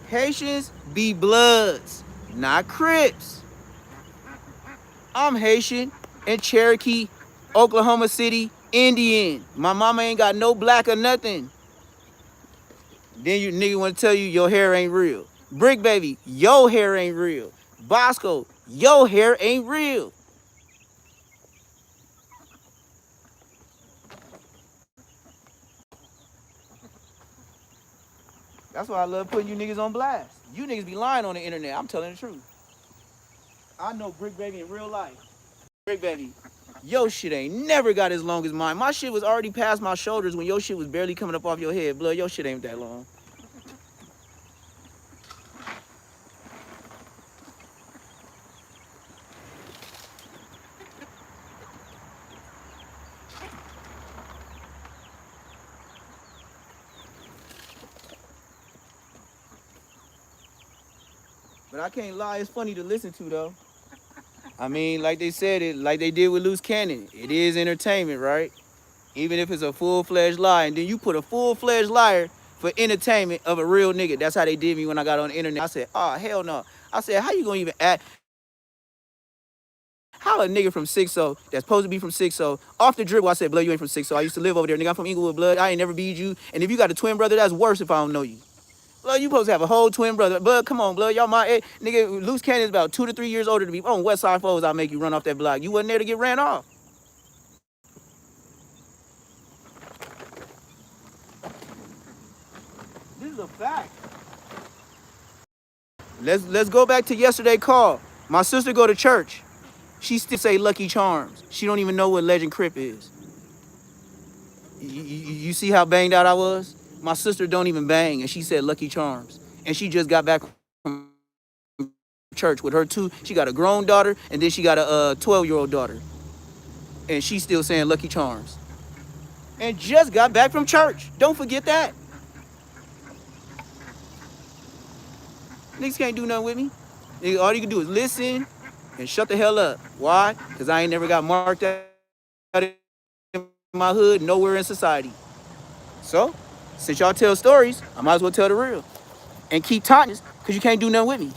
Haitians be Bloods, not Crips. I'm Haitian and Cherokee, Oklahoma City, Indian. My mama ain't got no black or nothing. Then you nigga wanna tell you your hair ain't real. Brick baby, your hair ain't real. Bosco, your hair ain't real. That's why I love putting you niggas on blast. You niggas be lying on the internet. I'm telling the truth. I know Brick baby in real life. Brick baby, your shit ain't never got as long as mine. My shit was already past my shoulders when your shit was barely coming up off your head. Blood, your shit ain't that long. But I can't lie, it's funny to listen to though. I mean, like they said it, like they did with Loose Cannon. It is entertainment, right? Even if it's a full-fledged lie, and then you put a full-fledged liar for entertainment of a real nigga. That's how they did me when I got on the internet. I said, oh, hell no. I said, how you gonna even act? How a nigga from 6-0 that's supposed to be from 6-0 off the dribble? I said, blood, you ain't from 6-0. I used to live over there, nigga. I'm from Inglewood, blood. I ain't never beat you. And if you got a twin brother, that's worse if I don't know you. Blood, you supposed to have a whole twin brother. Blood, come on, blood. Y'all my age. Nigga, Loose Cannon is about 2 to 3 years older than me. On West Side Foes, I'll make you run off that block. You wasn't there to get ran off. This is a fact. Let's go back to yesterday call. My sister go to church. She still say Lucky Charms. She don't even know what Legend Crip is. You see how banged out I was? My sister don't even bang, and she said Lucky Charms. And she just got back from church with her two. She got a grown daughter, and then she got a 12-year-old daughter. And she's still saying Lucky Charms. And just got back from church. Don't forget that. Niggas can't do nothing with me. Nigga, all you can do is listen and shut the hell up. Why? Because I ain't never got marked out in my hood, nowhere in society. So, since y'all tell stories, I might as well tell the real. And keep taunting us, because you can't do nothing with me.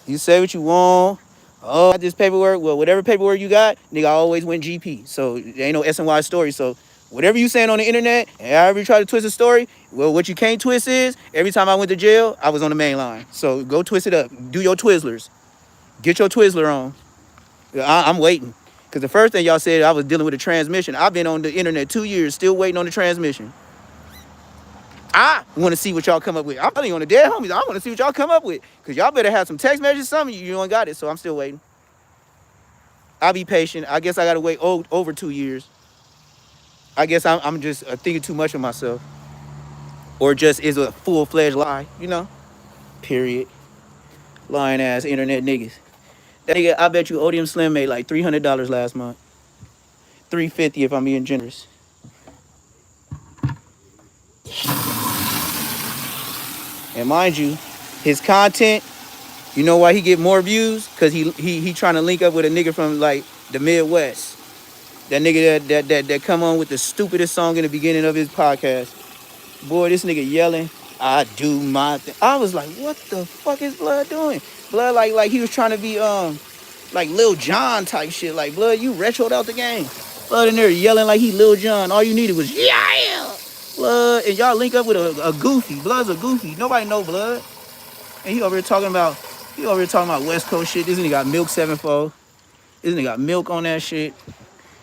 You say what you want. Oh, I got this paperwork. Well, whatever paperwork you got, nigga, I always went GP. So, there ain't no SNY story. So, whatever you saying on the internet, and however you try to twist a story, well, what you can't twist is, every time I went to jail, I was on the main line. So, go twist it up. Do your Twizzlers. Get your Twizzler on. I'm waiting. Because the first thing y'all said, I was dealing with a transmission. I've been on the internet 2 years, still waiting on the transmission. I want to see what y'all come up with. I'm telling you on the dead homies, I want to see what y'all come up with. Because y'all better have some text messages, some of you ain't got it, so I'm still waiting. I'll be patient. I guess I got to wait over 2 years. I guess I'm just thinking too much of myself. Or just is a full-fledged lie, Period. Lying ass internet niggas. That nigga, I bet you Odium Slim made like $300 last month. $350 if I'm being generous. And mind you, his content, you know why he get more views? Cause he trying to link up with a nigga from like the Midwest. That nigga that come on with the stupidest song in the beginning of his podcast. Boy, this nigga yelling, I do my thing. I was like, what the fuck is Blood doing? Blood like he was trying to be like Lil Jon type shit. Like, Blood, you retroed out the game. Blood in there yelling like he Lil Jon. All you needed was yeah. Blood, and y'all link up with a goofy. Blood's a goofy. Nobody know Blood. And he over here talking about West Coast shit. This nigga got Milk 7-4. This nigga got Milk on that shit.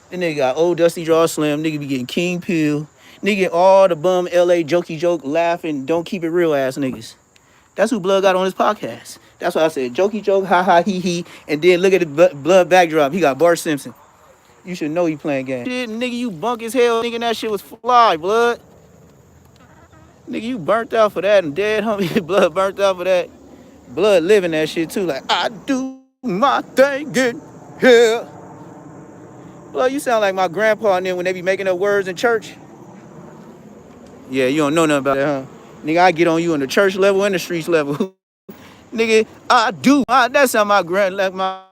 This nigga got old Dusty Draw Slim. Nigga be getting King Peel. Nigga get all the bum LA jokey joke laughing, don't keep it real ass niggas. That's who Blood got on his podcast. That's why I said jokey joke, ha ha he he. And then look at the Blood backdrop. He got Bart Simpson. You should know he playing games. Shit, nigga, you bunk as hell. Nigga, that shit was fly, Blood. Nigga, you burnt out for that and dead homie. Blood burnt out for that. Blood living that shit too. Like, I do my thing good. Yeah. Blood, you sound like my grandpa and then when they be making up words in church. Yeah, you don't know nothing about that, huh? Nigga, I get on you on the church level and the streets level. Nigga, I do. That sound my grandma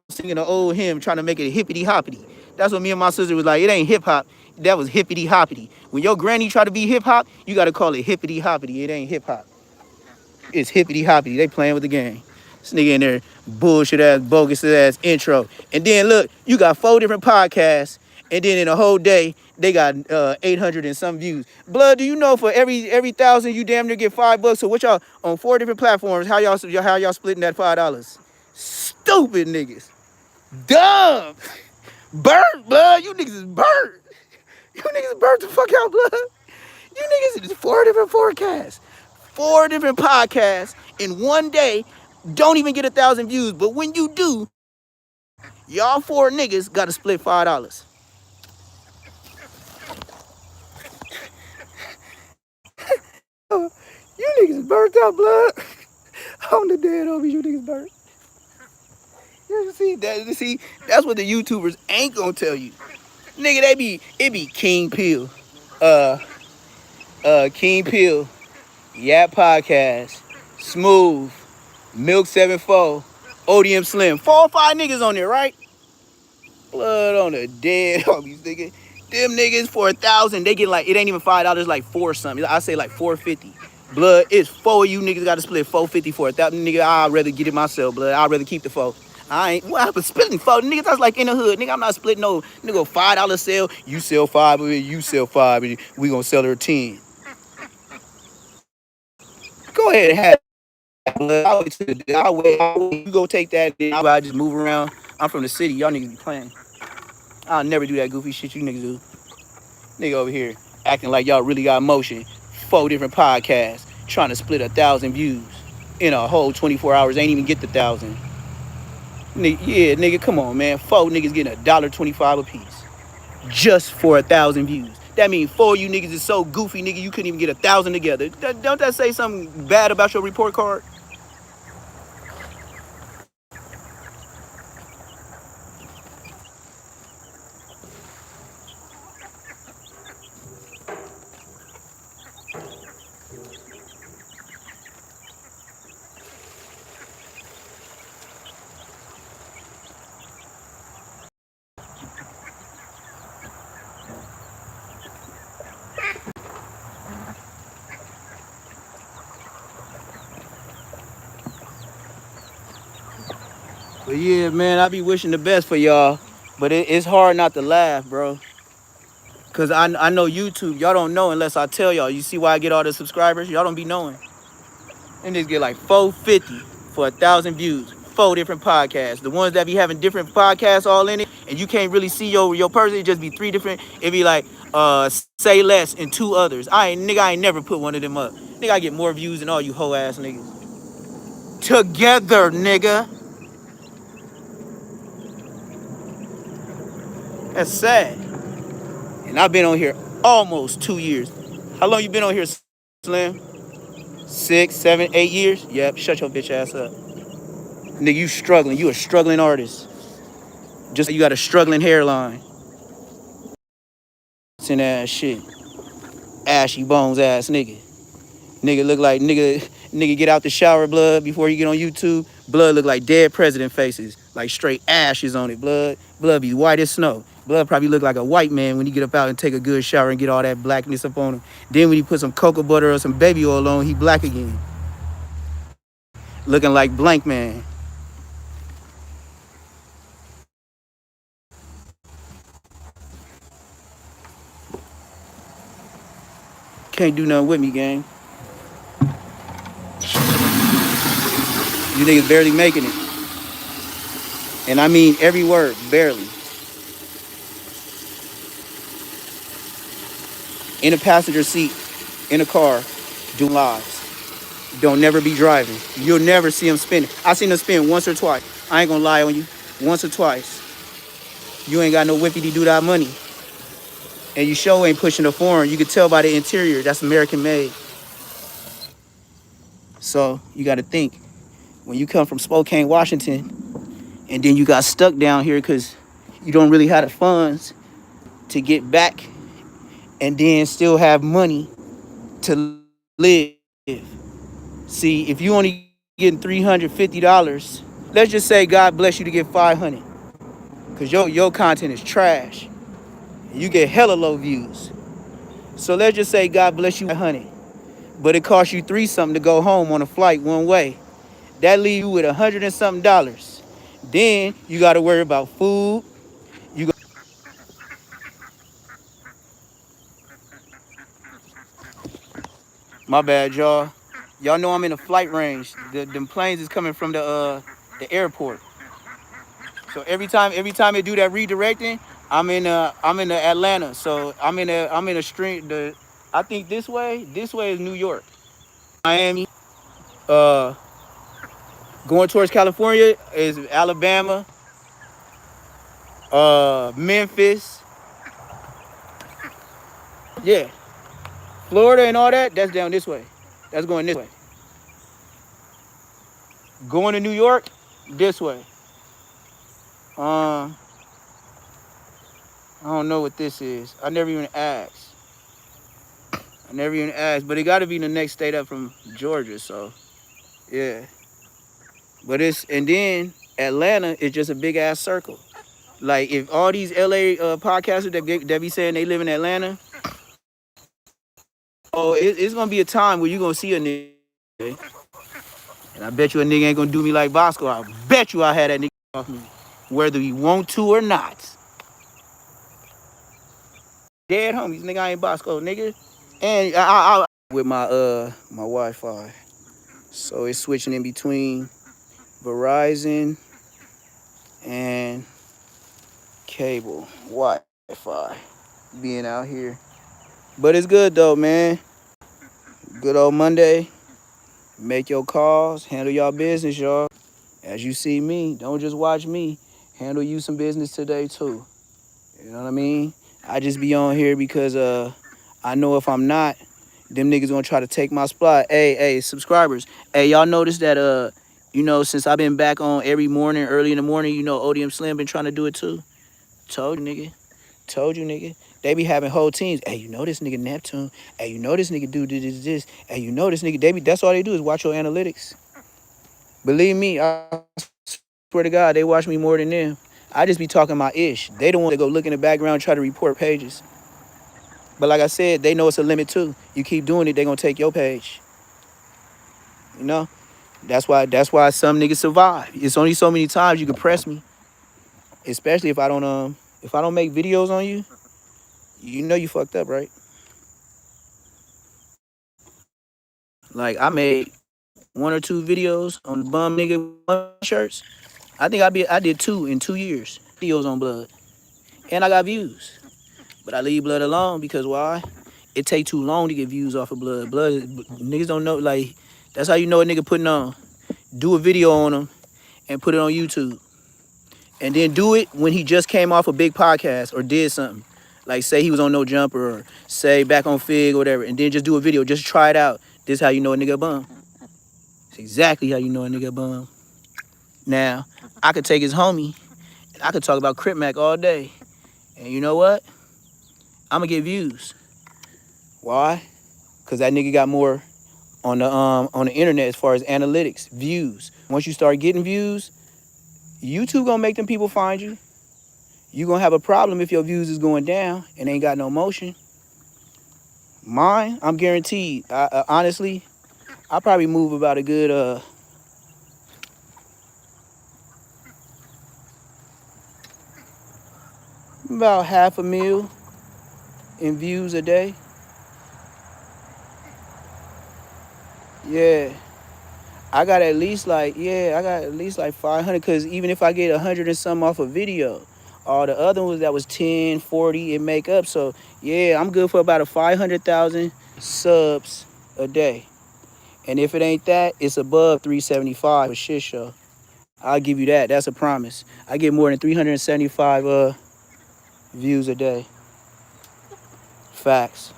singing an old hymn trying to make it hippity hoppity. That's what me and my sister was like. It ain't hip hop. That was hippity hoppity. When your granny try to be hip hop, you gotta call it hippity hoppity. It ain't hip hop. It's hippity hoppity. They playing with the game. This nigga in there, bullshit ass, bogus ass intro. And then look, you got 4 different podcasts, and then in a whole day, they got 800 and some views. Blood, do you know for every 1,000 you damn near get $5? So what y'all on 4 different platforms? How y'all splitting that $5? Stupid niggas, dumb, burnt, blood. You niggas is burnt. You niggas is burnt the fuck out, blood. You niggas is 4 different forecasts, 4 different podcasts in one day. Don't even get 1,000 views, but when you do, y'all 4 niggas got to split $5. You niggas burnt out, blood. On the dead homies, you niggas burnt. You see, that's what the YouTubers ain't gonna tell you. Nigga, it be King Peel. King Peel, Yap Podcast, Smooth, Milk 7-4, Odium Slim. 4 or 5 niggas on there, right? Blood on the dead homies, nigga. Them niggas for 1,000, they get like, it ain't even $5, like 4 something. I say like $4.50. Blood, it's 4 of you niggas got to split $4.50 for 1,000. Nigga, I'd rather get it myself, blood. I'd rather keep the 4. I ain't, what happened? Splitting 4, niggas, that's like in the hood. Nigga, I'm not splitting no, nigga, $5 sale. You sell 5 of it, you sell 5 of it. We gonna sell her 10. Go ahead and have it, blood. I'll wait. You go take that, then I'll just move around. I'm from the city. Y'all niggas be playing. I'll never do that goofy shit you niggas do. Nigga over here acting like y'all really got motion. 4 different podcasts trying to split 1,000 views in a whole 24 hours. Ain't even get the 1,000. Yeah, nigga, come on, man. 4 niggas getting $1.25 a piece just for 1,000 views. That means 4 of you niggas is so goofy, nigga, you couldn't even get 1,000 together. Don't that say something bad about your report card? But yeah, man, I be wishing the best for y'all. But it's hard not to laugh, bro. Cause I know YouTube, y'all don't know unless I tell y'all. You see why I get all the subscribers? Y'all don't be knowing. And niggas get like $4.50 for 1,000 views. 4 different podcasts. The ones that be having different podcasts all in it, and you can't really see your person. It just be 3 different. It be like Say Less and 2 others. I ain't never put one of them up. Nigga, I get more views than all you hoe ass niggas together, nigga. That's sad. And I've been on here almost 2 years. How long you been on here, Slim? 6, 7, 8 years? Yep. Shut your bitch ass up, nigga. You struggling. You a struggling artist. Just like you got a struggling hairline. Sin ass shit. Ashy bones ass nigga. Nigga look like nigga get out the shower, blood, before you get on YouTube. Blood look like dead president faces, like straight ashes on it. Blood be white as snow. Blood probably look like a white man when he get up out and take a good shower and get all that blackness up on him. Then when he put some cocoa butter or some baby oil on, he black again, looking like blank man. Can't do nothing with me, gang. You niggas barely making it, and I mean every word, barely. In a passenger seat, in a car, doing lives. Don't never be driving. You'll never see him spinning. I seen him spin once or twice. I ain't gonna lie on you. Once or twice. You ain't got no whippy do that money. And you sure ain't pushing a foreign. You can tell by the interior. That's American made. So you gotta think. When you come from Spokane, Washington, and then you got stuck down here because you don't really have the funds to get back and then still have money to live. See, if you only getting $350, let's just say God bless you to get 500, because your content is trash. You get hella low views. So let's just say God bless you 500, but it costs you 3 something to go home on a flight one way. That leave you with $100 and something dollars. Then you got to worry about food. You got, my bad, y'all. Y'all know I'm in a flight range. Them planes is coming from the airport. So every time they do that redirecting, I'm in the Atlanta. So I'm in a stream. I think this way is New York, Miami. Uh, Going towards California is Alabama, Memphis. Yeah, Florida and all that. That's down this way. That's going this way. Going to New York, this way. I don't know what this is. I never even asked. But it got to be the next state up from Georgia. So yeah. But and then Atlanta is just a big ass circle. Like if all these LA podcasters that be saying they live in Atlanta, oh, it's gonna be a time where you gonna see a nigga, okay? And I bet you a nigga ain't gonna do me like Bosco. I bet you I had that nigga off me, whether he want to or not. Dead homies, nigga. I ain't Bosco, nigga. And I with my Wi-Fi, so it's switching in between Verizon and cable Wi-Fi being out here. But it's good though, man. Good old Monday. Make your calls, handle y'all business, y'all. As you see me, don't just watch me. Handle you some business today too. You know what I mean? I just be on here because I know if I'm not, them niggas gonna try to take my spot. Hey, subscribers. Hey, y'all notice that since I've been back on every morning, early in the morning, ODM Slim been trying to do it too. Told you, nigga. Told you, nigga. They be having whole teams. Hey, this nigga Neptune. Hey, this nigga do this. Hey, this nigga. That's all they do is watch your analytics. Believe me, I swear to God, they watch me more than them. I just be talking my ish. They don't want to go look in the background, try to report pages. But like I said, they know it's a limit too. You keep doing it, they gonna take your page. You know? That's why some niggas survive. It's only so many times you can press me. Especially if I don't make videos on you, you know you fucked up, right? Like I made one or two videos on the bum nigga shirts. I did two in 2 years. Videos on blood. And I got views. But I leave blood alone because why? It take too long to get views off of blood. Niggas don't know, like, that's how you know a nigga putting on. Do a video on him and put it on YouTube. And then do it when he just came off a big podcast or did something. Like say he was on No Jumper or say back on Fig or whatever. And then just do a video. Just try it out. This is how you know a nigga bum. It's exactly how you know a nigga bum. Now, I could take his homie and I could talk about Crip Mac all day. And you know what? I'm gonna get views. Why? Cause that nigga got more on the internet as far as analytics, views. Once you start getting views, YouTube gonna make them people find you. You gonna have a problem if your views is going down and ain't got no motion. Mine, I'm guaranteed. Honestly, I probably move about a good about 500,000 in views a day. Yeah. I got at least like 500 because even if I get 100 and some off a video, all the other ones that was 10, 40, it make up. So yeah, I'm good for about a 500,000 subs a day. And if it ain't that, it's above 375 a shit show. I'll give you that. That's a promise. I get more than 375 views a day. Facts.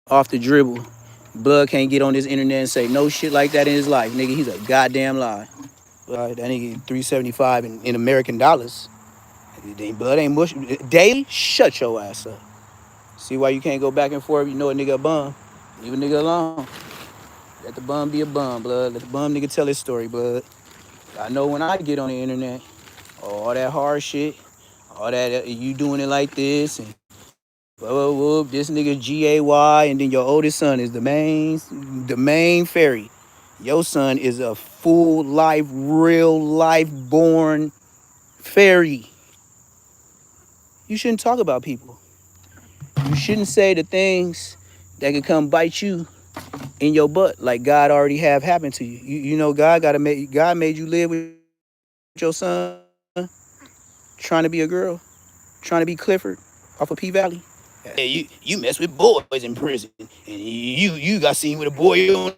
Off the dribble. Blood can't get on this internet and say no shit like that in his life. Nigga, he's a goddamn lie. That nigga 375 in American dollars. Blood ain't mush. Daily? Shut your ass up. See why you can't go back and forth? You know a nigga a bum. Leave a nigga alone. Let the bum be a bum, blood. Let the bum nigga tell his story, blood. I know when I get on the internet, all that hard shit, all that you doing it like this, and whoop, this nigga GAY, and then your oldest son is the main fairy. Your son is a full life, real life born fairy. You shouldn't talk about people. You shouldn't say the things that could come bite you in your butt like God already have happened to you. You know God made you live with your son trying to be a girl, trying to be Clifford off of P Valley. Hey, you mess with boys in prison, and you got seen with a boy on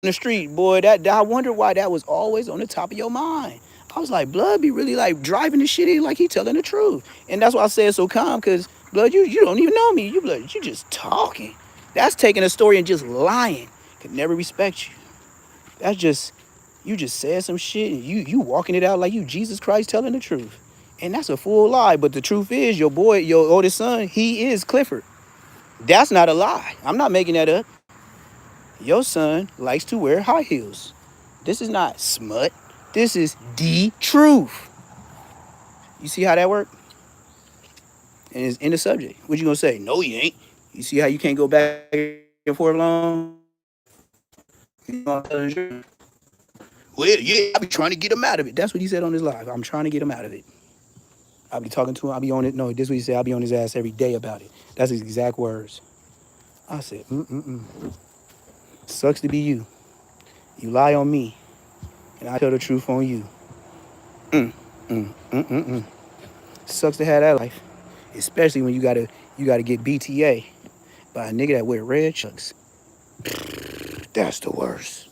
the street, boy. That I wonder why that was always on the top of your mind. I was like, blood be really like driving the shit in like he telling the truth, and that's why I say it so calm, cause blood, you don't even know me. You just talking. That's taking a story and just lying. Could never respect you. That's just you just said some shit and you walking it out like you Jesus Christ telling the truth. And that's a full lie. But the truth is your boy, your oldest son, he is Clifford. That's not a lie. I'm not making that up. Your son likes to wear high heels. This is not smut. This is the truth. You see how that worked? And it's in the subject. What you gonna say? No, you ain't. You see how you can't go back and forth long? Well, yeah, I be trying to get him out of it. That's what he said on his live. I'm trying to get him out of it. I'll be talking to him. I'll be on it. No, this is what he said. I'll be on his ass every day about it. That's his exact words. I said, Sucks to be you. You lie on me, and I tell the truth on you. Sucks to have that life, especially when you gotta get BTA by a nigga that wear red chucks. That's the worst.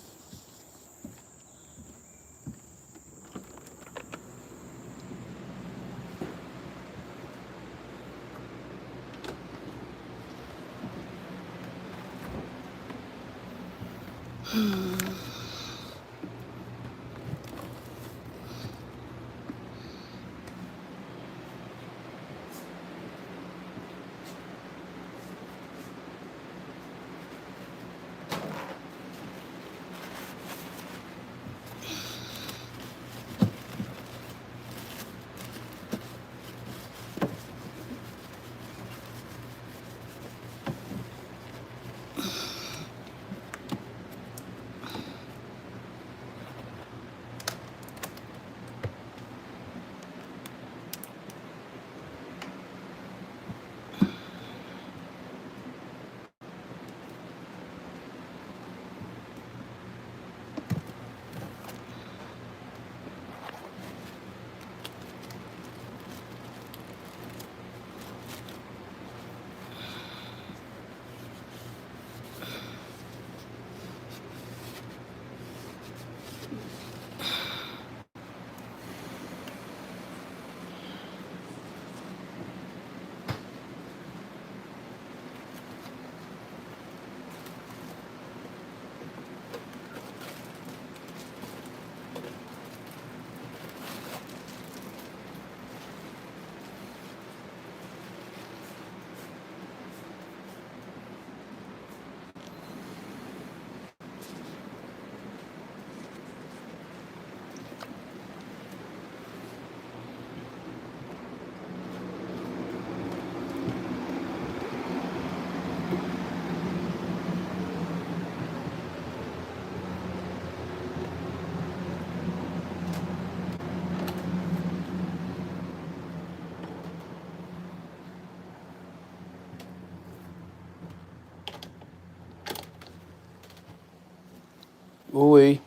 Ooh.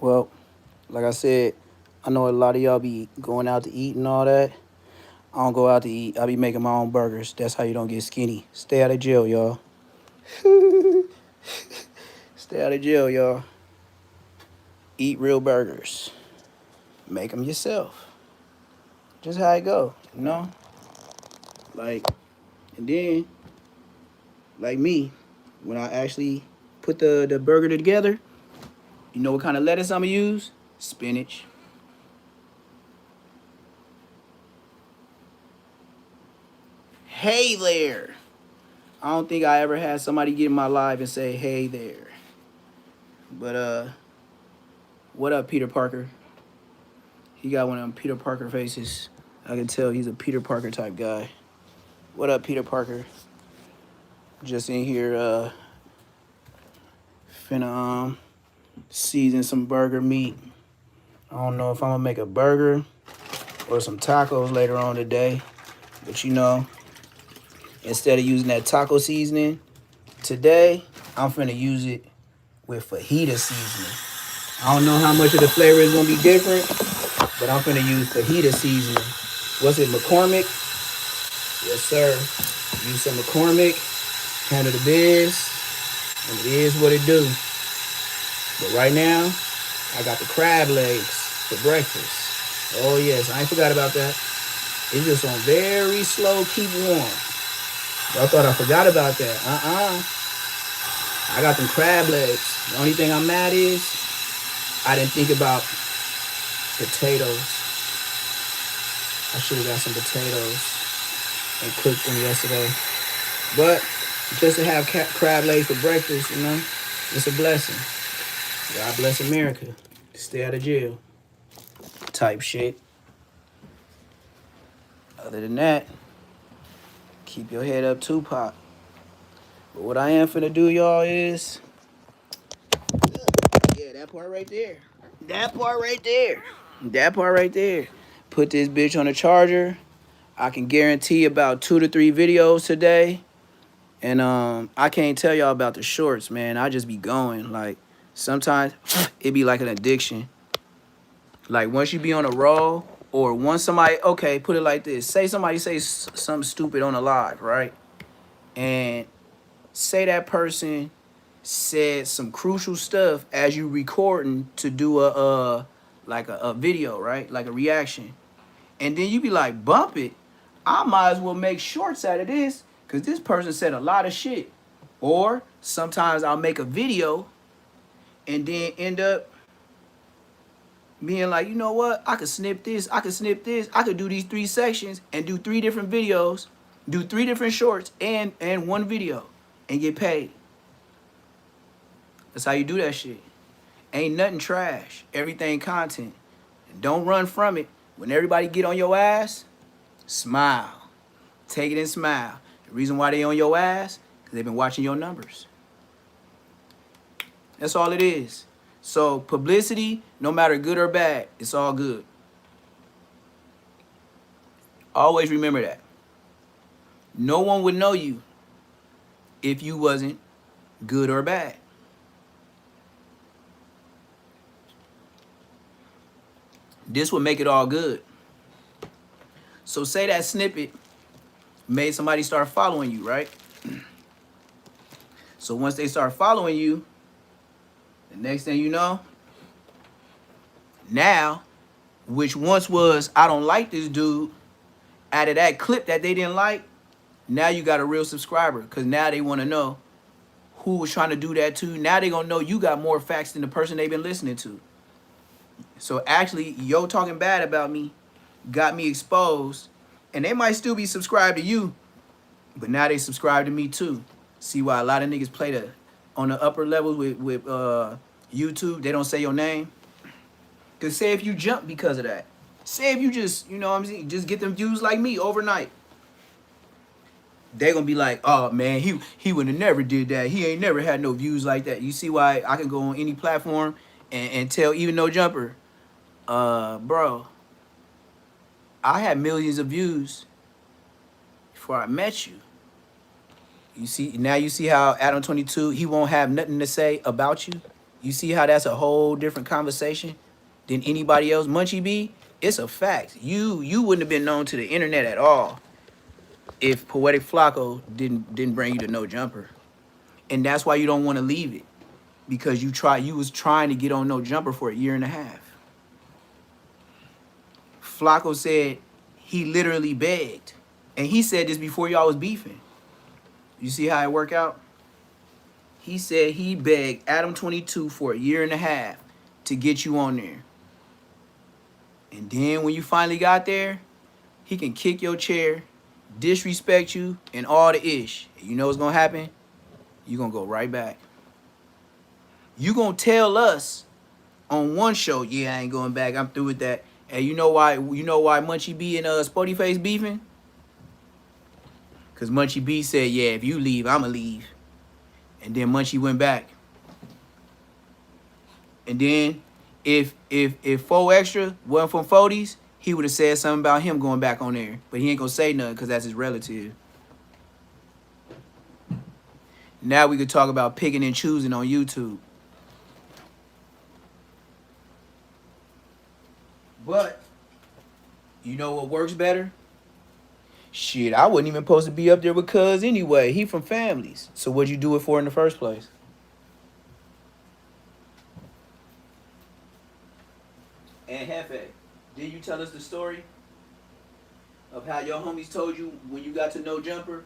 Well, like I said, I know a lot of y'all be going out to eat and all that. I don't go out to eat. I be making my own burgers. That's how you don't get skinny. Stay out of jail, y'all. Stay out of jail, y'all. Eat real burgers. Make them yourself. Just how it go, you know? Like, and then, like me, when I actually put the burger together, you know what kind of lettuce I'm gonna use? Spinach. Hey there. I don't think I ever had somebody get in my live and say, hey there. But what up, Peter Parker? He got one of them Peter Parker faces. I can tell he's a Peter Parker type guy. What up, Peter Parker? Just in here finna season some burger meat. I don't know if I'm gonna make a burger or some tacos later on today. But you know, instead of using that taco seasoning, today I'm finna use it with fajita seasoning. I don't know how much of the flavor is gonna be different, but I'm finna use fajita seasoning. What's it, McCormick? Yes, sir. Use some McCormick, handle the biz, and it is what it do. But right now, I got the crab legs for breakfast. Oh yes, I ain't forgot about that. It's just on very slow, keep warm. Y'all thought I forgot about that. I got them crab legs. The only thing I'm mad is I didn't think about potatoes. I should have got some potatoes and cooked them yesterday. But just to have crab legs for breakfast, you know, it's a blessing. God bless America. Stay out of jail. Type shit. Other than that, keep your head up, Tupac. But what I am finna do, y'all, is yeah, that part right there. That part right there. That part right there. Put this bitch on a charger. I can guarantee about 2 to 3 videos today. And I can't tell y'all about the shorts, man. I just be going. Like, sometimes it be like an addiction. Like, once you be on a roll, or once somebody, okay, put it like this. Say somebody say something stupid on a live, right? And say that person said some crucial stuff as you recording to do a like a video, right? Like a reaction. And then you be like, bump it. I might as well make shorts out of this because this person said a lot of shit. Or sometimes I'll make a video and then end up being like, you know what? I could snip this. I could snip this. I could do these 3 sections and do 3 different videos, do 3 different shorts and one video and get paid. That's how you do that shit. Ain't nothing trash. Everything content. And don't run from it. When everybody get on your ass, smile. Take it and smile. The reason why they on your ass, because they've been watching your numbers. That's all it is. So publicity, no matter good or bad, it's all good. Always remember that. No one would know you if you wasn't good or bad. This would make it all good. So say that snippet made somebody start following you, right? So once they start following you, the next thing you know, now, which once was, I don't like this dude, out of that clip that they didn't like, now you got a real subscriber because now they want to know who was trying to do that too. Now they going to know you got more facts than the person they've been listening to. So actually, yo talking bad about me got me exposed, and they might still be subscribed to you, but now they subscribe to me too. See why a lot of niggas play on the upper levels with YouTube, they don't say your name? Because say if you jump because of that. Say if you just, you know what I'm saying, just get them views like me overnight. They gonna be like, oh man, he would have never did that. He ain't never had no views like that. You see why I can go on any platform and tell even no jumper, bro, I had millions of views before I met you. You see how Adam 22, he won't have nothing to say about you. You see how that's a whole different conversation than anybody else. Munchie B, it's a fact. You wouldn't have been known to the internet at all if Poetic Flacco didn't bring you to No Jumper. And that's why you don't want to leave it. Because you was trying to get on No Jumper for a year and a half. Flacco said he literally begged. And he said this before y'all was beefing. You see how it worked out? He said he begged Adam 22 for a year and a half to get you on there. And then when you finally got there, he can kick your chair, disrespect you, and all the ish. And you know what's gonna happen? You're gonna go right back. You gonna tell us on one show, yeah, I ain't going back, I'm through with that. And you know why Munchie B and Sporty Face beefing? Cause Munchie B said, yeah, if you leave, I'ma leave. And then Munchie went back. And then if 4Extra wasn't from 40s, he would have said something about him going back on there. But he ain't gonna say nothing because that's his relative. Now we could talk about picking and choosing on YouTube. But you know what works better? Shit, I wasn't even supposed to be up there with Cuz anyway. He from families. So what'd you do it for in the first place? And Hefe, did you tell us the story of how your homies told you when you got to No Jumper?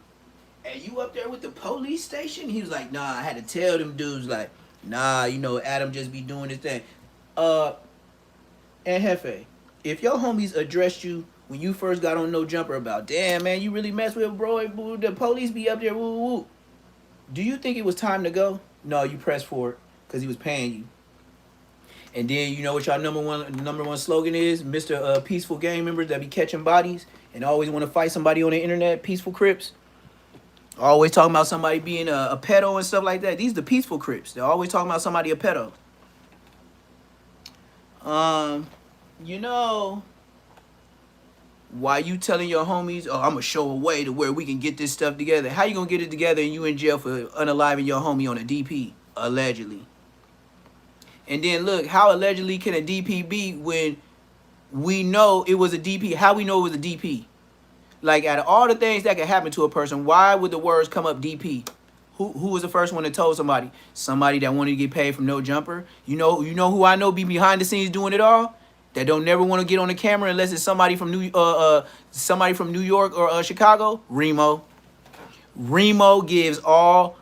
And you up there with the police station? He was like, nah, I had to tell them dudes, like, nah, you know, Adam just be doing his thing. And Hefe, if your homies addressed you when you first got on No Jumper about, damn, man, you really mess with bro, the police be up there, woo, woo. Do you think it was time to go? No, you pressed for it because he was paying you. And then you know what y'all number one slogan is? Mr. Peaceful Gang members that be catching bodies and always want to fight somebody on the internet, peaceful Crips. Always talking about somebody being a pedo and stuff like that. These the peaceful Crips. They're always talking about somebody a pedo. You know, why you telling your homies, oh, I'm going to show a way to where we can get this stuff together. How you going to get it together and you in jail for unaliving your homie on a DP, allegedly? And then look, how allegedly can a DP be when we know it was a DP? How we know it was a DP? Like, out of all the things that could happen to a person, why would the words come up DP? Who was the first one that told somebody? Somebody that wanted to get paid from No Jumper. You know who I know be behind the scenes doing it all? That don't never want to get on the camera unless it's somebody from New York or Chicago. Remo. Remo gives all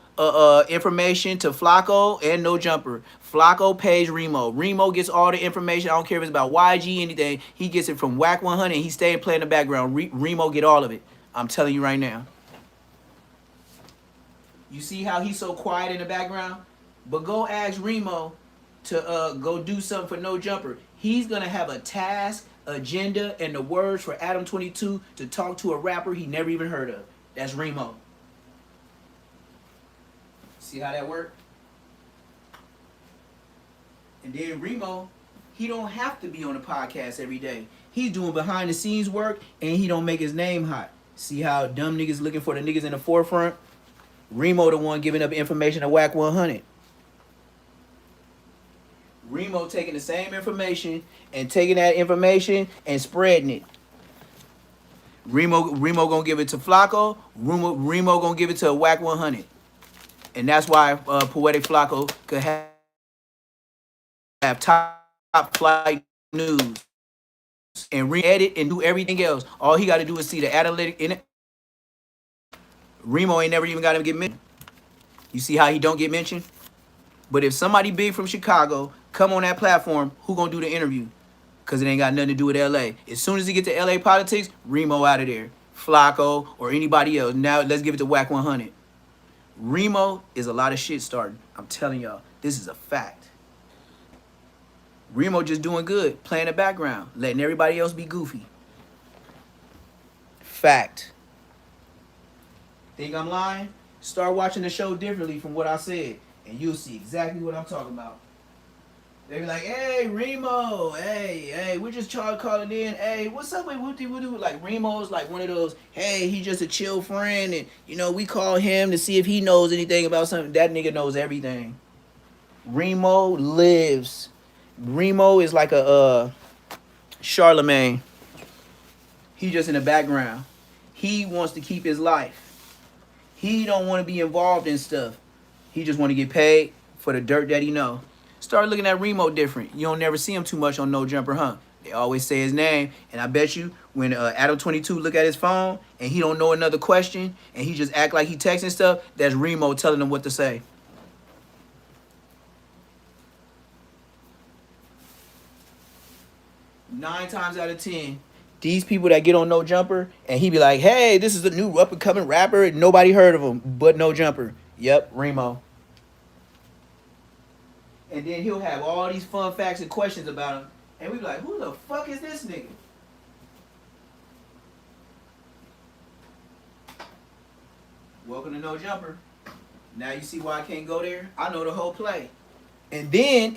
information to Flacco and No Jumper. Flacco pays Remo. Remo gets all the information. I don't care if it's about YG, anything. He gets it from Whack 100 and he stay and play in the background. Remo get all of it. I'm telling you right now. You see how he's so quiet in the background? But go ask Remo to go do something for No Jumper. He's going to have a task, agenda, and the words for Adam 22 to talk to a rapper he never even heard of. That's Remo. See how that worked? And then Remo, he don't have to be on the podcast every day. He's doing behind the scenes work and he don't make his name hot. See how dumb niggas looking for the niggas in the forefront? Remo the one giving up information to Whack 100. Remo taking the same information and taking that information and spreading it. Remo gonna give it to Flacco. Remo gonna give it to Whack 100. And that's why Poetic Flacco could have top flight news and re-edit and do everything else. All he got to do is see the analytic in it. Remo ain't never even got to get mentioned. You see how he don't get mentioned? But if somebody big from Chicago come on that platform, who gonna do the interview? Because it ain't got nothing to do with LA. As soon as he get to LA politics, Remo out of there. Flacco or anybody else. Now let's give it to Whack 100. Remo is a lot of shit starting. I'm telling y'all, this is a fact. Remo just doing good, playing the background, letting everybody else be goofy. Fact. Think I'm lying? Start watching the show differently from what I said, and you'll see exactly what I'm talking about. They be like, hey, Remo, hey, we're just calling in. Hey, what's up with Whoopty Woo? Like, Remo's like one of those, hey, he's just a chill friend. And, we call him to see if he knows anything about something. That nigga knows everything. Remo lives. Remo is like a Charlemagne. He just in the background. He wants to keep his life. He don't want to be involved in stuff. He just want to get paid for the dirt that he know. Start looking at Remo different. You don't never see him too much on No Jumper, huh? They always say his name, and I bet you when Adam 22 look at his phone and he don't know another question and he just act like he texting stuff, that's Remo telling him what to say. Nine times out of 10, these people that get on No Jumper and he be like, hey, this is a new up and coming rapper and nobody heard of him but No Jumper. Yep, Remo. And then he'll have all these fun facts and questions about him. And we be like, who the fuck is this nigga? Welcome to No Jumper. Now you see why I can't go there? I know the whole play. And then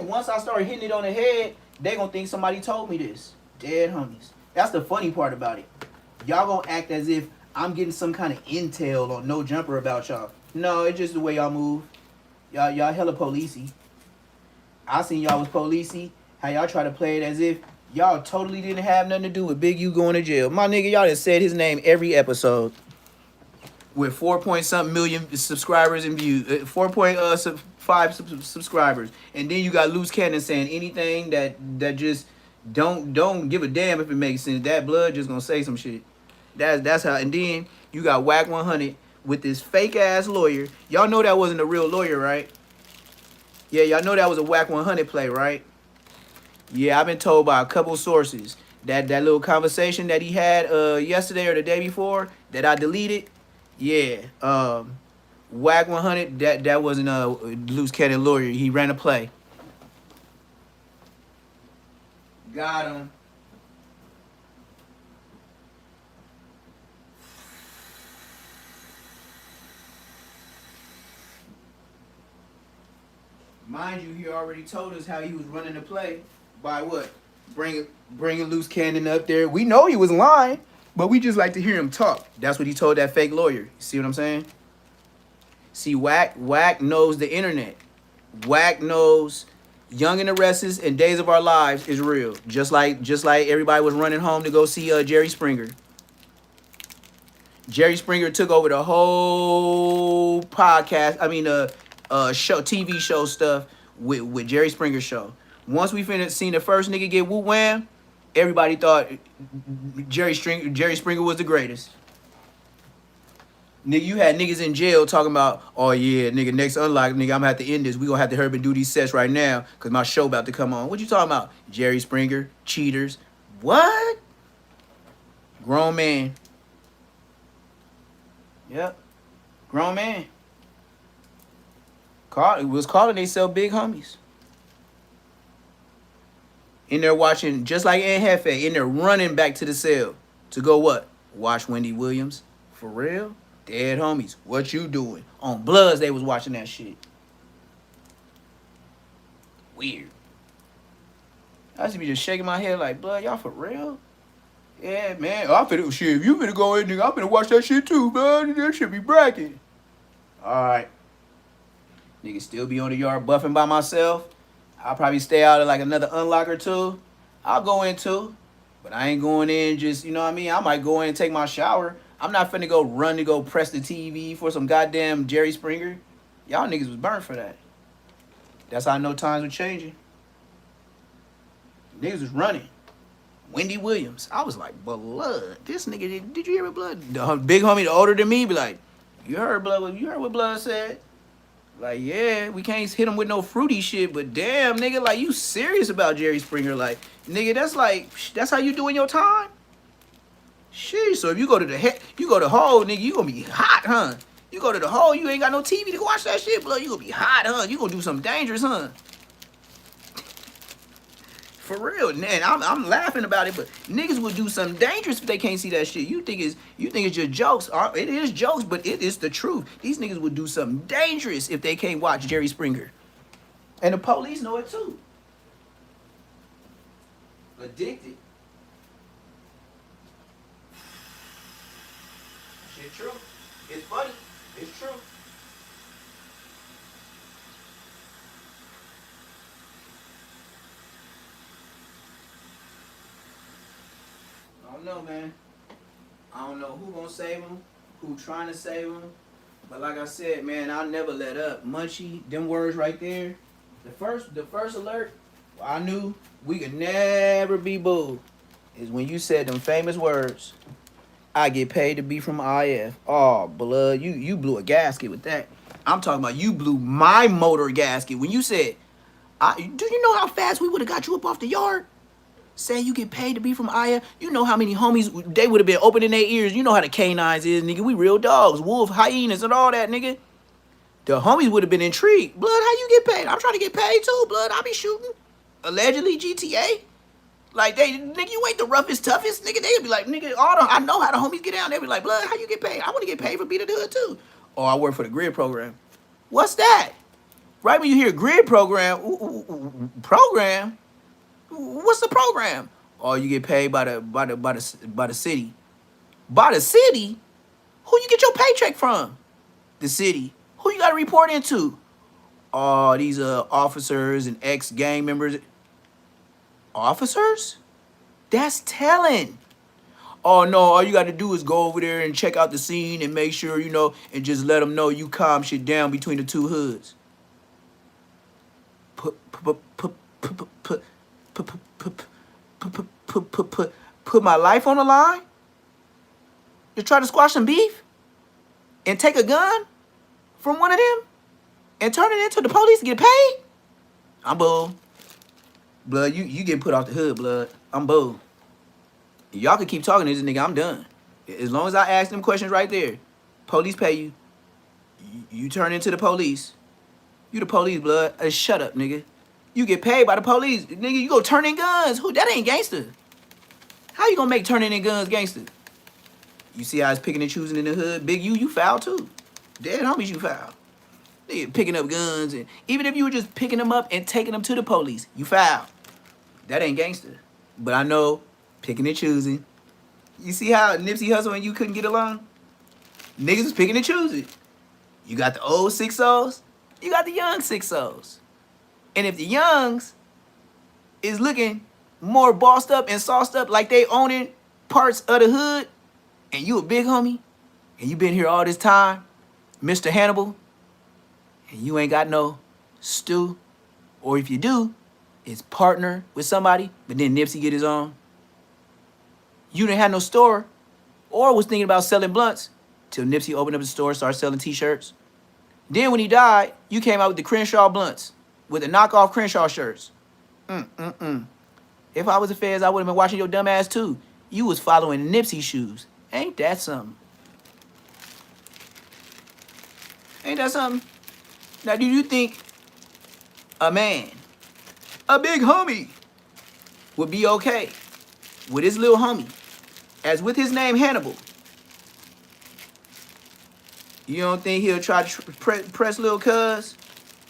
once I start hitting it on the head, they gonna think somebody told me this. Dead homies. That's the funny part about it. Y'all gonna act as if I'm getting some kind of intel on No Jumper about y'all. No, it's just the way y'all move. Y'all hella policey. I seen y'all was policey. How y'all try to play it as if y'all totally didn't have nothing to do with Big U going to jail. My nigga, y'all done said his name every episode. With 4-point-something million subscribers and views. 4.5 subscribers. And then you got Loose Cannon saying anything that just don't give a damn if it makes sense. That blood just gonna say some shit. That's how. And then you got Whack 100 with this fake ass lawyer. Y'all know that wasn't a real lawyer, right? Yeah, y'all know that was a Whack 100 play, right? Yeah, I've been told by a couple sources that little conversation that he had yesterday or the day before that I deleted. Yeah, Whack 100. That wasn't a Loose Cannon lawyer. He ran a play. Got him. Mind you, he already told us how he was running the play by what? Bringing Loose Cannon up there. We know he was lying, but we just like to hear him talk. That's what he told that fake lawyer. You see what I'm saying? See, Whack knows the internet. Whack knows Young and the Restless and Days of Our Lives is real. Just like everybody was running home to go see Jerry Springer. Jerry Springer took over the whole podcast. I mean, show, TV show stuff with Jerry Springer show. Once we seen the first nigga get woo wham, everybody thought Jerry Springer was the greatest. Nigga, you had niggas in jail talking about, oh yeah, nigga, next unlock, nigga, I'm gonna have to end this. We gonna have to hurry and do these sets right now because my show about to come on. What you talking about? Jerry Springer, cheaters. What? Grown man. Yep. Grown man. Was calling themselves big homies. In there watching, just like Aunt Hefe, in there running back to the cell to go what? Watch Wendy Williams. For real? Dead homies. What you doing? On Bloods, they was watching that shit. Weird. I used to be just shaking my head like, blood, y'all for real? Yeah, man. I'm finna, shit, if you finna go in, nigga, I'm finna watch that shit too, man. That shit be bracket. Alright. Nigga still be on the yard buffing by myself. I'll probably stay out of like another unlock or two. I'll go in too. But I ain't going in just, you know what I mean? I might go in and take my shower. I'm not finna go run to go press the TV for some goddamn Jerry Springer. Y'all niggas was burnt for that. That's how I know times were changing. Niggas was running. Wendy Williams. I was like, blood. This nigga, did you hear what blood? The big homie, the older than me, be like, you heard blood? You heard what blood said? Like, yeah, we can't hit him with no fruity shit, but damn, nigga, like, you serious about Jerry Springer? Like, nigga, that's how you doing your time? Sheesh, so if you go to the hole, nigga, you gonna be hot, huh? You go to the hole, you ain't got no TV to watch that shit, blood. You gonna be hot, huh? You gonna do something dangerous, huh? For real, man. I'm laughing about it, but niggas would do something dangerous if they can't see that shit. You think it's just jokes? It is jokes, but it is the truth. These niggas would do something dangerous if they can't watch Jerry Springer. And the police know it too. Addicted. Shit true. It's funny. It's true. I don't know, man. I don't know who gonna save him, who trying to save him. But like I said, man, I'll never let up. Munchie, them words right there. The first alert, I knew we could never be booed. Is when you said them famous words. I get paid to be from IF. Oh, blood, you blew a gasket with that. I'm talking about you blew my motor gasket when you said, do you know how fast we would have got you up off the yard? Say you get paid to be from IF. You know how many homies, they would have been opening their ears. You know how the canines is, nigga. We real dogs, wolf, hyenas, and all that, nigga. The homies would have been intrigued. Blood, how you get paid? I'm trying to get paid too, blood. I be shooting. Allegedly GTA. Like, nigga, you ain't the roughest, toughest, nigga. They'd be like, nigga, I know how the homies get down. They be like, blood, how you get paid? I want to get paid for being the hood too. Oh, I work for the grid program. What's that? Right when you hear grid program, program, what's the program? Oh, you get paid by the city. By the city? Who you get your paycheck from? The city. Who you got to report into? Oh, these officers and ex-gang members. Officers? That's telling. Oh, no, all you got to do is go over there and check out the scene and make sure, you know, and just let them know you calm shit down between the two hoods. Put my life on the line? To try to squash some beef? And take a gun from one of them? And turn it into the police to get paid? I'm bull. Blood, you get put off the hood, blood. I'm bull. Y'all can keep talking to this nigga, I'm done. As long as I ask them questions right there. Police pay you. You turn into the police. You the police, blood. Shut up, nigga. You get paid by the police. Nigga, you go turn in guns. Who? That ain't gangster. How you gonna make turning in guns gangster? You see how it's picking and choosing in the hood? Big you foul too. Dead homies, you foul. They picking up guns, and even if you were just picking them up and taking them to the police, you foul. That ain't gangster. But I know, picking and choosing. You see how Nipsey Hussle and you couldn't get along? Niggas was picking and choosing. You got the old 6-0s, you got the young 6-0s. And if the youngs is looking more bossed up and sauced up like they owning parts of the hood, and you a big homie, and you been here all this time, Mr. Hannibal, and you ain't got no stew, or if you do, it's partner with somebody, but then Nipsey get his own. You didn't have no store, or was thinking about selling blunts, till Nipsey opened up the store, started selling t-shirts. Then when he died, you came out with the Crenshaw blunts, with the knockoff Crenshaw shirts. If I was the feds, I would have been watching your dumb ass too. You was following Nipsey's shoes. Ain't that something? Ain't that something? Now, do you think a man, a big homie, would be okay with his little homie, as with his name Hannibal? You don't think he'll try to press little cuz?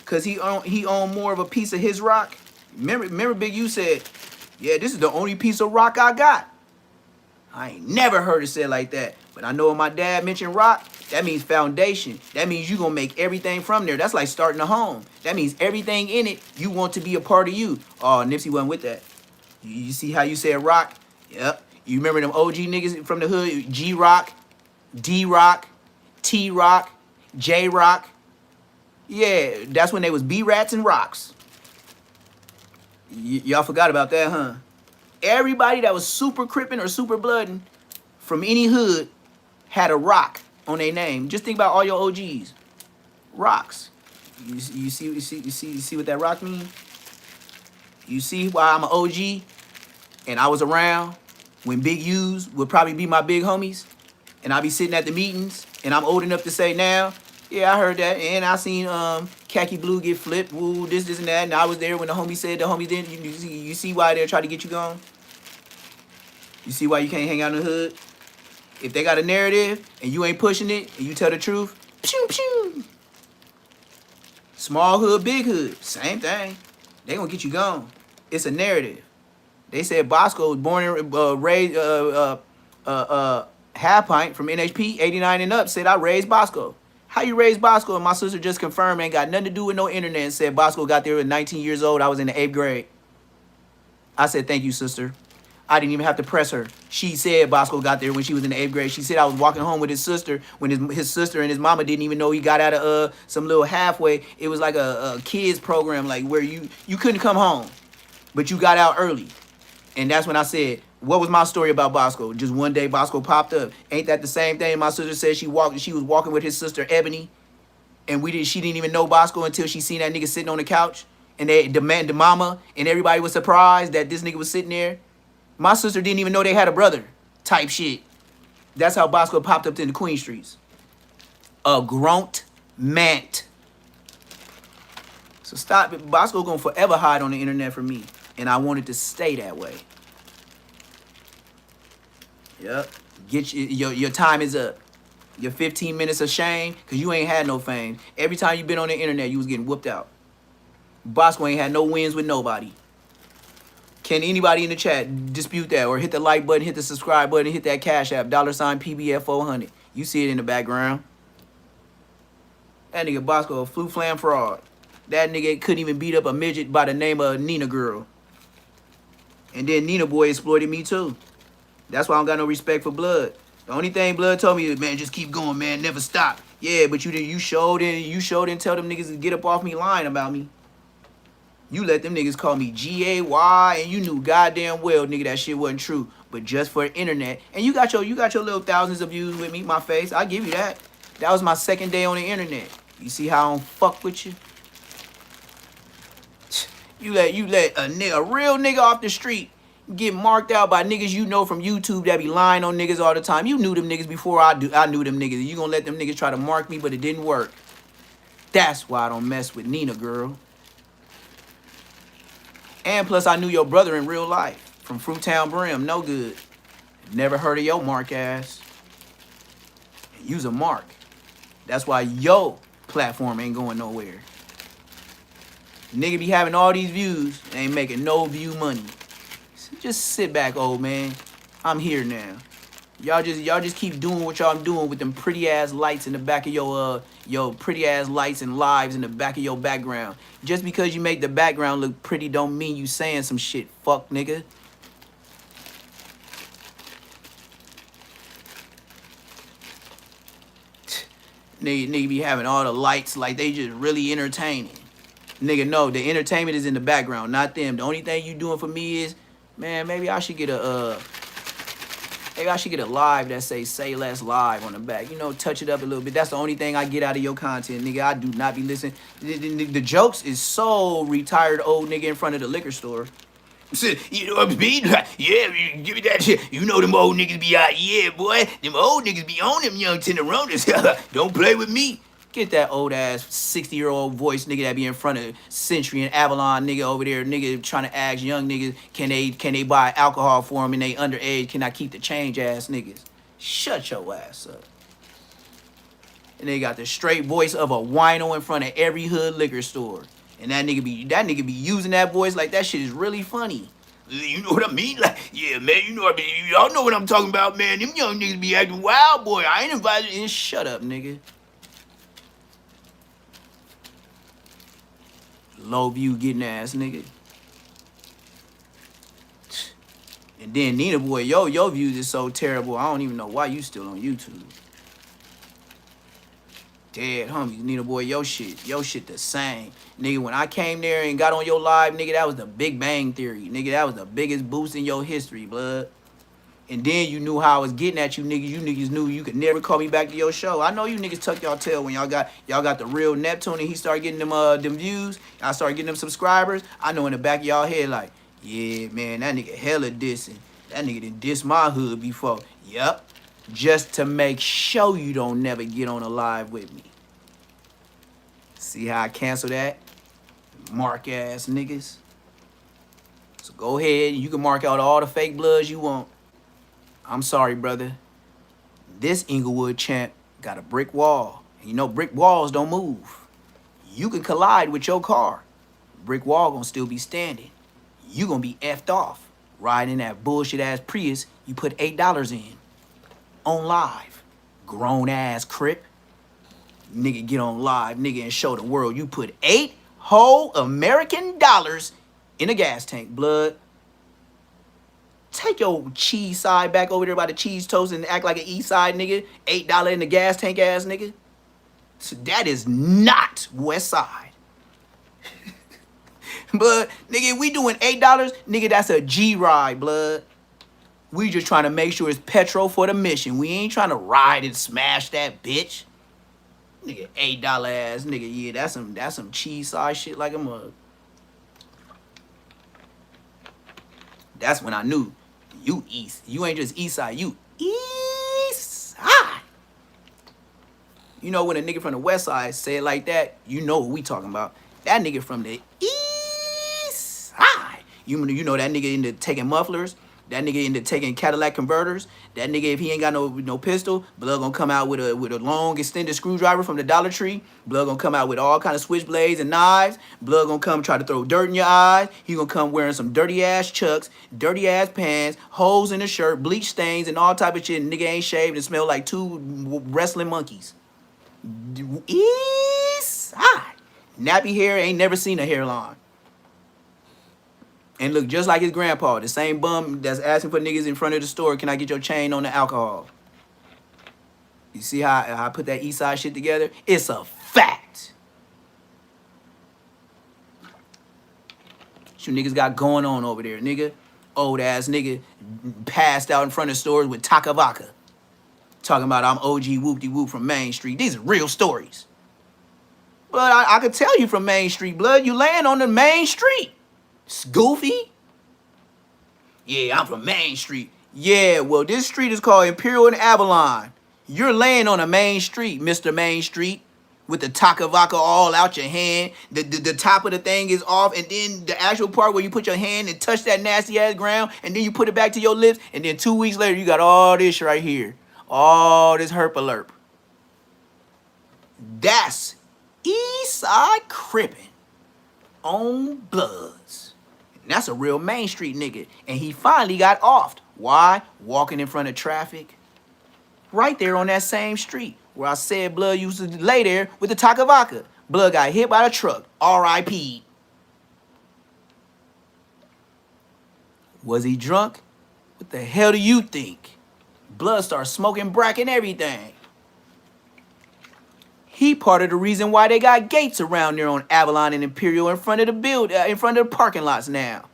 Cause he own more of a piece of his rock? Remember Big U said, yeah, this is the only piece of rock I got. I ain't never heard it said like that. But I know when my dad mentioned rock, that means foundation. That means you gonna make everything from there. That's like starting a home. That means everything in it, you want to be a part of you. Oh, Nipsey wasn't with that. You see how you said rock? Yep. You remember them OG niggas from the hood? G-Rock, D-Rock, T-Rock, J-Rock. Yeah, that's when they was B-Rats and Rocks. Y'all forgot about that, huh? Everybody that was super crippin' or super bloodin' from any hood had a rock on their name. Just think about all your OGs. Rocks. You see what that rock mean? You see why I'm an OG and I was around when Big U's would probably be my big homies, and I be sitting at the meetings and I'm old enough to say now, yeah, I heard that, and I seen Khaki Blue get flipped, woo, this and that, and I was there when the homie said the homie didn't. You see why they're trying to get you gone? You see why you can't hang out in the hood? If they got a narrative and you ain't pushing it and you tell the truth, pew pew. Small hood, big hood, same thing. They gonna get you gone. It's a narrative. They said Bosco was born and raised half pint from NHP 89 and up. Said I raised Bosco. How you raise Bosco? And my sister just confirmed ain't got nothing to do with no internet and said Bosco got there at 19 years old. I was in the 8th grade. I said, thank you, sister. I didn't even have to press her. She said Bosco got there when she was in the 8th grade. She said I was walking home with his sister when his sister and his mama didn't even know he got out of some little halfway. It was like a kids program, like where you couldn't come home, but you got out early. And that's when I said, what was my story about Bosco? Just one day Bosco popped up. Ain't that the same thing? My sister said she was walking with his sister Ebony, and she didn't even know Bosco until she seen that nigga sitting on the couch. And the mama and everybody was surprised that this nigga was sitting there. My sister didn't even know they had a brother type shit. That's how Bosco popped up in the Queen Streets. A grown man. So stop it. Bosco gonna forever hide on the internet from me. And I want it to stay that way. Yep. Get your time is up. Your 15 minutes of shame, because you ain't had no fame. Every time you been on the internet, you was getting whooped out. Bosco ain't had no wins with nobody. Can anybody in the chat dispute that? Or hit the like button, hit the subscribe button, hit that Cash App, $PBF400. You see it in the background. That nigga Bosco a flu-flam fraud. That nigga couldn't even beat up a midget by the name of Nina Girl. And then Nina Boy exploited me too. That's why I don't got no respect for Blood. The only thing Blood told me is, man, just keep going, man, never stop. Yeah, but you showed and tell them niggas to get up off me lying about me. You let them niggas call me G-A-Y, and you knew goddamn well, nigga, that shit wasn't true. But just for the internet. And you got your little thousands of views with me, my face. I give you that. That was my second day on the internet. You see how I don't fuck with you? You let a real nigga off the street get marked out by niggas you know from YouTube that be lying on niggas all the time. You knew them niggas before I knew them niggas. You gonna let them niggas try to mark me, but it didn't work. That's why I don't mess with Nina Girl. And plus, I knew your brother in real life. From Fruittown Brim. No good. Never heard of your mark ass. Use a mark. That's why your platform ain't going nowhere. Nigga be having all these views and ain't making no view money. So just sit back, old man. I'm here now. Y'all just keep doing what y'all doing with them pretty ass lights in the back of your pretty ass lights and lives in the back of your background. Just because you make the background look pretty don't mean you saying some shit, fuck nigga. Nigga be having all the lights like they just really entertaining. Nigga, no, the entertainment is in the background, not them. The only thing you doing for me is, man, maybe I should get a live that say less live on the back. You know, touch it up a little bit. That's the only thing I get out of your content, nigga. I do not be listening. The jokes is so retired old nigga in front of the liquor store. You know what I mean? Yeah, give me that shit. You know them old niggas be out. Yeah, boy. Them old niggas be on them young tenderonis. Don't play with me. Get that old ass 60-year-old voice nigga that be in front of Century and Avalon nigga over there, nigga trying to ask young niggas can they buy alcohol for them and they underage, can I keep the change ass niggas? Shut your ass up. And they got the straight voice of a wino in front of every hood liquor store. And that nigga be using that voice like that shit is really funny. You know what I mean? Like, yeah, man, you know what I mean? Y'all know what I'm talking about, man. Them young niggas be acting wild, boy. I ain't invited in. Shut up, nigga. Low view getting ass nigga. And then Nina Boy, your views is so terrible. I don't even know why you still on YouTube. Dead homies, Nina Boy, your shit the same. Nigga, when I came there and got on your live, nigga, that was the Big Bang Theory. Nigga, that was the biggest boost in your history, blood. And then you knew how I was getting at you niggas. You niggas knew you could never call me back to your show. I know you niggas tuck y'all tail when y'all got the real Neptune and he started getting them views. I started getting them subscribers. I know in the back of y'all head like, yeah, man, that nigga hella dissing. That nigga done diss my hood before. Yep. Just to make sure you don't never get on a live with me. See how I cancel that? Mark ass niggas. So go ahead. You can mark out all the fake bloods you want. I'm sorry, brother. This Inglewood champ got a brick wall. And you know brick walls don't move. You can collide with your car. Brick wall gonna still be standing. You gonna be effed off riding that bullshit ass Prius you put $8 in. On live. Grown ass crip. Nigga get on live, nigga, and show the world you put 8 whole American dollars in a gas tank, blood. Take your cheese side back over there by the cheese toast and act like an east side nigga. $8 in the gas tank ass nigga. So that is not west side. But nigga, we doing $8, nigga, that's a G ride, blood. We just trying to make sure it's petrol for the mission. We ain't trying to ride and smash that bitch. Nigga, $8 ass nigga, yeah, that's some cheese side shit like a mug. That's when I knew you east. You ain't just east side, you east side. You know when a nigga from the west side say it like that, you know what we talking about. That nigga from the east side. You know that nigga into taking mufflers. That nigga into taking Cadillac converters. That nigga, if he ain't got no pistol, blood gonna come out with a long extended screwdriver from the Dollar Tree. Blood gonna come out with all kind of switchblades and knives. Blood gonna come try to throw dirt in your eyes. He gonna come wearing some dirty ass chucks, dirty ass pants, holes in the shirt, bleach stains, and all type of shit. Nigga ain't shaved and smell like 2 wrestling monkeys. East side. Nappy hair, ain't never seen a hairline. And look just like his grandpa, the same bum that's asking for niggas in front of the store, can I get your chain on the alcohol? You see how I put that east side shit together? It's a fact. What you niggas got going on over there, nigga? Old ass nigga passed out in front of stores with Takavaka. Talking about I'm OG whoop-de-whoop from Main Street. These are real stories. But I could tell you from Main Street, blood. You laying on the Main Street. It's goofy. Yeah, I'm from Main Street. Yeah, well, this street is called Imperial and Avalon. You're laying on a Main Street, Mr. Main Street, with the Takavaka all out your hand. The top of the thing is off, and then the actual part where you put your hand and touch that nasty ass ground, and then you put it back to your lips, and then 2 weeks later, you got all this right here. All this herp-a-lerp. That's East Side Crippin' on Bloods. And that's a real Main Street nigga. And he finally got offed. Why? Walking in front of traffic. Right there on that same street where I said Blood used to lay there with the Takavaka. Blood got hit by the truck. R.I.P. Was he drunk? What the hell do you think? Blood starts smoking brack and everything. He part of the reason why they got gates around there on Avalon and Imperial in front of the in front of the parking lots now.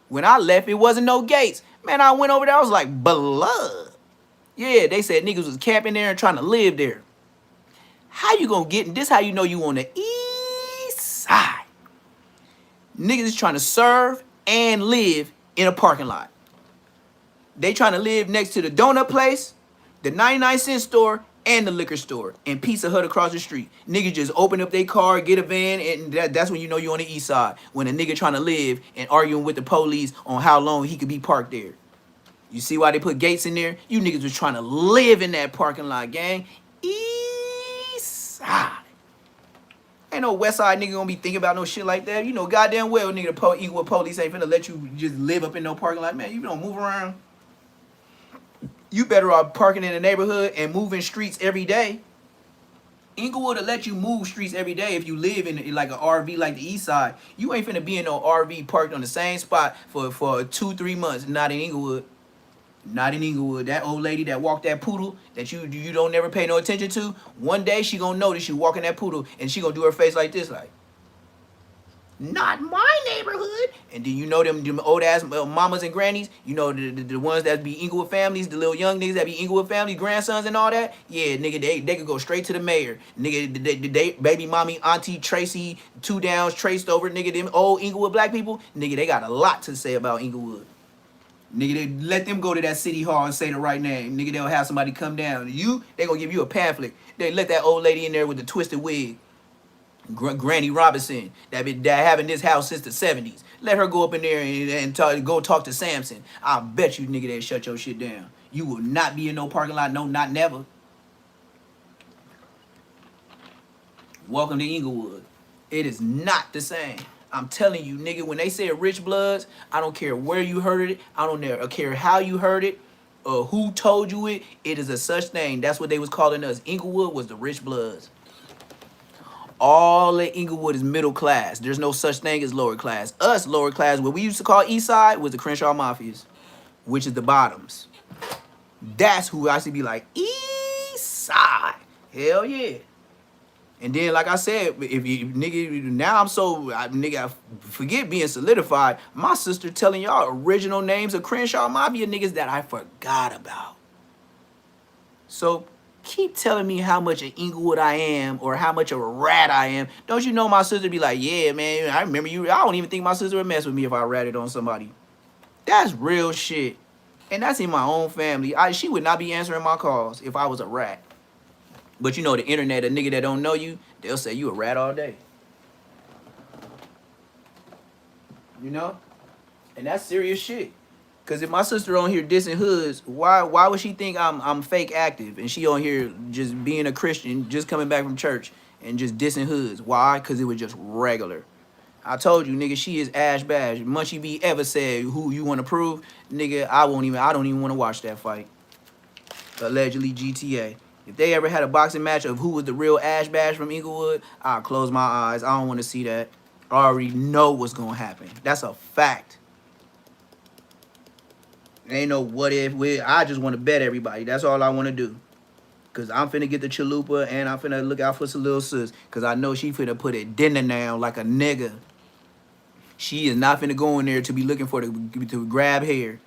When I left, it wasn't no gates. Man, I went over there, I was like, blood. Yeah, they said niggas was camping there and trying to live there. How you gonna get in this? How you know you on the east side? Niggas is trying to serve and live in a parking lot. They trying to live next to the donut place, the 99-cent store, and the liquor store, and Pizza Hut across the street. Niggas just open up their car, get a van, and that's when you know you're on the east side. When a nigga trying to live and arguing with the police on how long he could be parked there. You see why they put gates in there? You niggas was trying to live in that parking lot, gang. East side. Ain't no west side nigga gonna be thinking about no shit like that. You know goddamn well, nigga, the equal police ain't finna let you just live up in no parking lot. Man, you don't move around. You better off parking in the neighborhood and moving streets every day. Inglewood will let you move streets every day if you live in like an RV like the east side. You ain't finna be in no RV parked on the same spot for 2-3 months. Not in Inglewood. Not in Inglewood. That old lady that walked that poodle that you don't never pay no attention to, one day she gonna notice you walking that poodle and she gonna do her face like this, like, not my neighborhood. And then you know them old ass mamas and grannies, you know the ones that be Inglewood families, the little young niggas that be Inglewood families, grandsons and all that. Yeah, nigga, they could go straight to the mayor. Nigga, they baby mommy, auntie Tracy, 2 downs, traced over, nigga, them old Inglewood black people, nigga, they got a lot to say about Inglewood. Nigga, they let them go to that city hall and say the right name. Nigga, they'll have somebody come down. They gonna give you a pamphlet. They let that old lady in there with the twisted wig. Granny Robinson, that having this house since the 70s. Let her go up in there and go talk to Samson. I bet you, nigga, they'll shut your shit down. You will not be in no parking lot. No, not never. Welcome to Inglewood. It is not the same. I'm telling you, nigga, when they say rich bloods, I don't care where you heard it. I don't care how you heard it or who told you it. It is a such thing. That's what they was calling us. Inglewood was the rich bloods. All of Inglewood is middle class. There's no such thing as lower class. Us, lower class, what we used to call East Side, was the Crenshaw Mafias, which is the bottoms. That's who I should be like, East Side. Hell yeah. And then, like I said, if you nigga, now I forget being solidified. My sister telling y'all original names of Crenshaw Mafia niggas that I forgot about. So keep telling me how much of Inglewood I am or how much of a rat I am. Don't you know my sister be like, yeah, man, I remember you. I don't even think my sister would mess with me if I ratted on somebody. That's real shit. And that's in my own family. She would not be answering my calls if I was a rat. But you know the internet, a nigga that don't know you, they'll say you a rat all day. You know? And that's serious shit. Cause if my sister on here dissing hoods, why would she think I'm fake active and she on here just being a Christian, just coming back from church and just dissing hoods? Why? Cause it was just regular. I told you, nigga, she is Ash Bash. Munchie B ever said who you want to prove, nigga, I don't even want to watch that fight. Allegedly GTA. If they ever had a boxing match of who was the real Ash Bash from Inglewood, I'll close my eyes. I don't want to see that. I already know what's going to happen. That's a fact. Ain't no what if. I just want to bet everybody. That's all I want to do. Because I'm finna get the chalupa and I'm finna look out for some little sis. Because I know she finna put it dinner now like a nigga. She is not finna go in there to be looking for to grab hair.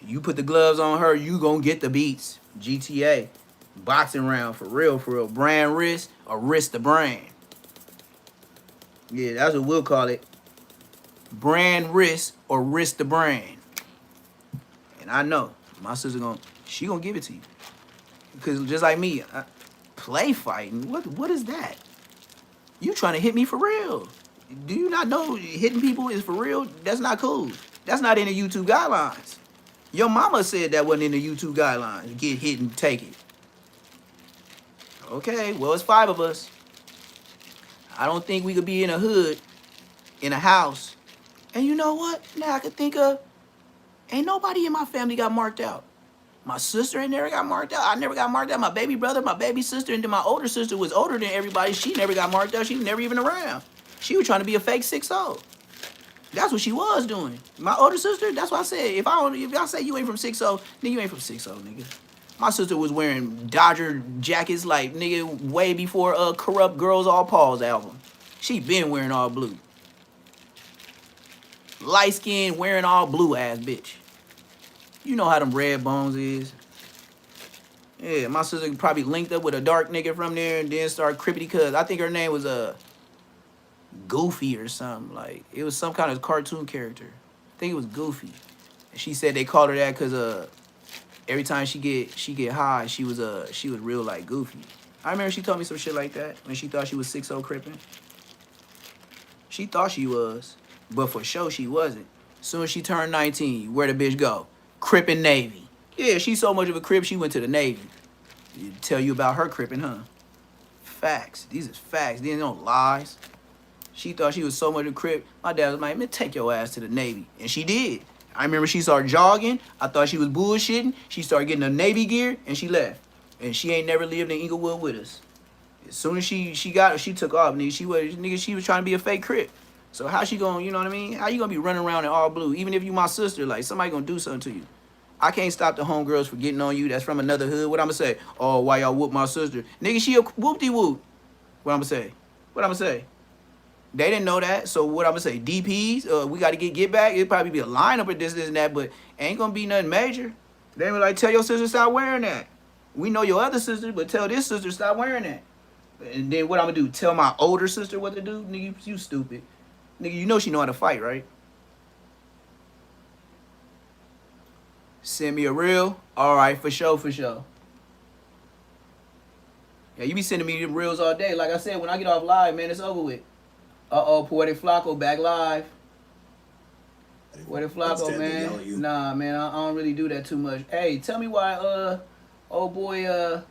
You put the gloves on her, you gonna get the beats. GTA. Boxing round, for real, for real. Brand wrist or wrist the brand. Yeah, that's what we'll call it. Brand wrist or wrist the brand. And I know my sister she gonna give it to you. Because just like me, play fighting, what is that? You trying to hit me for real. Do you not know hitting people is for real? That's not cool. That's not in the YouTube guidelines. Your mama said that wasn't in the YouTube guidelines. Get hit and take it. Okay, well, it's 5 of us. I don't think we could be in a hood, in a house. And you know what? Now I could think of, ain't nobody in my family got marked out. My sister ain't never got marked out. I never got marked out. My baby brother, my baby sister, and then my older sister was older than everybody. She never got marked out. She was never even around. She was trying to be a fake 6'0". That's what she was doing. My older sister, that's what I said. If I say you ain't from 6'0", then you ain't from 6'0", nigga. My sister was wearing Dodger jackets like, nigga, way before Corrupt Girls All Paws album. She been wearing all blue. Light skin, wearing all blue ass bitch. You know how them red bones is. Yeah, my sister probably linked up with a dark nigga from there and then started crippity cuz. I think her name was Goofy or something. Like, it was some kind of cartoon character. I think it was Goofy. And she said they called her that because every time she get high, she was real like Goofy. I remember she told me some shit like that when she thought she was 6'0" crippin'. She thought she was, but for sure she wasn't. Soon as she turned 19, where the bitch go? Crippin' Navy. Yeah, she's so much of a crip, she went to the Navy. Tell you about her crippin', huh? Facts. These is facts. These ain't no lies. She thought she was so much of a crip. My dad was like, man, take your ass to the Navy. And she did. I remember she started jogging. I thought she was bullshitting. She started getting a Navy gear, and she left. And she ain't never lived in Inglewood with us. As soon as she took off, nigga. She was trying to be a fake crip. So how she gonna, you know what I mean? How you gonna be running around in all blue? Even if you my sister, like, somebody gonna do something to you. I can't stop the homegirls from getting on you. That's from another hood. What I'm gonna say? Oh, why y'all whoop my sister? Nigga, she a whoop-de-whoop. What I'm gonna say? What I'm gonna say? They didn't know that. So what I'm gonna say? DPs, we gotta get back. It'd probably be a lineup or this and that, but ain't gonna be nothing major. They were like, tell your sister stop wearing that. We know your other sister, but tell this sister stop wearing that. And then what I'm gonna do? Tell my older sister what to do? Nigga, you stupid. Nigga, you know she know how to fight, right? Send me a reel? Alright, for sure, for sure. Yeah, you be sending me them reels all day. Like I said, when I get off live, man, it's over with. Uh-oh, Poetic Flacco back live. Poetic Flacco, man. Nah, man, I don't really do that too much. Hey, tell me why, old boy,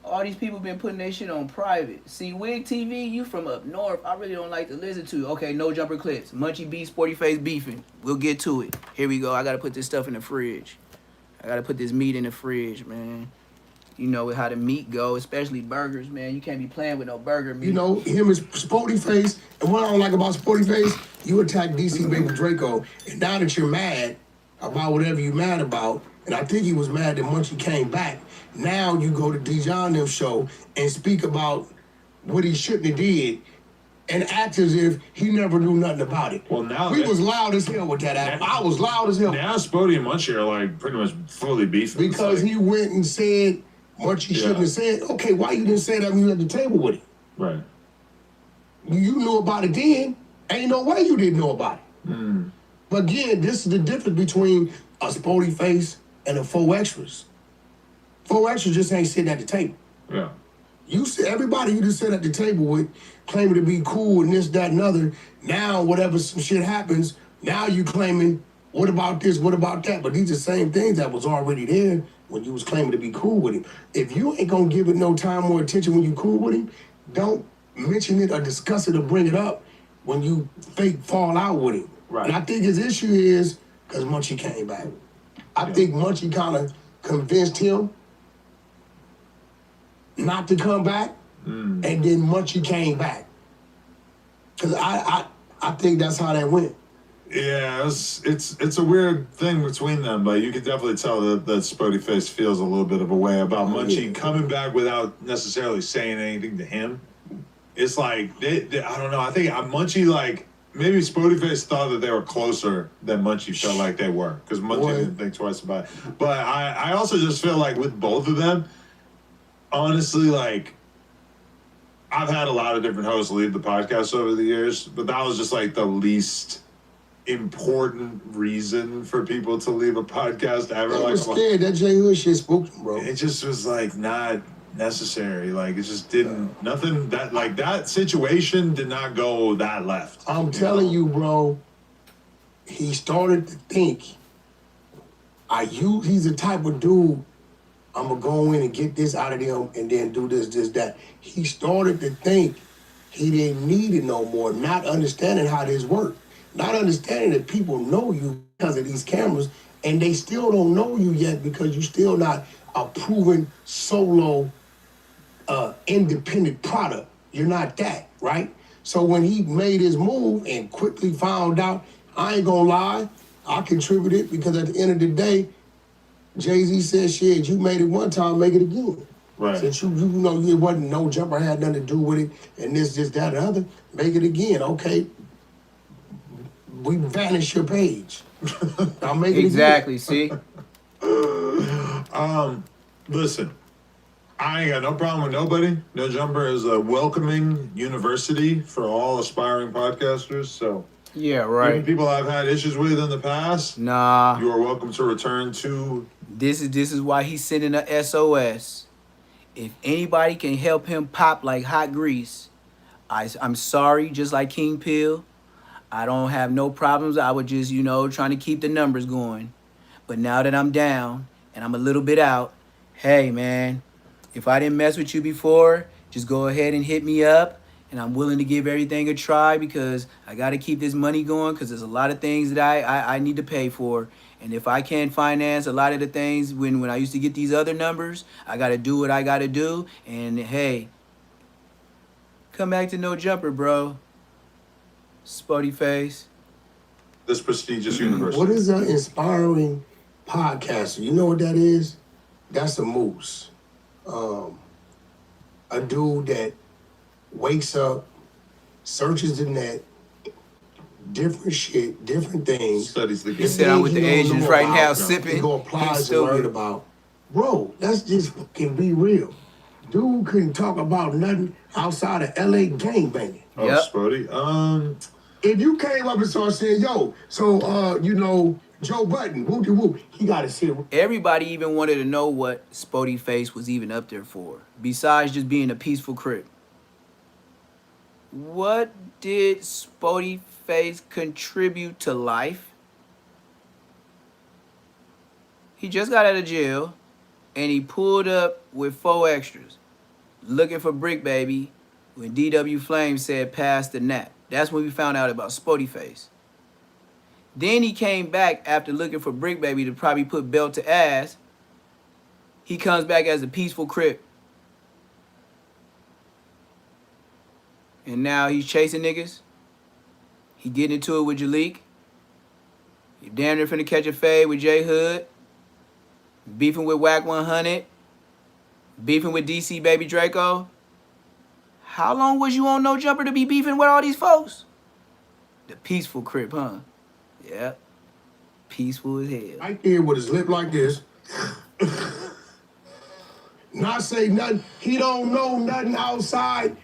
All these people been putting their shit on private. See, Wig TV, you from up north. I really don't like to listen to. Okay, no jumper clips. Munchie B, Sporty Face beefing. We'll get to it. Here we go. I gotta put this stuff in the fridge. I gotta put this meat in the fridge, man. You know how the meat go, especially burgers, man. You can't be playing with no burger meat. You know, him is Sporty Face. And what I don't like about Sporty Face, you attack DC Baby Draco. And now that you're mad about whatever you're mad about, and I think he was mad that Munchie came back, now you go to Dijon them show and speak about what he shouldn't have did and act as if he never knew nothing about it. Well, now we was loud as hell with that. I was loud as hell. Now Spody and Munchie are like pretty much fully beefing. Because he went and said what you shouldn't have said. Okay, why you didn't say that when you was at the table with him? Right. You knew about it then. Ain't no way you didn't know about it. Mm. But again, this is the difference between a Spody Face and a Four Extras. Four Extras just ain't sitting at the table. Yeah. You see, everybody you just sit at the table with, claiming to be cool and this, that, and other. Now, whatever some shit happens, now you claiming, what about this, what about that? But these are the same things that was already there when you was claiming to be cool with him. If you ain't gonna give it no time or attention when you cool with him, don't mention it or discuss it or bring it up when you fake fall out with him. Right. And I think his issue is because Munchie came back. I think Munchie kind of convinced him not to come back, and then Munchie came back. Because I think that's how that went. Yeah, it's a weird thing between them, but you can definitely tell that Spody Face feels a little bit of a way about Munchie coming back without necessarily saying anything to him. It's like, I don't know, I think Munchie, like, maybe Spody Face thought that they were closer than Munchie felt like they were, because Munchie didn't think twice about it. But I also just feel like with both of them, honestly, like, I've had a lot of different hosts leave the podcast over the years, but that was just like the least important reason for people to leave a podcast ever. I was scared. That J Hood shit spooked him, bro. It just was like not necessary. Like it just didn't. Nothing that like that situation did not go that left. I'm telling you, bro. He started to think. He's the type of dude. I'm gonna go in and get this out of them, and then do this, that. He started to think he didn't need it no more. Not understanding how this worked. Not understanding that people know you because of these cameras, and they still don't know you yet because you're still not a proven solo, independent product. You're not that, right? So when he made his move and quickly found out, I ain't gonna lie, I contributed because at the end of the day, Jay-Z said, shit, you made it one time, make it again. Right. Since you know it wasn't no jumper, had nothing to do with it, and this, that, and other, make it again, okay? We vanish your page. I'll make it exactly. again. See. Listen, I ain't got no problem with nobody. No Jumper is a welcoming university for all aspiring podcasters. So yeah, right. Even people I've had issues with in the past, nah, you are welcome to return to. This is why he's sending a SOS. If anybody can help him pop like hot grease, I'm sorry. Just like King Pill. I don't have no problems. I would just, trying to keep the numbers going. But now that I'm down and I'm a little bit out, hey, man, if I didn't mess with you before, just go ahead and hit me up. And I'm willing to give everything a try because I got to keep this money going because there's a lot of things that I need to pay for. And if I can't finance a lot of the things when I used to get these other numbers, I got to do what I got to do. And, hey, come back to No Jumper, bro. Spody Face. This prestigious university. What is an inspiring podcaster? You know what that is? That's a moose. A dude that wakes up, searches the net, different shit, different things. Studies the game. He said I'm with the Asians right now, sipping. He go apply to learn about. Bro, let's just fucking be real. Dude couldn't talk about nothing outside of LA gangbanging. Oh, yep. Spody. If you came up and started saying, yo, so, Joe Budden, whoop-de-whoop, he got to see. Everybody even wanted to know what Spody Face was even up there for, besides just being a peaceful crip. What did Spody Face contribute to life? He just got out of jail, and he pulled up with 4 extras. looking for Brick Baby when DW Flame said pass the nap. That's when we found out about Spody Face. Then he came back after looking for Brick Baby to probably put belt to ass. He comes back as a peaceful Crip. And now he's chasing niggas. He getting into it with Jalik. You damn near finna catch a fade with J Hood. Beefing with Whack 100. Beefing with DC Baby Draco. How long was you on No Jumper to be beefing with all these folks? The peaceful Crip, huh? Yeah. Peaceful as hell. Right there with his lip like this. Not say nothing. He don't know nothing outside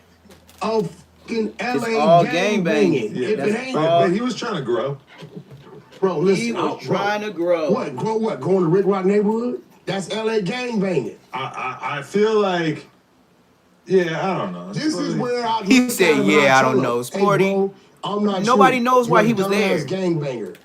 of fucking LA all gang gangbanging. banging. Yeah, If it ain't, but he was trying to grow. bro, listen. He was bro, trying to grow. What? Grow what? Going to Rick Rock neighborhood? That's LA gang banging. I feel like, yeah, I don't know. This is where I He look said, at him and yeah, I tell don't him, know. hey, Sporty. bro, I'm not Nobody sure. knows why You're he a was there. dumbass gangbanger.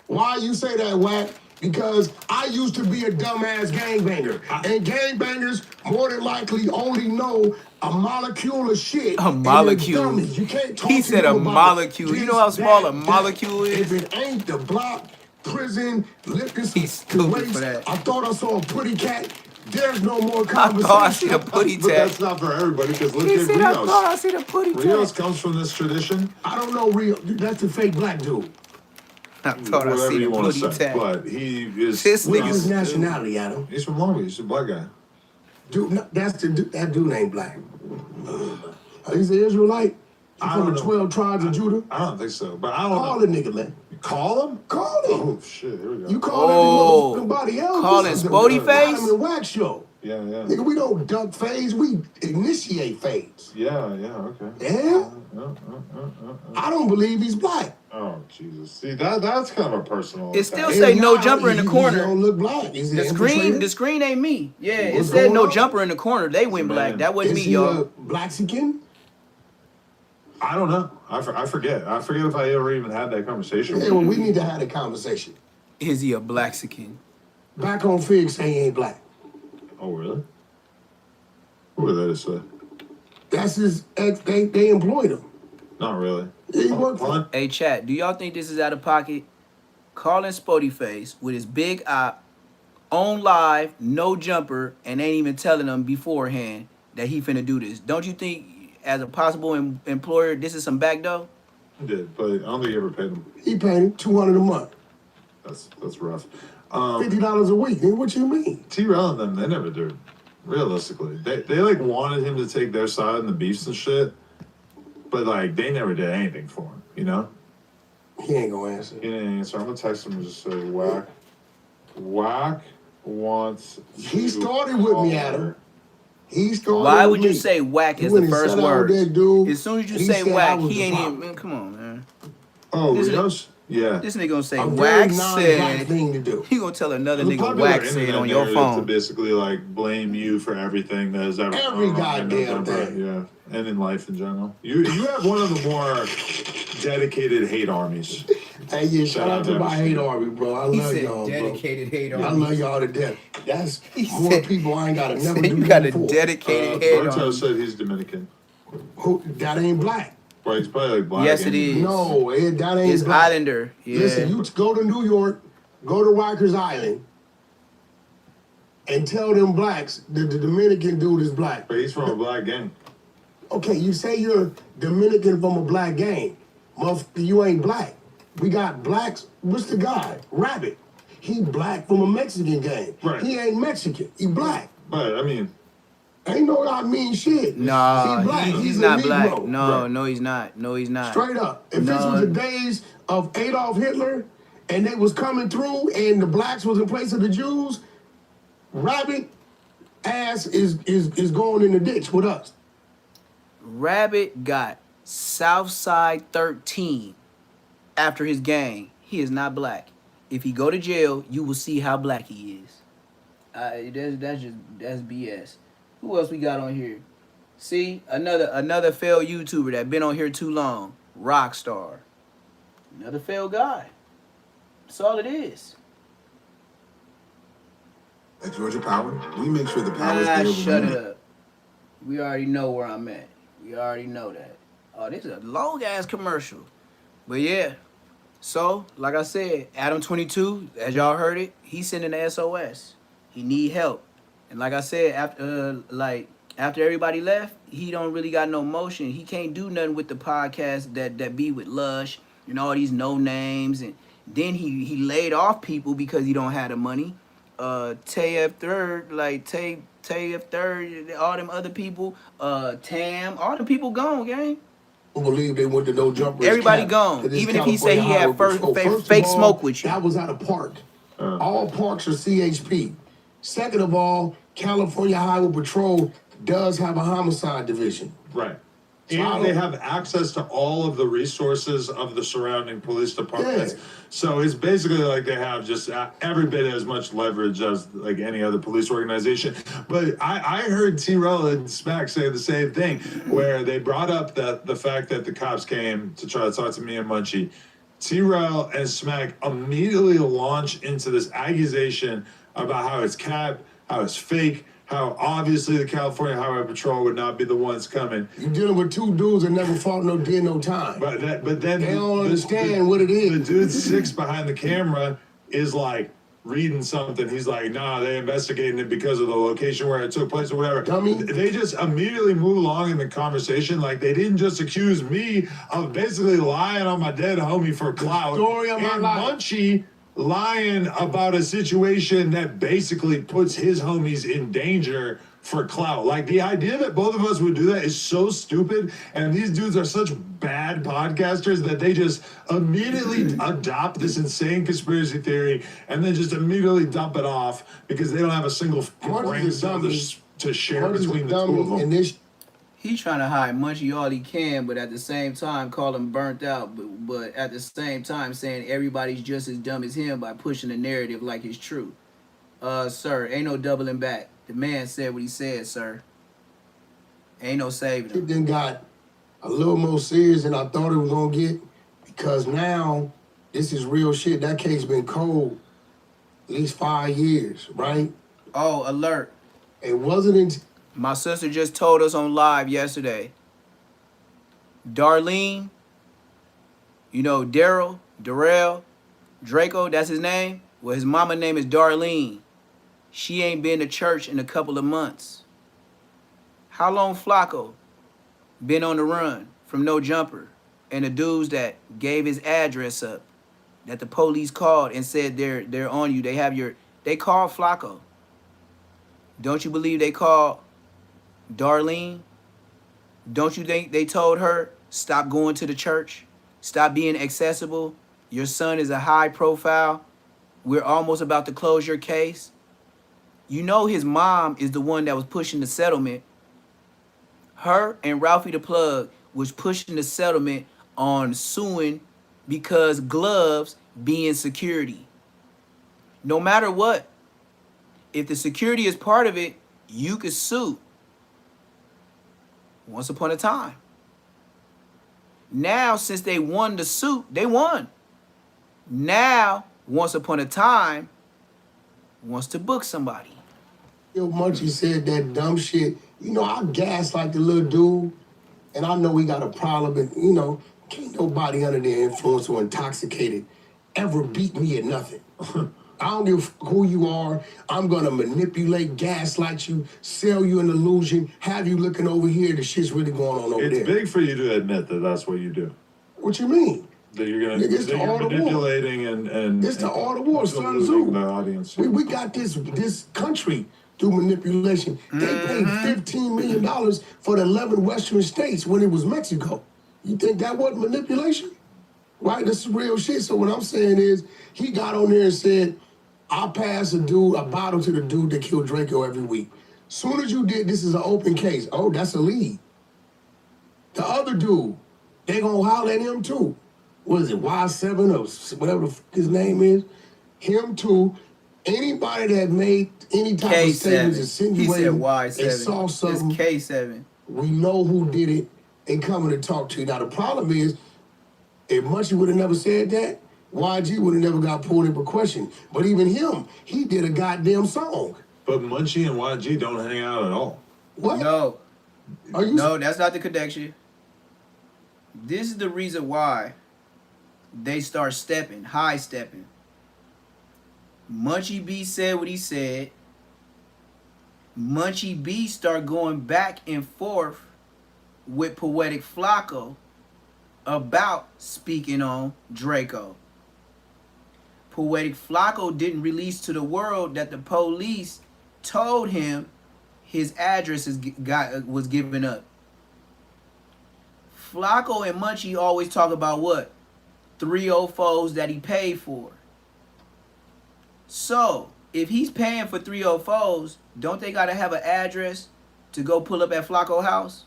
Why you say that, Whack? Because I used to be a dumbass gangbanger. And gangbangers more than likely only know a molecule of shit. A and they're molecule. dummies. You can't talk He to said a them about molecule. You this, know how small that, a molecule that. is? If it ain't the block, prison, lifting He's some stupid weights, for that. I thought I saw a pretty cat. There's no more I conversation. thought I seen a putty But tag. that's not for everybody, because look He at said, I thought Rios. I seen a putty Rios tag. comes from this tradition. I don't know, Rio. That's the fake black dude. I thought I Whatever seen you a want putty to say, tag. but he is. This What's nigga's his stupid. nationality, Adam? He's from Long Beach. He's a black guy. Dude, no, that dude ain't black. He's an Israelite. He's I from don't the know. 12 tribes of Judah. I don't think so, but I don't Call know. the nigga, man. Call him? Call him. Oh shit! Here we go. You call Oh, every motherfucking body else. calling This is Spody the Face? Adam and Wax show. Yeah, yeah, Nigga, we don't duck phase, we initiate phase. yeah, okay. Yeah? I don't believe he's black. Oh Jesus! See that's kind of a personal. It still attack. say And no now jumper in the He corner. don't look black. Is he The an screen infiltrator? ain't me. Yeah, it What's said going no on? jumper in the corner. They went black. Man. That wasn't Is me, he y'all. a Blaxican? I don't know. I forget. I forget if I ever even had that conversation. Yeah, well, we need to have a conversation. Is he a Blaxican? Back on Fig saying he ain't black. Oh really? Who did that say? That's his ex. They employed him. Not really. Yeah, he worked for him. Hey, chat, do y'all think this is out of pocket? Calling Spody Face with his big op on live, no jumper, and ain't even telling them beforehand that he finna do this. Don't you think, as a possible employer, this is some back door? He did, but I don't think he ever paid him. He paid him $200 a month, That's rough. $50 a week. Nigga, what you mean? T-Rail and them, they never did. Realistically, they like wanted him to take their side in the beefs and shit, but like they never did anything for him. You know? He ain't gonna answer. He didn't answer. I'm gonna text him and just say, Whack wants. He to started with me, call Adam. her." He started. Why with would you me. say whack He as went the and first sat down with word? that dude. As soon as you He say said I whack, was he the ain't problem. even. Man, come on, man. Oh, This Rios? Yeah. This nigga gonna say A very whack non-black said. thing to do. He gonna tell another The nigga popular whack said internet on your narrative to phone. basically like blame you for everything that has ever Every gone wrong in goddamn November. thing. Yeah, and in life in general. You have one of the more dedicated hate armies. Hey, yeah, shout out to I've my ever hate seen. army, bro. I He love said y'all, dedicated hate bro. I army. love y'all to death. That's He more said- people I ain't gotta never Said do you got a before. dedicated head Berto on. said he's Dominican. Who, that ain't black. Well, he's probably like black. Yes, it and- is. No, that ain't It's black. Islander. Yeah. Listen, you go to New York, go to Rikers Island, and tell them blacks that the Dominican dude is black. But he's from a black gang. Okay, you say you're Dominican from a black gang. Motherfucker, you ain't black. We got blacks. What's the guy? Rabbit. He black from a Mexican gang. Right. He ain't Mexican. He black. But I mean, Ain't no I mean shit. Nah, he black. he's a not Negro. black. No, Right. no, he's not. No, he's not. Straight up. If this No. was the days of Adolf Hitler and they was coming through and the blacks was in place of the Jews, Rabbit ass is going in the ditch with us. Rabbit got Southside 13 after his gang. He is not black. If he go to jail, you will see how black he is. That's BS. Who else we got on here? See, another failed YouTuber that been on here too long. Rockstar. Another failed guy. That's all it is. At Georgia Power, we make sure the power is there when Shut you it need it. up. We already know where I'm at. We already know that. Oh, this is a long ass commercial. But yeah. So, like I said, Adam 22, as y'all heard it, he's sending the SOS. He need help. And like I said, after everybody left, he don't really got no motion. He can't do nothing with the podcast that be with Lush and all these no names. And then he laid off people because he don't have the money. Tay F Third, like Tay F Third, all them other people, Tam, all the people gone, gang. Believe they went to no jumper. Everybody gone. Even if he say he had fake smoke with you. That was at a park. All parks are CHP. Second of all, California Highway Patrol does have a homicide division. Right. And they have access to all of the resources of the surrounding police departments. Yeah. So it's basically like they have just every bit as much leverage as like any other police organization. But I heard T-Rell and Smack say the same thing, where they brought up the fact that the cops came to try to talk to me and Munchie. T-Rell and Smack immediately launch into this accusation about how it's cap, how it's fake, how obviously the California Highway Patrol would not be the ones coming. You're dealing with two dudes that never fought did no time. But then they don't understand what it is. The dude six behind the camera is like reading something. He's like, nah, they investigating it because of the location where it took place or whatever. Dummy. They just immediately move along in the conversation like they didn't just accuse me of basically lying on my dead homie for clout. Story of my life. Munchie lying about a situation that basically puts his homies in danger for clout. Like, the idea that both of us would do that is so stupid, and these dudes are such bad podcasters that they just immediately adopt this insane conspiracy theory and then just immediately dump it off because they don't have a single brain cell to share between the two of them. He's trying to hide Munchie all he can, but at the same time call him burnt out. But at the same time saying everybody's just as dumb as him by pushing the narrative like it's true. Sir, ain't no doubling back. The man said what he said, sir. Ain't no saving him. It then got a little more serious than I thought it was gonna get, because now this is real shit. That case been cold at least 5 years, right? Oh, alert. It wasn't until my sister just told us on live yesterday. Darlene, you know, Darrell, Draco, that's his name. Well, his mama name is Darlene. She ain't been to church in a couple of months. How long Flacco been on the run from No Jumper and the dudes that gave his address up, that the police called and said they're on you. They called Flacco. Don't you believe they called Darlene? Don't you think they told her, stop going to the church, stop being accessible? Your son is a high profile. We're almost about to close your case. You know his mom is the one that was pushing the settlement. Her and Ralphie the Plug was pushing the settlement on suing because gloves being security. No matter what, if the security is part of it, you could sue. Once upon a time. Now, since they won the suit, they won. Now, once upon a time, wants to book somebody. Yo, Munchie said that dumb shit. You know, I gaslight the little dude, and I know he got a problem, and, you know, can't nobody under the influence or intoxicated ever beat me at nothing. I don't give who you are. I'm gonna manipulate, gaslight you, sell you an illusion, have you looking over here. The shit's really going on over there. It's big for you to admit that that's what you do. What you mean? That you're gonna It's the art of war. manipulating and It's the art of war, Sun deluding Tzu. the audience. We got this country through manipulation. They paid $15 million for the 11 Western states when it was Mexico. You think that wasn't manipulation? Right? This is real shit. So what I'm saying is, he got on there and said, I'll pass a bottle to the dude that killed Draco every week. Soon as you did, this is an open case. Oh, that's a lead. The other dude, they gonna holler at him too. What is it, Y7 or whatever his name is? Him too. Anybody that made any type of statements insinuating they saw something, it's K7. we know who did it and coming to talk to you. Now the problem is, if Munchie would have never said that, YG would have never got pulled in for question. But even him, he did a goddamn song. But Munchie and YG don't hang out at all. What? No. Are you? No, that's not the connection. This is the reason why they start stepping, high stepping. Munchie B said what he said. Munchie B start going back and forth with Poetic Flacco about speaking on Draco. Poetic Flacco didn't release to the world that the police told him his address was given up. Flacco and Munchie always talk about what? 304s that he paid for. So, if he's paying for 304s, don't they gotta have an address to go pull up at Flacco's house?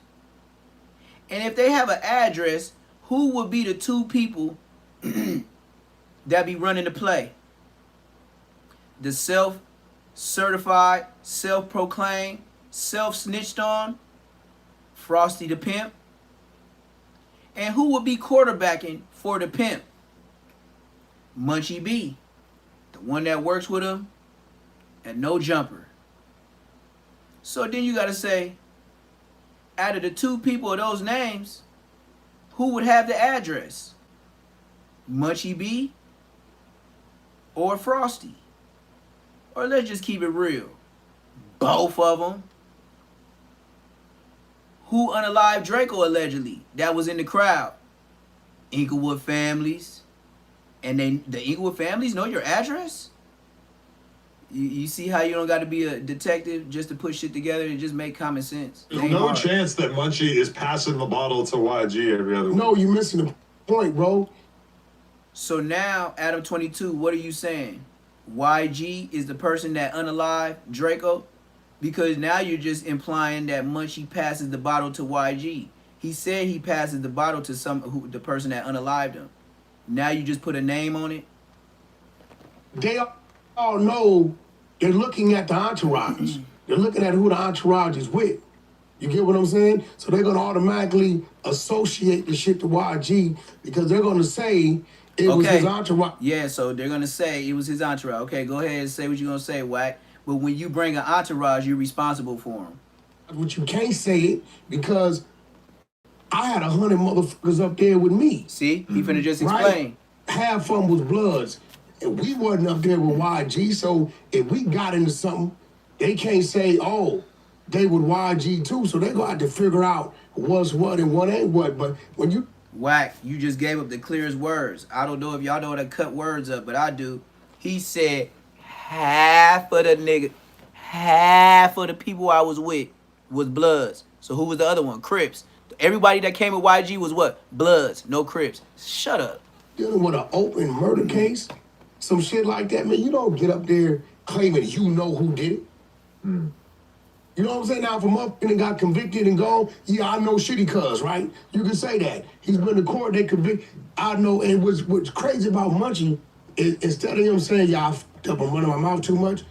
And if they have an address, who would be the two people that be running the play? The self-certified, self-proclaimed, self-snitched on Frosty the Pimp? And who would be quarterbacking for the Pimp? Munchie B, the one that works with him and no jumper. So then you got to say, out of the two people of those names, who would have the address? Munchie B or Frosty? Or let's just keep it real, both of them. Who unalived Draco allegedly that was in the crowd? Inglewood families. And the Inglewood families know your address? You see how you don't got to be a detective just to put shit together and just make common sense? There's no chance that Munchie is passing the bottle to YG every other week. No, you're missing the point, bro. So now, Adam 22, what are you saying? YG is the person that unalived Draco? Because now you're just implying that Munchie passes the bottle to YG. He said he passes the bottle to the person that unalived him. Now you just put a name on it? They all know they're looking at the entourage. They're looking at who the entourage is with. You get what I'm saying? So they're going to automatically associate the shit to YG because they're going to say it was his entourage. Yeah, so they're going to say it was his entourage. Okay, go ahead and say what you're going to say, Wack. But when you bring an entourage, you're responsible for him. But you can't say it because I had 100 motherfuckers up there with me. See? He finna just explain. Right? Half of them was Bloods. And we wasn't up there with YG, so if we got into something, they can't say, oh, they with YG too. So they're going to have to figure out what's what and what ain't what. But when you... Wack, you just gave up the clearest words. I don't know if y'all know how to cut words up, but I do. He said half of the people I was with was Bloods. So who was the other one? Crips. Everybody that came with YG was what? Bloods, no Crips. Shut up. Dealing with an open murder case, some shit like that, man, you don't get up there claiming you know who did it. You know what I'm saying? Now, if a motherfucker got convicted and gone, yeah, I know shitty cuz, right? You can say that. He's been to court, they convict. I know, and what's crazy about Munchie is instead of him saying, yeah, I fucked up, I'm running my mouth too much,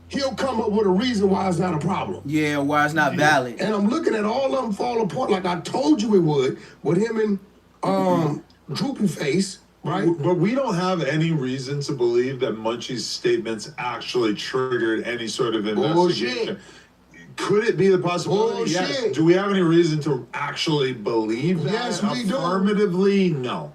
he'll come up with a reason why it's not a problem. Yeah, why it's not valid. And I'm looking at all of them fall apart like I told you it would with him and Droopy Face, right? But we don't have any reason to believe that Munchie's statements actually triggered any sort of investigation. Could it be the possibility? Yes. Do we have any reason to actually believe that? Yes, we do. Affirmatively, no.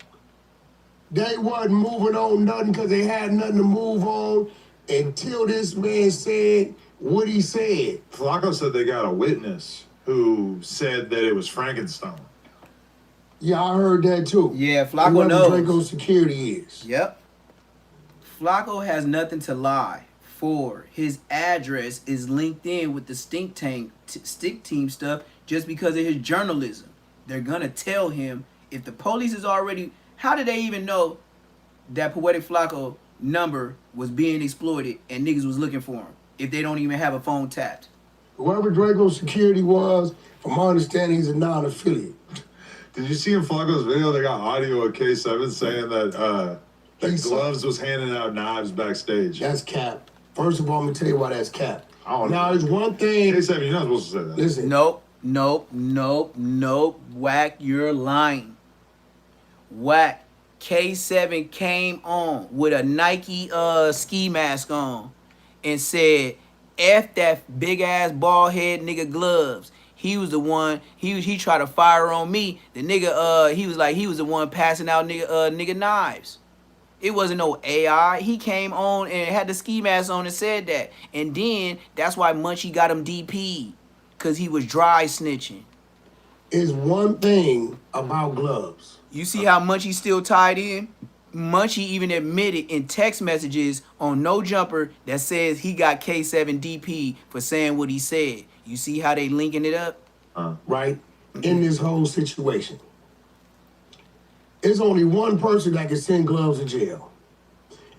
They wasn't moving on nothing because they had nothing to move on until this man said what he said. Flacco said they got a witness who said that it was Frankenstein. Yeah, I heard that too. Yeah, Flacco knows. Draco's security is. Yep. Flacco has nothing to lie for. His address is linked in with the stick team stuff just because of his journalism. They're gonna tell him if the police is already. How did they even know that Poetic Flacco number was being exploited and niggas was looking for him if they don't even have a phone tapped? Whoever Draco's security was, from my understanding, he's a non-affiliate. Did you see in Flacco's video they got audio of K7 saying that Gloves was handing out knives backstage? That's cap. First of all, I'm gonna tell you why that's cap. Now, there's one thing. K7, you're not supposed to say that. Listen. Nope. Wack, you're lying. Wack, K7 came on with a Nike ski mask on and said, F that big ass bald head nigga Gloves. He was the one. He tried to fire on me. The nigga, he was like he was the one passing out nigga knives. It wasn't no AI. He came on and had the ski mask on and said that. And then that's why Munchie got him DP, cause he was dry snitching. Is one thing about gloves. You see how Munchie still tied in? Munchie even admitted in text messages on No Jumper that says he got K7 DP for saying what he said. You see how they linking it up? Right? In this whole situation. There's only one person that can send gloves to jail.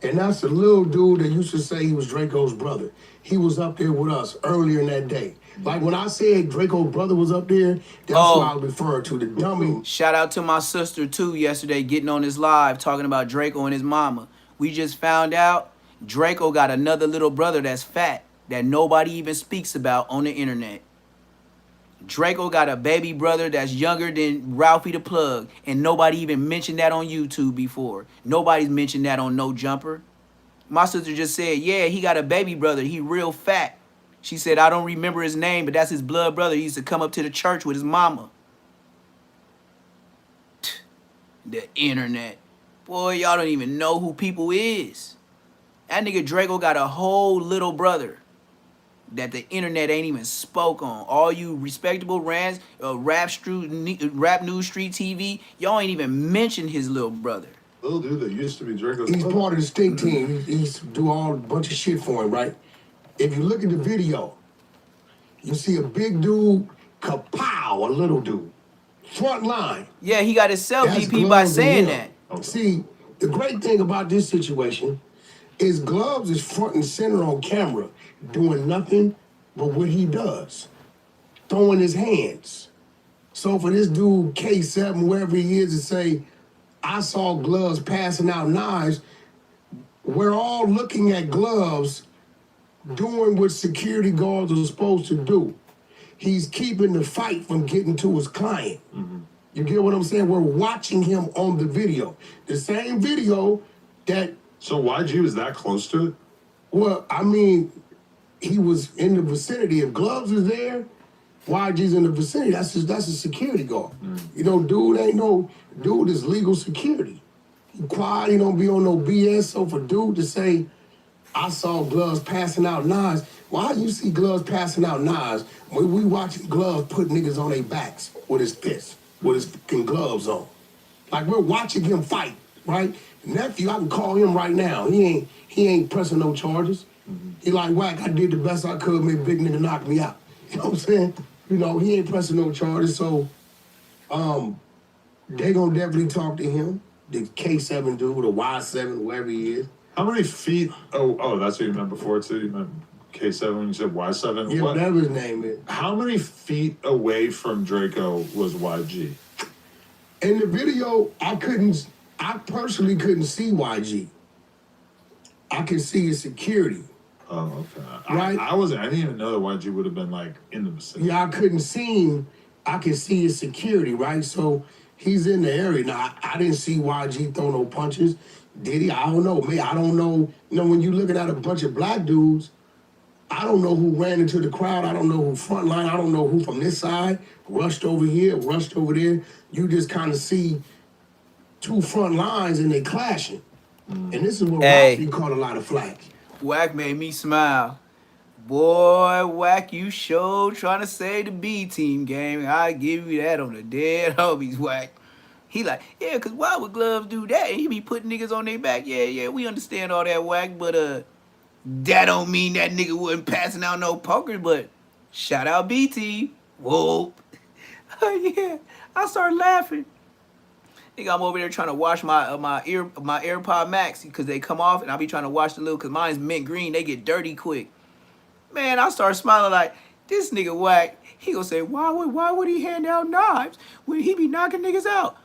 And that's the little dude that used to say he was Draco's brother. He was up there with us earlier in that day. Like when I said Draco's brother was up there, that's what I was referring to, the dummy. Shout out to my sister too yesterday getting on this live talking about Draco and his mama. We just found out Draco got another little brother that's fat that nobody even speaks about on the internet. Draco got a baby brother that's younger than Ralphie the Plug, and nobody even mentioned that on YouTube before. Nobody's mentioned that on No Jumper. My sister just said, yeah, he got a baby brother. He real fat. She said, I don't remember his name, but that's his blood brother. He used to come up to the church with his mama. The internet. Boy, y'all don't even know who people is. That nigga Draco got a whole little brother that the internet ain't even spoke on. All you respectable rap news street TV, y'all ain't even mentioned his little brother. Little dude that used to be Draco's. He's part of the state team. He used to do all a bunch of shit for him, right? If you look at the video, you see a big dude, kapow, a little dude. Front line. Yeah, he got himself That's DP by Gloves saying and that. him. See, the great thing about this situation is Gloves is front and center on camera, doing nothing but what he does, throwing his hands. So for this dude, K7, wherever he is, to say, I saw Gloves passing out knives, we're all looking at Gloves doing what security guards are supposed to do. He's keeping the fight from getting to his client. You get what I'm saying? We're watching him on the video. The same video that... So YG was that close to it? Well, I mean, he was in the vicinity. If Gloves is there, YG's in the vicinity. That's a security guard. You know, dude is legal security. He quiet, he don't be on no BS. So for dude to say, I saw Gloves passing out knives, why you see Gloves passing out knives when we watching Gloves put niggas on their backs with his fists, with his fucking gloves on? Like we're watching him fight, right? Nephew, I can call him right now. He ain't pressing no charges. He like, whack, I did the best I could, maybe big nigga knocked me out. You know what I'm saying? You know, he ain't pressing no charges, so they gonna definitely talk to him, the K7 dude, the Y7, whoever he is. How many feet? Oh, that's what you meant before too. You meant K7 when you said Y7. Yeah, whatever his name is. How many feet away from Draco was YG? In the video, I personally couldn't see YG. I could see his security. Oh, okay. Right? I didn't even know that YG would have been like in the vicinity. Yeah, I couldn't see him. I could see his security, right? So he's in the area. Now, I didn't see YG throw no punches. Did he? I don't know. Me, I don't know. You know, when you looking at a bunch of black dudes, I don't know who ran into the crowd. I don't know who front line. I don't know who from this side rushed over here, rushed over there. You just kind of see two front lines and they clashing. And this is what Ralphie caught a lot of flack. Wack made me smile. Boy, Wack, you sure trying to save the B team game. I give you that on the dead homies, Wack. He like, yeah, cause why would Gloves do that? He be putting niggas on their back. Yeah, we understand all that, Wack, but that don't mean that nigga wasn't passing out no poker. But shout out B team. Whoa. Yeah, I started laughing. Nigga, I'm over there trying to wash my AirPod Max because they come off, and I be trying to wash the little, cause mine's mint green. They get dirty quick. Man, I start smiling like, this nigga Wack. He gonna say, why would he hand out knives when he be knocking niggas out?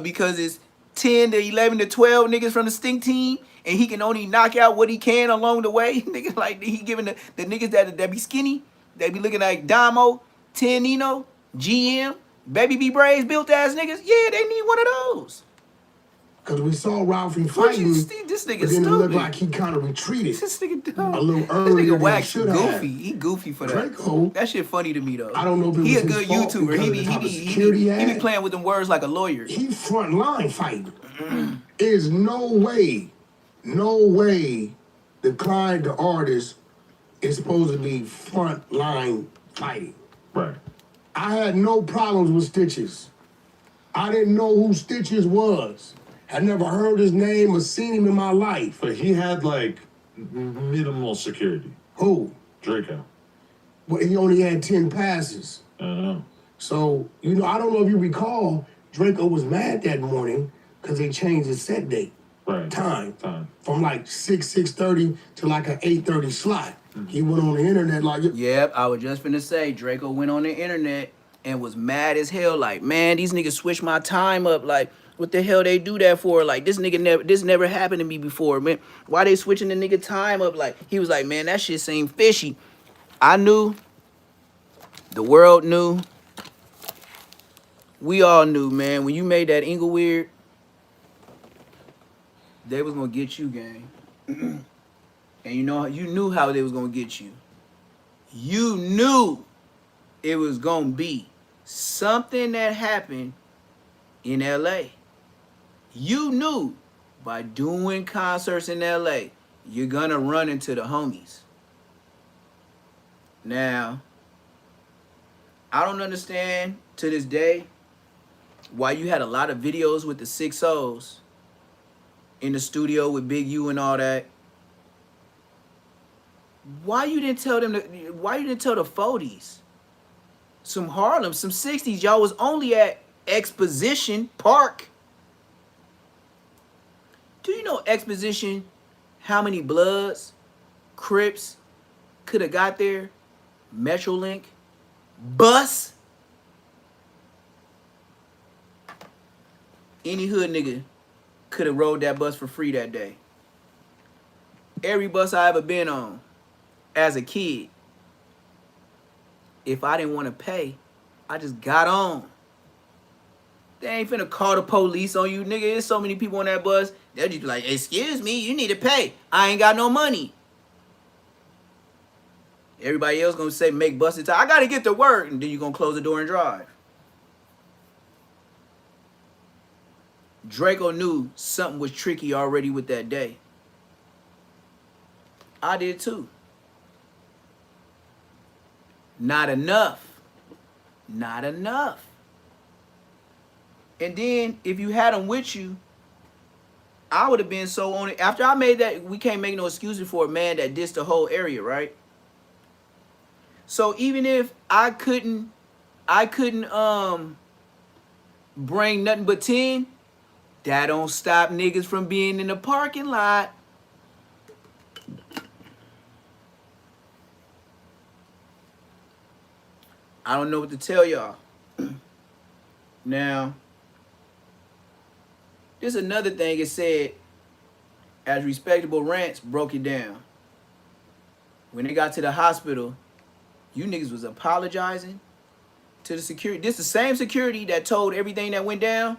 Because it's 10 to 11 to 12 niggas from the stink team, and he can only knock out what he can along the way. Niggas like he giving the niggas that be skinny, that be looking like Damo, GM, Baby B Braves built ass niggas. Yeah, they need one of those. Because we saw Ralphie What fighting, you see? This but nigga then it looked stupid. like he kind of retreated This nigga dumb. a little This earlier nigga than he wax should goofy. have. He goofy for that. Draco, That shit funny to me though. I don't know if it He was a his good fault YouTuber. because He of be the he type be of he security be, he he be had. playing with them words like a lawyer. He front line fighting. There's no way the client, the artist, is supposed to be front line fighting. Right. I had no problems with Stitches. I didn't know who Stitches was. I never heard his name or seen him in my life. But he had like minimal security. Who? Draco. Well, he only had 10 passes. I don't know. So, you know, I don't know if you recall, Draco was mad that morning because they changed the set date. Right. Time. From like 6:30 to like an 8:30 slot. He went on the internet like... Yep, I was just finna say, Draco went on the internet and was mad as hell. Like, man, these niggas switched my time up. Like, what the hell they do that for? Like, this never happened to me before, man. Why they switching the nigga time up? Like, he was like, man, that shit seemed fishy. I knew. The world knew. We all knew, man. When you made that Ingleweird, they was gonna get you, gang. And you know, you knew how they was gonna get you. You knew it was gonna be something that happened in LA. You knew by doing concerts in LA, you're gonna run into the homies. Now, I don't understand to this day why you had a lot of videos with the 6-0s in the studio with Big U and all that. Why you didn't tell them? Why you didn't tell the 40s? Some Harlem, some 60s. Y'all was only at Exposition Park. Do you know Exposition? How many Bloods, Crips could have got there? Metrolink, bus. Any hood nigga could have rode that bus for free that day. Every bus I ever been on as a kid, if I didn't want to pay, I just got on. They ain't finna call the police on you, nigga. There's so many people on that bus. They'll just be like, excuse me, you need to pay. I ain't got no money. Everybody else gonna say, make busted time. I gotta get to work. And then you gonna close the door and drive. Draco knew something was tricky already with that day. I did too. Not enough. Not enough. And then if you had them with you, I would have been so on it. After I made that, we can't make no excuses for a man that dissed the whole area, right? So even if I couldn't bring nothing but 10, that don't stop niggas from being in the parking lot. I don't know what to tell y'all. Now, there's another thing it said, as Respectable Rants broke it down. When they got to the hospital, you niggas was apologizing to the security. This the same security that told everything that went down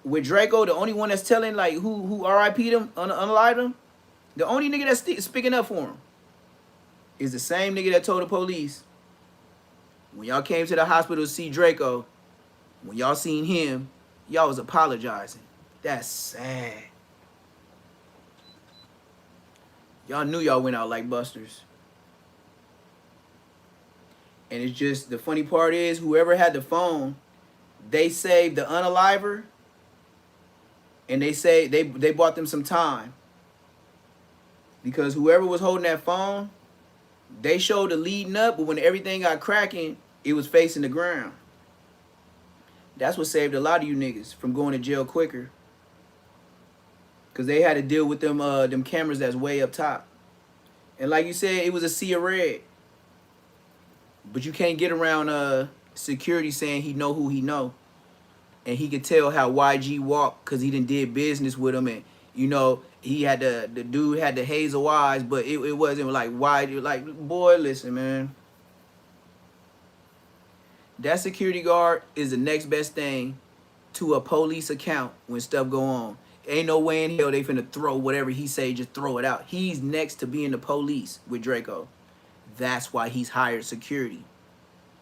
with Draco, the only one that's telling like who RIP'd him, unalived him. The only nigga that's speaking up for him is the same nigga that told the police, when y'all came to the hospital to see Draco, when y'all seen him, y'all was apologizing. That's sad. Y'all knew y'all went out like busters. And it's just, the funny part is, whoever had the phone, they saved the unaliver, and they say they bought them some time. Because whoever was holding that phone, they showed the leading up, but when everything got cracking, it was facing the ground. That's what saved a lot of you niggas from going to jail quicker. Because they had to deal with them cameras that's way up top. And like you said, it was a sea of red. But you can't get around security saying he know who he know. And he could tell how YG walked because he did business with him. And, you know, he had the dude had the hazel eyes, but it wasn't like YG. Like, boy, listen, man. That security guard is the next best thing to a police account when stuff go on. Ain't no way in hell they finna throw whatever he say, just throw it out. He's next to being the police with Draco. That's why he's hired security.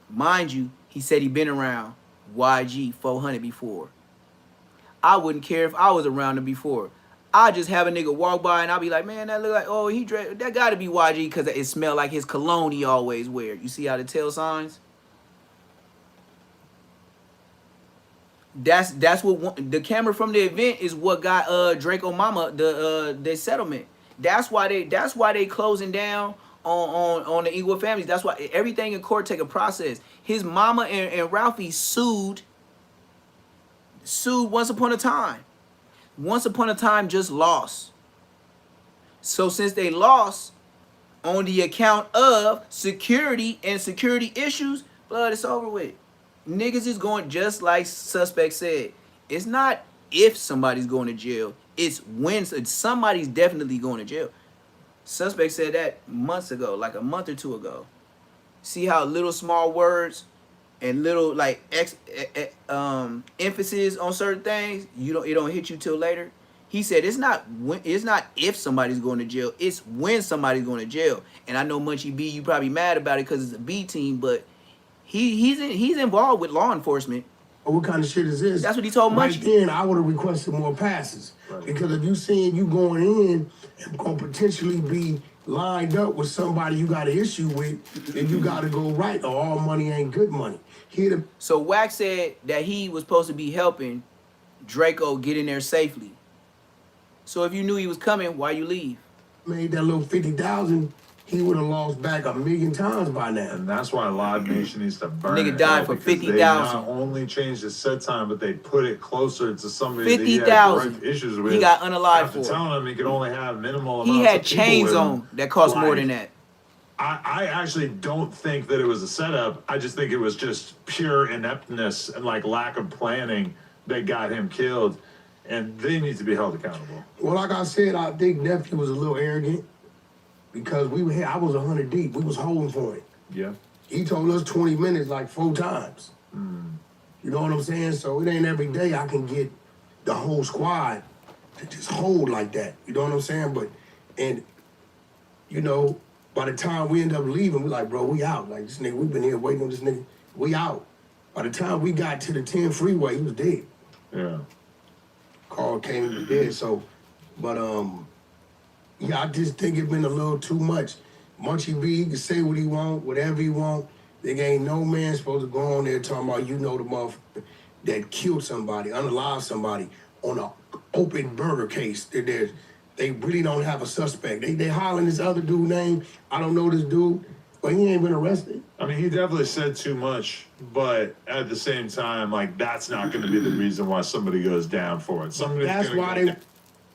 Mind you, he said he been around YG 400 before. I wouldn't care if I was around him before. I just have a nigga walk by and I'll be like, man, that look like, oh, that gotta be YG because it smell like his cologne he always wear. You see how the tail signs? That's what the camera from the event is what got Draco Mama the settlement. That's why they closing down on the Eagle families. That's why everything in court take a process. His mama and Ralphie sued once upon a time. Once upon a time just lost. So since they lost on the account of security and security issues, blood, it's over with. Niggas is going just like Suspect said. It's not if somebody's going to jail. It's when somebody's definitely going to jail. Suspect said that months ago, like a month or two ago. See how little small words and little like emphasis on certain things, it don't hit you till later. He said it's not if somebody's going to jail, it's when somebody's going to jail. And I know Munchie B, you probably mad about it because it's a B team, but he's involved with law enforcement. What kind of shit is this? That's what he told Munchie. Right then, I would have requested more passes. Right. Because if you seeing you going in and going to potentially be lined up with somebody you got an issue with, then you got to go right, or all money ain't good money. So Wax said that he was supposed to be helping Draco get in there safely. So if you knew he was coming, why you leave? Made that little 50,000, he would have lost back 1,000,000 times by now. And that's why Live Nation needs to burn Nigga died for 50,000. They not only changed the set time, but they put it closer to somebody 50,000 that he had direct issues with. He got unalived After for. telling him he could only have minimal amounts He had of people chains with him. on that cost more than that. I actually don't think that it was a setup. I just think it was just pure ineptness and like lack of planning that got him killed, and they need to be held accountable. Well, like I said, I think Nephew was a little arrogant because I was 100 deep. We was holding for it. Yeah. He told us 20 minutes like 4 times. You know what I'm saying? So it ain't every day I can get the whole squad to just hold like that. You know what I'm saying? By the time we end up leaving, we like, bro, we out. Like, this nigga, we've been here waiting on this nigga. We out. By the time we got to the 10 freeway, he was dead. Yeah. Carl came, he was dead. So, yeah, I just think it's been a little too much. Munchie B, he can say what he want, whatever he want. There ain't no man supposed to go on there talking about, the motherfucker that killed somebody, unalived somebody on an open burger case. They really don't have a suspect. They hollering this other dude name. I don't know this dude, but he ain't been arrested. I mean, he definitely said too much, but at the same time, like, that's not going to be the reason why somebody goes down for it. That's why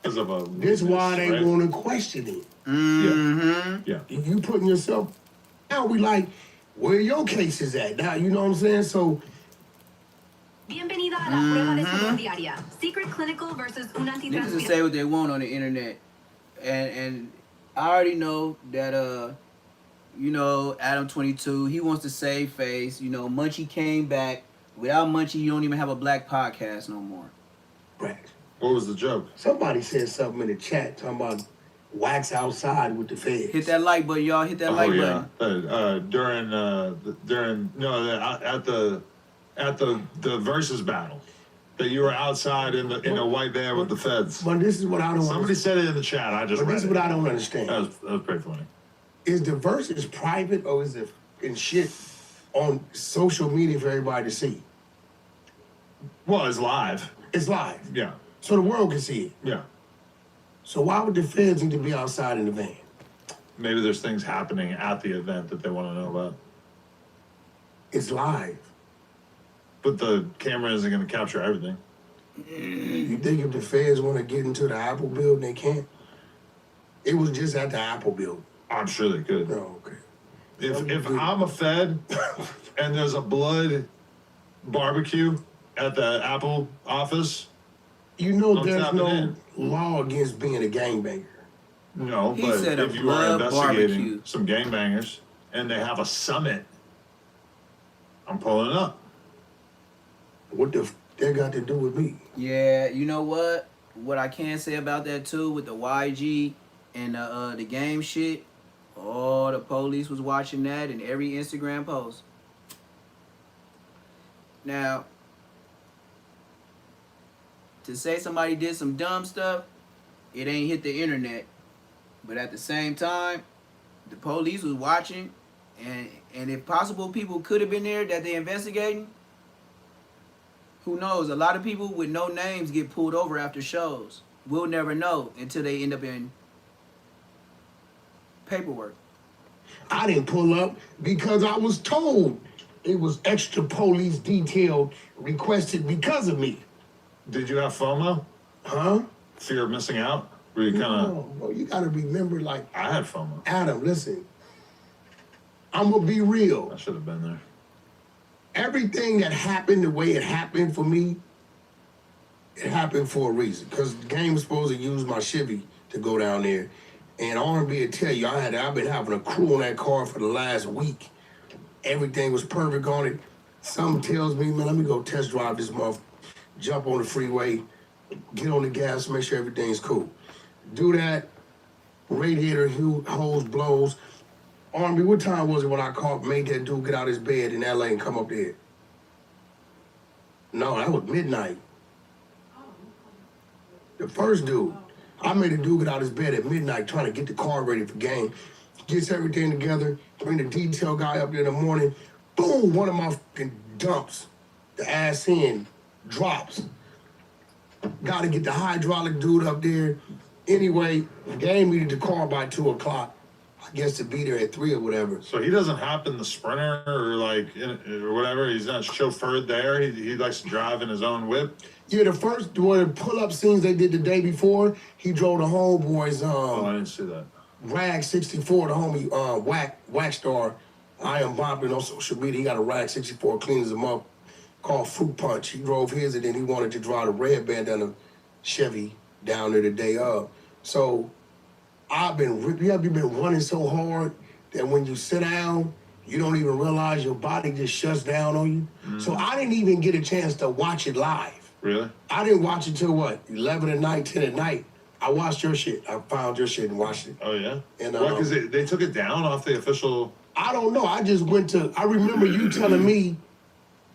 because of a This why they right? want to question it. Mm-hmm. Yeah. You putting yourself, now we like, where your case is at? Now, you know what I'm saying? So, Bienvenida a la prueba de sudor diaria. Secret clinical versus un Niggas can antitranspirante. say what they want on the internet, and I already know that Adam 22, he wants to save face. Munchie came back. Without Munchie, you don't even have a black podcast no more. right. What was the joke? Somebody said something in the chat talking about Wax outside with the feds. Hit that like button, y'all. Hit that like button. At the versus battle, that you were outside in a white van with the feds. But this is what I don't Somebody said it in the chat. I just But read this is it. what I don't understand. That was pretty funny. Is the versus private or is it in shit on social media for everybody to see? Well, it's live. It's live. Yeah. So the world can see it. Yeah. So why would the feds need to be outside in the van? Maybe there's things happening at the event that they want to know about. It's live. But the camera isn't going to capture everything. You think if the feds want to get into the Apple building, they can't? It was just at the Apple building. I'm sure they could. Oh, okay. If I'm a Fed and there's a blood barbecue at the Apple office, You know I'm there's tapping no in. law against being a gangbanger. no, He but said a if you are blood investigating barbecue. some gangbangers and they have a summit, I'm pulling up. What the f they got to do with me? Yeah, you know what? what I can say about that too, with the YG and the game shit, the police was watching that in every Instagram post. Now, to say somebody did some dumb stuff, it ain't hit the internet. But at the same time, the police was watching, and if possible people could have been there that they investigating, who knows? A lot of people with no names get pulled over after shows. We'll never know until they end up in paperwork. I didn't pull up because I was told it was extra police detail requested because of me. Did you have FOMO? Huh? Fear of missing out? Were you kind of... No, bro, you gotta remember, like, I had FOMO. Adam, listen. I'm gonna be real. I should have been there. Everything that happened the way it happened for me, it happened for a reason. Because the game was supposed to use my Chevy to go down there. And R&B will tell you, I've been having a crew on that car for the last week. Everything was perfect on it. Something tells me, man, let me go test drive this motherfucker. Jump on the freeway, get on the gas, make sure everything's cool. Do that, radiator hose blows. R&B, what time was it when I made that dude get out of his bed in LA and come up there? No, that was midnight. The first dude, I made a dude get out of his bed at midnight trying to get the car ready for game. Gets everything together, bring the detail guy up there in the morning. Boom, one of my fucking dumps, the ass end, drops. Got to get the hydraulic dude up there. Anyway, the game needed the car by 2 o'clock. I guess to be there at 3 or whatever. So he doesn't hop in the Sprinter or or whatever. He's not chauffeured there. He likes to drive in his own whip. Yeah, the first pull-up scenes they did the day before, he drove the homeboys. Oh, I didn't see that. Rag 64, the homie Wax Star. I am bopping on social media. He got a Rag 64, cleans him up, called Fruit Punch. He drove his, and then he wanted to drive the red bandana Chevy down there the day of. So I've been running so hard that when you sit down, you don't even realize your body just shuts down on you. Mm-hmm. So I didn't even get a chance to watch it live. Really? I didn't watch it till what, 11 at night, 10 at night. I watched your shit. I found your shit and watched it. Oh, yeah? And what, because they took it down off the official... I don't know. I just I remember you telling me,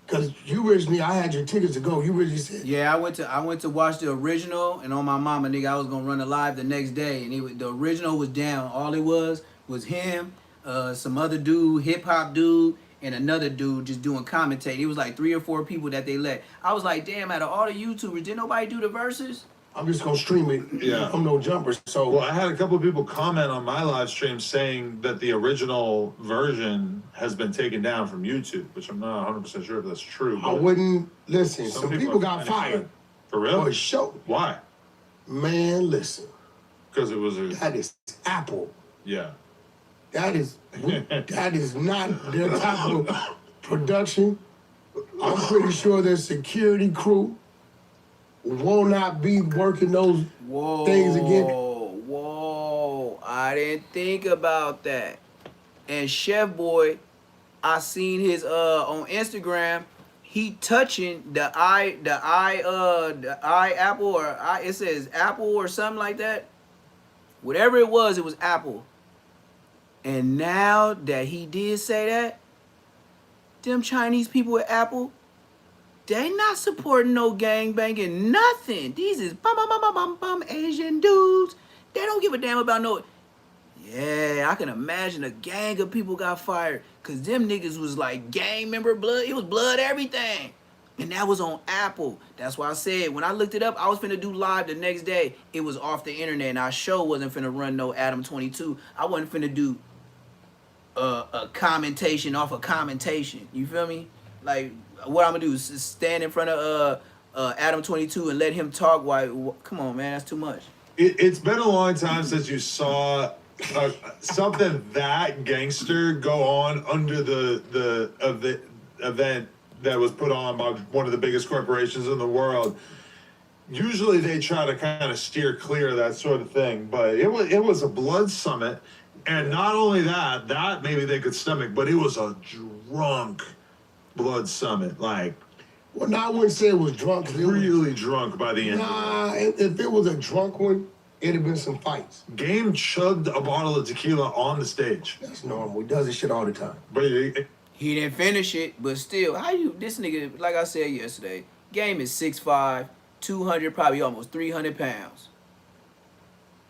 because you originally, I had your tickets to go. You originally said... Yeah, I went to watch the original, and on my mama, nigga, I was going to run it live the next day, and the original was down. All it was him, some other dude, hip-hop dude, and another dude just doing commentating. It was like 3 or 4 people that they let. I was like, damn, out of all the YouTubers, didn't nobody do the verses? I'm just gonna stream it. Yeah. I'm no jumper, so... Well, I had a couple of people comment on my live stream saying that the original version has been taken down from YouTube, which I'm not 100% sure if that's true. I wouldn't... Listen, some people got fired. For real? For a show. Why? Man, listen. Because it was a... That is Apple. Yeah. That is not their type of production. I'm pretty sure their security crew will not be working those things again. Whoa, I didn't think about that. And Chef Boy, I seen his on Instagram, he touching the Apple or it says Apple or something like that. Whatever it was Apple. And now that he did say that, them Chinese people at Apple, they not supporting no gangbanging, nothing. These is Asian dudes. They don't give a damn about no... Yeah, I can imagine a gang of people got fired because them niggas was like gang member blood. It was blood everything. And that was on Apple. That's why I said, when I looked it up, I was finna do live the next day. It was off the internet, and I sure wasn't finna run no Adam 22. I wasn't finna do a commentation off a commentation. You feel me? Like, what I'm gonna do is stand in front of Adam 22 and let him talk. Why? Come on, man, that's too much. It's been a long time since you saw something that gangster go on under the event that was put on by one of the biggest corporations in the world. Usually they try to kind of steer clear of that sort of thing, but it was a blood summit, and not only that maybe they could stomach, but it was a drunk blood summit. Like, Well, no, I wouldn't say it was drunk. It was, Really drunk by the end. nah, if it was a drunk one, it'd have been some fights. Game chugged a bottle of tequila on the stage. That's normal. He does this shit all the time. But He didn't finish it, but still, this nigga, like I said yesterday, Game is 6'5", 200, probably almost 300 pounds.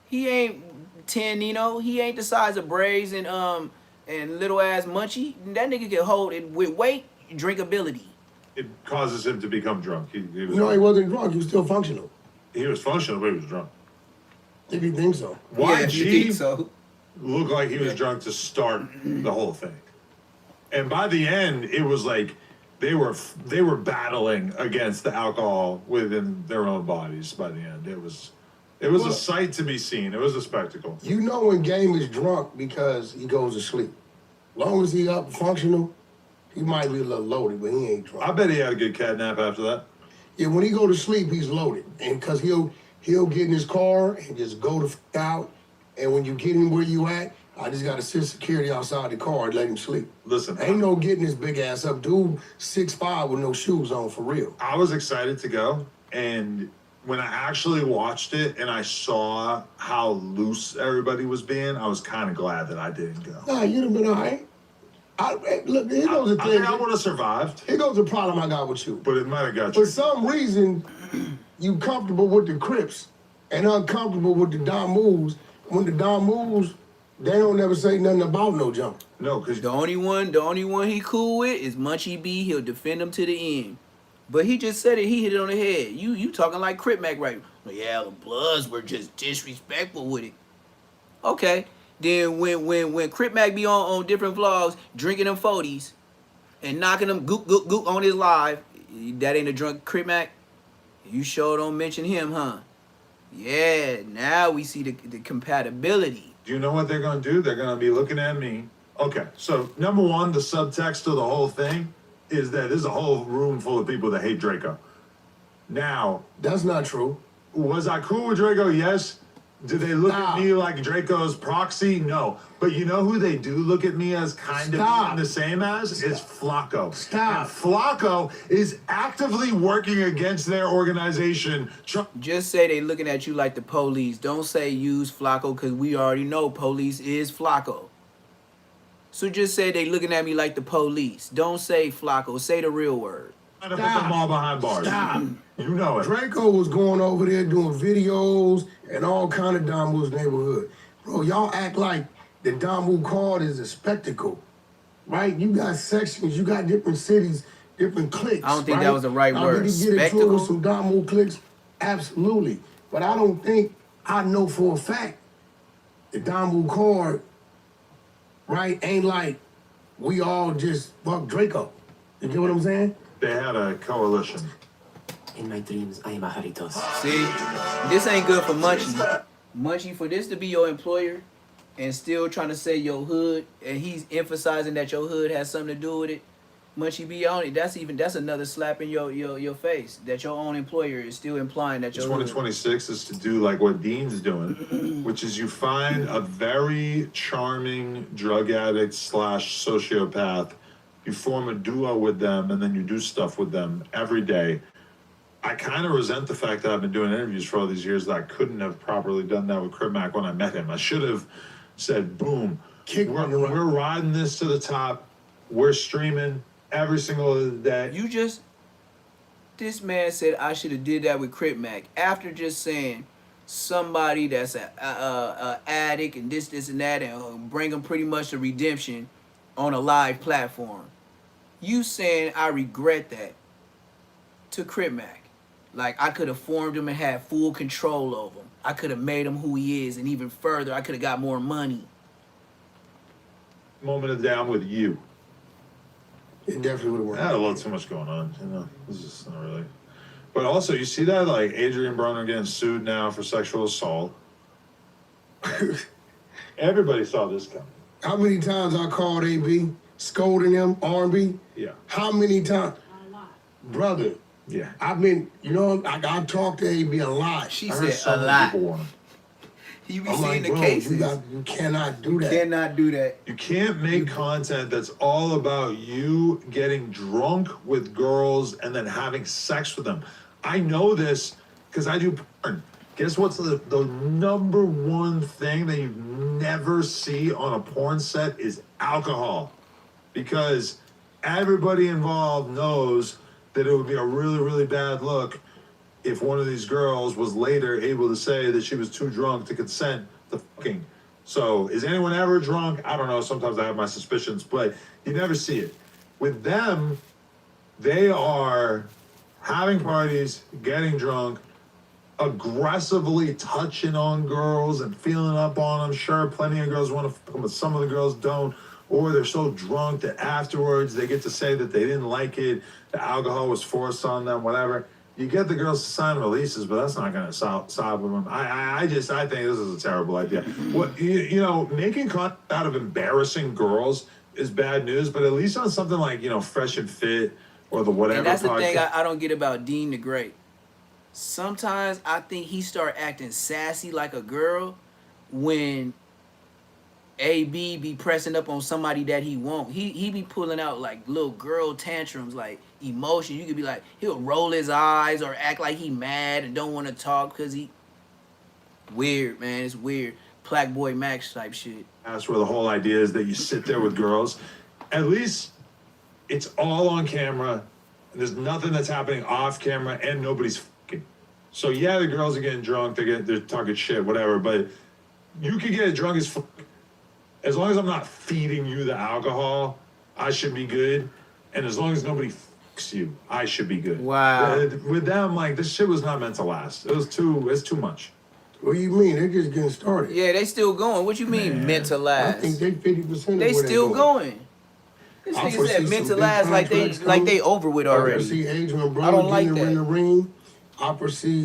He ain't 10, he ain't the size of Braves and little ass Munchie. That nigga can hold it with weight, drinkability. it causes him to become drunk. He was, No, he wasn't drunk. He was still functional. he was functional, but he was drunk. If you think so. Yeah, if you YG think so. looked like he was drunk to start the whole thing. And by the end, it was like they were battling against the alcohol within their own bodies by the end. It was a sight to be seen. It was a spectacle. You know when Game is drunk because he goes to sleep. Long as he up functional, he might be a little loaded, but he ain't drunk. I bet he had a good cat nap after that. Yeah, when he go to sleep, he's loaded. And because he'll get in his car and just go the fuck out. And when you get him where you at, I just got to sit security outside the car and let him sleep. Listen, Ain't no getting his big ass up. Dude, 6'5" with no shoes on, for real. I was excited to go, and when I actually watched it and I saw how loose everybody was being, I was kind of glad that I didn't go. Nah, you'd have been all right. Look, here goes the I thing. think I would have survived, Here goes the problem I got with you. but it might have got For you. some reason, you comfortable with the Crips and uncomfortable with the Don Moves. When the Don Moves, they don't never say nothing about no jump. No, because The only one he cool with is Munchie B. He'll defend him to the end. But he just said it. He hit it on the head. You talking like Crip Mac right? Well, yeah, the Bloods were just disrespectful with it. Okay. Then when Crip Mac be on different vlogs drinking them 40s and knocking them goop goop goop on his live, that ain't a drunk Crip Mac. You sure don't mention him, huh? Yeah. Now we see the compatibility. do you know what they're going to do? They're going to be looking at me. Okay, so number one, the subtext of the whole thing is that there's a whole room full of people that hate Draco. Now, That's not true. was I cool with Draco? Yes. Do they look Stop. at me like Draco's proxy? No. But you know who they do look at me as kind Stop. of the same as? It's Flacco. Stop. And Flacco is actively working against their organization. Just say they looking at you like the police. Don't say use Flacco because we already know police is Flacco. So just say they looking at me like the police. Don't say Flacco. Say the real word. Trying to put them all behind bars. Stop. You know it. Draco was going over there doing videos and all kind of Don Move's neighborhood. Bro, y'all act like the Don Move card is a spectacle, right? You got sections, you got different cities, different cliques. I don't think right? that was the right Now, word. did he get into it Spectacle? with some Don Move cliques? Absolutely. But I don't think, I know for a fact, the Don Move card, right, ain't like we all just fuck Draco. You get what I'm saying? They had a coalition. In my dreams, I am a Haritos. See, this ain't good for Munchie. Munchie, for this to be your employer and still trying to say your hood, and he's emphasizing that your hood has something to do with it. Munchie be on it. That's another slap in your face. That your own employer is still implying that your hood. 2026 is to do like what Dean's doing, which is you find a very charming drug addict / sociopath, you form a duo with them, and then you do stuff with them every day. I kind of resent the fact that I've been doing interviews for all these years that I couldn't have properly done that with Crip Mac when I met him. I should have said, boom, we're riding this to the top. We're streaming every single day. This man said I should have did that with Crip Mac after just saying somebody that's a addict and this and that and bring them pretty much to redemption on a live platform. You saying I regret that to Crip Mac. Like I could have formed him and had full control over him. I could have made him who he is, and even further, I could have got more money. Moment of the day, I'm with you. It definitely would have I worked. had a little too much going on, It's just not really. But also, you see that like Adrian Broner getting sued now for sexual assault. Everybody saw this coming. How many times I called AB, scolding him, R&B? Yeah. How many times? Brother, Yeah. I've been, I talked to AB a lot. She I heard said so a many lot. people want him. You be I'm seeing like, the bro, cases. you cannot do that. Cannot do that. You can't make content that's all about you getting drunk with girls and then having sex with them. I know this because I do porn. Guess what's the number one thing that you never see on a porn set is alcohol. Because everybody involved knows that it would be a really, really bad look if one of these girls was later able to say that she was too drunk to consent to fucking. So is anyone ever drunk? I don't know. Sometimes I have my suspicions, but you never see it. With them, they are having parties, getting drunk, aggressively touching on girls and feeling up on them. Sure, plenty of girls want to fuck them, but some of the girls don't. Or they're so drunk that afterwards they get to say that they didn't like it, the alcohol was forced on them, whatever. You get the girls to sign releases, but that's not going to solve them. I think this is a terrible idea. What you know, making content out of embarrassing girls is bad news, but at least on something like, you know, Fresh and Fit or the whatever. And that's the thing I don't get about Dean the Great. Sometimes I think he start acting sassy like a girl when AB be pressing up on somebody that he won't. He be pulling out like little girl tantrums, like emotion. You could be like, he'll roll his eyes or act like he mad and don't want to talk because he weird, man. It's weird. Plaque Boy Max type shit. That's where the whole idea is that you sit there with girls. At least it's all on camera. And there's nothing that's happening off camera and nobody's fucking. So yeah, the girls are getting drunk, they're talking shit, whatever, but you could get drunk as fuck. As long as I'm not feeding you the alcohol, I should be good. And as long as nobody fucks you, I should be good. Wow. With them, like, this shit was not meant to last. It's too much. What do you mean? They're just getting started. Yeah, they still going. What you mean, Man. meant to I last? think they 50% They of where still going. This I nigga foresee said some meant to big last like contracts they coming. over with I already. foresee Adrian I Brown don't like getting that. in the ring. I foresee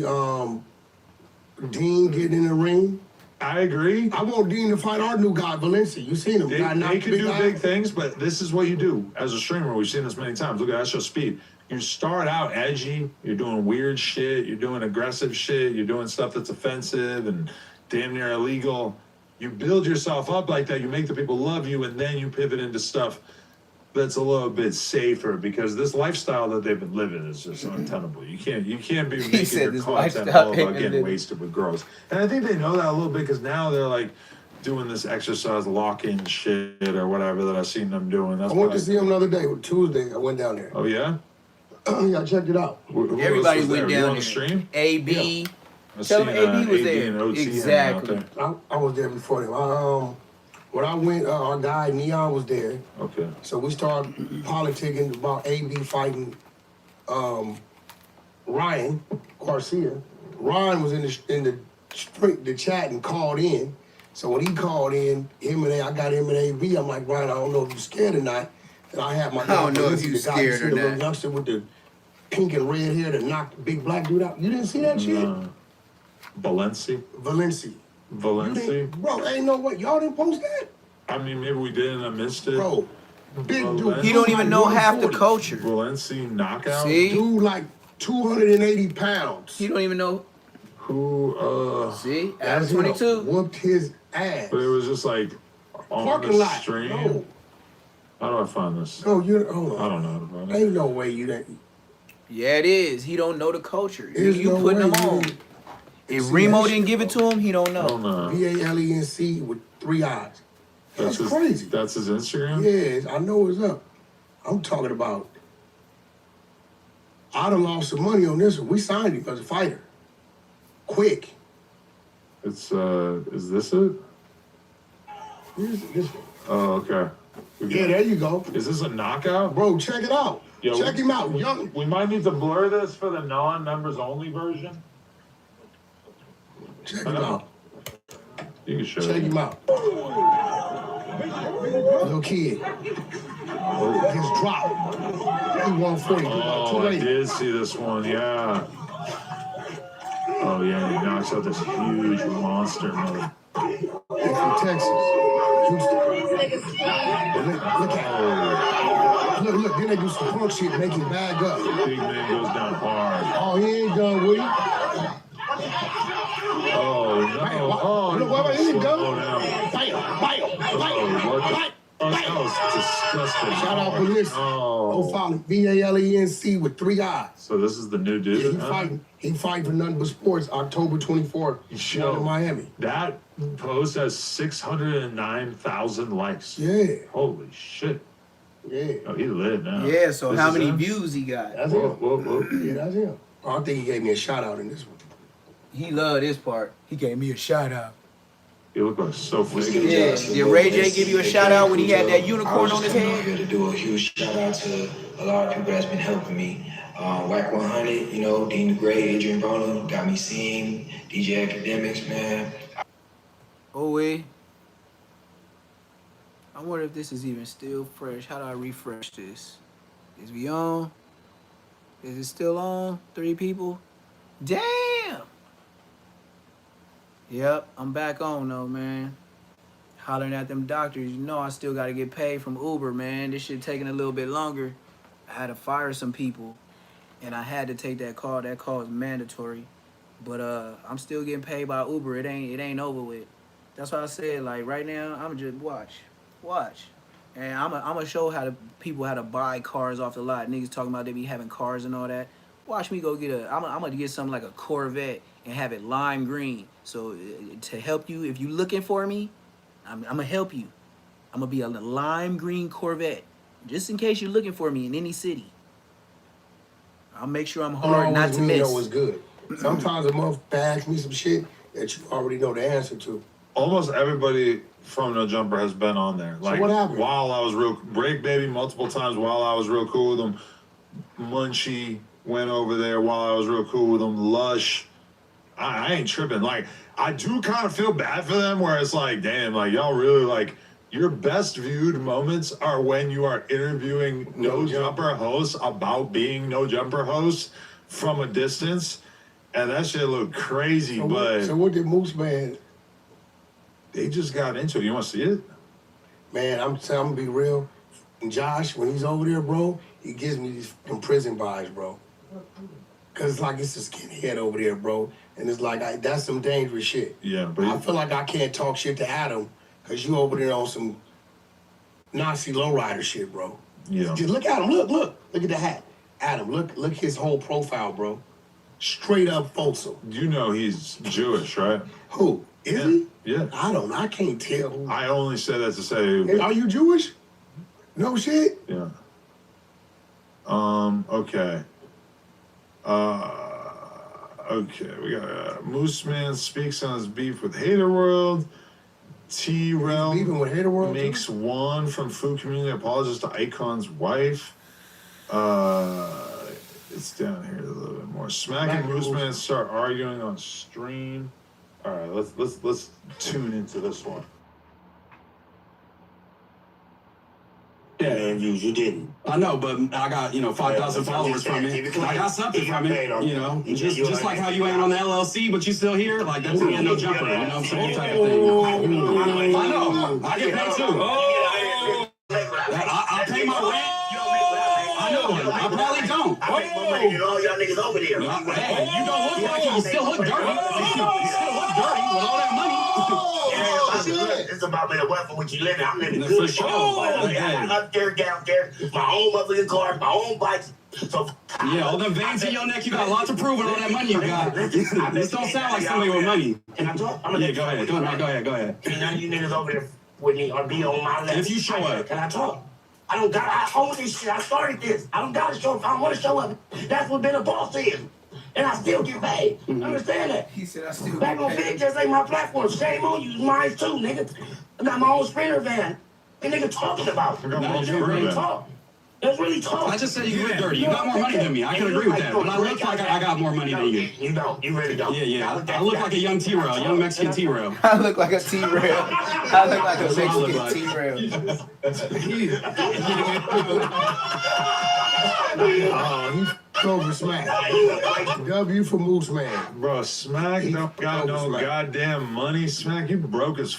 Dean getting in the ring. I agree. I want Dean to fight our new guy, Valencia. You seen him? They Guy knocked can big do guy. big things, but this is what you do as a streamer. We've seen this many times. Look at that show, Speed. You start out edgy. You're doing weird shit. You're doing aggressive shit. You're doing stuff that's offensive and damn near illegal. You build yourself up like that. You make the people love you, and then you pivot into stuff that's a little bit safer, because this lifestyle that they've been living is just untenable. You can't be making said your this content lifestyle all they've about been getting living. wasted with girls. And I think they know that a little bit, because now they're like doing this exercise lock-in shit or whatever that I've seen them doing. That's I went probably- to see him the other day. Tuesday, I went down there. Oh yeah? Yeah, I checked it out. Who Everybody else was went there? You down on there. the stream? AB. I Tell seen, them AB was AD there. and OT hanging out Exactly. there. I was there before them. When I went, our guy Neon was there. Okay. So we started politicking about AB fighting Ryan Garcia. Ryan was in the chat and called in. So when he called in, I got him and AB. I'm like, Ryan, I don't know if you're scared or not. And I had my I don't know if Valencia, you the guy, scared see or the little not. youngster with the pink and red hair that knocked the big black dude out. You didn't see that shit? Valencia? Valencia. You Valencia? didn't, bro, ain't no way. Y'all didn't post that? I mean, maybe we did and I missed it. Bro, big dude. He don't even know like half the 140. culture. Valencia knockout? See? Dude, like 280 pounds. He don't even know. Who, See? Adam That's him. 22. Whooped his ass. but it was just like on Parking the lot. stream? No, How do I find this? no, you hold I on. don't know how to find it. Ain't no way you didn't. Yeah, it is. He don't know the culture. There's You no putting way him you on. didn't. If See Remo that didn't shit, give it to him, he don't I know. don't know. VALENC with 3 eyes. That's crazy. That's his Instagram? Yes, I know it's up. I'm talking about. I done lost some money on this one. We signed him as a fighter. Quick. It's, is this it? Here's this one. Oh, okay. Yeah, there you go. Is this a knockout? Bro, check it out. Yo, Check him out. Young. We might need to blur this for the non-members only version. Check him out. You can show Check it. him out. Little kid. Gets dropped. He 140. Oh, I 280. did see this one, yeah. Oh, yeah, he knocks out this huge monster mother. He's from Texas. Houston. Look at him. Look. Then they do some punk shit, make him bag up. Big man goes down hard. Oh, he ain't done with him. Oh, no. Man, Oh, look, he it, Doug. Oh, no. That was disgusting. Shout out Balenci. Oh. Follow Valenc with 3 eyes. So this is the new dude? Yeah, he fighting for Nothing But Sports October 24th in Miami. That post has 609,000 likes. Yeah. Holy shit. Yeah. Oh, he lit now. Yeah, so This how is many him? views he got? That's Whoa, him. whoa, whoa. Yeah, that's him. Oh, I think he gave me a shout out in this one. He loved this part. He gave me a shout out. You look like so fake. Yeah, did Ray J give you a shout out when he had that unicorn on his I'm head? here to do a huge shout out to a lot of people that's been helping me. Whack 100, you know, Dean the Gray, Adrian Broner, got me seeing, DJ Academics, man. Oh, wait. I wonder if this is even still fresh. How do I refresh this? Is we on? Is it still on? 3 people? Damn! Yep, I'm back on though, man. Hollering at them doctors. You know I still got to get paid from Uber, man. This shit taking a little bit longer. I had to fire some people, and I had to take that call. That call is mandatory. But I'm still getting paid by Uber. It ain't over with. That's why I said, like, right now, I'm just watch. And I'm gonna show people how to buy cars off the lot. Niggas talking about they be having cars and all that. Watch me go get I'm gonna get something like a Corvette and have it lime green. So to help you, if you looking for me, I'm gonna help you. I'm gonna be a lime green Corvette, just in case you're looking for me in any city. I'll make sure I'm hard not to miss. Know what's good. Sometimes a motherfucker asks me some shit that you already know the answer to. Almost everybody from No Jumper has been on there. Like, what happened? While I was Break Baby multiple times while I was real cool with them. Munchie went over there while I was real cool with them. Lush. I ain't tripping. Like, I do kind of feel bad for them where it's like, damn, like, y'all really, like, your best viewed moments are when you are interviewing No Jumper hosts about being No Jumper hosts from a distance. And that shit looked crazy, So what did Moose Man... They just got into it. You want to see it? Man, I'm gonna be real. And Josh, when he's over there, bro, he gives me these fucking prison vibes, bro. Cause it's like it's a skinhead over there, bro. And it's like that's some dangerous shit. Yeah, but I feel like I can't talk shit to Adam, cause you over there on some Nazi lowrider shit, bro. Yeah. Just look at him. Look at the hat. Adam, look his whole profile, bro. Straight up Folsom. You know he's Jewish, right? Who? Is he? Yeah. I can't tell who. I only say that to say. Hey, are you Jewish? No shit? Yeah. Okay. Okay, we got Moose Man speaks on his beef with Hater World. T-Realm Beefing with Hater World, makes too? one from Food Community apologizes to Icon's wife. It's down here a little bit more. Smack and Moose Man start arguing on stream. All right, let's tune into this one. Yeah, views, you didn't. I know, but I got 5,000 followers from it. I got something from it, just like how you ain't on the LLC, but you still here. Like that's me and No Jumper, you know what I'm saying? Type of thing. I know, I get paid too. I pay my rent. I know, I probably don't. I make more money than all y'all niggas over there. Hey, you don't look like it. You still look dirty. You still look dirty with all that money. It's about being what for what you living. I'm living For good. sure. I got upstairs, downstairs, my own motherfucking cars, my own bikes. So yeah, all them veins in your neck, you got a lot to prove with all that money you got. This don't sound like somebody with money. Can I talk? Yeah, go ahead. Can none of you niggas over there with me or be on my level? If you show up. Can I talk? I own this shit. I started this. I don't gotta show up. I don't want to show up. That's what being a boss is. And I still get paid. Understand that? He said I still Back get on paid. Big just ain't my platform. Shame on you. Mine too, nigga. I got my own Sprinter van. And nigga talking about. That's really talk. That's really talk. I just said you look dirty. You got more money than me. I can agree with that. But I look like I got more money than you. You don't. You really don't. Yeah. I look like a young T-Rail, young Mexican T-Rail. I look like a T-Rail. I look like a Mexican T-Rail. He's over Smack. W for Moose Man. Bro, Smack don't got no goddamn money. Smack, you broke as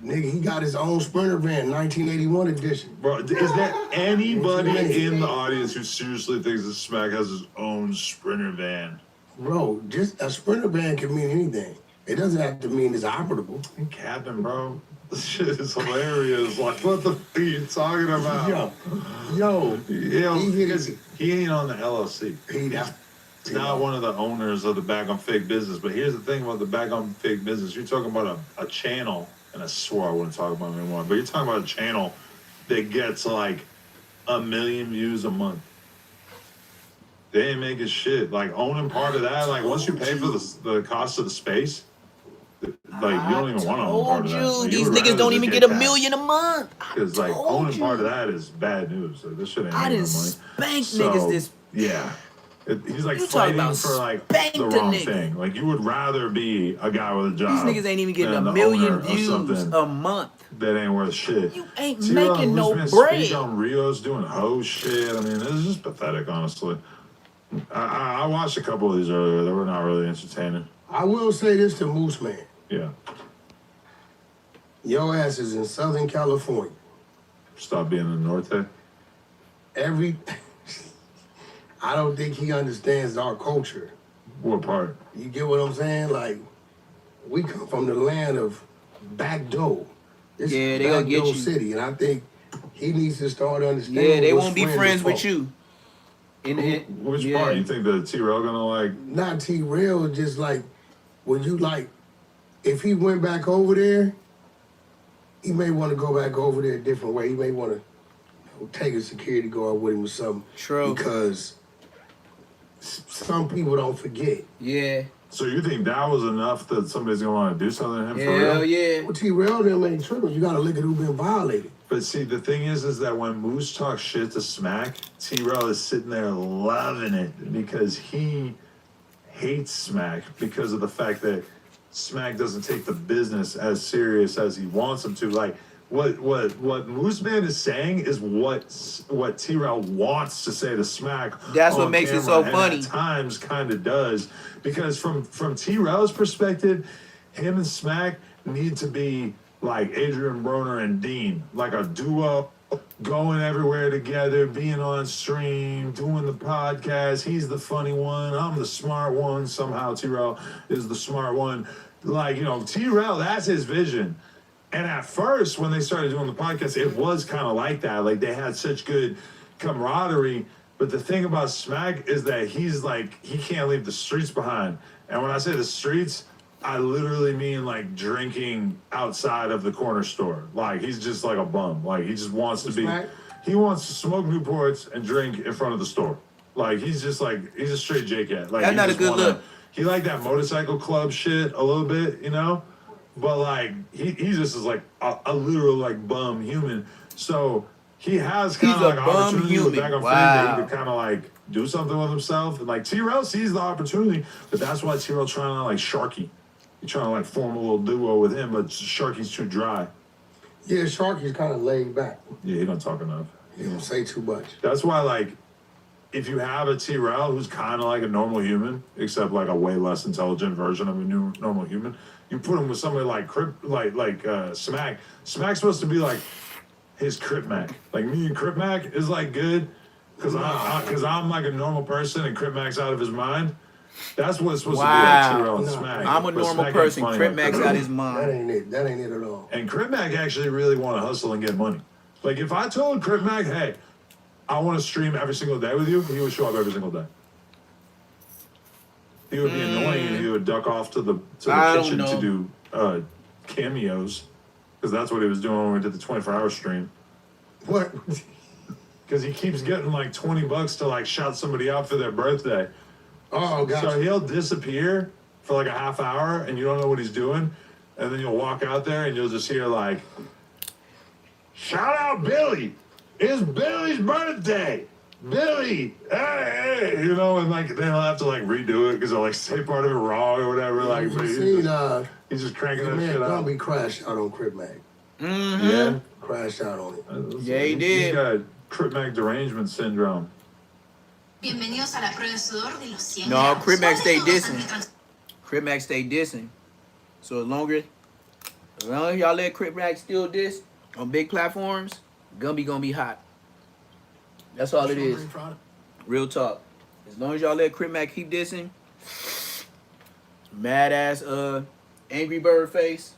Nigga, he got his own Sprinter van, 1981 edition. Bro, is there anybody in the audience who seriously thinks that Smack has his own Sprinter van? Bro, just a Sprinter van can mean anything. It doesn't have to mean it's operable. You capping, bro. This shit is hilarious. Like, what the fuck are you talking about? Yo, because he ain't on the LLC. He's not one of the owners of the Bag on Fake business. But here's the thing about the Bag on Fake business. You're talking about a channel, and I swore I wouldn't talk about it anymore, but you're talking about a channel that gets like 1 million views a month. They ain't making shit. Like, owning part of that, like, once you pay for the cost of the space, like, you don't even want to own part of that. Like, these niggas don't even get 1 million a month. Because, like, owning part of that is bad news. Like, this shit ain't making money. Spank niggas this. Yeah. He's like fighting for like the wrong thing. Like, you would rather be a guy with a job. These niggas ain't even getting 1 million views a month. That ain't worth shit. You ain't making no bread. Speak on Rio's doing hoe shit. I mean, this is just pathetic, honestly. I watched a couple of these earlier. They were not really entertaining. I will say this to Moose Man. Yeah. Your ass is in Southern California. Stop being in the Norte. I don't think he understands our culture. What part? You get what I'm saying? Like, we come from the land of backdoor. This yeah, they gonna get you. City, and I think he needs to start understanding. Yeah, they won't be friends with you. Which part? You think that T-Rail gonna like? Not T-Rail, just like when you like, if he went back over there, he may want to go back over there a different way. He may want to take a security guard with him or something. True. Because some people don't forget. Yeah. So you think that was enough that somebody's gonna want to do something to him for real? Hell yeah. Well, T-Rail them ain't tripping. You gotta look at who been violated. But see, the thing is that when Moose talks shit to Smack, T-Rail is sitting there loving it because he hates Smack because of the fact that Smack doesn't take the business as serious as he wants him to. Like, what Moose Man is saying is what T-Rail wants to say to Smack. That's what makes it so funny. And at times kind of does. Because from T-Rail's perspective, him and Smack need to be like Adrian Broner and Dean, like a duo, going everywhere together, being on stream, doing the podcast. He's the funny one. I'm the smart one. Somehow T-Rail is the smart one. Like, you know, T-Rail, that's his vision. And at first, when they started doing the podcast, it was kind of like that. Like, they had such good camaraderie. But the thing about Smack is that he's like, he can't leave the streets behind. And when I say the streets, I literally mean like drinking outside of the corner store. Like, he's just like a bum. Like, he just wants to be, he wants to smoke Newports and drink in front of the store. Like, he's just like, he's a straight J-Cat. Like, that's not a good look. He like that motorcycle club shit a little bit, you know? But like, he just is like a literal like bum human. So he has kind of like an opportunity with Back on Fame that he could kind of like do something with himself. And like T-Rail sees the opportunity, but that's why T-Rail trying to like Sharky. He's trying to like form a little duo with him, but Sharky's too dry. Yeah, Sharky's kind of laid back. Yeah, he don't talk enough. He don't say too much. That's why like, if you have a T-Rail who's kind of like a normal human, except like a way less intelligent version of a new normal human, you put him with somebody like Smack. Smack's supposed to be like his Crip Mac. Like, me and Crip Mac is like good because I'm like a normal person and Crip Mac's out of his mind. That's what it's supposed to be like T-Rail and Smack. I'm a normal person. Crip Mac's out of his mind. That ain't it. That ain't it at all. And Crip Mac actually really want to hustle and get money. Like, if I told Crip Mac, hey, I want to stream every single day with you, he would show up every single day. He would be annoying and he would duck off to the kitchen to do cameos. Because that's what he was doing when we did the 24-hour stream. What? Because he keeps getting like $20 to like shout somebody out for their birthday. Oh, gotcha. So he'll disappear for like a half hour and you don't know what he's doing. And then you'll walk out there and you'll just hear like, shout out Billy. It's Billy's birthday. Billy, hey, you know, and like then he'll have to like redo it because they'll like say part of it wrong or whatever. Like, he's just cranking that shit out. Gonna be crashed out on Crip Mac. Mm-hmm. Yeah, crashed out on it. Yeah, he did. He's got Crip Mac derangement syndrome. Bienvenidos a la prueba de sudor de los 100 No, Crip Mac stay dissing. Crip Mac stay dissing. So as long as y'all let Crip Mac still diss on big platforms, gonna be hot. That's all it is. Real talk. As long as y'all let Crip Mac keep dissing, mad ass Angry Bird face,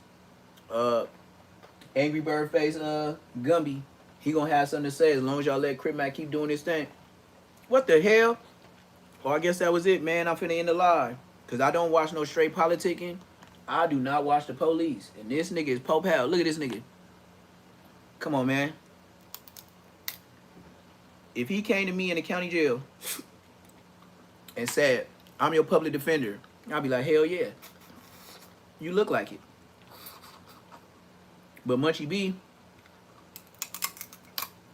Angry Bird face, Gumby. He gonna have something to say as long as y'all let Crip Mac keep doing his thing. What the hell? Oh, I guess that was it, man. I'm finna end the live. Cause I don't watch no straight politicking. I do not watch the police. And this nigga is Pope Hal. Look at this nigga. Come on, man. If he came to me in the county jail and said, I'm your public defender, I'll be like, hell yeah. You look like it. But Munchie B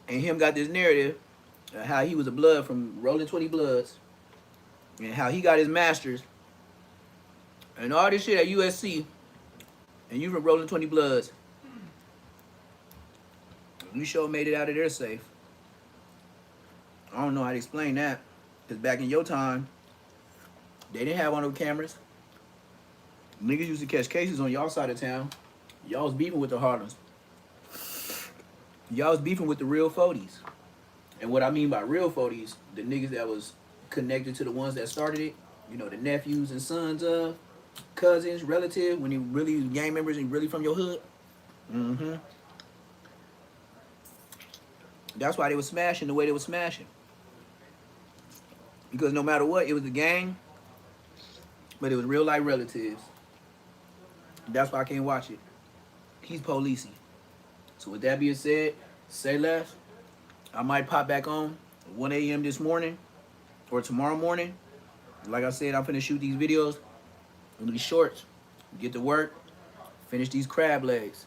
and him got this narrative of how he was a blood from Rolling 20 Bloods and how he got his master's and all this shit at USC and you from Rolling 20 Bloods. You sure made it out of there safe. I don't know how to explain that. Because back in your time, they didn't have one of those cameras. Niggas used to catch cases on y'all side of town. Y'all was beefing with the Harlems. Y'all was beefing with the real 40s. And what I mean by real 40s, the niggas that was connected to the ones that started it. You know, the nephews and sons of, cousins, relatives, when you really gang members and really from your hood. Mm-hmm. That's why they was smashing the way they was smashing. Because no matter what, it was the gang, but it was real life relatives. That's why I can't watch it. He's policey. So with that being said, say less. I might pop back on 1 a.m. this morning or tomorrow morning. Like I said, I'm finna shoot these videos, these shorts, get to work, finish these crab legs.